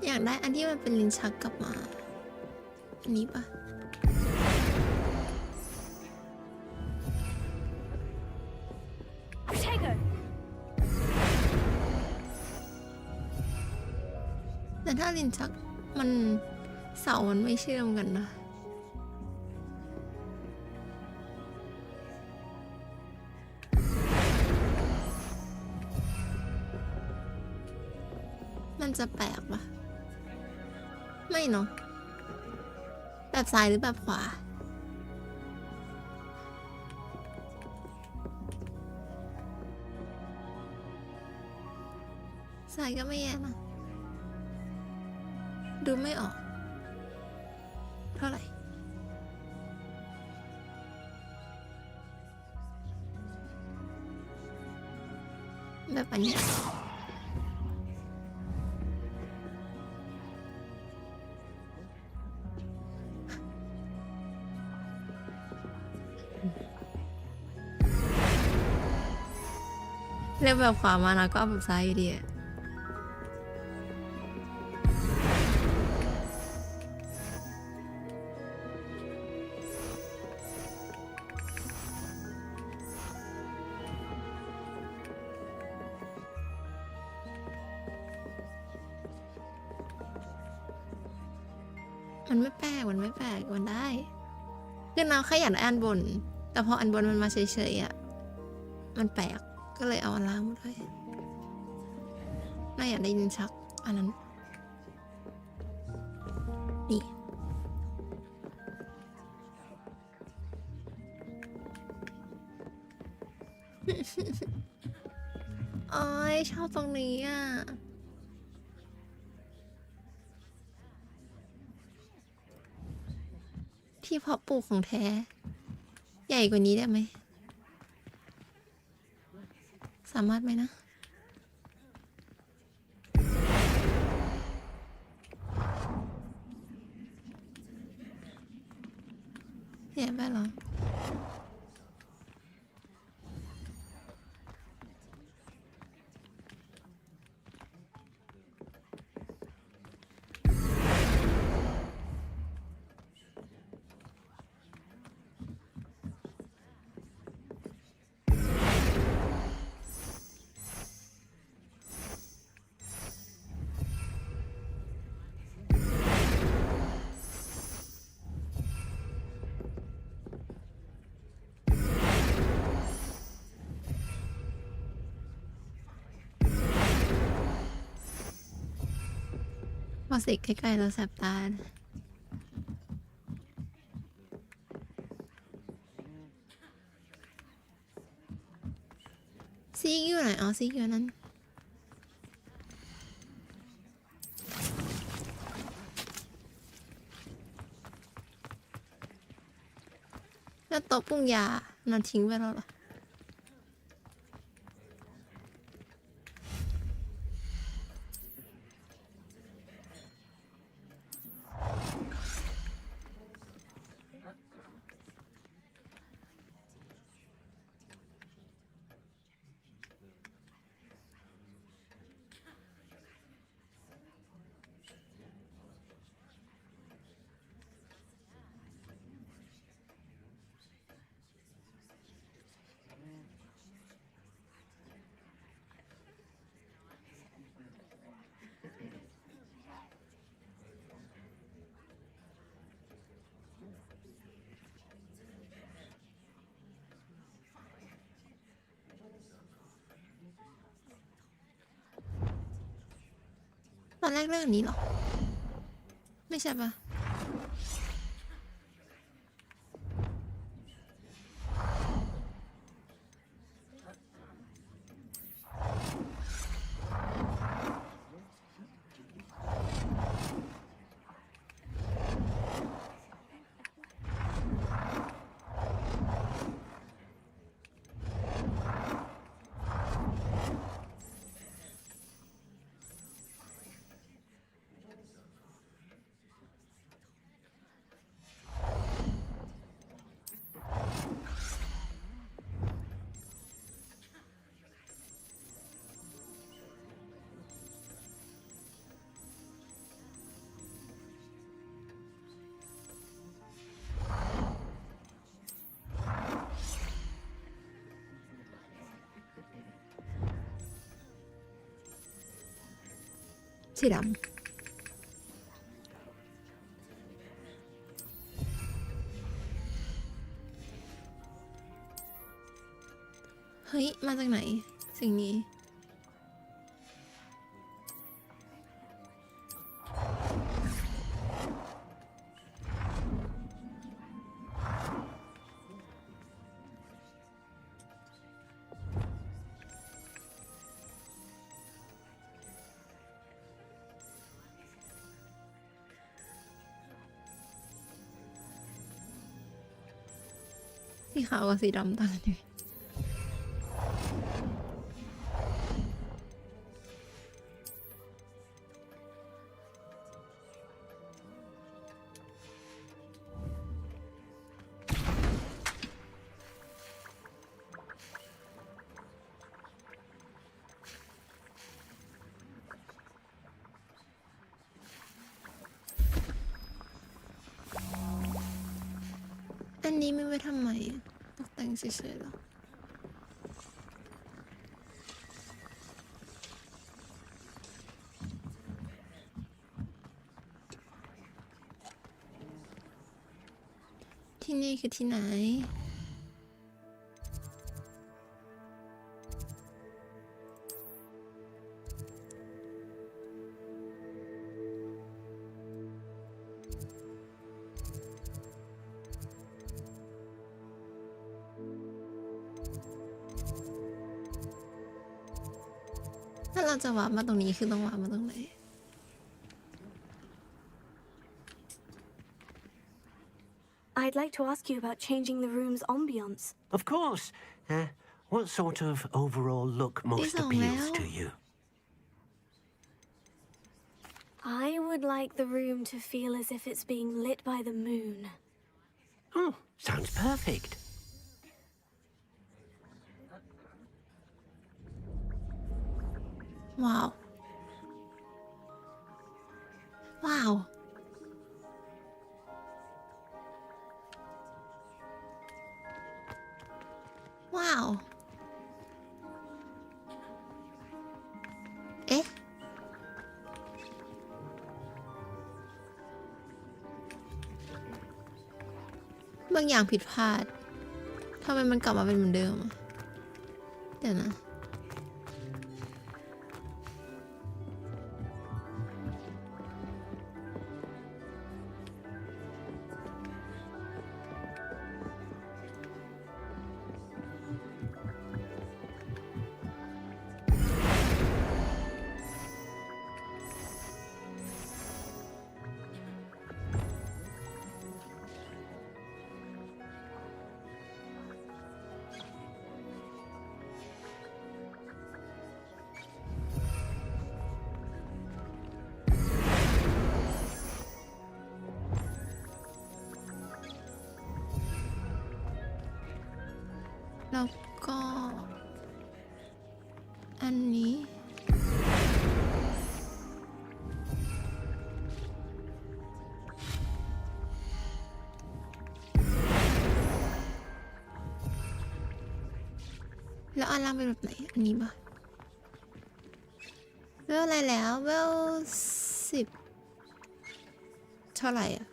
อยากได้อันที่มันเป็นลิ้นชักกลับมาอันนี้ปะแต่ถ้าลิ้นชักมันเสามันไม่เชื่อมกันนะมันจะแปลกปะไม่เนาะแบบซ้ายหรือแบบขวา ใส่ก็ไม่แย่นะดูไม่ออกเท่าไหร่แบบอันนี้เรียกแบบขวามาแล้วก็เอาแบบซ้ายอยู่ดีอะมันไม่แปลกมันได้คือน้ำขยันอันบนแต่พออันบนมันมาเฉยๆอ่ะมันแปลกก็เลยเอาอันล่างมาด้วยน่าอยากได้ยินชักอันนั้นนี่โอ้ยชอบตรงนี้อ่ะที่เพาะปลูกของแท้ใหญ่กว่านี้ได้ไหมสามารถไหมนะใหญ่ไปหรอพอสิใกล้ๆเราแสบตาซีกอยู่ไหนอ๋อซีกอยู่นั้นแล้วโต๊ะปรุงยานอนทิ้งไปแล้วเหรอตอนแรกเรื่องอันนี้เหรอไม่ใช่ปะสีดำเฮ้ยมาจากไหนสิ่งนี้ สีขาวกับสีดำต่างกันยังไงอันนี้ไม่ไว้ทำไมตกแต่งเฉยๆหรอที่นี่คือที่ไหนถ้าเราจะวาร์ปมาตรงนี้คือต้องวาร์ปมาตรงไหน I'd like to ask you about changing the room's ambience. Of course. What sort of overall look most appeals to you? I would like the room to feel as if it's being lit by the moon. Oh, sounds perfect. Wow. Wow. Wow. เอ๊ะ บางอย่างผิดพลาด ทำไมมันกลับมาเป็นเหมือนเดิมอะเดี๋ยวนะแล้วก็อันนี้แล้วอันล่างเป็นแบบไหนอันนี้ป่ะเวลอะไรแล้วเวล10เท่าไหร่อ่ะ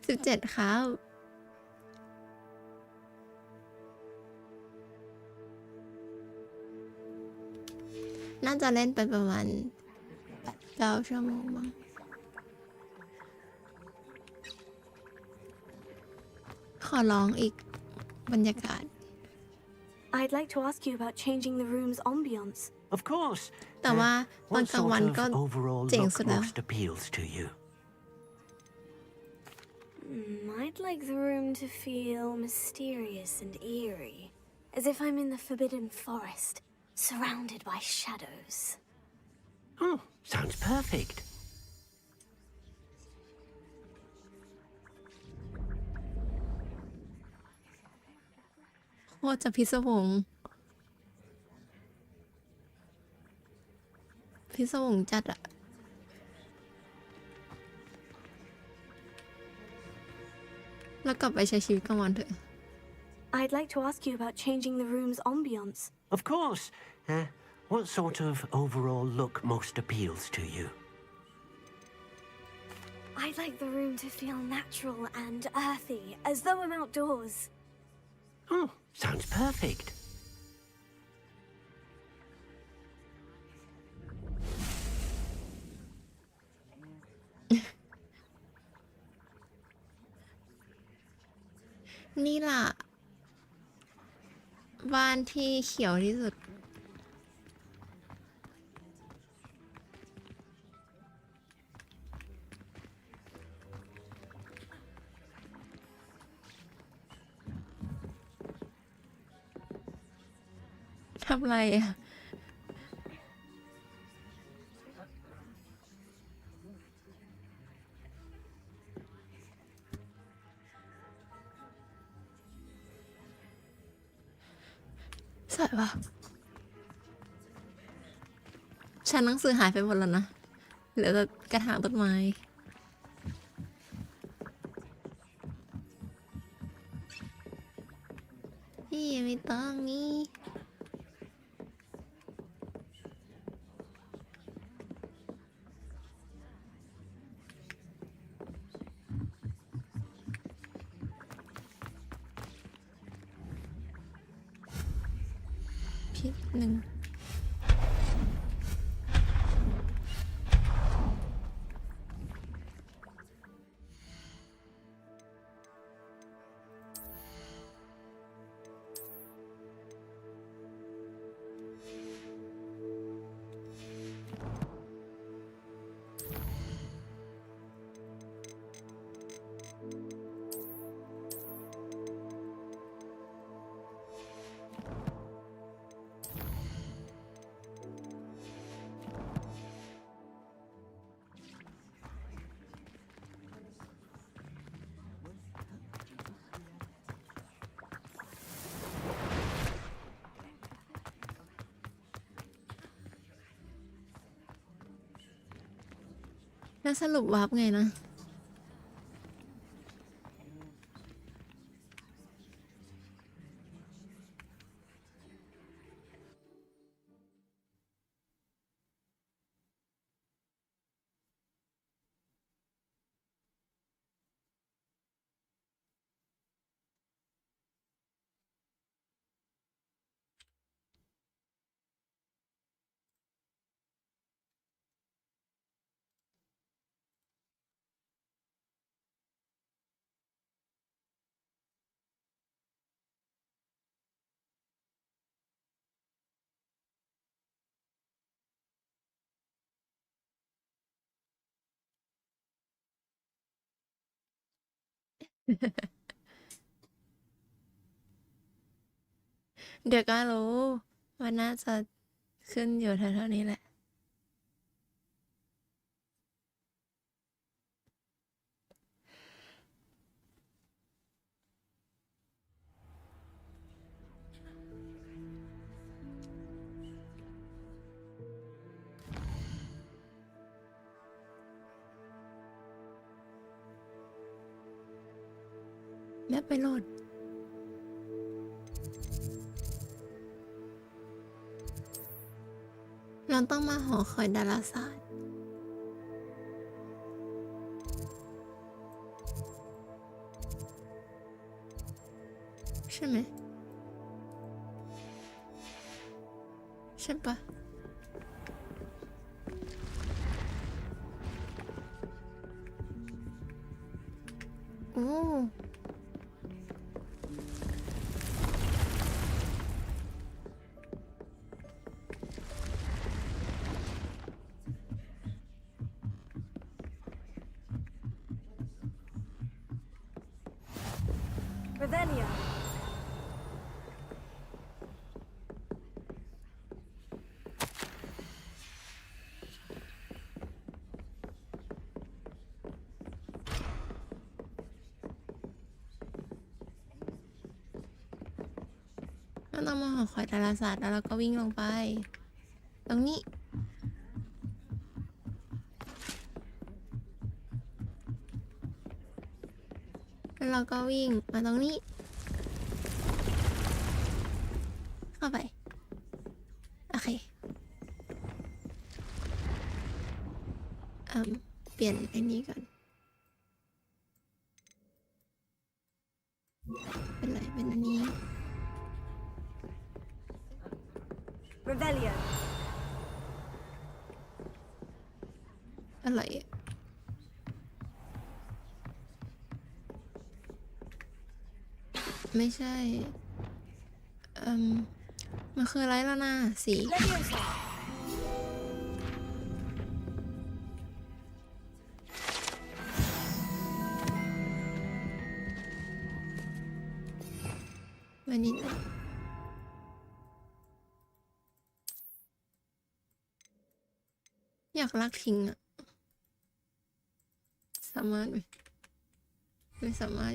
17ครับน่าจะเล่นไปประมาณ9 ชั่วโมงมั้งขอร้องอีกบรรยากาศ I'd like to ask you about changing the room's ambience. Of course. แต่ว่าตอน What กลางวัน sort ก็ of overall เจ๋ง look สุดแล้ว most appeals to you? I'd like the room to feel mysterious and eerie, as if I'm in the Forbidden Forest, surrounded by shadows. Oh, sounds perfect. โคตรจะพิศวงจัดอะแล้วกลับไปใช้ชีวิตกลางวันเถอะ I'd like to ask you about changing the room's ambience. Of course. What sort of overall look most appeals to you? I'd like the room to feel natural and earthy, as though I'm outdoors. Oh, sounds perfect.นี่ล่ะบ้านที่เขียวที่สุด ทำไรอะสวยปะชั้นหนังสือหายไปหมดแล้วนะเหลือแต่กระถางต้นไม้พี่ไม่ต้องนี้ผิดหนึ่งแล้วสรุปวาร์ปไงนะเดี๋ยวก็รู้ว่าน่าจะขึ้นอยู่แถวๆนี้แหละแม่ไปโหลดเราต้องมาหอคอยดาราศาสตร์ใช่ไหมใช่ปะโอ้Revelia. เราต้องมาหอคอยดาราศาสตร์แล้วเราก็วิ่งลงไปตรงนี้แล้วเราก็วิ่งมาตรงนี้เข้าไปโอเคเปลี่ยนไอ้นี้ก่อนเป็นไรเป็นอันนี้ Revelia. อะไรอะไม่ใช่มันคืออะไรแล้วนะสี Leviosa. วันนี้ อยากลากทิ้งอะสามารถไหมไม่สามารถ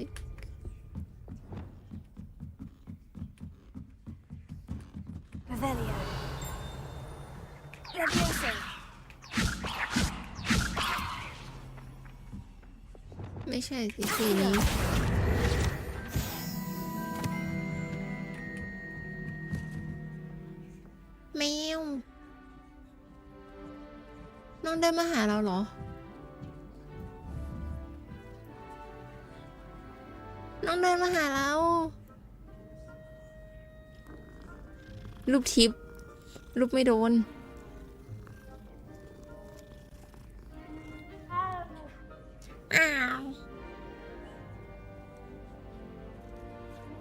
Revelio. Levioso. ไม่ใช่สีนี้แมวน้องได้มาหาเราเหรอน้องเดินมาหาเรารูปทิปรูปไม่โดนอ้าว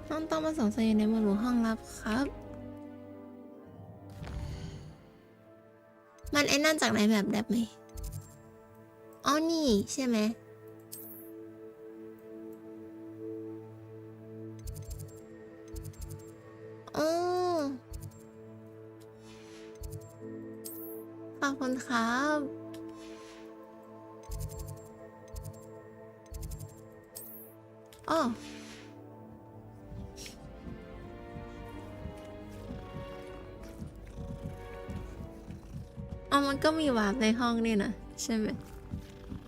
น้องต้องมาสงสัยอยู่ในมือหลวงห้องลับครับมันไอ้นั่นจากไหนแบบได้ไหมอ๋อนี่ใช่ไหมอ๋อขอบคุณครับอ๋อมันก็มีวาร์ปในห้องนี่นะใช่ไหม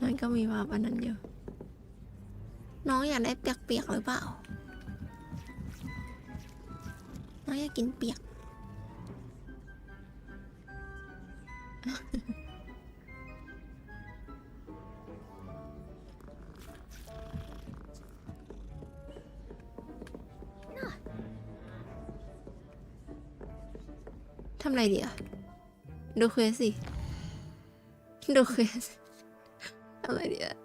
มันก็มีวาร์ปอันนั้นอยู่น้องอยากได้เปียกๆหรือเปล่าน้องอยากกินเปียก ทำอะไรดีอะดูเควสสิดูเควสทำอะไรดีอะ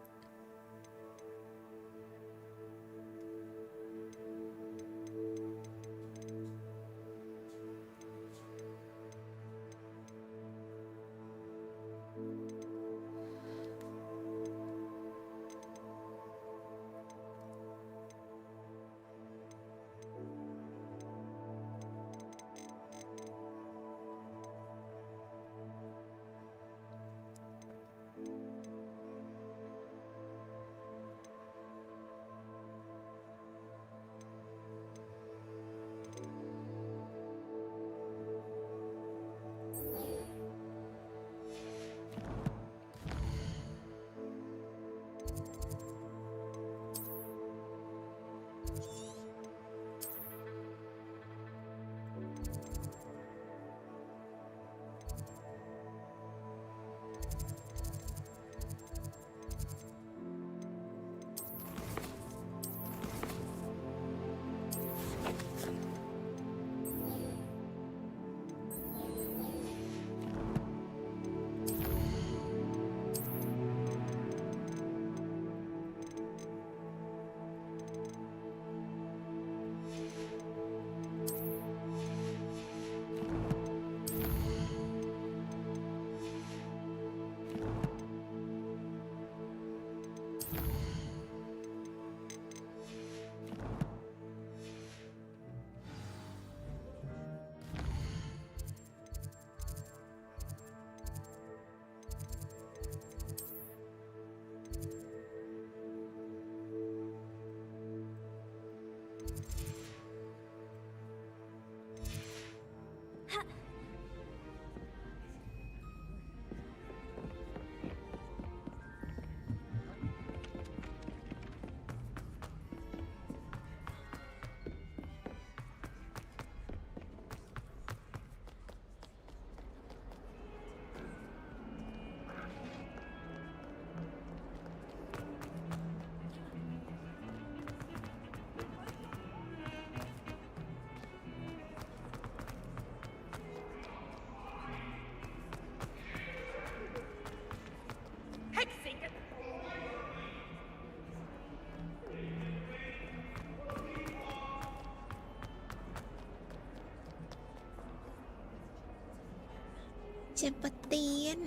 เจ็บปะเตียน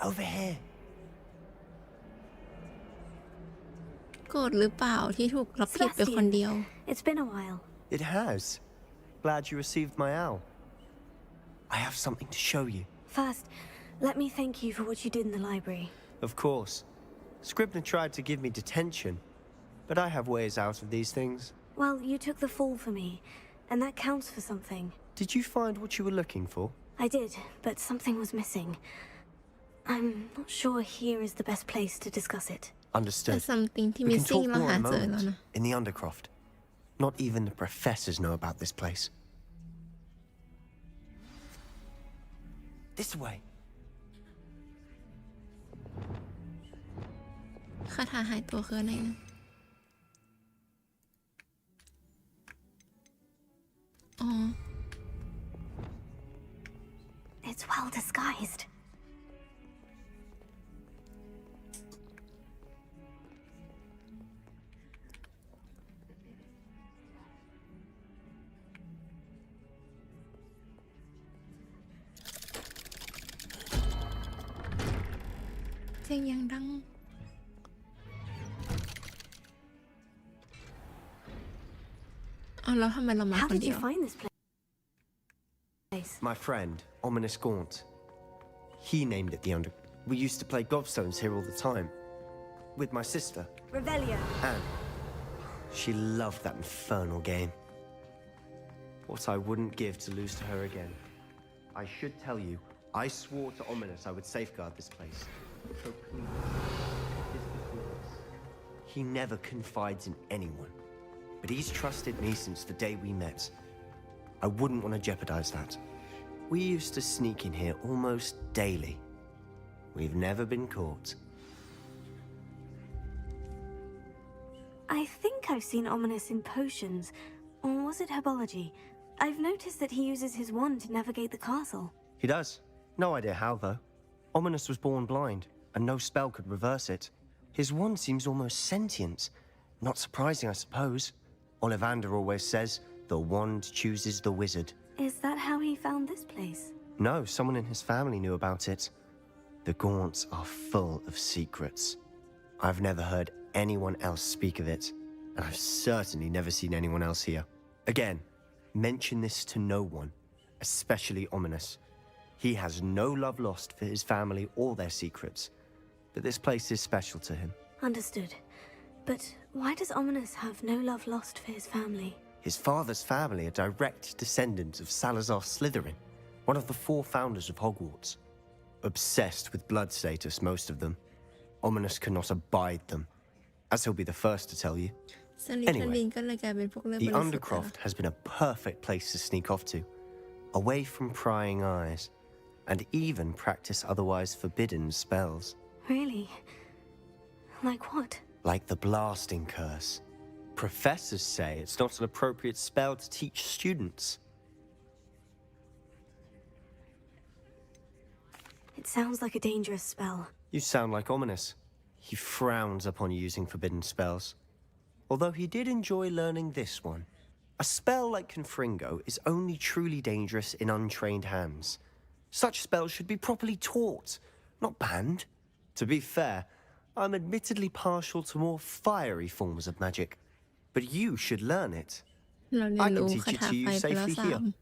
Over here. โกรธหรือเปล่าที่ถูกรับผิดไปคนเดียว It's been a while. It has. Glad you received my owl. I have something to show you. First, let me thank you for what you did in the library. Of course. Scribner tried to give me detention, but I have ways out of these things. Well, you took the fall for me, and that counts for something. Did you find what you were looking for? I did, but something was missing. I'm not sure here is the best place to discuss it. Understood. There's something ที่ We can missing talk เรา more หา in a เจอแล้ว moment. นะ In the Undercroft. Not even the professors know about this place. This way. คาถาหายตัวคืออะไรนะอ๋อ It's well disguised. Tiếng ยังดัง เอาแล้วทำไมเรามา How คน did เดีย you ว find this place? My friend, Ominous Gaunt. He named it the Under... We used to play gobstones here all the time. With my sister, Revelio. Anne. She loved that infernal game. What I wouldn't give to lose to her again. I should tell you, I swore to Ominous I would safeguard this place. So please, this between us. He never confides in anyone. But he's trusted me since the day we met. I wouldn't want to jeopardize that. We used to sneak in here almost daily. We've never been caught. I think I've seen Ominous in potions. Or was it herbology? I've noticed that he uses his wand to navigate the castle. He does. No idea how, though. Ominous was born blind, and no spell could reverse it. His wand seems almost sentient. Not surprising, I suppose. Ollivander always says, the wand chooses the wizard. Is that how he found this place? No, someone in his family knew about it. The Gaunts are full of secrets. I've never heard anyone else speak of it, and I've certainly never seen anyone else here. Again, mention this to no one, especially Ominous. He has no love lost for his family or their secrets, but this place is special to him. Understood. But why does Ominous have no love lost for his family? His father's family are direct descendants of Salazar Slytherin, one of the 4 founders of Hogwarts. Obsessed with blood status, most of them. Ominous cannot abide them, as he'll be the first to tell you. Anyway, the Undercroft has been a perfect place to sneak off to, away from prying eyes, and even practice otherwise forbidden spells. Really? Like what? Like the blasting curse. Professors say it's not an appropriate spell to teach students. It sounds like a dangerous spell. You sound like Ominous. He frowns upon using forbidden spells. Although he did enjoy learning this one. A spell like Confringo is only truly dangerous in untrained hands. Such spells should be properly taught, not banned. To be fair, I'm admittedly partial to more fiery forms of magic. But you should learn it. I can teach it to you safely here.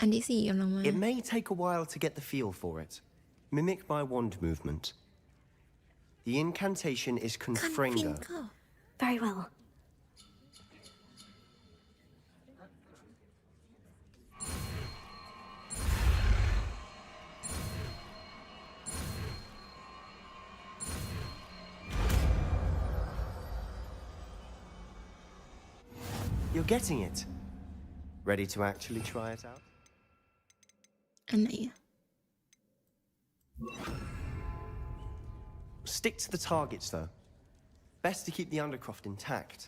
It may take a while to get the feel for it. Mimic my wand movement. The incantation is Confringo. Very well. You're getting it. Ready to actually try it out? อันไหนอะ Stick to the targets, though. Best to keep the Undercroft intact.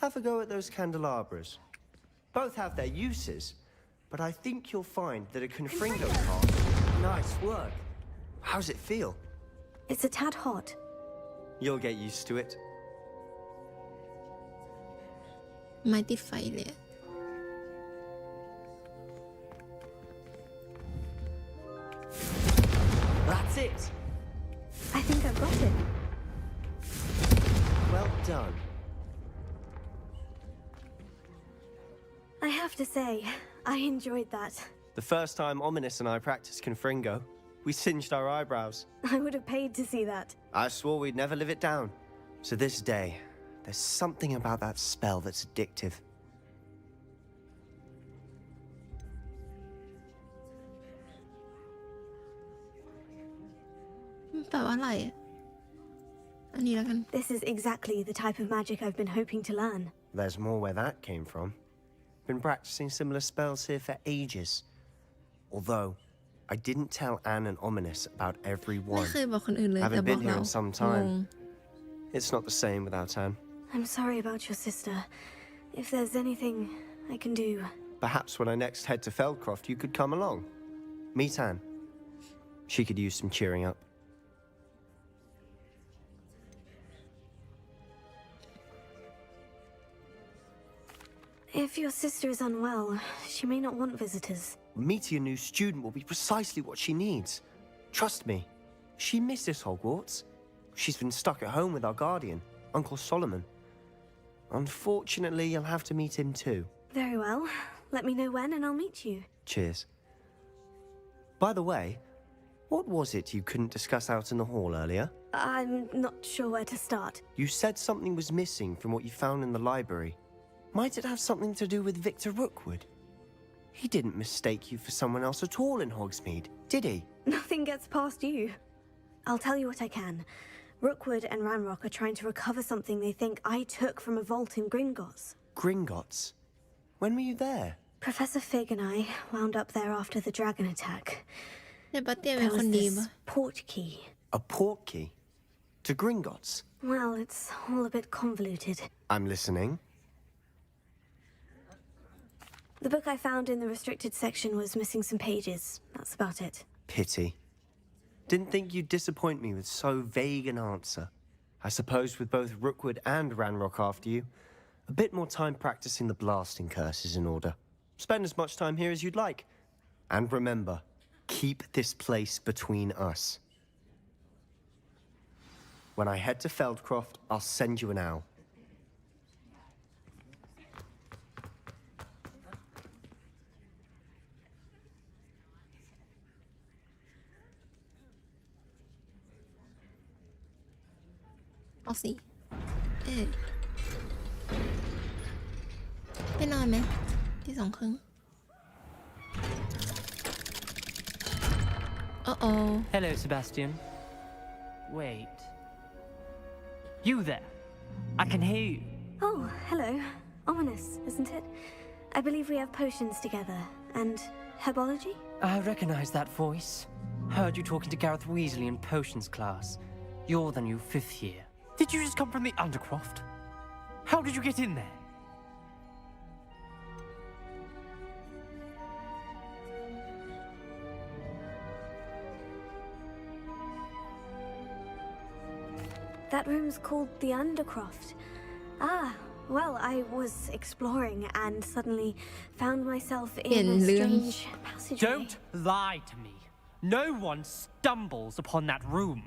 Have a go at those candelabras. Both have their uses, but I think you'll find that a Confringo card... Nice work. How's it feel? It's a tad hot. You'll get used to it. ไม้ติดไฟเลยอะ That's it. I think I've got it. Well done. I have to say, I enjoyed that. The first time Ominous and I practiced Confringo, we singed our eyebrows. I would have paid to see that. I swore we'd never live it down. So this day, there's something about that spell that's addictive. แปลว่าอะไรอันนี้แล้วกัน This is exactly the type of magic I've been hoping to learn. There's more where that came from. Been practicing similar spells here for ages. Although, I didn't tell Anne and Ominous about every ไม่ one. เคยบอกคนอื่นเลย แต่ Haven't บอก been เรา here in some ง time. ง It's not the same without Anne. I'm sorry about your sister. If there's anything I can do... Perhaps when I next head to Feldcroft, you could come along. Meet Anne. She could use some cheering up. If your sister is unwell, she may not want visitors. Meeting a new student will be precisely what she needs. Trust me. She misses Hogwarts. She's been stuck at home with our guardian, Uncle Solomon. Unfortunately, you'll have to meet him too. Very well. Let me know when and I'll meet you. Cheers. By the way, what was it you couldn't discuss out in the hall earlier? I'm not sure where to start. You said something was missing from what you found in the library. Might it have something to do with Victor Rookwood? He didn't mistake you for someone else at all in Hogsmeade, did he? Nothing gets past you. I'll tell you what I can. Rookwood and Ranrock are trying to recover something they think I took from a vault in Gringotts. Gringotts? When were you there? Professor Fig and I wound up there after the dragon attack. เดี๋ยวป้าเตี้ยเป็น There คน was ดีปะ this port key. A port key? To Gringotts? Well, it's all a bit convoluted. I'm listening. The book I found in the restricted section was missing some pages. That's about it. Pity. Didn't think you'd disappoint me with so vague an answer. I suppose with both Rookwood and Ranrock after you, a bit more time practicing the blasting curse is in order. Spend as much time here as you'd like. And remember, keep this place between us. When I head to Feldcroft, I'll send you an owl.เอาสิไปนอนไหมที่2:30 Uh-oh. Hello, Sebastian. Wait. You there? I can hear you. Oh, hello. Ominous, isn't it? I believe we have potions together. And herbology? I recognize that voice. Heard you talking to Gareth Weasley in potions class. You're the new 5th year. Did you just come from the Undercroft? How did you get in there? That room's called the Undercroft. Ah, well, I was exploring and suddenly found myself in a strange passageway. Don't lie to me. No one stumbles upon that room.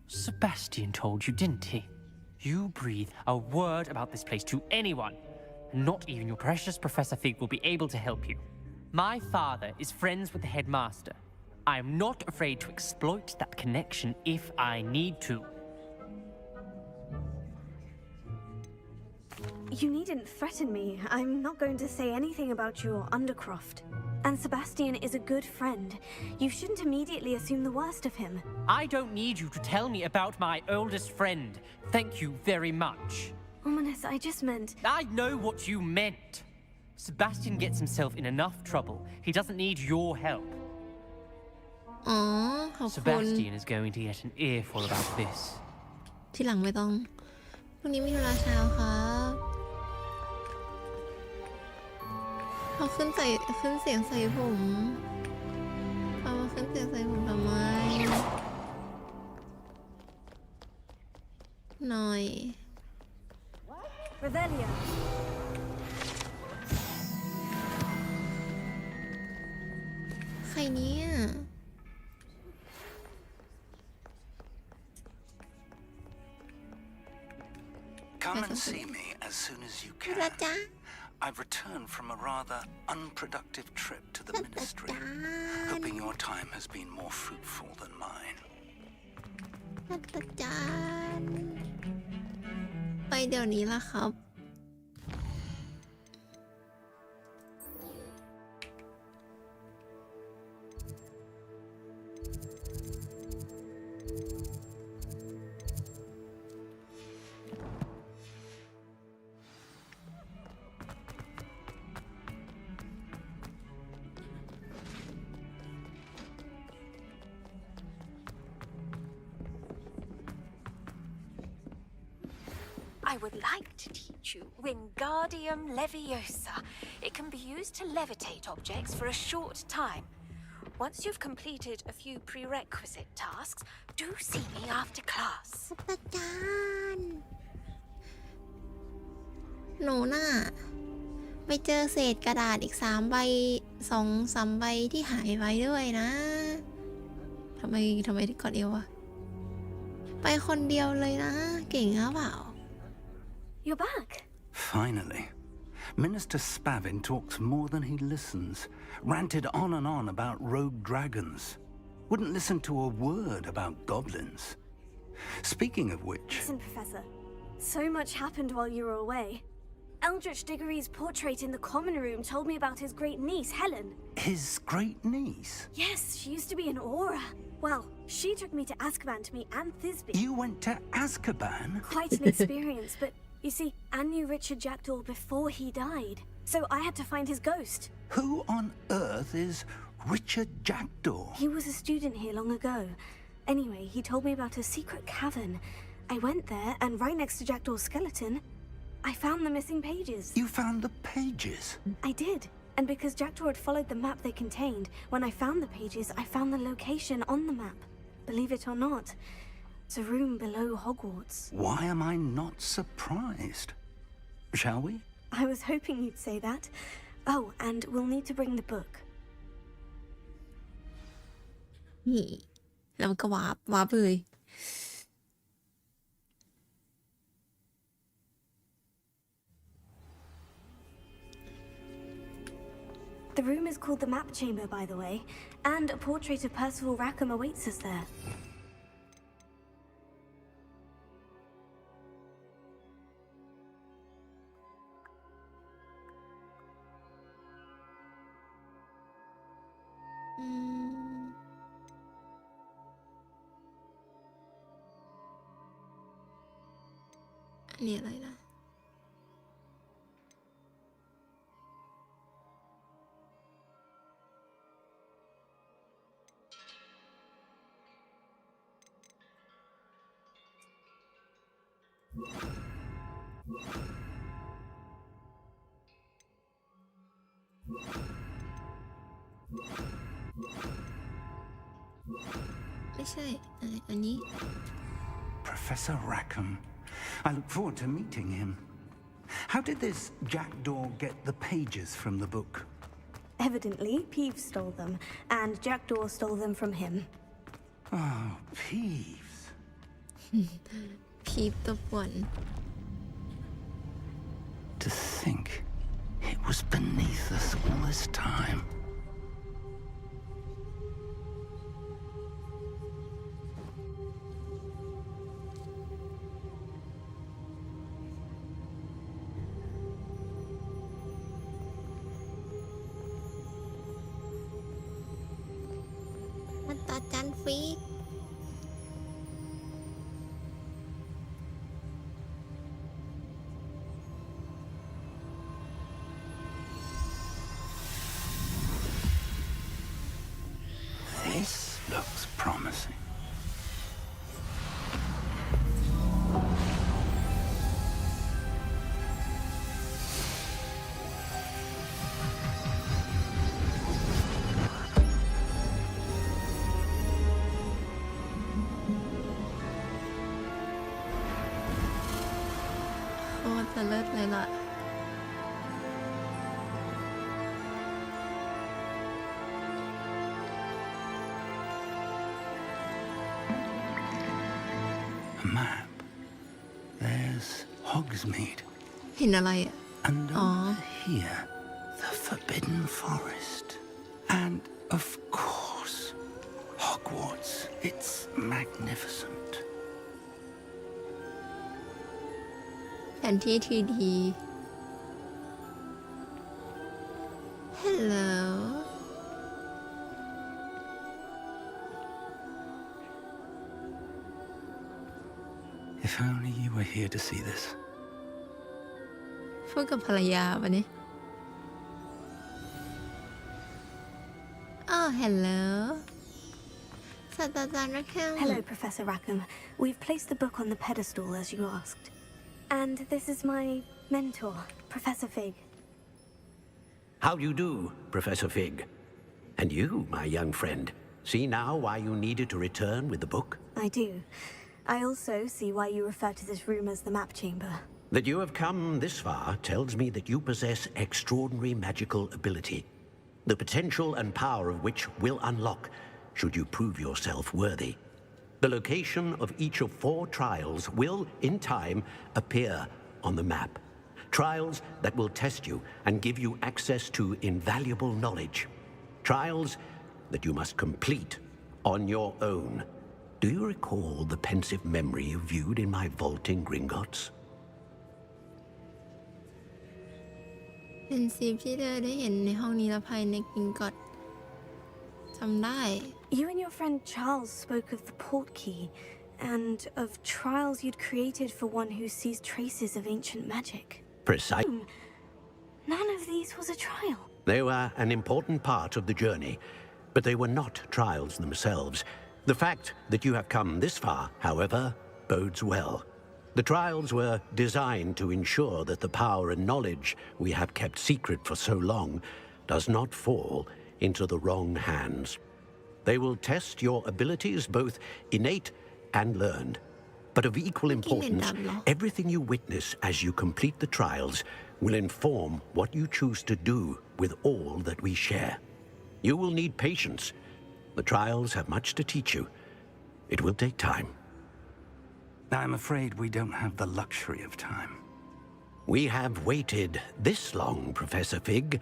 Sebastian told you, didn't he? You breathe a word about this place to anyone, and not even your precious Professor Fig will be able to help you. My father is friends with the headmaster. I am not afraid to exploit that connection if I need to. You needn't threaten me. I'm not going to say anything about your Undercroft. And Sebastian is a good friend. You shouldn't immediately assume the worst of him. I don't need you to tell me about my oldest friend. Thank you very much. Ominous, I just meant... I know what you meant. Sebastian gets himself in enough trouble. He doesn't need your help. Sebastian is going to get an earful about this. ทีหลังไม่ต้องพรุ่งนี้มีธุระเช้าครับเขาขึ้นเสียงใส่ผมเขามาขึ้นเสียงใส่ผมทำไมหน่อย Revelio. ใครเนี่ย Come and see me as soon as you can. I've returned from a rather unproductive trip to the ministry, hoping your time has been more fruitful than mine. อาจารย์ไปเดี๋ยวนี้ละครับ I would like to teach you Wingardium Leviosa. It can be used to levitate objects for a short time. Once you've completed a few prerequisite tasks, do see me after class. อาจารย์หนูน่ะไปเจอเศษกระดาษอีก3 ใบ 2-3 ใบที่หายไว้ด้วยนะทำไมที่กดเอวอะไปคนเดียวเลยนะเก่งหรือเปล่า You're back. Finally. Minister Spavin talks more than he listens. Ranted on and on about rogue dragons. Wouldn't listen to a word about goblins. Speaking of which... Listen, Professor. So much happened while you were away. Eldritch Diggory's portrait in the common room told me about his great niece, Helen. His great niece? Yes, she used to be an Aura. Well, she took me to Azkaban to meet Anne Thisbe. You went to Azkaban? Quite an experience, but you see, Anne knew Richard Jackdaw before he died. So I had to find his ghost. Who on earth is Richard Jackdaw? He was a student here long ago. Anyway, he told me about a secret cavern. I went there, and right next to Jackdaw's skeleton, I found the missing pages. You found the pages? I did. And because Jackdaw had followed the map they contained, when I found the pages, I found the location on the map. Believe it or not, it's a room below Hogwarts. Why am I not surprised? Shall we? I was hoping you'd say that. Oh, and we'll need to bring the book. นี่แล้วมันก็วาร์ปเลย The room is called the Map Chamber, by the way, and a portrait of Percival Rackham awaits us there. Professor Rackham. I look forward to meeting him. How did this Jackdaw get the pages from the book? Evidently, Peeves stole them, and Jackdaw stole them from him. Oh, Peeves. Peeves the one. To think it was beneath us all this time. This looks promising. Oh, จะเลิศเลยล่ะ Map. There's Hogsmeade. เห็นอะไรอ่ะ And over here, the Forbidden Forest. And, of course, Hogwarts. It's magnificent. แผนที่ 3D Hello If only you were here to see this. พูดกับภรรยาปะเนี่ย Oh hello ศาสตราจารย์ Rackham Hello, Professor Rackham. We've placed the book on the pedestal as you asked. And this is my mentor, Professor Fig. How do you do, Professor Fig? And you, my young friend, see now why you needed to return with the book? I do. I also see why you refer to this room as the map chamber. That you have come this far tells me that you possess extraordinary magical ability, the potential and power of which will unlock should you prove yourself worthy. The location of each of 4 trials will, in time, appear on the map. Trials that will test you and give you access to invaluable knowledge. Trials that you must complete on your own. Do you recall the pensive memory you viewed in my vaulting Gringotts? เป็นซีฟที่เธอได้เห็นในห้องนิรภัยในกิงกอตจำได้ You and your friend Charles spoke of the port key and of trials you'd created for one who sees traces of ancient magic. Precisely. None of these was a trial. They were an important part of the journey, but they were not trials themselves. The fact that you have come this far, however, bodes well. The trials were designed to ensure that the power and knowledge we have kept secret for so long does not fall into the wrong hands. They will test your abilities, both innate and learned. But of equal importance, everything you witness as you complete the trials will inform what you choose to do with all that we share. You will need patience. The trials have much to teach you. It will take time. I'm afraid we don't have the luxury of time. We have waited this long, Professor Fig.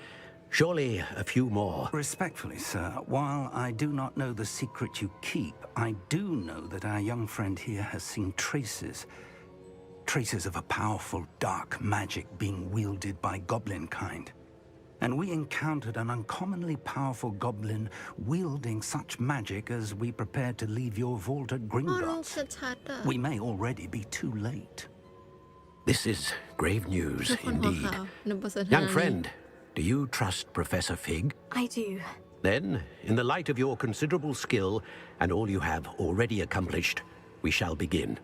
Surely a few more. Respectfully, sir, while I do not know the secret you keep, I do know that our young friend here has seen traces of a powerful dark magic being wielded by goblin kind. And we encountered an uncommonly powerful goblin wielding such magic as we prepared to leave your vault at Gringotts. We may already be too late. This is grave news indeed. Young friend, do you trust Professor Fig? I do. Then, in the light of your considerable skill and all you have already accomplished, we shall begin.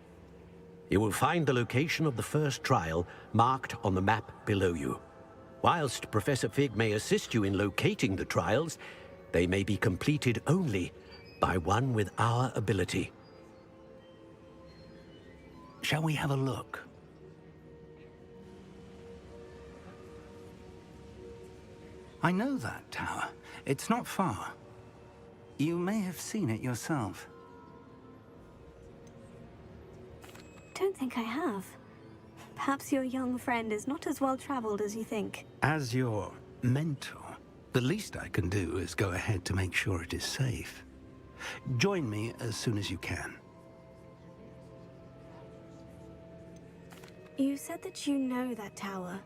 You will find the location of the first trial marked on the map below you. Whilst Professor Fig may assist you in locating the trials, they may be completed only by one with our ability. Shall we have a look? I know that tower. It's not far. You may have seen it yourself. Don't think I have. Perhaps your young friend is not as well traveled as you think. As your mentor, the least I can do is go ahead to make sure it is safe. Join me as soon as you can. You said that you know that tower.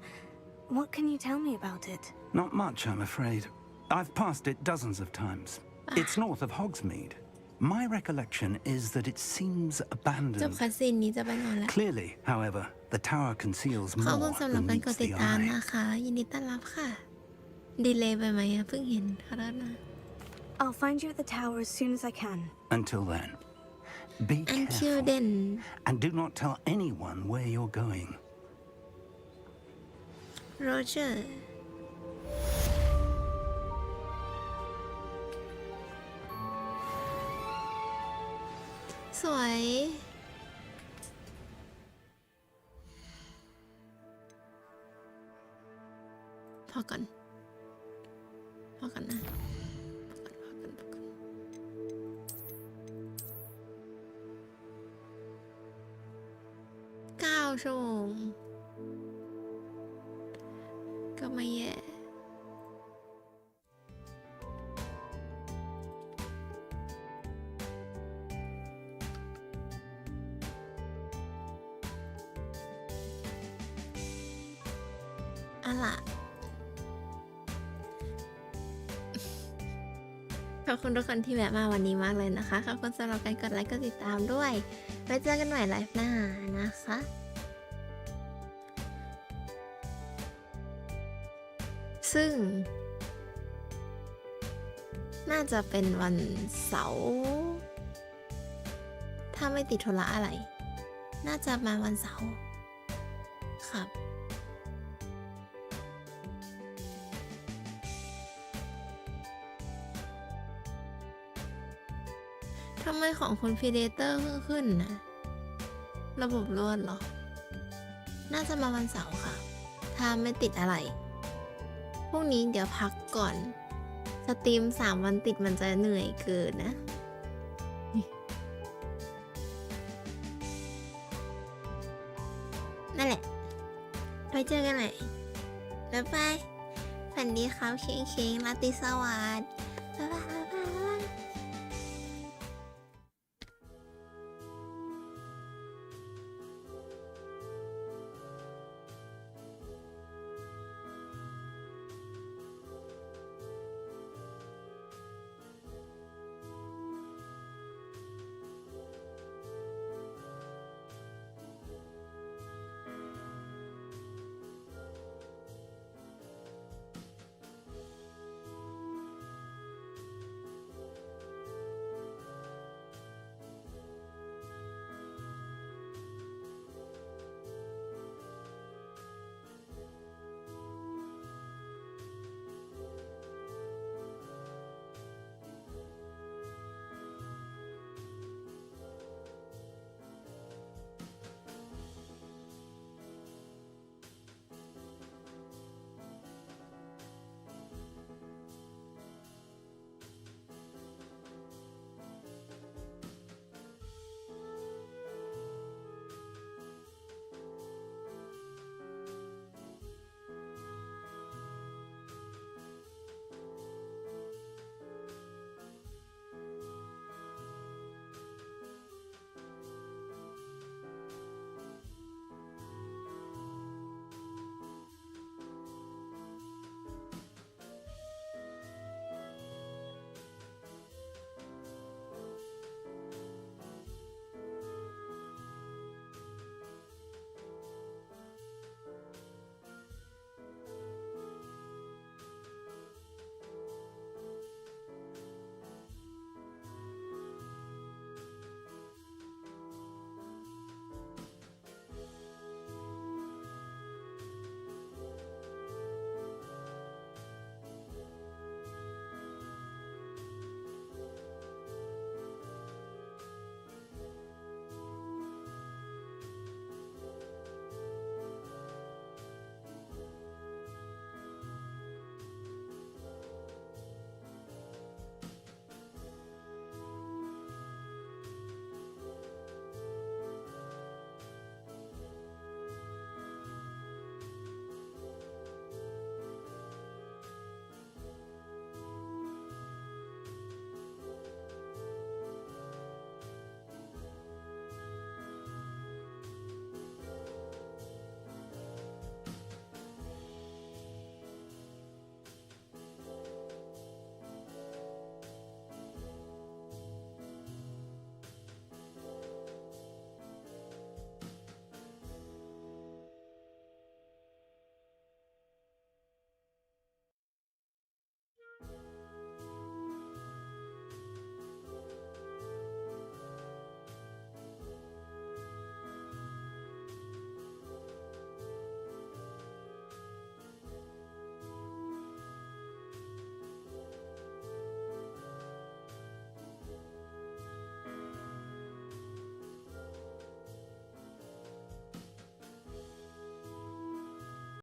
What can you tell me about it? Not much, I'm afraid. I've passed it dozens of times. It's north of Hogsmeade. My recollection is that it seems abandoned. Clearly, however, the tower conceals more than meets the eye. นะคะยินดีต้อนรับค่ะดีเลย์ไปไหมเพิ่งเห็นขอโทษนะ I'll find you at the tower as soon as I can. Until then, be careful and do not tell anyone where you're going. Roger สวยพอก่อนนะพอก่อน9 ชั่วโมง ก็ไม่แย่อะล่ะขอบคุณทุกคนที่แวะมาวันนี้มากเลยนะคะ ขอบคุณสำหรับการกดไลค์กดติดตามด้วยไว้เจอกันใหม่ไลฟ์หน้านะคะ ซึ่งน่าจะเป็นวันเสาร์ถ้าไม่ติดธุระอะไร น่าจะมาวันเสาร์ครับทำไมของคุณพีเดเตอร์เพิ่งขึ้นนะระบบรวนเหรอ น่าจะมาวันเสาร์ค่ะ ถ้าไม่ติดอะไรพรุ่งนี้เดี๋ยวพักก่อน สตรีม3 วันติดมันจะเหนื่อยเกินนะ นั่นแหละไปเจอกันใหม่บ๊ายบายฝันดีครับเค้งๆราตรีสวัสดิ์